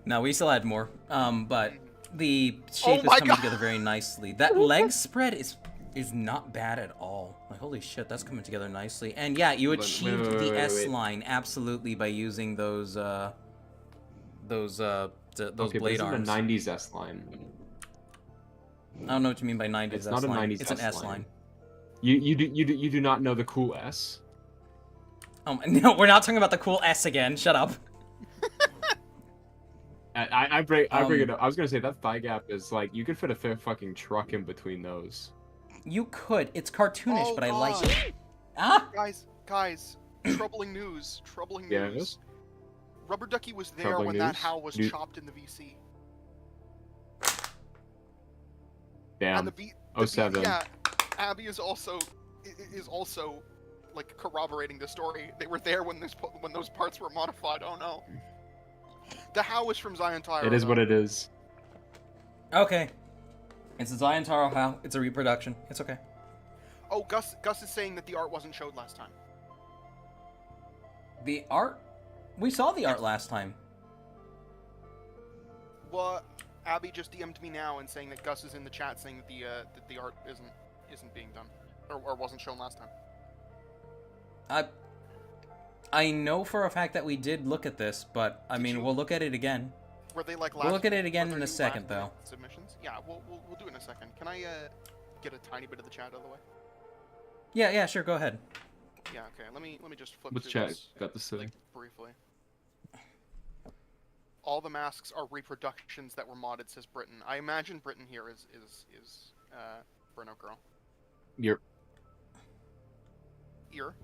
S1: No, we still had more. But the shape is coming together very nicely. That leg spread is not bad at all. Like, holy shit, that's coming together nicely. And yeah, you achieved the S line absolutely by using those
S6: Okay,
S1: blade
S6: this
S1: arms.
S6: is a 90s S line.
S1: I don't know what you mean by 90s
S6: It's
S1: S
S6: not a
S1: line.
S6: 90s
S1: It's an
S6: S
S1: S line.
S6: You do not know the cool S?
S1: Oh no, we're not talking about the cool S again. Shut up.
S6: I bring it up. I was gonna say that thigh gap is like you could fit a fucking truck in between those.
S1: You could. It's cartoonish, but I like
S5: God.
S1: it. Ah!
S5: Guys, troubling news. Troubling
S6: Yes?
S5: news. Rubber Ducky was there
S6: Troubling
S5: when that
S6: news?
S5: How was
S6: You-
S5: chopped in the VC.
S6: Damn.
S5: And the
S6: 07.
S5: yeah, Abby is also like corroborating the story. They were there when those parts were modified. Oh no. The How is from Zion Tyro.
S6: It is what it is.
S1: Okay. It's a Zion Taro How. It's a reproduction. It's okay.
S5: Oh, Gus is saying that the art wasn't showed last time.
S1: The art? We saw the art last time.
S5: Well, Abby just DM'd me now and saying that Gus is in the chat saying that the art isn't being done or wasn't shown last time.
S1: I know for a fact that we did look at this, but I mean, we'll look at it again.
S5: Were they like last?
S1: We'll look at it again
S5: were
S1: in
S5: there
S1: a second, though.
S5: last-minute submissions? Yeah, we'll do it in a second. Can I get a tiny bit of the chat out of the way?
S1: Yeah, sure. Go ahead.
S5: Yeah, okay. Let me just flip
S6: What's
S5: through
S6: chat
S5: this
S6: got to say?
S5: like, briefly. All the masks are reproductions that were modded, says Britain. I imagine Britain here is Brno girl.
S6: You're
S5: Ear.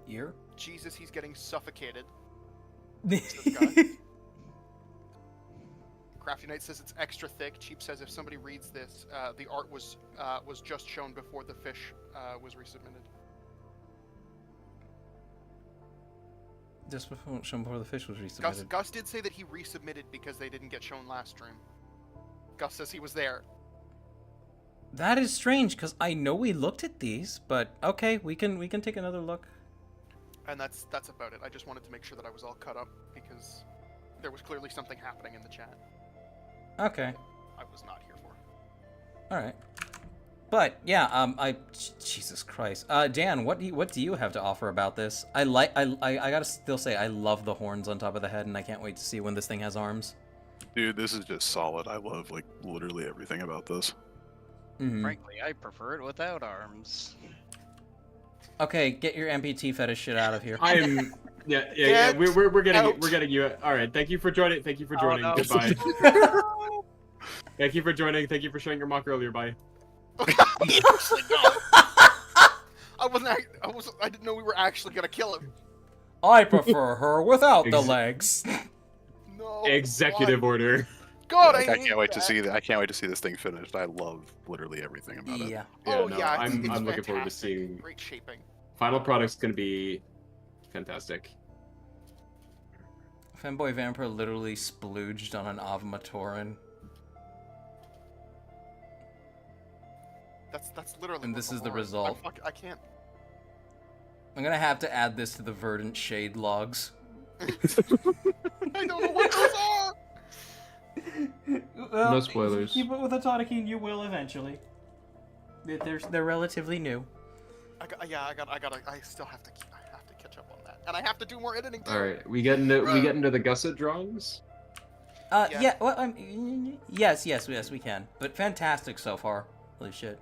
S1: Ear?
S5: Jesus, he's getting suffocated. Crafty Knight says it's extra thick. Cheap says if somebody reads this, the art was just shown before the fish was resubmitted.
S1: Just before the fish was resubmitted.
S5: Gus did say that he resubmitted because they didn't get shown last stream. Gus says he was there.
S1: That is strange, because I know we looked at these, but okay, we can take another look.
S5: And that's about it. I just wanted to make sure that I was all caught up because there was clearly something happening in the chat.
S1: Okay.
S5: I was not here for.
S1: All right. But yeah, Jesus Christ, Dan, what do you have to offer about this? I gotta still say I love the horns on top of the head, and I can't wait to see when this thing has arms.
S7: Dude, this is just solid. I love like literally everything about this.
S1: Mm-hmm.
S10: Frankly, I prefer it without arms.
S1: Okay, get your MPT fetish shit out of here.
S6: Yeah. We're getting you. All right. Thank you for joining.
S10: Oh, no.
S6: Goodbye. Thank you for joining. Thank you for showing your mock earlier. Bye.
S5: I didn't know we were actually gonna kill him.
S1: I prefer her without the legs.
S5: No.
S6: Executive
S5: why?
S6: order.
S5: God,
S7: Like,
S5: I
S7: I
S5: hate
S7: can't wait to
S5: that.
S7: see that. I can't wait to see this thing finished. I love literally everything about it.
S1: Yeah.
S5: Oh
S6: no,
S5: yeah,
S6: I'm
S5: it's
S6: looking forward to
S5: fantastic.
S6: seeing.
S5: Great shaping.
S6: Final product's gonna be fantastic.
S1: Fanboy Vampire literally splooged on an Avamatoran.
S5: That's literally.
S1: And
S5: what
S1: this is the
S5: Lord-
S1: result.
S5: I can't.
S1: I'm gonna have to add this to the Verdant Shade logs.
S5: I don't know what those are.
S1: Well,
S6: No spoilers.
S1: Keep it with a Tonic, you will eventually. They're relatively new.
S5: I still have to catch up on that, and I have to do more editing too.
S6: All right, we get into the gusset drawings.
S5: Yeah.
S1: Yeah. Well, yes, we can. But fantastic so far. Holy shit.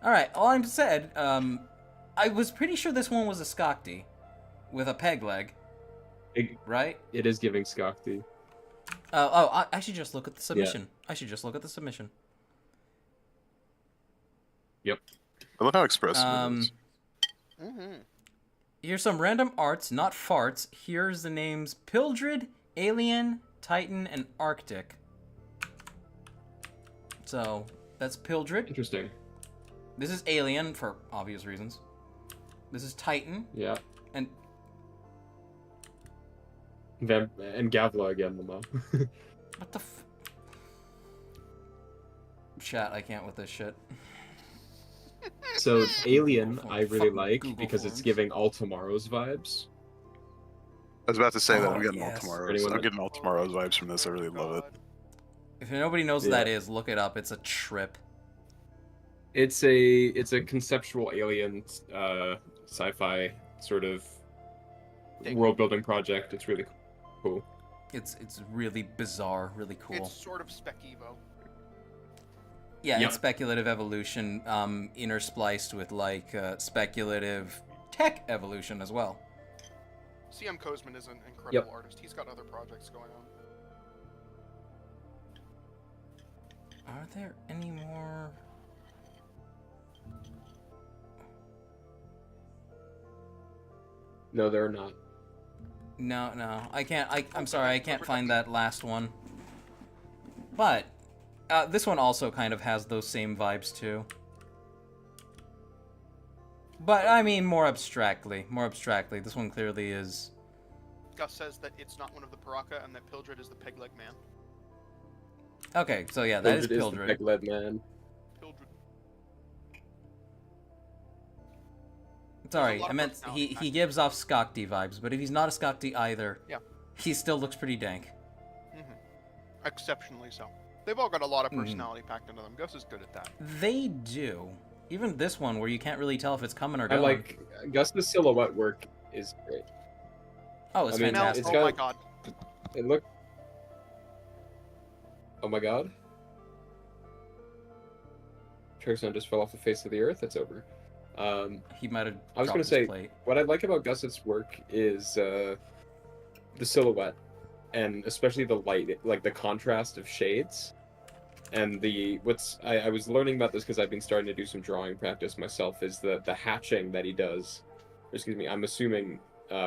S1: All right. All I'm said. I was pretty sure this one was a Skakti, with a peg leg. Right?
S6: It is giving Skakti.
S1: I should just look at the submission.
S6: Yep.
S7: I love how expressive it is.
S5: Mm-hmm.
S1: Here's some random arts, not farts. Here's the names Pildred, Alien, Titan, and Arctic. So, that's Pildred.
S6: Interesting.
S1: This is Alien, for obvious reasons. This is Titan.
S6: Yeah.
S1: And
S6: Gavla again, Lamar.
S1: what the Chat, I can't with this shit.
S6: So Alien, I really
S1: Fucking
S6: like
S1: Google
S6: because it's
S1: Forms.
S6: giving All Tomorrow's vibes.
S7: I was about to say that
S1: Oh,
S7: I'm getting
S1: yes.
S7: all tomorrow's.
S6: Anyone
S7: I'm
S6: that-
S7: getting all tomorrow's vibes from this. I really love it.
S1: If nobody knows what
S6: Yeah.
S1: that is, look it up. It's a trip.
S6: It's a conceptual alien sci-fi sort of world building project. It's really cool.
S1: It's really bizarre, really cool.
S5: It's sort of Spec Evo.
S1: Yeah,
S6: Yep.
S1: it's speculative evolution, interspliced with like speculative tech evolution as well.
S5: CM Kozman is an incredible artist. He's got other projects going on.
S1: Are there any more?
S6: No, they're not.
S1: No, I can't. I'm sorry, I can't find that last one. But this one also kind of has those same vibes too. But I mean, more abstractly. More abstractly, this one clearly is.
S5: Gus says that it's not one of the Paraka and that Pildred is the peg-leg man.
S1: Okay, so yeah, that is
S6: The
S1: Pildred.
S6: peg-led man.
S5: Pildred.
S1: Sorry,
S5: lot
S1: I
S5: of
S1: meant
S5: personality
S1: he gives off Skakti vibes, but if he's not a Skakti either,
S5: Yeah.
S1: he still looks pretty dank.
S5: Exceptionally so. They've all got a lot of personality packed into them. Gus is good at that.
S1: They do. Even this one, where you can't really tell if it's coming or
S6: I
S1: going.
S6: like Gus's silhouette work is great.
S1: Oh, it's
S6: I mean,
S1: fantastic.
S5: Oh my god.
S6: It look. Oh my god. Trixon just fell off the face of the earth. It's over.
S1: He might have.
S6: I was
S1: dropped
S6: gonna
S1: his
S6: say
S1: plate.
S6: what I like about Gus's work is the silhouette, and especially the light, like the contrast of shades, and I was learning about this because I've been starting to do some drawing practice myself. Is the hatching that he does? Excuse me, I'm assuming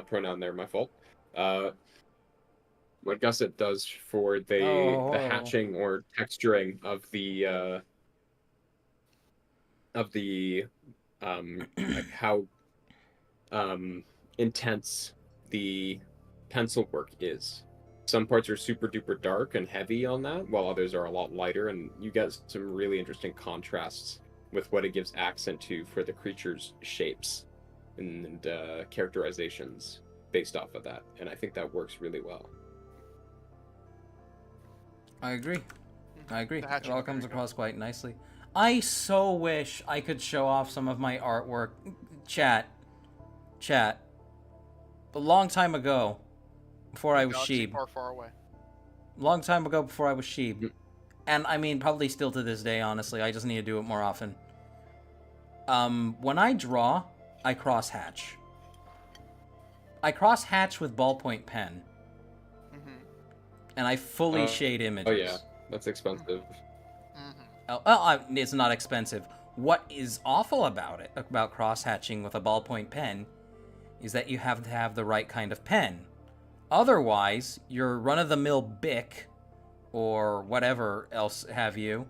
S6: pronoun there. My fault. What Gusset does for the hatching or texturing of the like how intense the pencil work is. Some parts are super duper dark and heavy on that, while others are a lot lighter, and you get some really interesting contrasts with what it gives accent to for the creature's shapes and characterizations based off of that, and I think that works really well.
S1: I agree.
S5: The hatching
S1: It all
S5: is very
S1: comes
S5: good.
S1: across quite nicely. I so wish I could show off some of my artwork. Chat. A long time ago, before I was
S5: Galaxy
S1: Sheeb.
S5: far, far away.
S1: Long time ago before I was Sheeb. And I mean, probably still to this day, honestly. I just need to do it more often. When I draw, I cross-hatch. I cross-hatch with ballpoint pen. And I fully shade images.
S6: Oh yeah, that's expensive.
S1: It's not expensive. What is awful about it, about cross-hatching with a ballpoint pen, is that you have to have the right kind of pen. Otherwise, your run-of-the-mill Bic, or whatever else have you,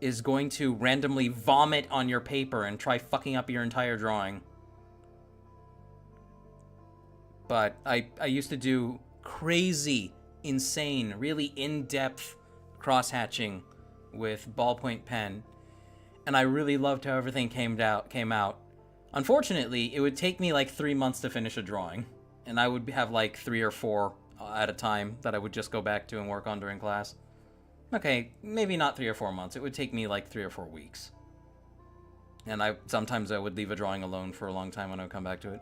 S1: is going to randomly vomit on your paper and try fucking up your entire drawing. But I used to do crazy, insane, really in-depth cross-hatching with ballpoint pen, and I really loved how everything came out. Unfortunately, it would take me like 3 months to finish a drawing, and I would have like 3 or 4 at a time that I would just go back to and work on during class. Okay, maybe not 3 or 4 months. It would take me like 3 or 4 weeks. And sometimes I would leave a drawing alone for a long time when I would come back to it.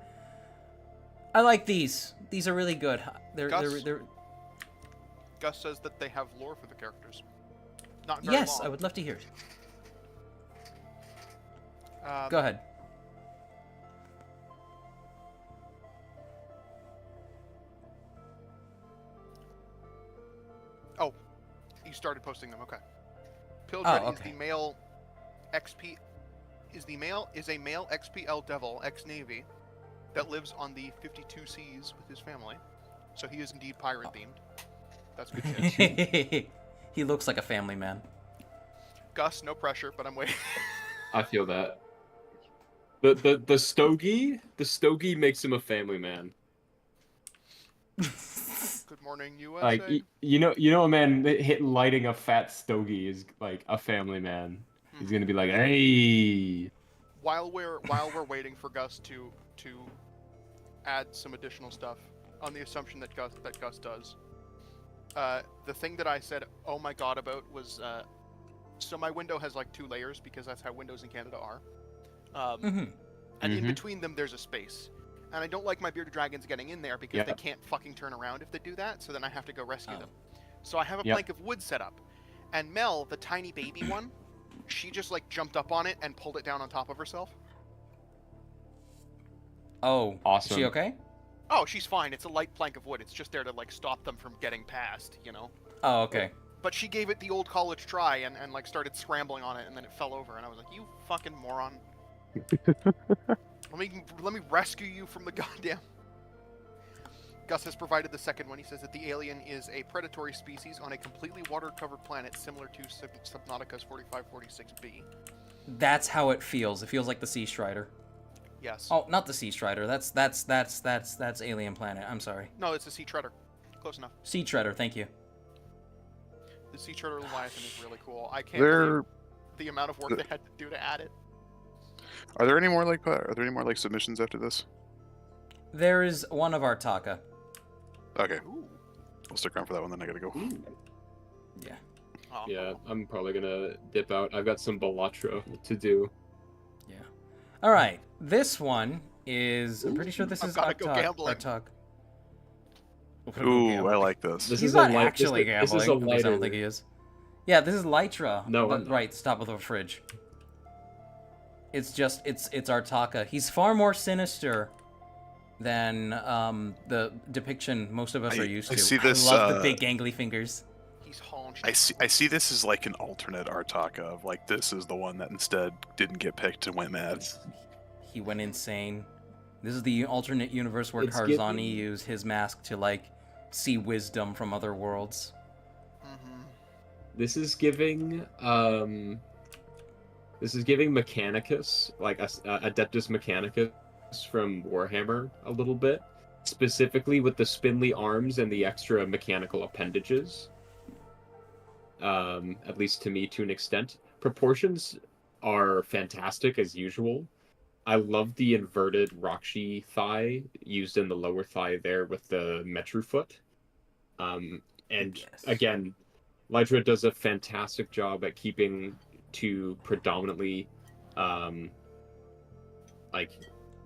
S1: I like these. These are really good. They're
S5: Gus says that they have lore for the characters. Not very
S1: Yes,
S5: long.
S1: I would love to hear it.
S5: Go
S1: ahead.
S5: Oh, you started posting them. Okay. Pildred is
S1: okay.
S5: the male XP. Is a male XPL devil ex Navy that lives on the 52 seas with his family. So he is indeed pirate themed. That's good shit.
S1: He looks like a family man.
S5: Gus, no pressure, but I'm waiting.
S6: I feel that. The stogie makes him a family man.
S5: Good morning, USA.
S6: Like you know, a man lighting a fat stogie is like a family man. He's gonna be like, hey.
S5: While we're waiting for Gus to add some additional stuff, on the assumption that Gus does, the thing that I said, oh my god, about was so my window has like 2 layers because that's how windows in Canada are, and in between them there's a space. And I don't like my bearded dragons getting in there because they can't fucking turn around if they do that, so then I have to go rescue them. So I have a plank of wood set up. And Mel, the tiny baby one, she just like jumped up on it and pulled it down on top of herself.
S1: Oh,
S6: awesome.
S1: Is she okay?
S5: Oh, she's fine. It's a light plank of wood. It's just there to like stop them from getting past, you know?
S1: Oh, okay.
S5: But she gave it the old college try and like started scrambling on it, and then it fell over, and I was like, you fucking moron. Let me rescue you from the goddamn... Gus has provided the second one. He says that the alien is a predatory species on a completely water-covered planet similar to Subnautica's 4546b.
S1: That's how it feels. It feels like the Sea Strider.
S5: Yes.
S1: Oh, not the Sea Strider. That's Alien Planet. I'm sorry.
S5: No, it's a Sea Treader. Close enough.
S1: Sea Treader, thank you.
S5: The Sea Treader Leviathan is really cool. I can't believe the amount of work they had to do to add it.
S7: Are there any more like submissions after this?
S1: There is one of Artaka.
S7: Okay.
S5: Ooh.
S7: I'll stick around for that one, then I gotta go.
S1: Yeah.
S5: Oh.
S6: Yeah, I'm probably gonna dip out. I've got some Balatro to do.
S1: Yeah. All right. This one is. I'm pretty sure this is
S5: gotta go gambling.
S1: Artak.
S7: Ooh, I like this.
S1: He's not actually gambling.
S6: This is a
S1: At least I don't think he is. Yeah, this is Lytra.
S6: No,
S1: right. Stop with the fridge. It's just it's Artaka. He's far more sinister than the depiction most of us are used to.
S7: I see this.
S1: I love the big gangly fingers.
S5: He's haunched.
S7: I see this as like an alternate Artaka of like this is the one that instead didn't get picked and went mad.
S1: He went insane. This is the alternate universe where
S6: It's
S1: Karzani used his mask to like see wisdom from other worlds.
S6: This is giving Mechanicus, like Adeptus Mechanicus from Warhammer a little bit, specifically with the spindly arms and the extra mechanical appendages. At least to me, to an extent. Proportions are fantastic as usual. I love the inverted Rakshi thigh used in the lower thigh there with the Metru foot. Again, Lydra does a fantastic job at keeping to predominantly like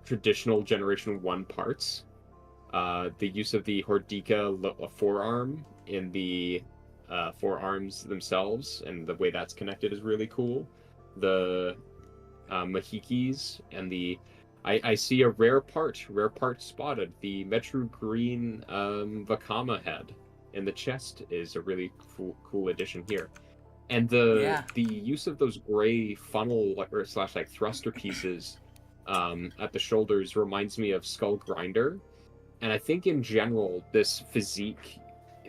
S6: traditional Generation 1 parts. The use of the Hordika forearm in the forearms themselves and the way that's connected is really cool. The Mahikis and the I see a rare part spotted. The Metru Green Vakama head in the chest is a really cool addition here. And the use of those gray funnel or slash like thruster pieces at the shoulders reminds me of Skull Grinder. And I think in general this physique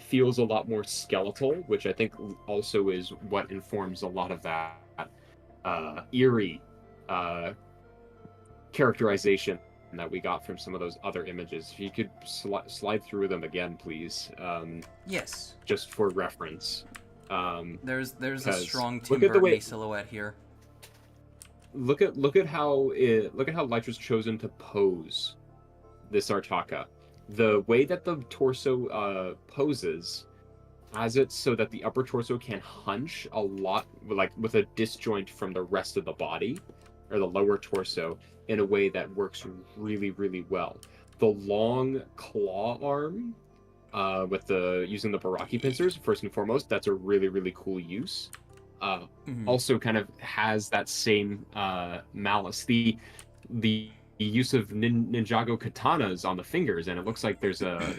S6: feels a lot more skeletal, which I think also is what informs a lot of that eerie characterization that we got from some of those other images. If you could slide through them again, please.
S1: Yes.
S6: Just for reference.
S1: There's a strong Tim Burton silhouette here.
S6: Look at how Lytra's chosen to pose this Artaka. The way that the torso poses has it so that the upper torso can hunch a lot, like with a disjoint from the rest of the body, or the lower torso, in a way that works really, really well. The long claw arm, with using the Baraki pincers, first and foremost, that's a really, really cool use. Also kind of has that same malice. The use of Ninjago katanas on the fingers, and it looks like there's a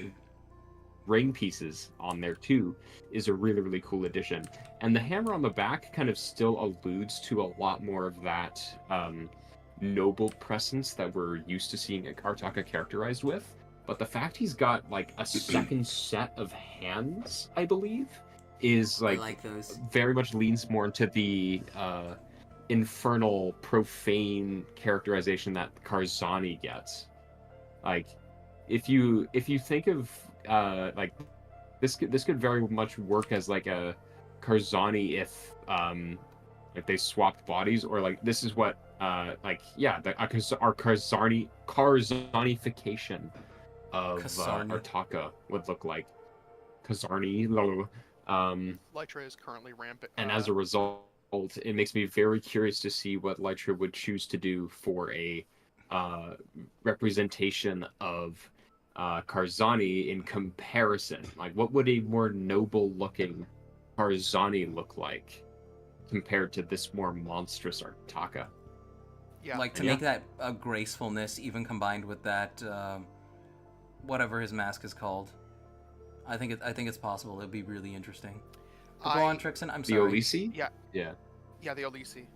S6: ring pieces on there too, is a really, really cool addition. And the hammer on the back kind of still alludes to a lot more of that noble presence that we're used to seeing Artaka characterized with. But the fact he's got like a second set of hands, I believe, is
S1: I
S6: like,
S1: like those.
S6: very much leans more into the infernal, profane characterization that Karzani gets. Like, if you think of like this could very much work as like a Karzani if they swapped bodies, or like this is what our Karzanification of
S1: Kasarni.
S6: Artaka would look like. Kazarni, lol.
S5: Lytra is currently rampant.
S6: And as a result, it makes me very curious to see what Lytra would choose to do for a representation of Karzani in comparison. Like, what would a more noble-looking Karzani look like compared to this more monstrous Artaka?
S5: Yeah.
S1: Like, to make that a gracefulness, even combined with that, whatever his mask is called. I think it's possible. It'd be really interesting. But go on, Trixon. I'm sorry.
S6: The Olisi?
S5: Yeah.
S6: Yeah.
S5: Yeah, the Olisi.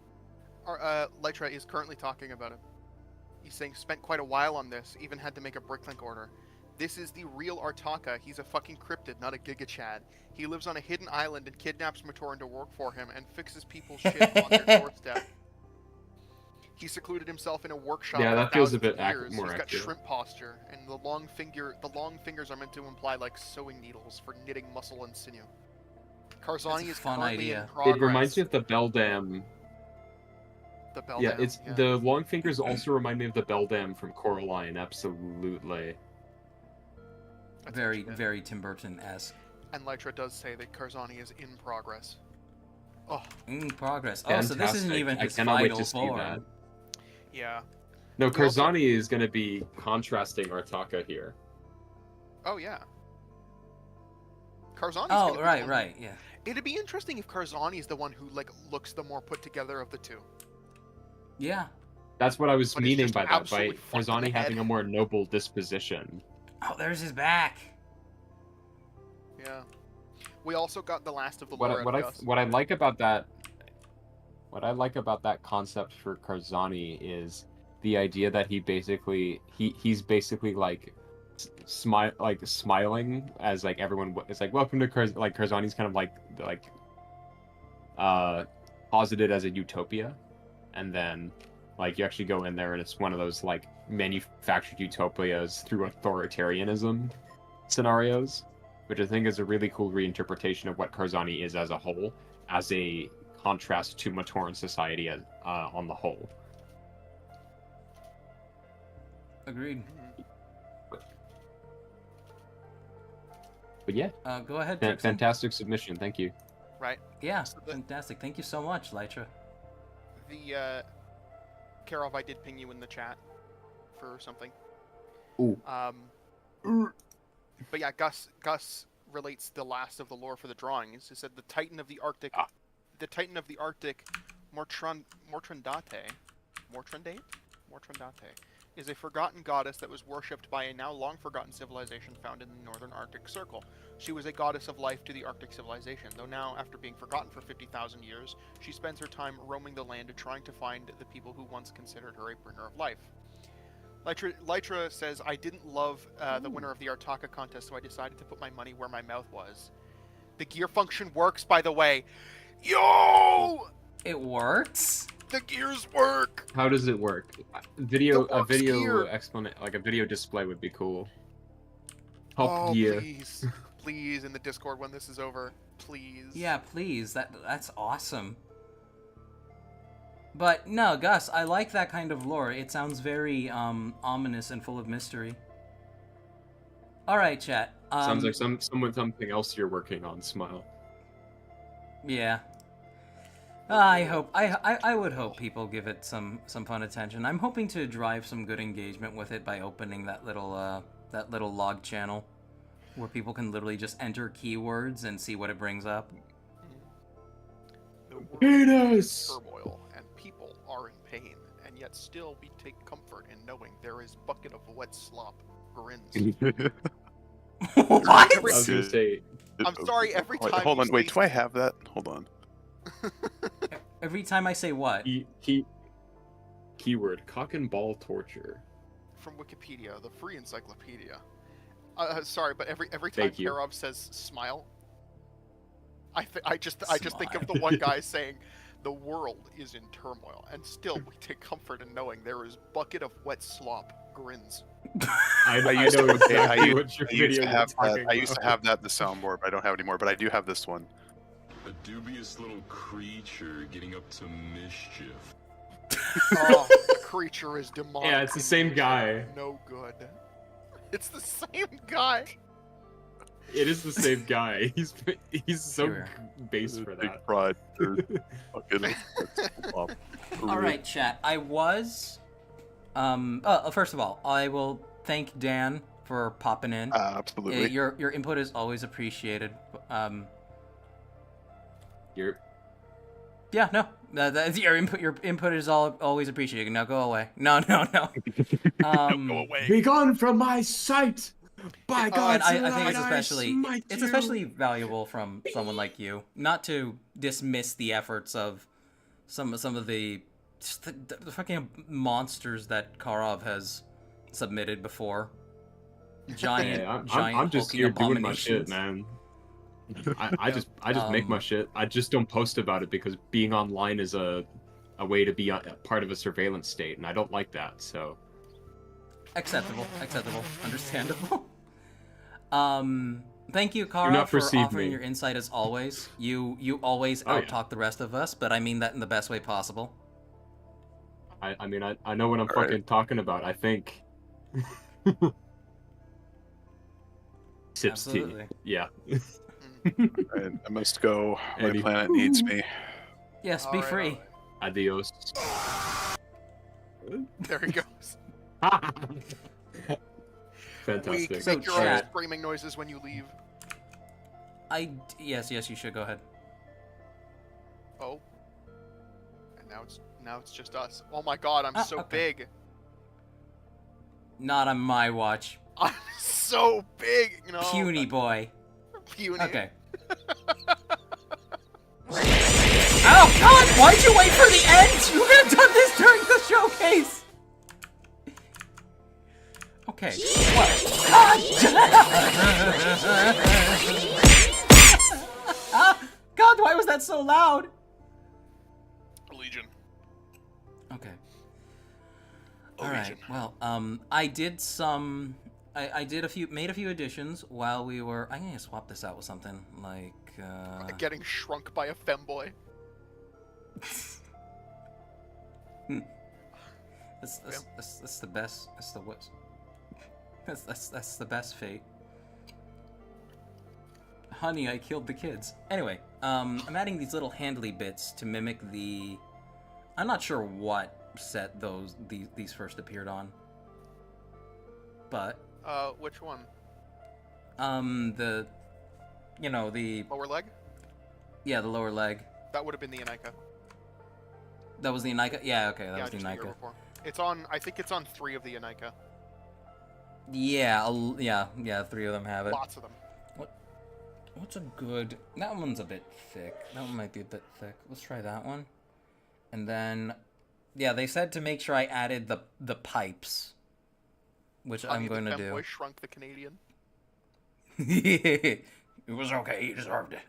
S5: Lytra is currently talking about it. He's saying spent quite a while on this, even had to make a bricklink order. This is the real Artaka. He's a fucking cryptid, not a gigachad. He lives on a hidden island and kidnaps Matoran to work for him and fixes people's shit on their doorstep. He secluded himself in a workshop.
S6: Yeah,
S5: for
S6: that feels a
S5: thousands
S6: bit
S5: of years.
S6: more
S5: He's got
S6: accurate.
S5: shrimp posture, and the long fingers are meant to imply like sewing needles for knitting muscle and sinew. Karzani is
S1: fun
S5: currently
S1: idea.
S5: in progress.
S6: It reminds me of the Beldam.
S5: The Beldam.
S6: Yeah, the long fingers also remind me of the Beldam from Coraline. Absolutely.
S5: That's
S1: Very,
S5: actually it.
S1: very Tim Burton-esque.
S5: And Lytra does say that Karzani is in progress. Oh,
S1: In progress. Oh, so this isn't
S6: Fantastic.
S1: even
S6: I
S1: his
S6: cannot wait
S1: final
S6: to see
S1: form.
S6: that.
S5: yeah.
S6: No,
S5: We also-
S6: Karzani is going to be contrasting Artaka here.
S5: Oh, yeah. Karzani's
S1: Oh,
S5: gonna be the
S1: right,
S5: one
S1: right, yeah.
S5: It'd be interesting if Karzani is the one who like looks the more put together of the two.
S1: Yeah.
S6: That's what I was
S5: But he's
S6: meaning
S5: just
S6: by that, by
S5: absolutely fucked in the
S6: Karzani having
S5: head.
S6: a more noble disposition.
S1: Oh, there's his back.
S5: Yeah. We also got the last of the
S6: What
S5: lore out of Gus.
S6: I like about that, concept for Karzani is the idea that he's basically like smiling as like everyone is like, welcome to Karzani's kind of like posited as a utopia, and then like you actually go in there and it's one of those like manufactured utopias through authoritarianism scenarios, which I think is a really cool reinterpretation of what Karzani is as a whole, as a contrast to Matoran society as, on the whole.
S1: Agreed.
S6: But yeah,
S1: Go ahead, Trixon.
S6: fantastic submission. Thank you.
S5: Right.
S1: Yeah,
S5: So the-
S1: fantastic. Thank you so much, Lytra.
S5: The Karov, I did ping you in the chat for something.
S6: Ooh.
S5: But yeah, Gus relates the last of the lore for the drawings. He said the Titan of the Arctic, Mortrandate, is a forgotten goddess that was worshipped by a now long forgotten civilization found in the northern Arctic Circle. She was a goddess of life to the Arctic civilization, though now, after being forgotten for 50,000 years, she spends her time roaming the land trying to find the people who once considered her a bringer of life. Lytra says, I didn't love the winner of the Artaka contest, so I decided to put my money where my mouth was. The gear function works, by the way. Yo!
S1: It works?
S5: The gears work!
S6: How does it work? A video display would be cool. Top gear.
S5: Please, in the Discord when this is over, please.
S1: Yeah, please. That's awesome. But no, Gus, I like that kind of lore. It sounds very ominous and full of mystery. All right, chat.
S6: Sounds like something else you're working on. Smile.
S1: Yeah. I would hope people give it some fun attention. I'm hoping to drive some good engagement with it by opening that little log channel where people can literally just enter keywords and see what it brings up.
S5: The world
S6: Penis!
S5: is in turmoil and people are in pain, and yet still we take comfort in knowing there is bucket of wet slop grins.
S1: What?
S6: I was gonna say.
S5: I'm sorry, every time
S7: Hold
S5: you
S7: on, wait,
S5: say-
S7: do I have that? Hold on.
S1: Every time I say what?
S6: He Keyword: cock and ball torture.
S5: From Wikipedia, the free encyclopedia. Sorry, but every time
S6: Thank you.
S5: Karov says smile, I just think of the one guy saying, "The world is in turmoil, and still we take comfort in knowing there is bucket of wet slop grins."
S6: I know
S7: used to-
S6: exactly
S7: I
S6: what your
S7: I used
S6: video
S7: to have
S6: you're
S7: that.
S6: talking
S7: I used to
S6: about.
S7: have that in the soundboard, but I don't have it anymore. But I do have this one.
S11: A dubious little creature getting up to mischief.
S5: Oh, the creature is demonic.
S6: Yeah, it's the
S5: in
S6: same
S5: nature.
S6: guy.
S5: No good. It's the same guy.
S6: It is the same guy. He's so
S1: Sure.
S6: base for
S7: Big
S6: that.
S7: pride. Fucking.
S1: All right, chat. I was. First of all, I will thank Dan for popping in.
S7: Absolutely.
S1: Your input is always appreciated.
S6: You're
S1: Yeah, no. Your input is always appreciated. Now go away. No.
S7: Go away.
S6: Be gone from my sight! By
S1: And
S6: God,
S1: I think it's especially valuable from someone like you. Not to dismiss the efforts of some of the fucking monsters that Karov has submitted before. Giant,
S6: I'm just
S1: hulking
S6: here doing my
S1: abominations.
S6: shit, man. I just make my shit. I just don't post about it because being online is a way to be a part of a surveillance state, and I don't like that. So
S1: Acceptable, understandable. Thank you,
S6: Do
S1: Kara,
S6: not
S1: for
S6: perceive
S1: offering
S6: me.
S1: your insight as always. You always
S6: Oh, yeah.
S1: out-talk the rest of us, but I mean that in the best way possible.
S6: I mean I know what I'm
S7: All
S6: fucking
S7: right.
S6: talking about. I think. Sips tea.
S1: Absolutely.
S6: Yeah.
S7: Alright, I must go. My
S6: Eddie.
S7: planet needs me.
S1: Yes, be
S5: Alright,
S1: free.
S6: Adios.
S5: There he goes.
S6: Fantastic.
S5: Weak.
S1: So,
S5: Make your own
S1: chat.
S5: screaming noises when you leave.
S1: Yes, you should go ahead.
S5: Oh. And now it's just us. Oh my God, I'm so
S1: okay.
S5: big.
S1: Not on my watch.
S5: I'm so big. No.
S1: Puny boy.
S5: Puny.
S1: Okay. Oh God! Why'd you wait for the end? You could have done this during the showcase. Okay. God, why was that so loud?
S5: Legion.
S1: Okay.
S5: Oh,
S1: All right.
S5: Legion.
S1: Well, I did made a few additions while we were. I'm gonna swap this out with something like.
S5: Getting shrunk by a femboy.
S1: That's the best. That's the what? That's the best fate. Honey, I killed the kids. Anyway, I'm adding these little handly bits to mimic the. I'm not sure what set these first appeared on. But.
S5: Which one?
S1: The. You know, the.
S5: Lower leg?
S1: Yeah, the lower leg.
S5: That would have been the Anika.
S1: That was the Anika? Yeah, okay, that
S5: Yeah,
S1: was the
S5: just a year
S1: Anika.
S5: before. It's on. I think it's on 3 of the Anika.
S1: Yeah, yeah, 3 of them have it.
S5: Lots of them.
S1: What's a good... That one's a bit thick. That one might be a bit thick. Let's try that one. And then... Yeah, they said to make sure I added the pipes. Which
S5: Honey,
S1: I'm going to
S5: the
S1: do.
S5: femboy shrunk the Canadian.
S1: It was okay, he deserved it.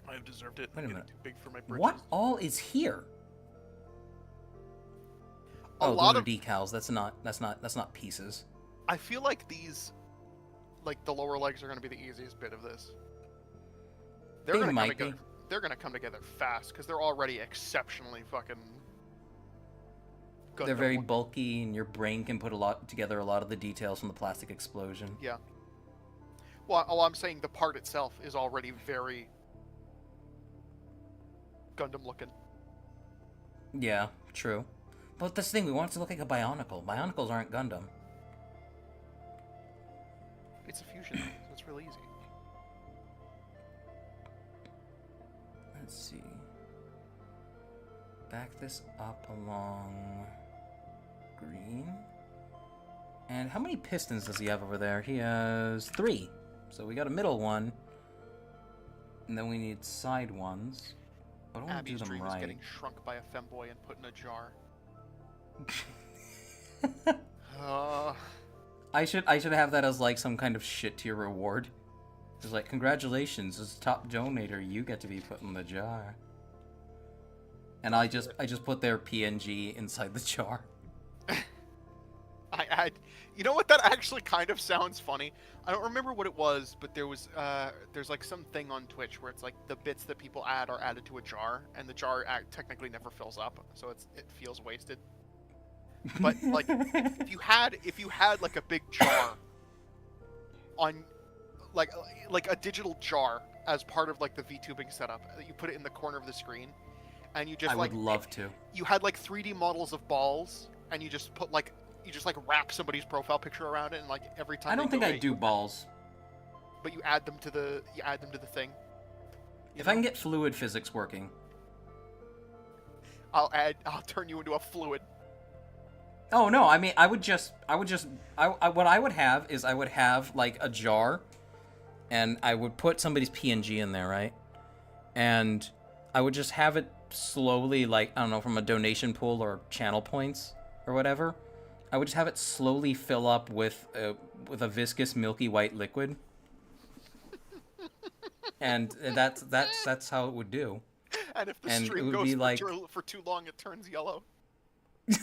S5: I have deserved it.
S1: Wait a
S5: Getting
S1: minute.
S5: Too big for my britches.
S1: What all is here?
S5: A
S1: Oh,
S5: lot
S1: those are
S5: of-
S1: decals. That's not pieces.
S5: I feel like these, like the lower legs, are going to be the easiest bit of this. They're
S1: They
S5: going to come
S1: might be.
S5: together. They're going to come together fast because they're already exceptionally fucking.
S1: They're very bulky, and your brain can put together a lot of the details from the plastic explosion.
S5: Yeah. Well, all I'm saying, the part itself is already very Gundam looking.
S1: Yeah, true. But this thing, we want it to look like a Bionicle. Bionicles aren't Gundam.
S5: It's a fusion, so it's real easy.
S1: Let's see. Back this up along green. And how many pistons does he have over there? He has 3. So we got a middle one. And then we need side ones. but I want to do
S5: Abby's
S1: them
S5: dream
S1: right.
S5: is getting shrunk by a femboy and put in a jar.
S1: I should have that as like some kind of shit tier reward. It's like, congratulations, as top donator, you get to be put in the jar. And I just put their PNG inside the jar.
S5: You know what? That actually kind of sounds funny. I don't remember what it was, but there's like some thing on Twitch where it's like the bits that people add are added to a jar, and the jar technically never fills up, so it feels wasted. But like, if you had like a big jar on, like a digital jar as part of like the VTubing setup, you put it in the corner of the screen, and you just
S1: I would love to.
S5: You had like 3D models of balls, and you just put like wrap somebody's profile picture around it, and like every time
S1: I don't think I do balls.
S5: But you add them to the thing.
S1: If I can get fluid physics working,
S5: I'll turn you into a fluid.
S1: Oh no, I mean what I would have is I would have like a jar, and I would put somebody's PNG in there, right? And I would just have it slowly, like, I don't know, from a donation pool or channel points or whatever. I would just have it slowly fill up with a viscous milky white liquid. And that's how it would do.
S5: And if the stream goes for too long, it turns yellow.
S1: The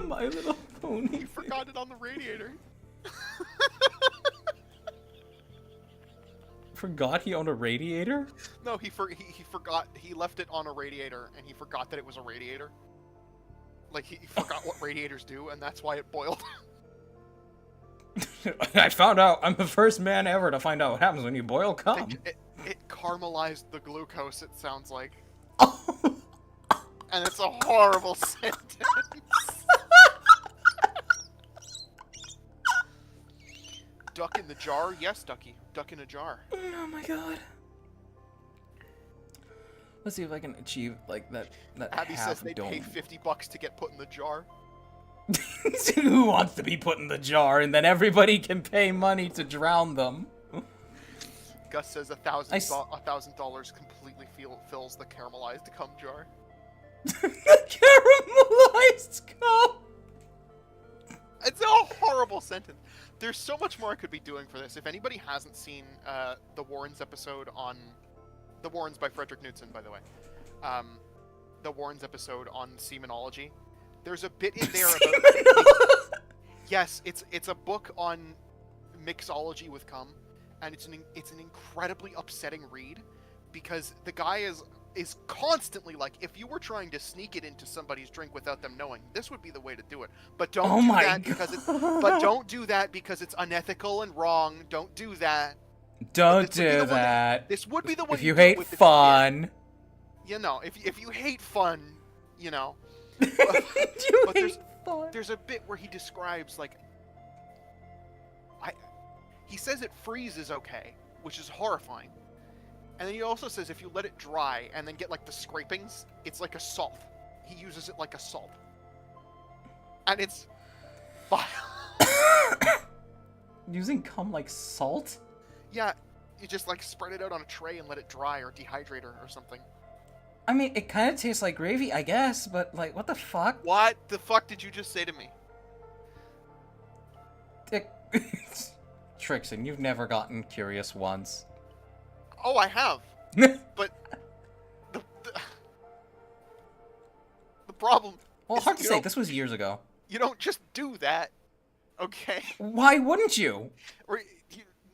S1: My Little Pony.
S5: You forgot it on the radiator.
S1: Forgot he owned a radiator?
S5: No, he forgot. He left it on a radiator, and he forgot that it was a radiator. Like, he forgot what radiators do, and that's why it boiled.
S1: I found out. I'm the first man ever to find out what happens when you boil cum.
S5: It caramelized the glucose, it sounds like. And it's a horrible sentence. Duck in the jar? Yes, Ducky. Duck in a jar.
S1: Oh my god. Let's see if I can achieve, like, that
S5: Abby
S1: half
S5: says they
S1: dome.
S5: pay $50 to get put in the jar.
S1: Who wants to be put in the jar, and then everybody can pay money to drown them?
S5: Gus says $1,000 completely fills the caramelized cum jar.
S1: Caramelized cum!
S5: It's a horrible sentence. There's so much more I could be doing for this. If anybody hasn't seen the Warrens episode on... The Warrens by Frederick Knudsen, by the way. The Warrens episode on semenology. There's a bit in there about... Yes, it's a book on mixology with cum, and it's an incredibly upsetting read, because the guy is constantly like, if you were trying to sneak it into somebody's drink without them knowing, this would be the way to do it. But don't don't do that because it's unethical and wrong. Don't do that.
S1: Don't do that.
S5: This would be the way.
S1: If you hate fun.
S5: You know, if you hate fun, you know. There's a bit where he describes, like, he says it freezes okay, which is horrifying. And then he also says if you let it dry and then get like the scrapings, it's like a salt. He uses it like a salt. And it's vile.
S1: Using cum like salt?
S5: Yeah, you just like spread it out on a tray and let it dry or dehydrate or something.
S1: I mean, it kind of tastes like gravy, I guess, but like, what the fuck?
S5: What the fuck did you just say to me?
S1: Trixon, you've never gotten curious once.
S5: Oh, I have. But the problem...
S1: Well, hard to say. This was years ago.
S5: You don't just do that, okay?
S1: Why wouldn't you?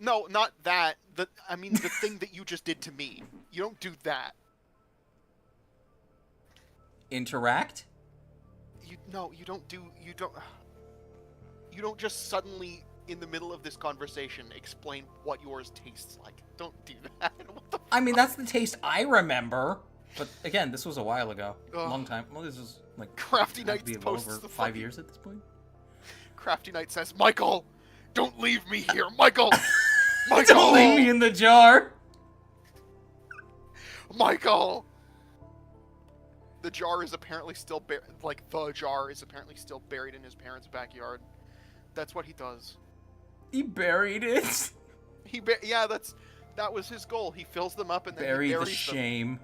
S5: No, not that. I mean, the thing that you just did to me. You don't do that.
S1: Interact?
S5: You don't just suddenly, in the middle of this conversation, explain what yours tastes like. Don't do that. What the fuck?
S1: I mean, that's the taste I remember. But again, this was a while ago. A long time. Well, this was like...
S5: Crafty Knight posts
S1: over
S5: the
S1: 5 years at this point.
S5: Crafty Knight says, Michael, don't leave me here. Michael! Michael!
S1: Don't leave me in the jar!
S5: Michael! The jar is apparently still buried in his parents' backyard. That's what he does.
S1: He buried it?
S5: Yeah, that's That was his goal. He fills them up and then
S1: Bury
S5: he
S1: the
S5: buries them.
S1: shame.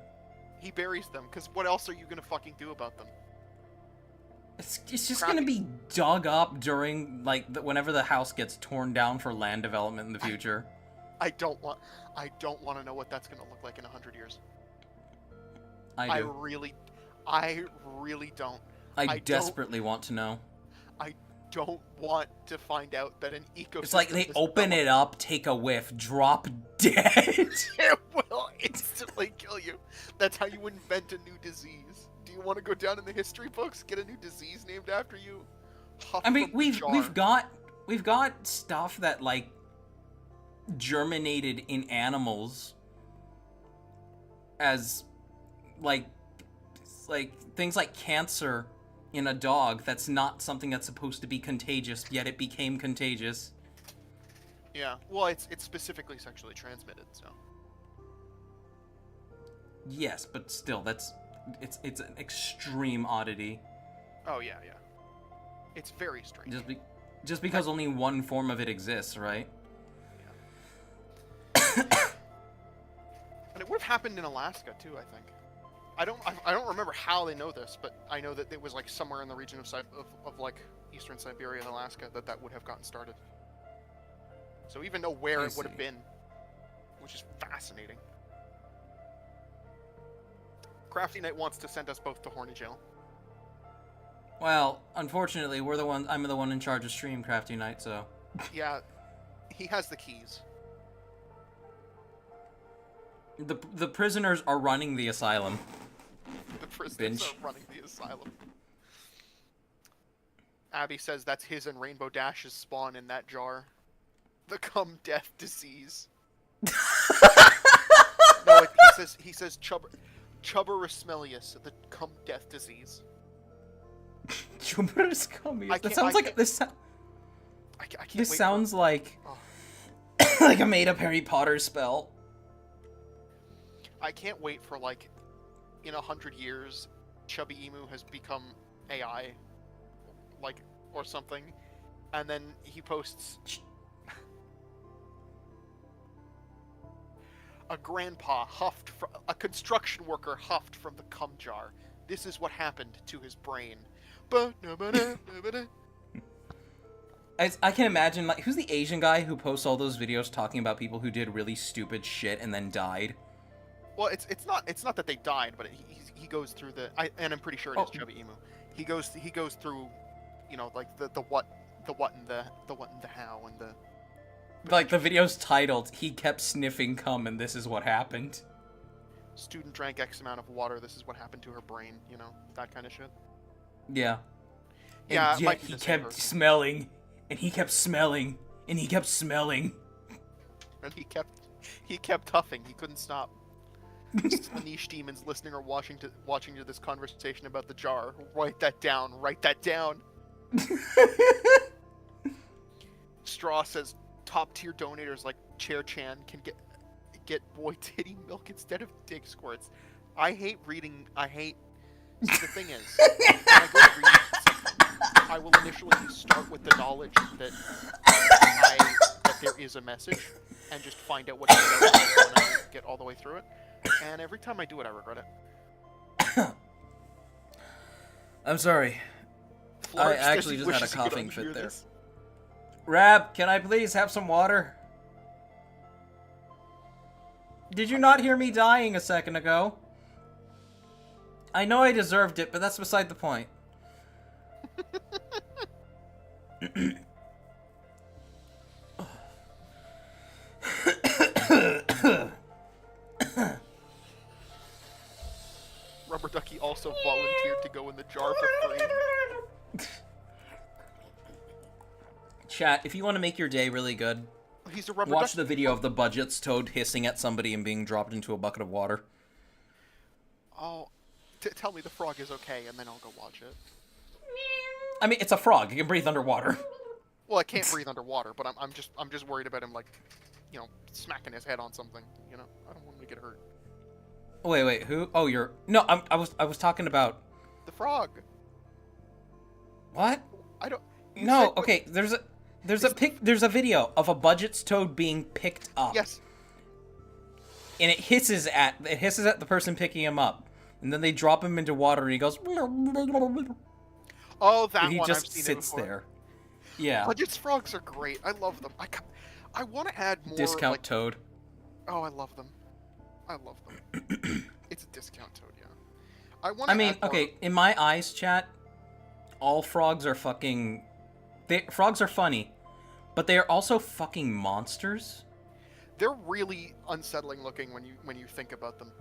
S5: He buries them, because what else are you gonna fucking do about them?
S1: It's just gonna be dug up during, like, whenever the house gets torn down for land development in the future.
S5: I don't want to know what that's gonna look like in 100 years.
S1: I do.
S5: I really don't.
S1: I desperately want to know.
S5: I don't want to find out that an ecosystem.
S1: It's like they open it up, take a whiff, drop dead.
S5: It will instantly kill you. That's how you invent a new disease. Do you want to go down in the history books? Get a new disease named after you?
S1: I mean, we've got stuff that like germinated in animals as like things like cancer in a dog. That's not something that's supposed to be contagious, yet it became contagious.
S5: Yeah, well, it's specifically sexually transmitted, so.
S1: Yes, but still, it's an extreme oddity.
S5: Oh yeah. It's very strange.
S1: Just because only one form of it exists, right?
S5: Yeah. And it would have happened in Alaska too, I think. I don't remember how they know this, but I know that it was like somewhere in the region of like eastern Siberia and Alaska that would have gotten started. So even know where it would have been, which is fascinating. Crafty Knight wants to send us both to Horny Jail.
S1: Well, unfortunately, I'm the one in charge of stream, Crafty Knight, so.
S5: Yeah, he has the keys.
S1: The prisoners are running the asylum.
S5: The prisoners are running the asylum. Abby says that's his and Rainbow Dash's spawn in that jar. The cum death disease. No, he says Chubberusmelius, the cum death disease.
S1: Chubberusmelius. That sounds like this.
S5: I can't
S1: This
S5: wait
S1: sounds
S5: for...
S1: like like a made-up Harry Potter spell.
S5: I can't wait for, like, in 100 years, Chubby Emu has become AI, like, or something, and then he posts a grandpa a construction worker huffed from the cum jar. This is what happened to his brain.
S1: I can imagine, like, who's the Asian guy who posts all those videos talking about people who did really stupid shit and then died?
S5: Well, it's not that they died, but he goes through and I'm pretty sure it is Chubby Emu. He goes through, you know, like the what and the how and the.
S1: Like the video's titled "He kept sniffing cum and this is what happened."
S5: Student drank X amount of water. This is what happened to her brain. You know, that kind of shit.
S1: Yeah.
S5: Yeah.
S1: And yet he kept smelling, and he kept smelling, and he kept smelling.
S5: And he kept huffing. He couldn't stop. Anish demons listening or watching to this conversation about the jar. Write that down. Write that down. Straw says top tier donators like Chair Chan can get boy titty milk instead of dick squirts. I hate reading. See, the thing is, when I go to read something, I will initially start with the knowledge that there is a message, and just find out what it is when I get all the way through it. And every time I do it, I regret it.
S1: I'm sorry.
S5: Florence
S1: I actually
S5: says
S1: just
S5: he
S1: had a
S5: wishes he could
S1: coughing fit
S5: unhear
S1: there.
S5: this.
S1: Rab, can I please have some water? Did you not hear me dying a second ago? I know I deserved it, but that's beside the point.
S5: Rubber Ducky also volunteered to go in the jar for free.
S1: Chat, if you want to make your day really good,
S5: He's a rubber
S1: watch
S5: ducky.
S1: the video of the budget's toad hissing at somebody and being dropped into a bucket of water.
S5: Oh, tell me the frog is okay, and then I'll go watch it.
S1: I mean, it's a frog. It can breathe underwater.
S5: Well, I can't breathe underwater, but I'm just worried about him, like, you know, smacking his head on something. You know, I don't want him to get hurt.
S1: Wait, who? Oh, you're... No, I was talking about...
S5: The frog.
S1: What?
S5: I don't...
S1: No, okay, there's a video of a budget's toad being picked up.
S5: Yes.
S1: and it hisses at the person picking him up, and then they drop him into water, and he goes.
S5: Oh, that
S1: And he
S5: one
S1: just
S5: I've seen
S1: sits
S5: it before.
S1: there. Yeah.
S5: Budget's frogs are great. I love them. I want to add more.
S1: Discount
S5: like,
S1: Toad.
S5: Oh, I love them. I love them. It's a discount Toad, yeah.
S1: I mean, okay, in my eyes, chat, all frogs are fucking. Frogs are funny, but they are also fucking monsters.
S5: They're really unsettling looking when you think about them.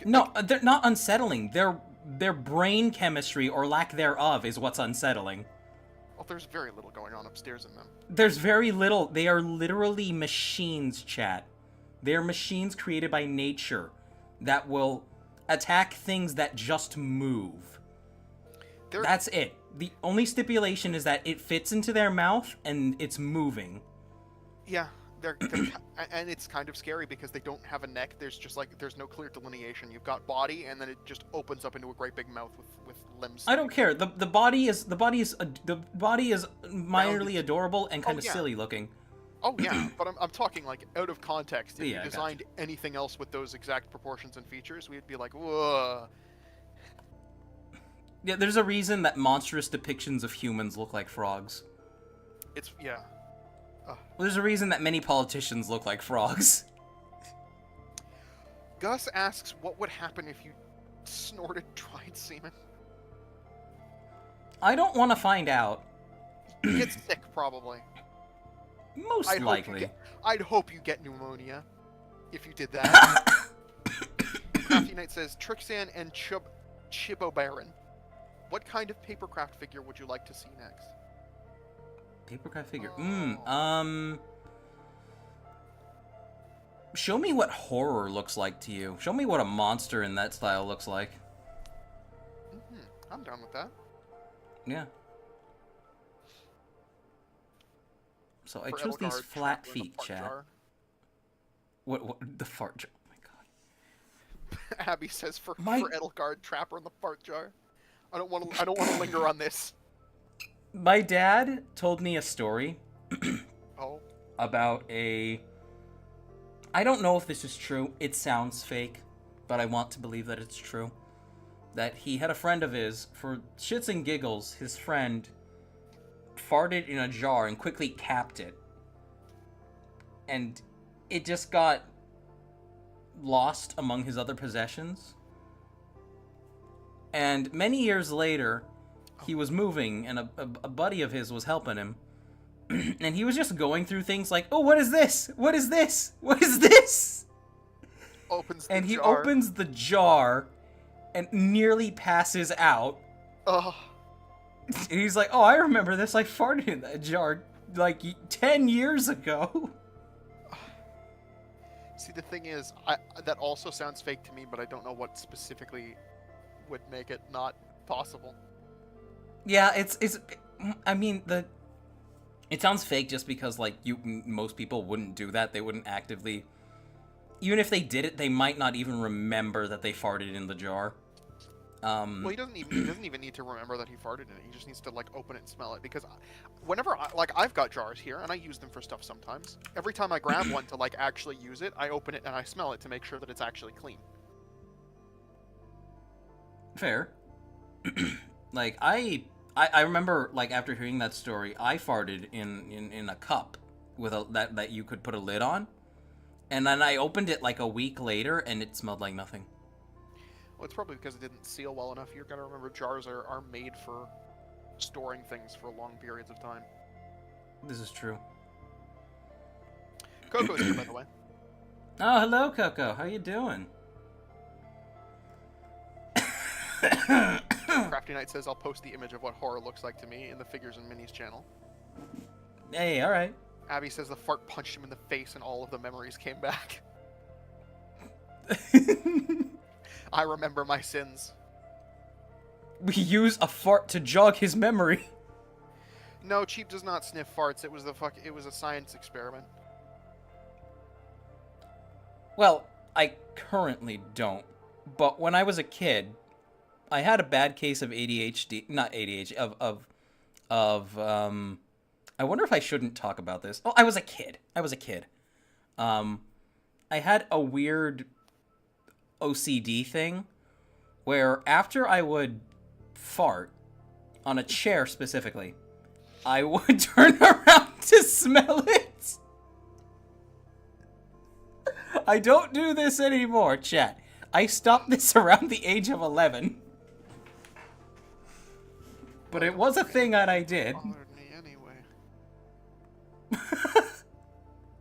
S1: No, they're not unsettling. Their brain chemistry or lack thereof is what's unsettling.
S5: Well, there's very little going on upstairs in them.
S1: There's very little. They are literally machines, chat. They are machines created by nature that will attack things that just move. That's it. The only stipulation is that it fits into their mouth and it's moving.
S5: Yeah, they're and it's kind of scary because they don't have a neck. There's no clear delineation. You've got body, and then it just opens up into a great big mouth with limbs.
S1: I don't care. The body is minorly adorable and kind of silly looking.
S5: Oh yeah, but I'm talking like out of context. If
S1: Yeah,
S5: you designed anything else with those exact proportions and features, we'd be like, whoa.
S1: Yeah, there's a reason that monstrous depictions of humans look like frogs.
S5: Yeah.
S1: There's a reason that many politicians look like frogs.
S5: Gus asks, what would happen if you snorted dried semen?
S1: I don't want to find out.
S5: You get sick, probably.
S1: Most likely.
S5: I'd hope you get pneumonia if you did that. Crafty Knight says, Trixan and Chibo Baron. What kind of papercraft figure would you like to see next?
S1: Papercraft figure. Show me what horror looks like to you. Show me what a monster in that style looks like.
S5: I'm down with that.
S1: Yeah. So I chose these flat feet, chat. What the fart jar? Oh my god.
S5: Abby says for Edelgard, Trapper in the fart jar. I don't want to linger on this.
S1: My dad told me a story about I don't know if this is true. It sounds fake, but I want to believe that it's true. That he had a friend of his, for shits and giggles, his friend farted in a jar and quickly capped it. And it just got lost among his other possessions. And many years later, he was moving, and a buddy of his was helping him. And he was just going through things like, oh, what is this? What is this? What is this? And he opens the jar and nearly passes out.
S5: Oh.
S1: And he's like, oh, I remember this. I farted in that jar like 10 years ago.
S5: See, the thing is, that also sounds fake to me, but I don't know what specifically would make it not possible.
S1: Yeah, I mean, it sounds fake just because, like, most people wouldn't do that. They wouldn't actively, even if they did it, they might not even remember that they farted in the jar.
S5: Well, he doesn't even need to remember that he farted in it. He just needs to, like, open it and smell it. Because whenever I've got jars here and I use them for stuff sometimes. Every time I grab one to, like, actually use it, I open it and I smell it to make sure that it's actually clean.
S1: Fair. Like, I remember, like, after hearing that story, I farted in a cup with that you could put a lid on. And then I opened it, like, a week later, and it smelled like nothing.
S5: Well, it's probably because it didn't seal well enough. You've got to remember jars are made for storing things for long periods of time.
S1: This is true.
S5: Coco's here, by the way.
S1: Oh, hello, Coco. How you doing?
S5: Crafty Knight says, I'll post the image of what horror looks like to me in the Figures and Minis channel.
S1: Hey, alright.
S5: Abby says the fart punched him in the face and all of the memories came back. I remember my sins.
S1: We use a fart to jog his memory.
S5: No, Cheap does not sniff farts. It was a science experiment.
S1: Well, I currently don't. But when I was a kid, I had a bad case of ADHD, not ADHD, I wonder if I shouldn't talk about this. Oh, I was a kid. I had a weird OCD thing where after I would fart on a chair specifically, I would turn around to smell it. I don't do this anymore, chat. I stopped this around the age of 11. But it was a thing that I did.
S5: Bothered me anyway.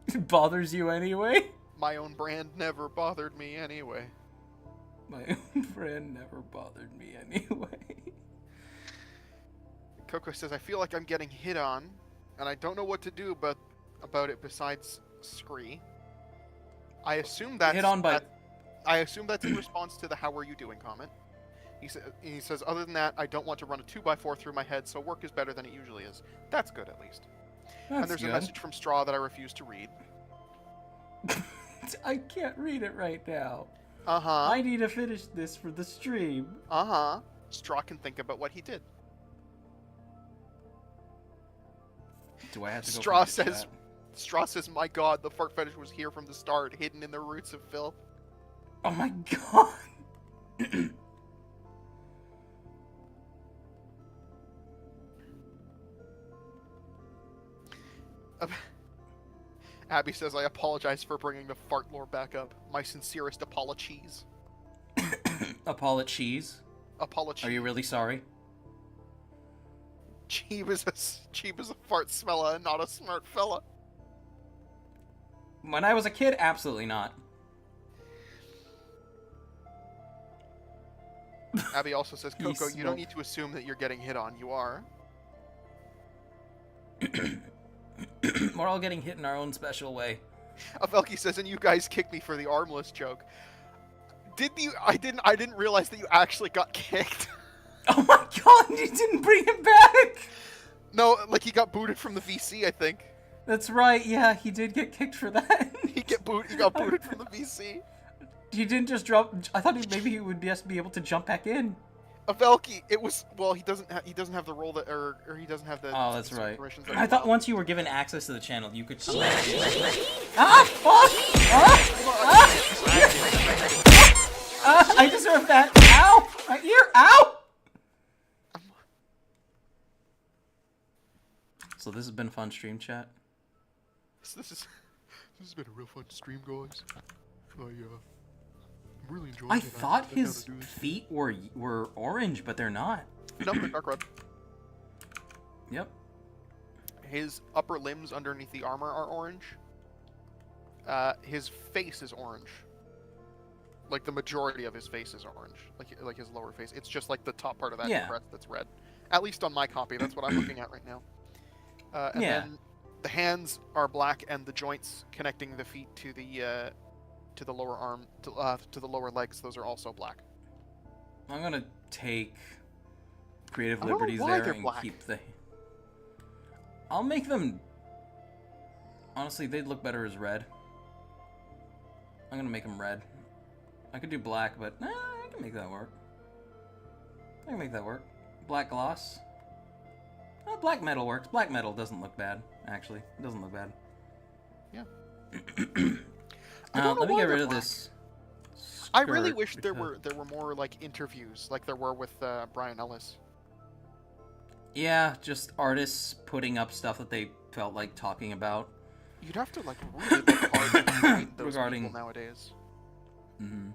S1: It bothers you anyway?
S5: My own brand never bothered me anyway.
S1: My own brand never bothered me anyway.
S5: Coco says, I feel like I'm getting hit on, and I don't know what to do about it besides scree. I assume that's
S1: hit on by...
S5: I assume that's in response to the "How are you doing?" comment. He says, other than that, I don't want to run a 2x4 through my head, so work is better than it usually is. That's good, at least. And there's
S1: good.
S5: a message from Straw that I refuse to read.
S1: I can't read it right now.
S5: Uh-huh.
S1: I need to finish this for the stream.
S5: Uh-huh. Straw can think about what he did.
S1: Do I have to go
S5: Straw says, my god, the fart fetish was here from the start, hidden in the roots of filth.
S1: Oh my god.
S5: Abby says, I apologize for bringing the fart lore back up. My sincerest apologies.
S1: Apologies?
S5: Apologies.
S1: Are you really sorry?
S5: Cheeb is a fart smeller and not a smart fella.
S1: When I was a kid, absolutely not.
S5: Abby also says, Coco, you don't need to assume that you're getting hit on. You are.
S1: We're all getting hit in our own special way.
S5: Avelki says, and you guys kicked me for the armless joke. Did you? I didn't realize that you actually got kicked.
S1: Oh my god, you didn't bring him back!
S5: No, like he got booted from the VC, I think.
S1: That's right, yeah, he did get kicked for that.
S5: He got booted from the VC.
S1: He didn't just drop. I thought maybe he would just be able to jump back in.
S5: Avelki, it was he doesn't have the role that or he doesn't have the.
S1: Oh, that's right.
S5: That
S1: I thought once you were given access to the channel, you could come back. I deserve that. Ow! My ear! Ow! So this has been a fun stream, chat.
S5: This has been a real fun stream, guys. I'm really enjoying it.
S1: I thought his feet were orange, but they're not.
S5: No, they're dark red.
S1: Yep.
S5: His upper limbs underneath the armor are orange. His face is orange. Like the majority of his face is orange. Like his lower face. It's just like the top part of that crest that's red. At least on my copy, that's what I'm looking at right now. And then the hands are black, and the joints connecting the feet to the lower arm to the lower legs, those are also black.
S1: I'm gonna take creative liberties there and keep the. I'll make them. Honestly, they'd look better as red. I'm gonna make them red. I could do black, but I can make that work. I can make that work. Black gloss. Black metal works. Black metal doesn't look bad, actually. It doesn't look bad.
S5: Yeah.
S1: Let me get rid of this.
S5: I really wish there were more like interviews, like there were with Brian Ellis.
S1: Yeah, just artists putting up stuff that they felt like talking about.
S5: You'd have to like really look hard to find those people nowadays.
S1: Mm-hmm.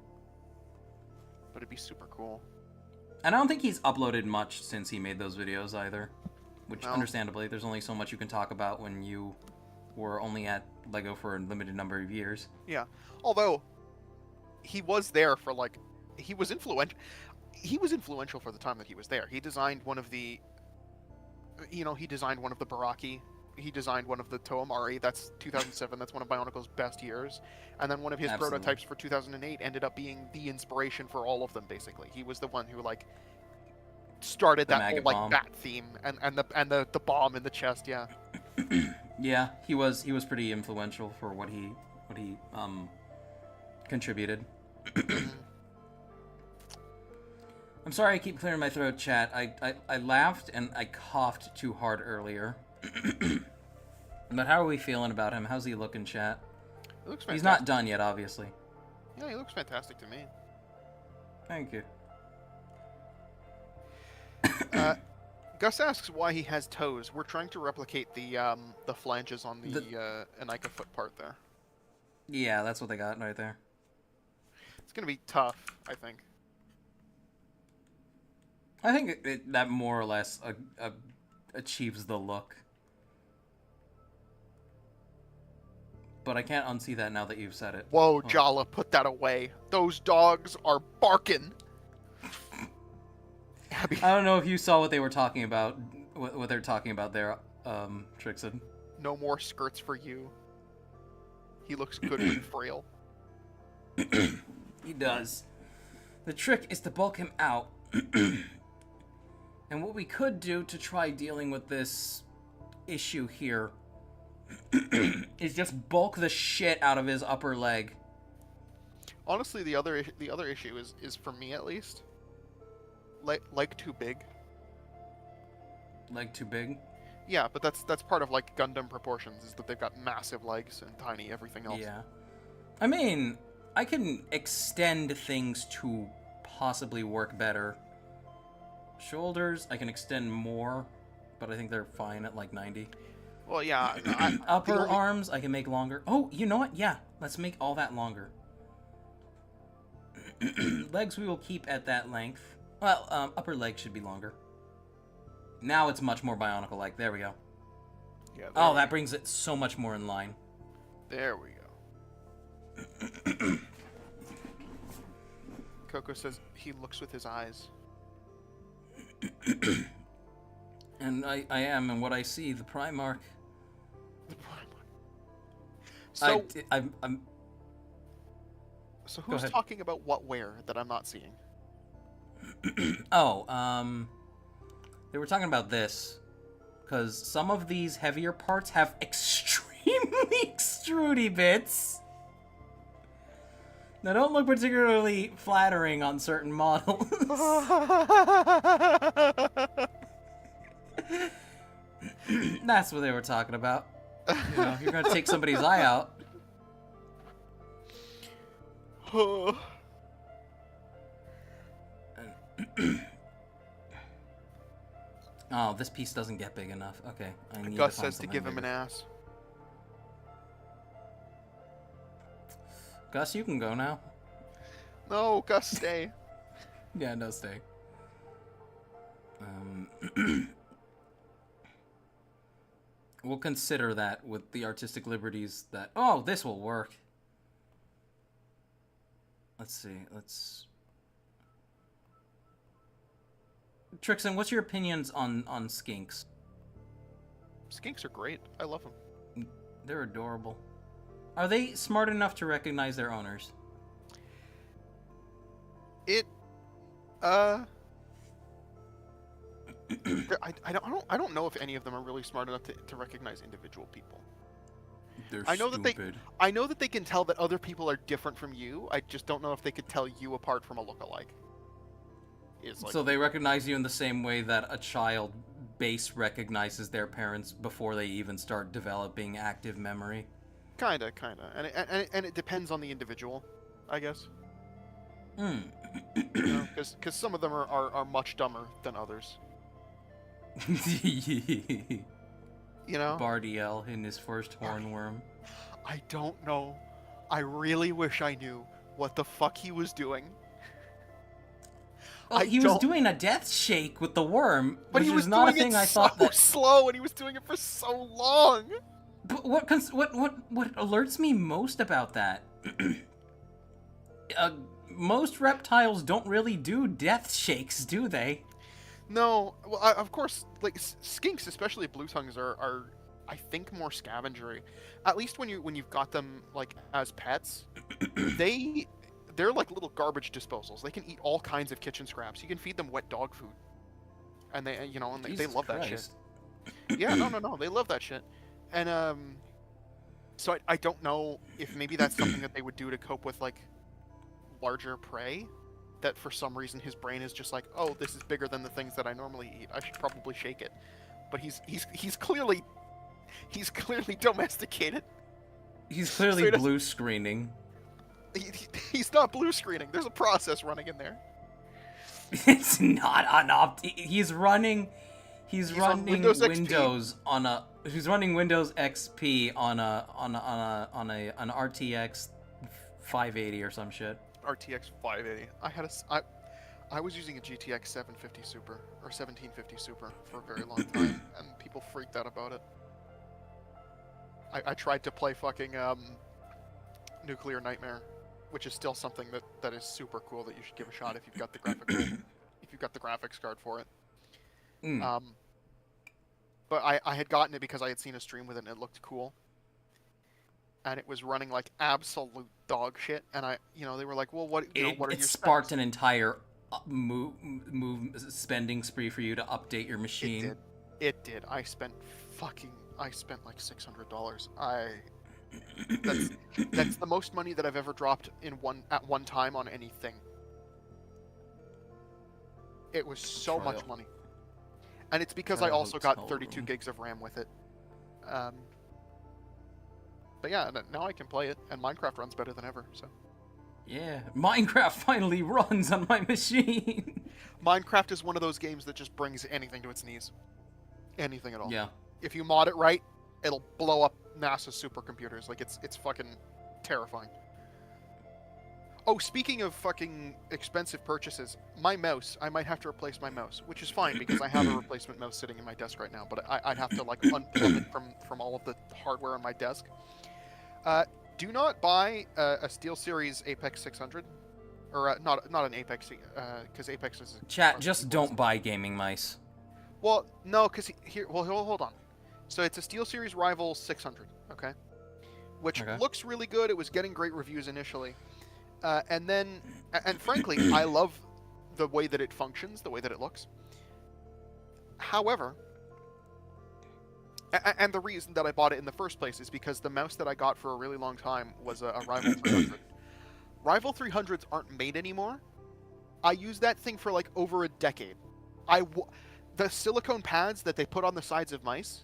S5: But it'd be super cool.
S1: And I don't think he's uploaded much since he made those videos either. Which, understandably, there's only so much you can talk about when you were only at LEGO for a limited number of years.
S5: Yeah. Although, he was there for, like... He was influential for the time that he was there. He designed one of the... he designed one of the Baraki. He designed one of the Toomari. That's 2007. That's one of Bionicle's best years. And then one of his prototypes for 2008 ended up being the inspiration for all of them, basically. He was the one who, like... started that whole like bat theme and the bomb in the chest, yeah.
S1: Yeah, he was pretty influential for what he contributed. I'm sorry I keep clearing my throat, chat. I laughed and I coughed too hard earlier. But how are we feeling about him? How's he looking, chat?
S5: He looks fantastic.
S1: He's not done yet, obviously.
S5: Yeah, he looks fantastic to me.
S1: Thank you.
S5: Gus asks why he has toes. We're trying to replicate the flanges on the Anika foot part there.
S1: Yeah, that's what they got right there.
S5: It's gonna be tough, I think.
S1: I think that more or less achieves the look. But I can't unsee that now that you've said it.
S5: Whoa, Jaller, put that away. Those dogs are barking.
S1: I don't know if you saw what they were talking about, what they're talking about there, Trixon.
S5: No more skirts for you. He looks good and frail.
S1: He does. The trick is to bulk him out. And what we could do to try dealing with this issue here is just bulk the shit out of his upper leg.
S5: Honestly, the other issue is for me at least. Leg too big.
S1: Leg too big?
S5: Yeah, but that's part of like Gundam proportions, is that they've got massive legs and tiny everything else.
S1: Yeah. I mean, I can extend things to possibly work better. Shoulders, I can extend more, but I think they're fine at like 90.
S5: Well, yeah.
S1: Upper arms, I can make longer. Oh, you know what? Yeah, let's make all that longer. Legs we will keep at that length. Well, upper leg should be longer. Now it's much more bionicle-like. There we go.
S5: Yeah.
S1: Oh, that brings it so much more in line.
S5: There we go. Coco says he looks with his eyes.
S1: And I am, and what I see, the Primarch.
S5: The Primarch. So,
S1: I'm
S5: so who's talking about what where that I'm not seeing?
S1: They were talking about this, because some of these heavier parts have extremely extrudy bits that don't look particularly flattering on certain models. That's what they were talking about. You know, you're gonna take somebody's eye out. Oh, this piece doesn't get big enough. Okay, I need
S5: Gus
S1: to find
S5: says to give him an ass.
S1: Gus, you can go now.
S5: No, Gus, stay.
S1: Yeah, no, stay. We'll consider that with the artistic liberties that... Oh, this will work. Let's see, Trixon, what's your opinions on skinks?
S5: Skinks are great. I love them.
S1: They're adorable. Are they smart enough to recognize their owners?
S5: I don't know if any of them are really smart enough to recognize individual people.
S1: I know
S5: that they can tell that other people are different from you. I just don't know if they could tell you apart from a lookalike.
S1: So they recognize you in the same way that a child base recognizes their parents before they even start developing active memory.
S5: Kinda, and it depends on the individual, I guess. Because some of them are much dumber than others. You know?
S1: Bardiel in his first hornworm.
S5: I don't know. I really wish I knew what the fuck he was doing.
S1: Well, he was doing a death shake with the worm,
S5: but he was not a thing I thought that slow, and he was doing it for so long.
S1: But what alerts me most about that? Most reptiles don't really do death shakes, do they?
S5: No, well, of course, like skinks, especially blue tongues, are I think more scavengery. At least when you've got them like as pets, they're like little garbage disposals. They can eat all kinds of kitchen scraps. You can feed them wet dog food, and they love that shit. Yeah, no, they love that shit. And so I don't know if maybe that's something that they would do to cope with like larger prey. That for some reason his brain is just like, oh, this is bigger than the things that I normally eat. I should probably shake it. But he's clearly domesticated.
S1: He's clearly
S5: Straight up-
S1: blue screening.
S5: He's not blue screening. There's a process running in there.
S1: It's not an He's running. He's
S5: on
S1: running
S5: Windows
S1: Windows,
S5: XP.
S1: on a. He's running Windows XP on an RTX 580 or some shit.
S5: RTX 580. I was using a GTX 750 Super or 1750 Super for a very long time, and people freaked out about it. I tried to play fucking Nuclear Nightmare, which is still something that is super cool that you should give a shot if you've got the graphics card for it. But I had gotten it because I had seen a stream with it and it looked cool. And it was running like absolute dog shit. And they were like, well, what are your specs?
S1: It sparked an entire spending spree for you to update your machine.
S5: It did. I spent like $600. That's the most money that I've ever dropped at one time on anything. It was so much money. And it's because I also got 32 gigs of RAM with it. But yeah, now I can play it, and Minecraft runs better than ever, so.
S1: Yeah, Minecraft finally runs on my machine.
S5: Minecraft is one of those games that just brings anything to its knees. Anything at all.
S1: Yeah.
S5: If you mod it right, it'll blow up NASA's supercomputers. Like, it's fucking terrifying. Oh, speaking of fucking expensive purchases, my mouse, I might have to replace my mouse, which is fine because I have a replacement mouse sitting in my desk right now, but I'd have to, like, unplug it from all of the hardware on my desk. Do not buy a SteelSeries Apex 600. Or, not an Apex, because Apex is...
S1: Chat, just don't buy gaming mice.
S5: Well, no, because hold on. So it's a SteelSeries Rival 600, okay? Which looks really good. It was getting great reviews initially. And frankly, I love the way that it functions, the way that it looks. However, and the reason that I bought it in the first place is because the mouse that I got for a really long time was a Rival 300. Rival 300s aren't made anymore. I used that thing for like over a decade. The silicone pads that they put on the sides of mice,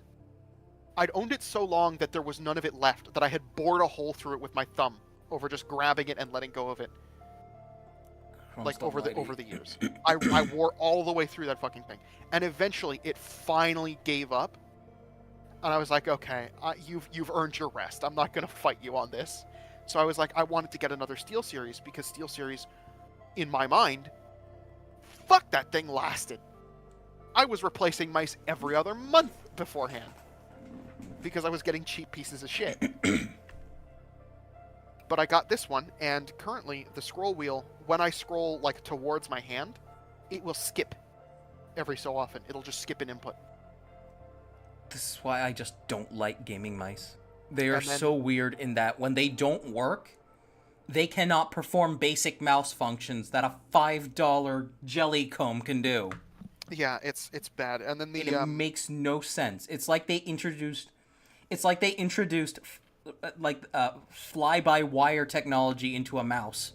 S5: I'd owned it so long that there was none of it left, that I had bored a hole through it with my thumb over just grabbing it and letting go of it. Like over the years. I wore all the way through that fucking thing. And eventually it finally gave up. And I was like, okay, you've earned your rest. I'm not going to fight you on this. So I was like, I wanted to get another SteelSeries because SteelSeries, in my mind, fuck, that thing lasted. I was replacing mice every other month beforehand because I was getting cheap pieces of shit. But I got this one, and currently the scroll wheel, when I scroll like towards my hand, it will skip every so often. It'll just skip an input.
S1: This is why I just don't like gaming mice. They are so weird in that when they don't work, they cannot perform basic mouse functions that a $5 jelly comb can do.
S5: Yeah, it's bad. And then
S1: it makes no sense. It's like they introduced fly-by-wire technology into a mouse.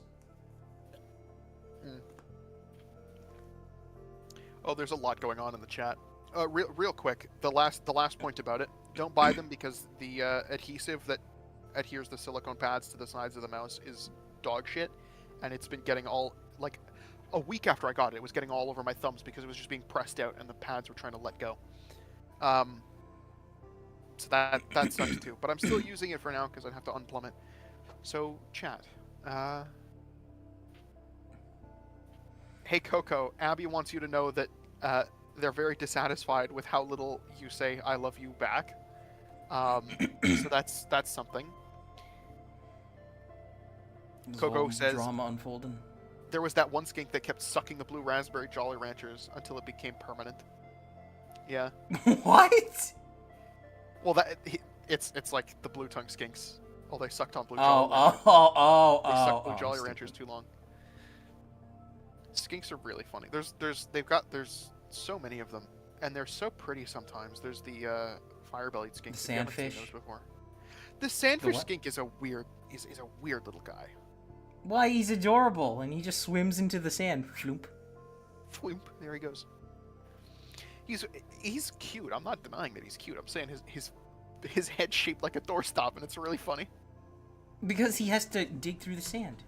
S5: Oh, there's a lot going on in the chat. Real quick, the last point about it. Don't buy them because the adhesive that adheres the silicone pads to the sides of the mouse is dog shit, and it's been getting all, like, a week after I got it, it was getting all over my thumbs because it was just being pressed out and the pads were trying to let go. So that sucks too. But I'm still using it for now because I'd have to unplumb it. So, chat. Hey, Coco, Abby wants you to know that they're very dissatisfied with how little you say "I love you" back. So that's something. Coco says
S1: drama unfolding.
S5: There was that one skink that kept sucking the blue raspberry Jolly Ranchers until it became permanent. Yeah.
S1: What?
S5: Well, it's like the blue tongue skinks. Oh, they sucked on blue.
S1: They
S5: sucked blue Jolly Ranchers too long. Skinks are really funny. There's so many of them, and they're so pretty sometimes. There's the fire-bellied skink.
S1: The sandfish.
S5: Those before. The sandfish skink is a weird little guy.
S1: Why, he's adorable, and he just swims into the sand. Floop.
S5: Floop. There he goes. He's cute. I'm not denying that he's cute. I'm saying his head's shaped like a doorstop, and it's really funny.
S1: Because he has to dig through the sand.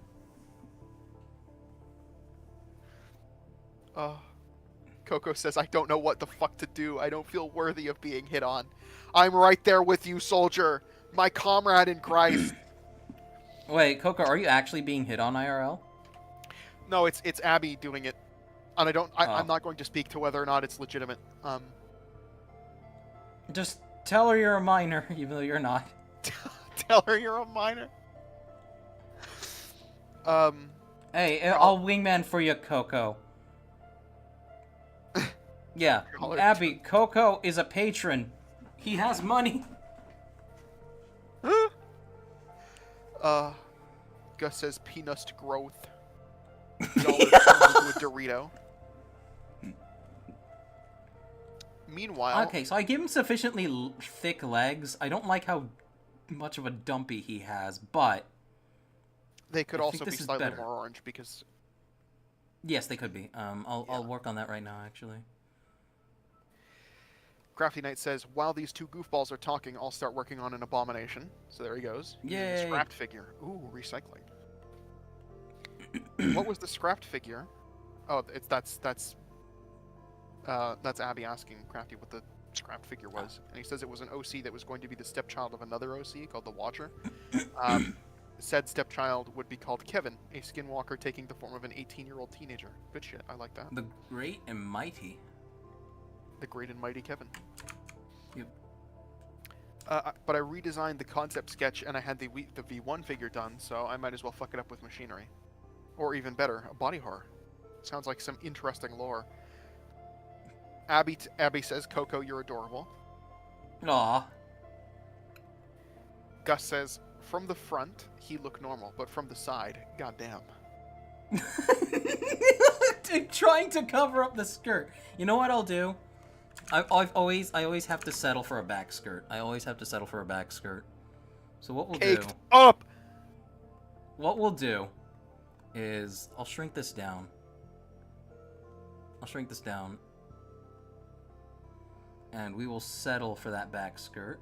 S5: Coco says, I don't know what the fuck to do. I don't feel worthy of being hit on. I'm right there with you, soldier. My comrade in Christ.
S1: Wait, Coco, are you actually being hit on IRL?
S5: No, it's Abby doing it. And I'm not going to speak to whether or not it's legitimate.
S1: Just tell her you're a minor, even though you're not.
S5: Tell her you're a minor.
S1: Hey, I'll wingman for you, Coco. Yeah, Abby, Coco is a patron. He has money.
S5: Gus says peanuts growth. Jaller turns into a Dorito. Meanwhile...
S1: Okay, so I give him sufficiently thick legs. I don't like how much of a dumpy he has, but...
S5: They could also be slightly more orange, because...
S1: Yes, they could be. I'll work on that right now, actually.
S5: Crafty Knight says, while these two goofballs are talking, I'll start working on an abomination. So there he goes.
S1: Yay!
S5: Scrapped figure. Ooh, recycling. What was the scrapped figure? Oh, that's Abby asking Crafty what the scrapped figure was, and he says it was an OC that was going to be the stepchild of another OC called the Watcher. Said stepchild would be called Kevin, a skinwalker taking the form of an 18-year-old teenager. Good shit, I like that.
S1: The Great and Mighty.
S5: The Great and Mighty Kevin.
S1: Yep.
S5: But I redesigned the concept sketch and I had the V1 figure done, so I might as well fuck it up with machinery. Or even better, a body horror. Sounds like some interesting lore. Abby says, Coco, you're adorable.
S1: Aw.
S5: Gus says, from the front, he looked normal, but from the side, goddamn.
S1: Trying to cover up the skirt. You know what I'll do? I always have to settle for a back skirt. I always have to settle for a back skirt. So what we'll do...
S5: up!
S1: What we'll do is... I'll shrink this down. And we will settle for that back skirt.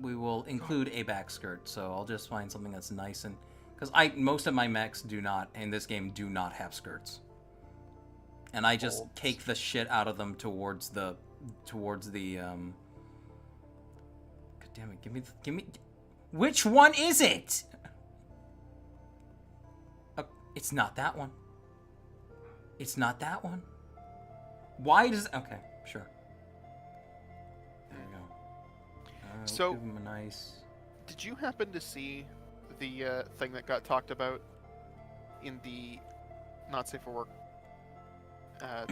S1: We will include a back skirt, so I'll just find something that's nice and... Because most of my mechs do not, in this game, do not have skirts. And I just cake the shit out of them towards the God damn it, give me... Which one is it? It's not that one. It's not that one. Why does... Okay, sure. There you go.
S5: So,
S1: give him a nice...
S5: Did you happen to see the thing that got talked about in the Not Safe for Work,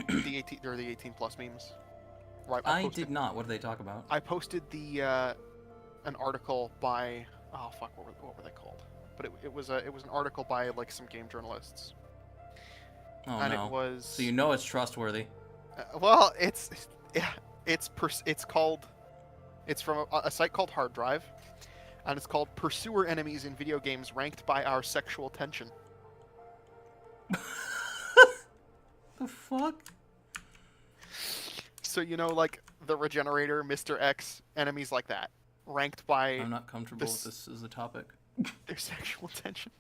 S5: the 18 plus memes? Right,
S1: I did not. What did they talk about?
S5: I posted an article by what were they called? But it was an article by like some game journalists.
S1: Oh
S5: and
S1: no!
S5: It was...
S1: So you know it's trustworthy.
S5: Well, it's from a site called Hard Drive, and it's called Pursuer Enemies in Video Games Ranked by Our Sexual Tension.
S1: The fuck?
S5: So you know, like the Regenerator, Mr. X, enemies like that, ranked by...
S1: I'm not comfortable with this as a topic.
S5: Their sexual tension.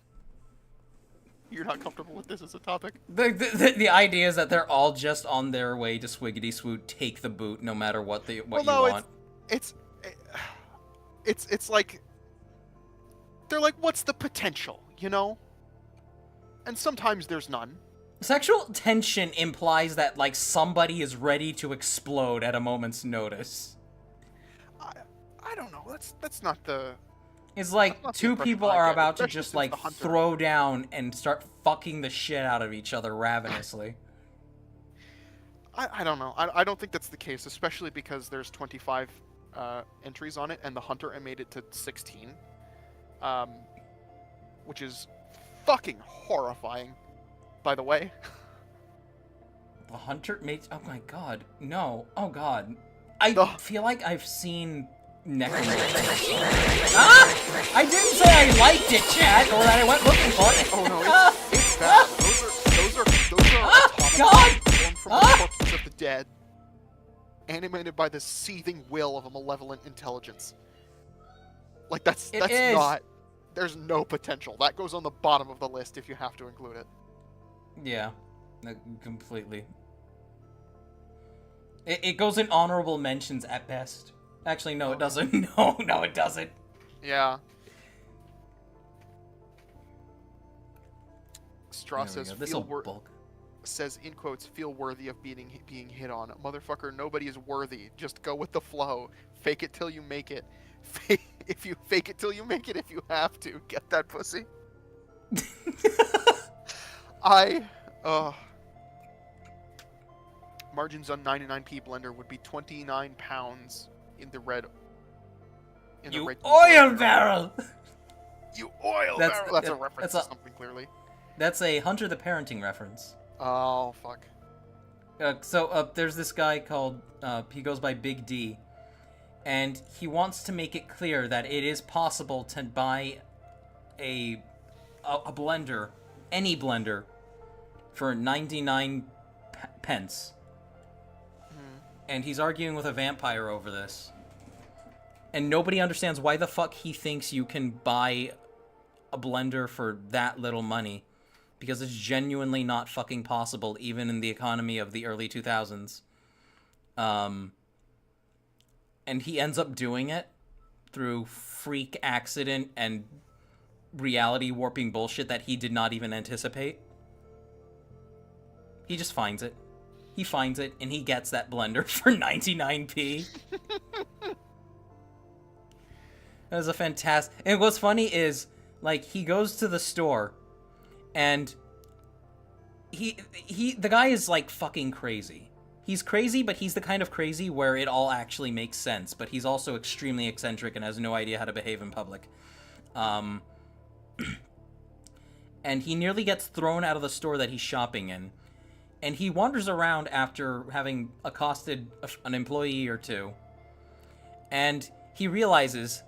S5: You're not comfortable with this as a topic?
S1: The idea is that they're all just on their way to Swiggity Swoot, take the boot, no matter what you want.
S5: It's like they're like, what's the potential, you know? And sometimes there's none.
S1: Sexual tension implies that like somebody is ready to explode at a moment's notice.
S5: I don't know. That's not the...
S1: It's like two people are about to just like throw down and start fucking the shit out of each other ravenously.
S5: I don't know. I don't think that's the case, especially because there's 25 entries on it, and the Hunter made it to 16, which is fucking horrifying, by the way.
S1: The Hunter made... Oh my god. No. Oh god. I feel like I've seen... Necromancer. I didn't say I liked it, chat, or that I went looking for it.
S5: Oh no, it's bad. Those are
S1: God!
S5: from the corpses of the dead. animated by the seething will of a malevolent intelligence. Like that's
S1: It is.
S5: not. There's no potential. That goes on the bottom of the list if you have to include it.
S1: Yeah, completely. It goes in honorable mentions at best. Actually, no, it doesn't. No, it doesn't.
S5: Yeah. Straw says says in quotes, feel worthy of being hit on. Motherfucker, nobody is worthy. Just go with the flow. Fake it till you make it. If you fake it till you make it, if you have to. Get that pussy. Margins on 99p blender would be 29 pounds in the red.
S1: You oil barrel!
S5: You oil barrel! That's a reference to something, clearly.
S1: That's a Hunter the Parenting reference.
S5: Oh, fuck.
S1: There's this guy called, he goes by Big D, and he wants to make it clear that it is possible to buy a blender, any blender, for 99 pence. And he's arguing with a vampire over this. And nobody understands why the fuck he thinks you can buy a blender for that little money. Because it's genuinely not fucking possible, even in the economy of the early 2000s. And he ends up doing it through freak accident and reality warping bullshit that he did not even anticipate. He just finds it. He finds it, and he gets that blender for 99p. That was a fantastic... And what's funny is, like, he goes to the store, and the guy is, like, fucking crazy. He's crazy, but he's the kind of crazy where it all actually makes sense, but he's also extremely eccentric and has no idea how to behave in public. And he nearly gets thrown out of the store that he's shopping in. And he wanders around after having accosted an employee or two. And he realizes,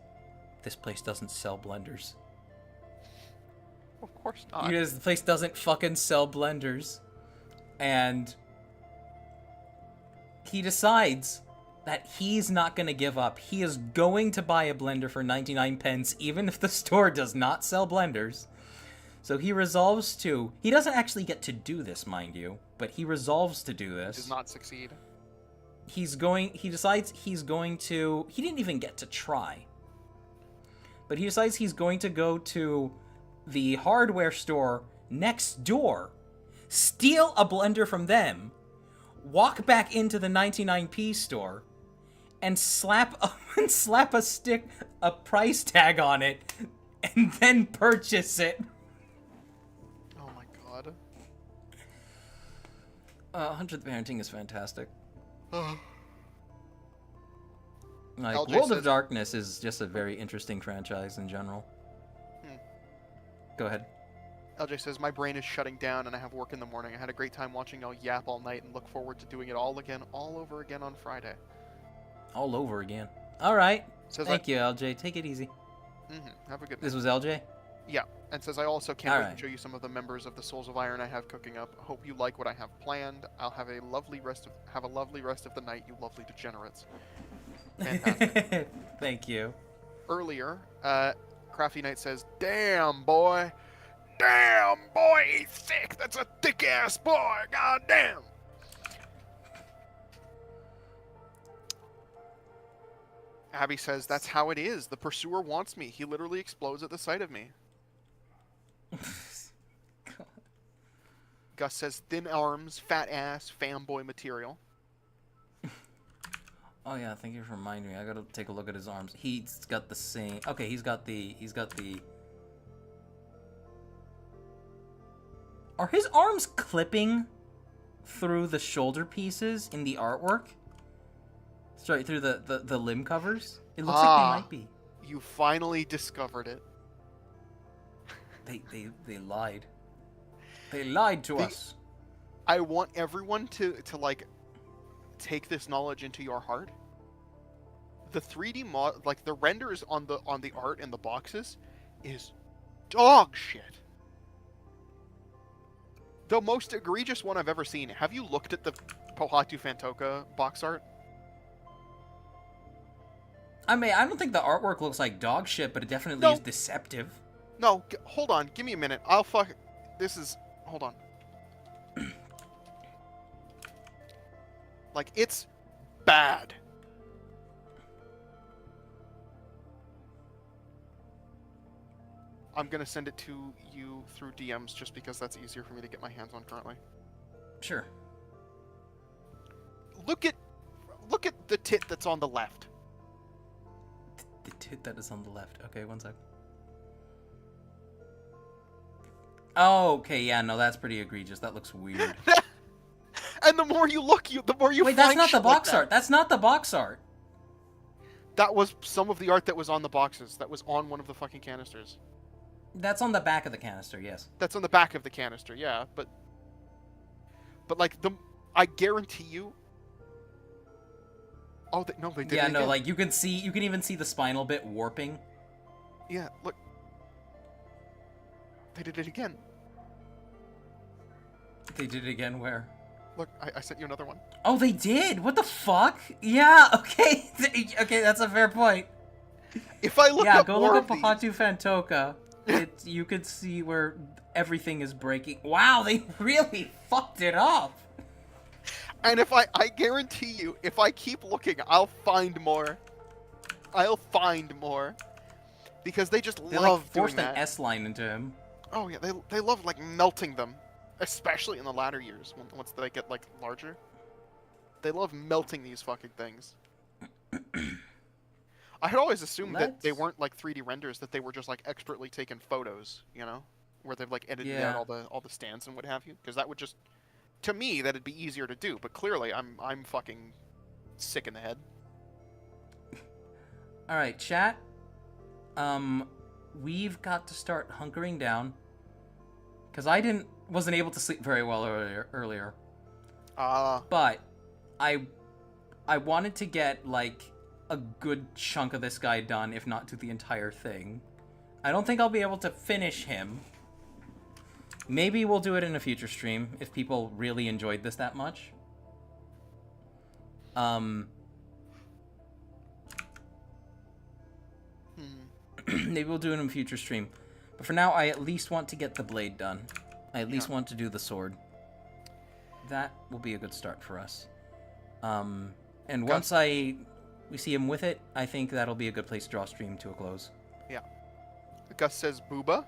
S1: this place doesn't sell blenders.
S5: Of course not.
S1: Because the place doesn't fucking sell blenders. And he decides that he's not going to give up. He is going to buy a blender for 99 pence, even if the store does not sell blenders. So he resolves to... He doesn't actually get to do this, mind you, but he resolves to do this.
S5: Does not succeed.
S1: He decides he's going to... He didn't even get to try. But he decides he's going to go to the hardware store next door, steal a blender from them, walk back into the 99p store, and slap a price tag on it, and then purchase it.
S5: Oh my god.
S1: Hunter the Parenting is fantastic. Like,
S5: LJ
S1: World
S5: says...
S1: of Darkness is just a very interesting franchise in general. Go ahead.
S5: LJ says, my brain is shutting down and I have work in the morning. I had a great time watching y'all yap all night and look forward to doing it all over again on Friday.
S1: All over again. All right.
S5: Says
S1: Thank you, LJ. Take it easy.
S5: Have a good
S1: This was LJ?
S5: Yeah. And says, I also can't wait to show you some of the members of the Souls of Iron I have cooking up. Hope you like what I have planned. I'll have a lovely rest of the night, you lovely degenerates. Fantastic.
S1: Thank you.
S5: Earlier, Crafty Knight says, damn, boy, he's thick. That's a thick-ass boy. God damn. Abby says, that's how it is. The pursuer wants me. He literally explodes at the sight of me. Gus says, thin arms, fat ass, fanboy material.
S1: Oh yeah, thank you for reminding me. I gotta take a look at his arms. He's got the same... Okay, he's got the... Are his arms clipping through the shoulder pieces in the artwork? Straight through the limb covers? It looks like they might be.
S5: You finally discovered it.
S1: They lied. They lied to us.
S5: I want everyone to like take this knowledge into your heart. The 3D mod, like the renders on the art in the boxes, is dog shit. The most egregious one I've ever seen. Have you looked at the Pohatu Fantoka box art?
S1: I mean, I don't think the artwork looks like dog shit, but it definitely is deceptive.
S5: No, hold on. Give me a minute. I'll fuck. This is. Hold on. Like, it's bad. I'm gonna send it to you through DMs just because that's easier for me to get my hands on currently.
S1: Sure.
S5: Look at the tit that's on the left.
S1: The tit that is on the left. Okay, one sec. Oh, okay, yeah, no, that's pretty egregious. That looks weird.
S5: And the more you look, the more you
S1: Wait,
S5: find
S1: that's not the
S5: shit like
S1: box
S5: that.
S1: art. That's not the box art.
S5: That was some of the art that was on the boxes. That was on one of the fucking canisters.
S1: That's on the back of the canister, yes.
S5: That's on the back of the canister, yeah. But like I guarantee you. Oh, no, they did.
S1: Yeah,
S5: it
S1: no,
S5: again.
S1: like you can even see the spinal bit warping.
S5: Yeah, look. They did it again.
S1: They did it again where?
S5: Look, I sent you another one.
S1: Oh, they did? What the fuck? Yeah, okay. Okay, that's a fair point.
S5: If I look up
S1: go
S5: more
S1: look up
S5: of these...
S1: Hatu Fantoka. You could see where everything is breaking. Wow, they really fucked it up.
S5: And if I guarantee you, if I keep looking, I'll find more. I'll find more. Because they just
S1: They
S5: love
S1: like forced
S5: doing
S1: an
S5: that.
S1: S line into him.
S5: Oh yeah, they love like melting them. Especially in the latter years, once they get like larger. They love melting these fucking things. I had always assumed that they weren't like 3D renders, that they were just like expertly taken photos, you know, where they've like edited out all the stands and what have you, because that would just, to me, that'd be easier to do. But clearly, I'm fucking sick in the head.
S1: All right, chat. We've got to start hunkering down, because I wasn't able to sleep very well earlier. But I wanted to get like a good chunk of this guy done, if not to the entire thing. I don't think I'll be able to finish him. Maybe we'll do it in a future stream if people really enjoyed this that much. Maybe we'll do it in a future stream. But for now, I at least want to get the blade done. I at least want to do the sword. That will be a good start for us. And once we see him with it, I think that'll be a good place to draw stream to a close.
S5: Yeah. Gus says booba,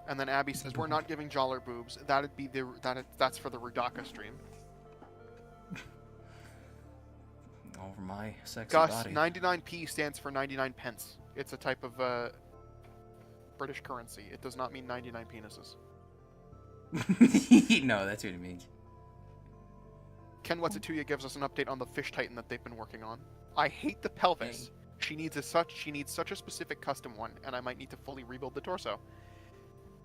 S5: and then Abby says we're not giving Jaller boobs. That's for the Rudaka stream.
S1: Over my sexy
S5: Gus,
S1: body.
S5: 99p stands for 99 pence. It's a type of British currency. It does not mean 99 penises.
S1: No, that's what it means.
S5: Ken Watsatuya gives us an update on the fish titan that they've been working on. I hate the pelvis. She needs such a specific custom one, and I might need to fully rebuild the torso.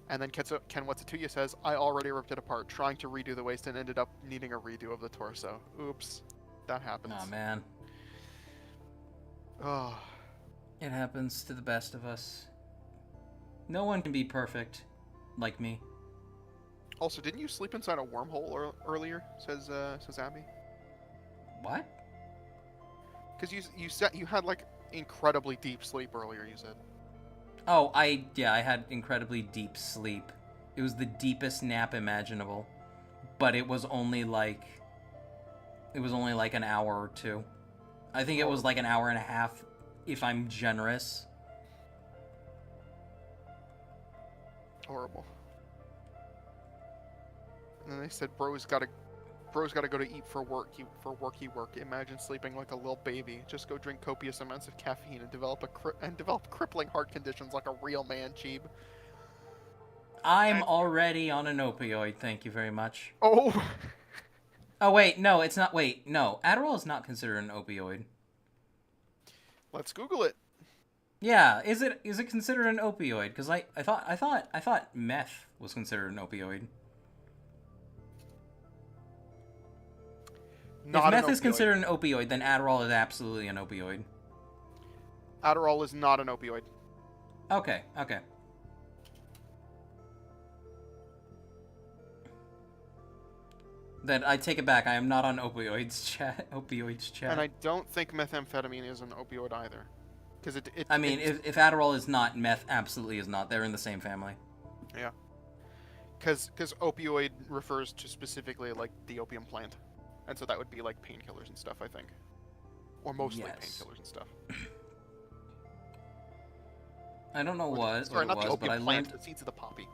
S5: And then Ken Watsatuya says, I already ripped it apart, trying to redo the waist and ended up needing a redo of the torso. Oops. That happens.
S1: Aw, man.
S5: Oh.
S1: It happens to the best of us. No one can be perfect like me.
S5: Also, didn't you sleep inside a wormhole earlier? Says Abby.
S1: What?
S5: Because you had like incredibly deep sleep earlier. You said.
S1: Oh, I had incredibly deep sleep. It was the deepest nap imaginable, but it was only like an hour or two. I think it was like an hour and a half, if I'm generous.
S5: Horrible. And then they said, "Bro's gotta go to eat for work. He work. Imagine sleeping like a little baby. Just go drink copious amounts of caffeine and develop crippling heart conditions like a real man, Cheeb."
S1: I'm already on an opioid. Thank you very much.
S5: Oh.
S1: Oh wait, no, it's not. Wait, no, Adderall is not considered an opioid.
S5: Let's Google it.
S1: Yeah, is it considered an opioid? Because I thought meth was considered an opioid. If meth is considered an opioid, then Adderall is absolutely an opioid.
S5: Adderall is not an opioid.
S1: Okay. Then I take it back. I am not on opioids chat.
S5: And I don't think methamphetamine is an opioid either. Because
S1: I mean, if Adderall is not, meth absolutely is not. They're in the same family.
S5: Yeah. Because opioid refers to specifically like the opium plant, and so that would be like painkillers and stuff, I think, or mostly painkillers and stuff.
S1: I don't know what
S5: Sorry,
S1: it
S5: not
S1: was,
S5: the
S1: but
S5: opium
S1: I
S5: plant,
S1: learned.
S5: the seeds of the poppy.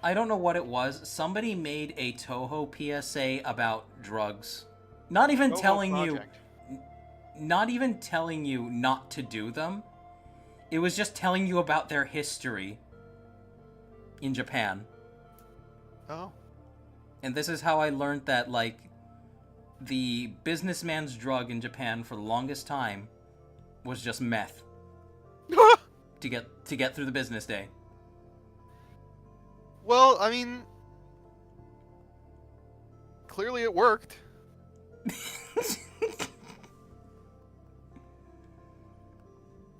S1: I don't know what it was. Somebody made a Toho PSA about drugs. Not even
S5: Toho
S1: telling
S5: Project.
S1: you, not even telling you not to do them. It was just telling you about their history in Japan.
S5: Oh.
S1: And this is how I learned that, like, the businessman's drug in Japan for the longest time was just meth. to get through the business day.
S5: Well, I mean, clearly it worked.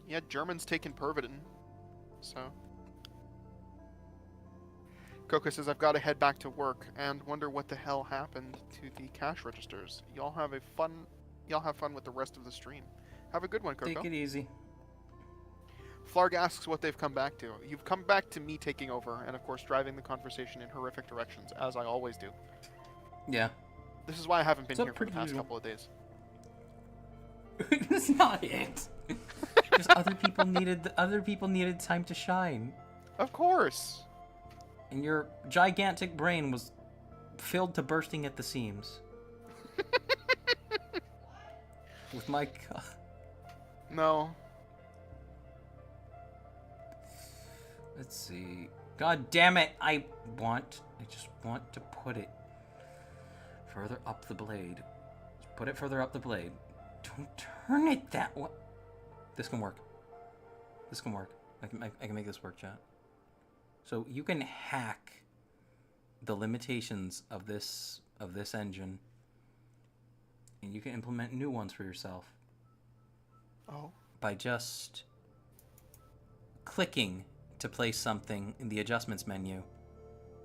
S5: Yeah, Germans taking Pervitin, so. Coco says, I've got to head back to work and wonder what the hell happened to the cash registers. Y'all have fun with the rest of the stream. Have a good one, Coco.
S1: Take it easy.
S5: Flarg asks what they've come back to. You've come back to me taking over, and of course driving the conversation in horrific directions, as I always do.
S1: Yeah.
S5: This is why I haven't been
S1: So
S5: here for the past
S1: usual.
S5: couple of days.
S1: That's not it. Just other people needed time to shine.
S5: Of course.
S1: And your gigantic brain was filled to bursting at the seams. With my
S5: No.
S1: Let's see. God damn it! I just want to put it further up the blade. Just put it further up the blade. Don't turn it that way. This can work. This can work. I can make this work, chat. So you can hack the limitations of this engine, and you can implement new ones for yourself.
S5: Oh.
S1: By just clicking to place something in the adjustments menu,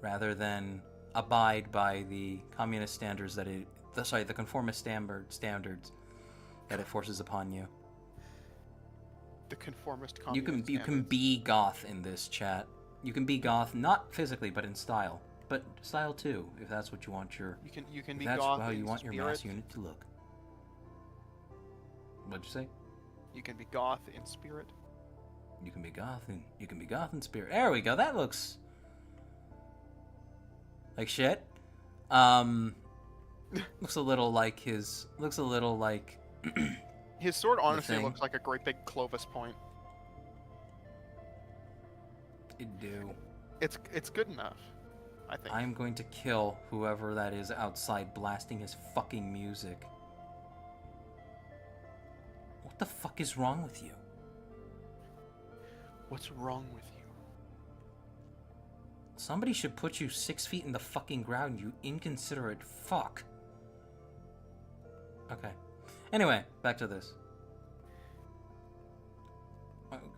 S1: rather than abide by the communist standards that the conformist standards that it forces upon you.
S5: The conformist
S1: You
S5: communist
S1: can be goth in this chat. You can be goth, not physically, but in style. But style too, if that's what you want your.
S5: You can
S1: if
S5: be
S1: that's
S5: goth
S1: how you
S5: in
S1: want your mass
S5: spirit.
S1: unit to look. What'd you say?
S5: You can be goth in spirit.
S1: You can be goth in spirit. There we go. That looks like shit. Looks a little like his. Looks a little like.
S5: His sword honestly
S1: thing.
S5: looks like a great big Clovis point.
S1: It do.
S5: It's good enough, I think.
S1: I'm going to kill whoever that is outside blasting his fucking music. What the fuck is wrong with you?
S5: What's wrong with you?
S1: Somebody should put you 6 feet in the fucking ground, you inconsiderate fuck. Okay. Anyway, back to this.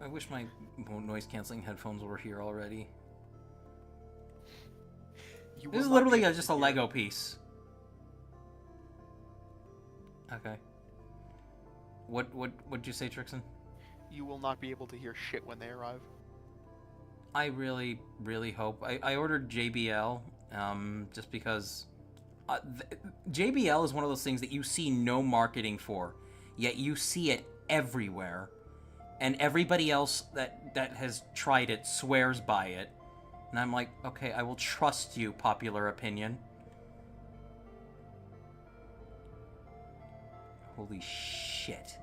S1: I wish my noise-canceling headphones were here already. This is literally just a Lego piece. Okay. What'd you say, Trixon?
S5: You will not be able to hear shit when they arrive.
S1: I really, really hope. I ordered JBL, just because JBL is one of those things that you see no marketing for, yet you see it everywhere, and everybody else that has tried it swears by it, and I'm like, okay, I will trust you, popular opinion. Holy shit.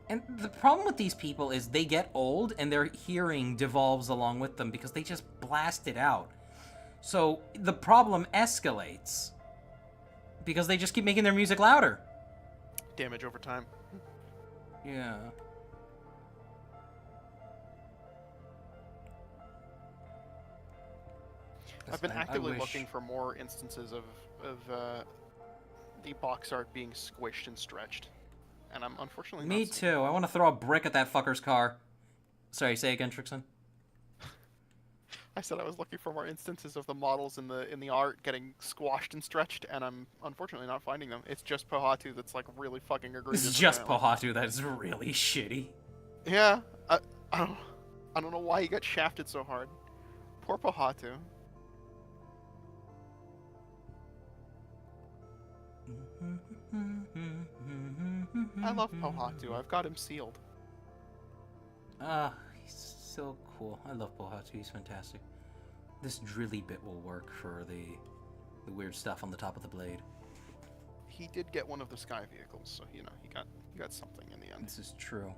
S1: And the problem with these people is they get old and their hearing devolves along with them because they just blast it out. So the problem escalates because they just keep making their music louder.
S5: Damage over time.
S1: Yeah.
S5: I've been actively
S1: wish-
S5: looking for more instances of the box art being squished and stretched, and I'm unfortunately
S1: Me
S5: not seeing
S1: too. I want to throw a brick at that fucker's car. Sorry, say again, Trixon.
S5: I said I was looking for more instances of the models in the art getting squashed and stretched, and I'm unfortunately not finding them. It's just Pohatu that's like really fucking egregious.
S1: It's just
S5: apparently.
S1: Pohatu that is really shitty.
S5: Yeah, I don't know why he got shafted so hard. Poor Pohatu. I love Pohatu. I've got him sealed.
S1: Ah, he's so cool. I love Pohatu. He's fantastic. This drilly bit will work for the weird stuff on the top of the blade.
S5: He did get one of the sky vehicles, so you know he got something in the end.
S1: This is true.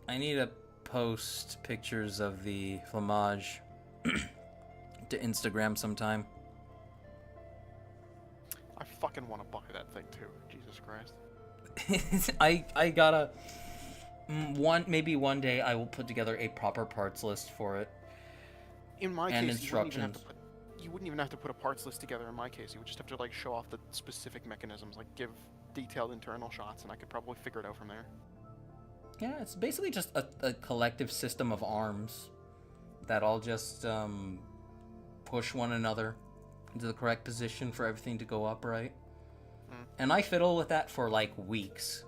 S1: I need to post pictures of the Flamage to Instagram sometime.
S5: I fucking want to buy that thing too. Jesus Christ.
S1: I gotta maybe one day I will put together a proper parts list for it.
S5: In my
S1: and
S5: case,
S1: instructions.
S5: you wouldn't even have to put a parts list together. In my case, you would just have to like show off the specific mechanisms, like give detailed internal shots, and I could probably figure it out from there.
S1: Yeah, it's basically just a collective system of arms that all just push one another into the correct position for everything to go upright. And I fiddle with that for like weeks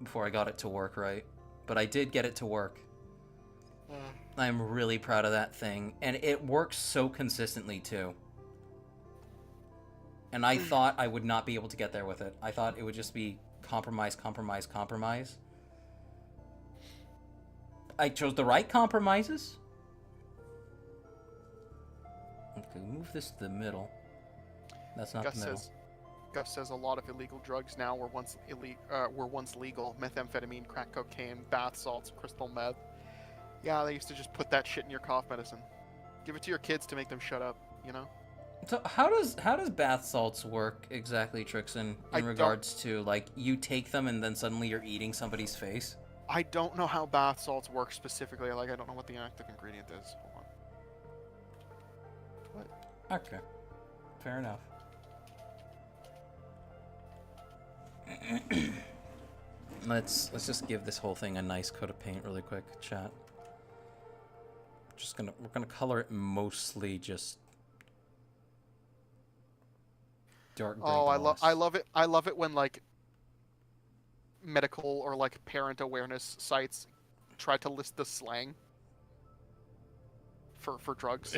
S1: before I got it to work right. But I did get it to work. I'm really proud of that thing. And it works so consistently too. And I thought I would not be able to get there with it. I thought it would just be compromise, compromise, compromise. I chose the right compromises. Okay, move this to the middle. That's not the middle.
S5: Gus says a lot of illegal drugs now were once legal. Methamphetamine, crack cocaine, bath salts, crystal meth. Yeah, they used to just put that shit in your cough medicine. Give it to your kids to make them shut up, you know?
S1: So how does bath salts work exactly, Trixon, in regards to like you take them and then suddenly you're eating somebody's face?
S5: I don't know how bath salts work specifically. Like I don't know what the active ingredient is. Hold on. What?
S1: Okay. Fair enough. Let's just give this whole thing a nice coat of paint really quick, chat. We're gonna color it mostly just dark gray gloss.
S5: I love it when like medical or like parent awareness sites try to list the slang for drugs.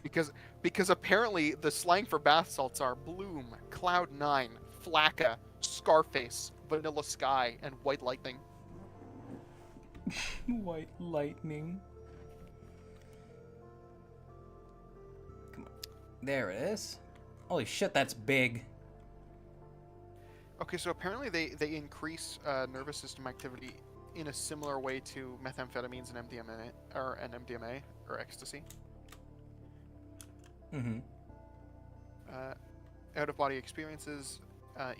S5: because apparently the slang for bath salts are Bloom, Cloud9, Flacca, Scarface, Vanilla Sky, and White Lightning.
S1: White Lightning. Come on. There it is. Holy shit, that's big.
S5: Okay, so apparently they increase nervous system activity in a similar way to methamphetamines and MDMA or ecstasy.
S1: Mm-hmm.
S5: Out-of-body experiences,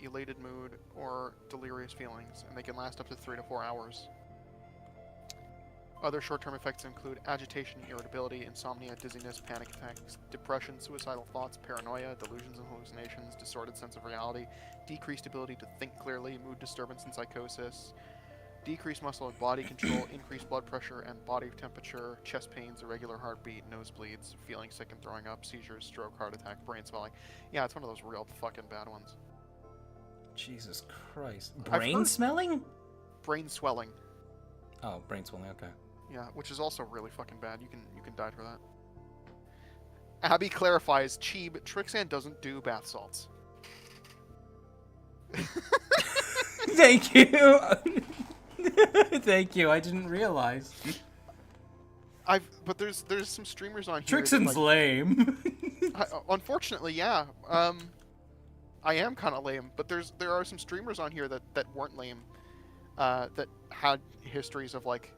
S5: elated mood, or delirious feelings, and they can last up to 3 to 4 hours. Other short-term effects include agitation, irritability, insomnia, dizziness, panic attacks, depression, suicidal thoughts, paranoia, delusions and hallucinations, distorted sense of reality, decreased ability to think clearly, mood disturbance and psychosis, decreased muscle and body control, increased blood pressure and body temperature, chest pains, irregular heartbeat, nosebleeds, feeling sick and throwing up, seizures, stroke, heart attack, brain swelling. Yeah, it's one of those real fucking bad ones.
S1: Jesus Christ. Brain smelling?
S5: Brain swelling.
S1: Oh, brain swelling, okay.
S5: Yeah, which is also really fucking bad. You can die for that. Abby clarifies, Cheeb, Trixan doesn't do bath salts.
S1: Thank you. Thank you. I didn't realize.
S5: But there's some streamers on here.
S1: Trixon's lame.
S5: Unfortunately, yeah. I am kind of lame, but there are some streamers on here that weren't lame. That had histories of like.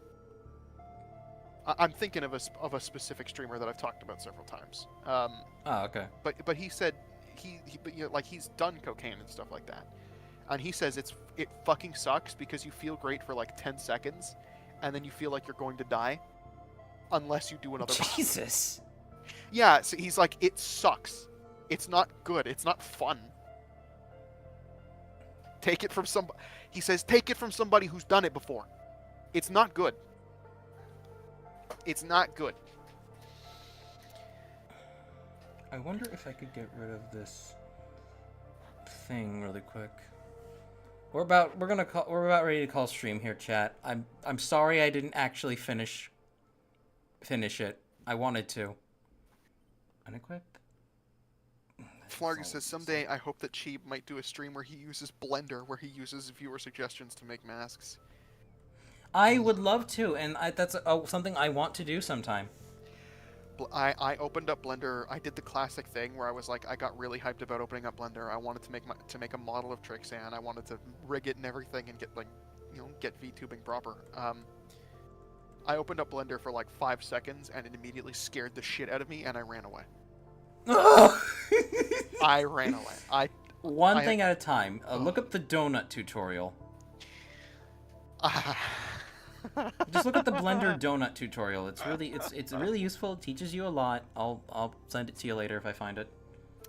S5: I'm thinking of a specific streamer that I've talked about several times.
S1: Oh, okay.
S5: But he said he's done cocaine and stuff like that, and he says it fucking sucks because you feel great for like 10 seconds, and then you feel like you're going to die, unless you do another.
S1: Jesus.
S5: Yeah, so he's like, it sucks. It's not good. It's not fun. Take it from somebody. He says, take it from somebody who's done it before. It's not good. It's not good.
S1: I wonder if I could get rid of this thing really quick. We're about ready to call stream here, chat. I'm sorry I didn't actually finish it. I wanted to. Unequip?
S5: Flarg says, someday I hope that Cheeb might do a stream where he uses Blender, where he uses viewer suggestions to make masks.
S1: I would love to, and that's something I want to do sometime.
S5: I opened up Blender. I did the classic thing where I was like, I got really hyped about opening up Blender. I wanted to make a model of Trixan. I wanted to rig it and everything and get get VTubing proper. I opened up Blender for like 5 seconds and it immediately scared the shit out of me and I ran away. I ran away.
S1: One thing at a time. Look up the donut tutorial. Just look at the Blender donut tutorial. It's really useful. It teaches you a lot. I'll send it to you later if I find it.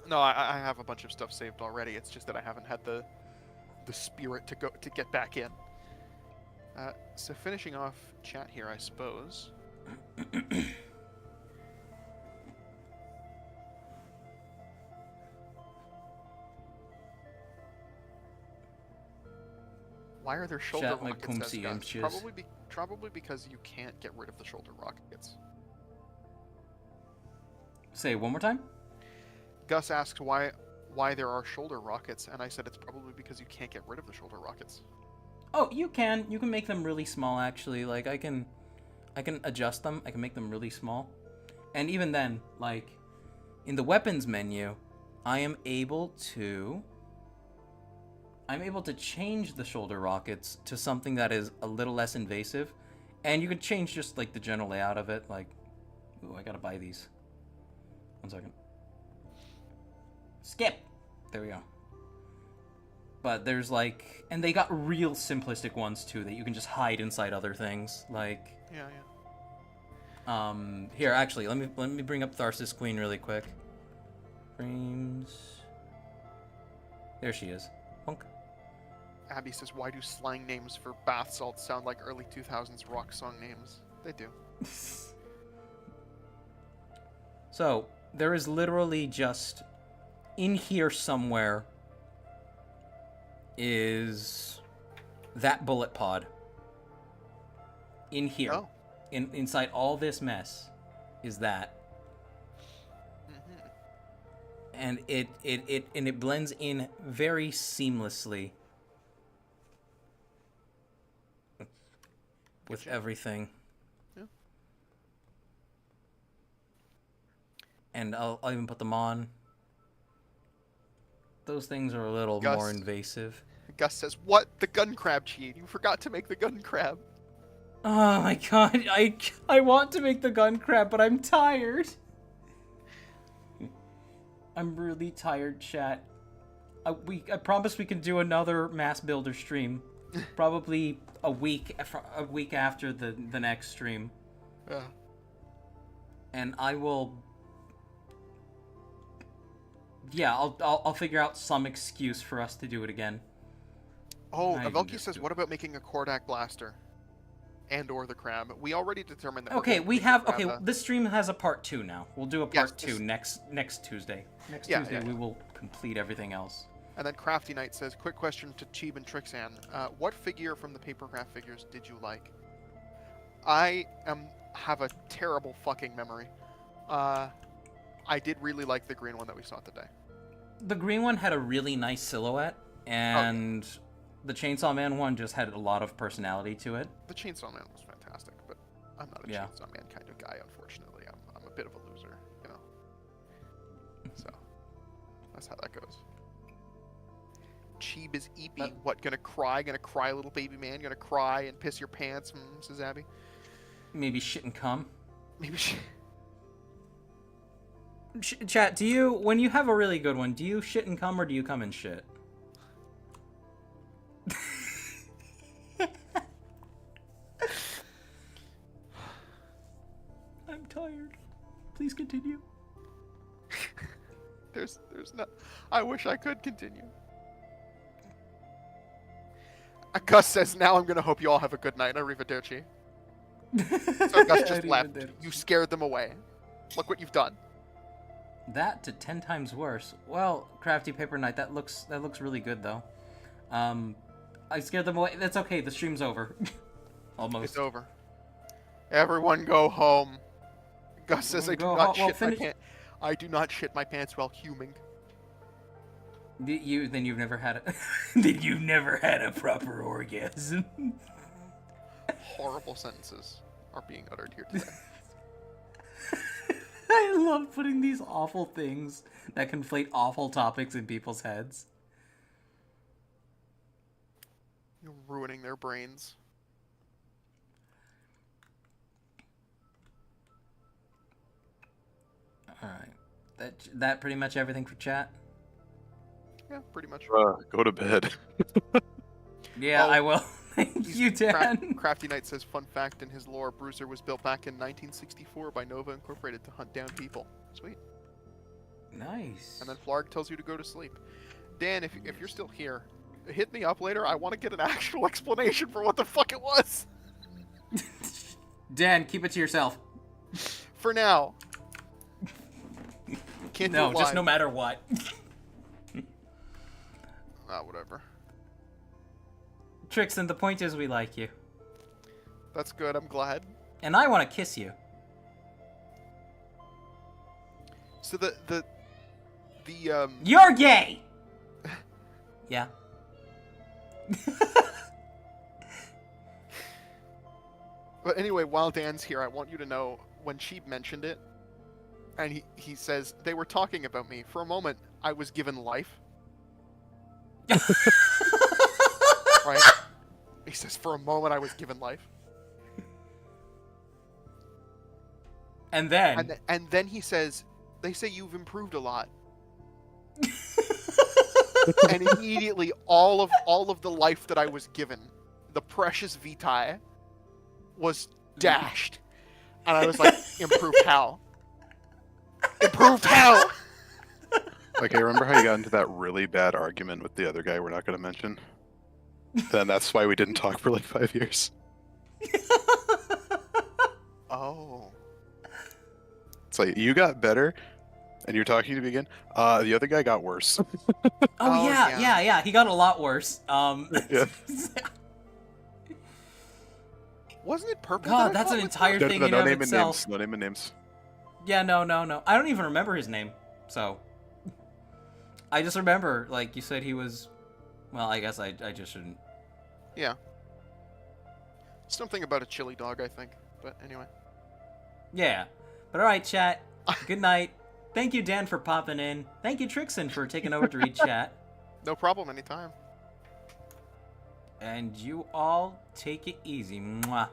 S5: No, I have a bunch of stuff saved already. It's just that I haven't had the spirit to get back in. So finishing off chat here, I suppose. Why are there shoulder rockets? Says Gus? Probably because you can't get rid of the shoulder rockets.
S1: Say it one more time.
S5: Gus asks why there are shoulder rockets, and I said it's probably because you can't get rid of the shoulder rockets.
S1: Oh, you can. You can make them really small, actually. Like, I can adjust them. I can make them really small. And even then, like, in the weapons menu, I am able to change the shoulder rockets to something that is a little less invasive. And you can change just, like, the general layout of it. Like, ooh, I gotta buy these. 1 second. Skip! There we go. But there's, like... And they got real simplistic ones, too, that you can just hide inside other things. Like...
S5: Yeah.
S1: Here, actually, let me bring up Tharsis Queen really quick. Frames... There she is. Punk.
S5: Abby says, why do slang names for bath salts sound like early 2000s rock song names? They do.
S1: So, there is literally just... In here somewhere is that bullet pod. In here.
S5: Oh.
S1: Inside all this mess is that.
S5: Mm-hmm.
S1: And it blends in very seamlessly with everything.
S5: Yeah.
S1: And I'll even put them on. Those things are a little more invasive.
S5: Gus says, what? The gun crab cheat. You forgot to make the gun crab.
S1: Oh my god, I want to make the gun crab, but I'm tired. I'm really tired, chat. I promise we can do another mass builder stream. Probably a week after the next stream.
S5: Yeah.
S1: And I will... Yeah, I'll figure out some excuse for us to do it again.
S5: Oh, Avelki says, what about making a Kordak blaster? And or the crab. We already determined that.
S1: Okay, this stream has a part 2 now. We'll do a part 2 next Tuesday. Next Tuesday we will complete everything else.
S5: And then Crafty Knight says, quick question to Cheeb and Trixan. What figure from the paper craft figures did you like? I have a terrible fucking memory. I did really like the green one that we saw today.
S1: The green one had a really nice silhouette, and the Chainsaw Man one just had a lot of personality to it.
S5: The Chainsaw Man was fantastic, but I'm not a Chainsaw Man kind of guy, unfortunately. I'm a bit of a loser, you know. So, that's how that goes. Cheeb is eepy. What, gonna cry, little baby man? Gonna cry and piss your pants, says Abby?
S1: Maybe shit and cum.
S5: Maybe shit.
S1: Chat, when you have a really good one, do you shit and cum or do you cum and shit? I'm tired. Please continue.
S5: There's not... I wish I could continue. Gus says, now I'm gonna hope you all have a good night. Arrivederci. So Gus just
S1: I
S5: left.
S1: didn't-
S5: You scared them away. Look what you've done.
S1: That to 10 times worse. Well, Crafty Paper Knight, that looks really good though. I scared them away. That's okay. The stream's over. Almost.
S5: It's over. Everyone go home. Gus says I do
S1: Go
S5: not
S1: home. Well,
S5: shit my
S1: finish-
S5: pants. I do not shit my pants while huming.
S1: Then you've never had a then you've never had a proper orgasm.
S5: Horrible sentences are being uttered here today.
S1: I love putting these awful things that conflate awful topics in people's heads.
S5: You're ruining their brains.
S1: All right, that pretty much everything for chat.
S5: Yeah, pretty much.
S7: Go to bed.
S1: Yeah,
S5: Oh,
S1: I will. Thank you, Dan.
S5: Crafty Knight says, fun fact in his lore, Bruiser was built back in 1964 by Nova Incorporated to hunt down people. Sweet.
S1: Nice.
S5: And then Flarg tells you to go to sleep. Dan, if you're still here, hit me up later. I want to get an actual explanation for what the fuck it was.
S1: Dan, keep it to yourself.
S5: For now. Can't do
S1: No,
S5: it
S1: just
S5: live.
S1: no matter what.
S5: Whatever.
S1: Trixon, the point is we like you.
S5: That's good. I'm glad.
S1: And I want to kiss you.
S5: So the
S1: You're gay! Yeah.
S5: But anyway, while Dan's here, I want you to know when she mentioned it, and he says, they were talking about me. For a moment, I was given life. Right? He says, for a moment, I was given life.
S1: And then...
S5: And then he says, they say you've improved a lot. And immediately, all of the life that I was given, the precious vitae, was dashed. And I was like, improved how? Improved how?
S7: Okay, remember how you got into that really bad argument with the other guy we're not going to mention? Then that's why we didn't talk for like 5 years.
S5: Oh.
S7: It's like, you got better, and you're talking to me again. The other guy got worse.
S1: Oh, yeah. He got a lot worse.
S7: Yeah.
S5: Wasn't it purple?
S1: God, that's an entire thing in
S7: no
S1: and of
S7: name and
S1: itself.
S7: names. No name and names.
S1: Yeah, no. I don't even remember his name, so... I just remember, like, you said he was... Well, I guess I just shouldn't...
S5: Yeah. Something about a chili dog, I think. But anyway.
S1: Yeah. But alright, chat. Good night. Thank you, Dan, for popping in. Thank you, Trixon, for taking over to read chat.
S5: No problem, anytime.
S1: And you all take it easy. Mwah.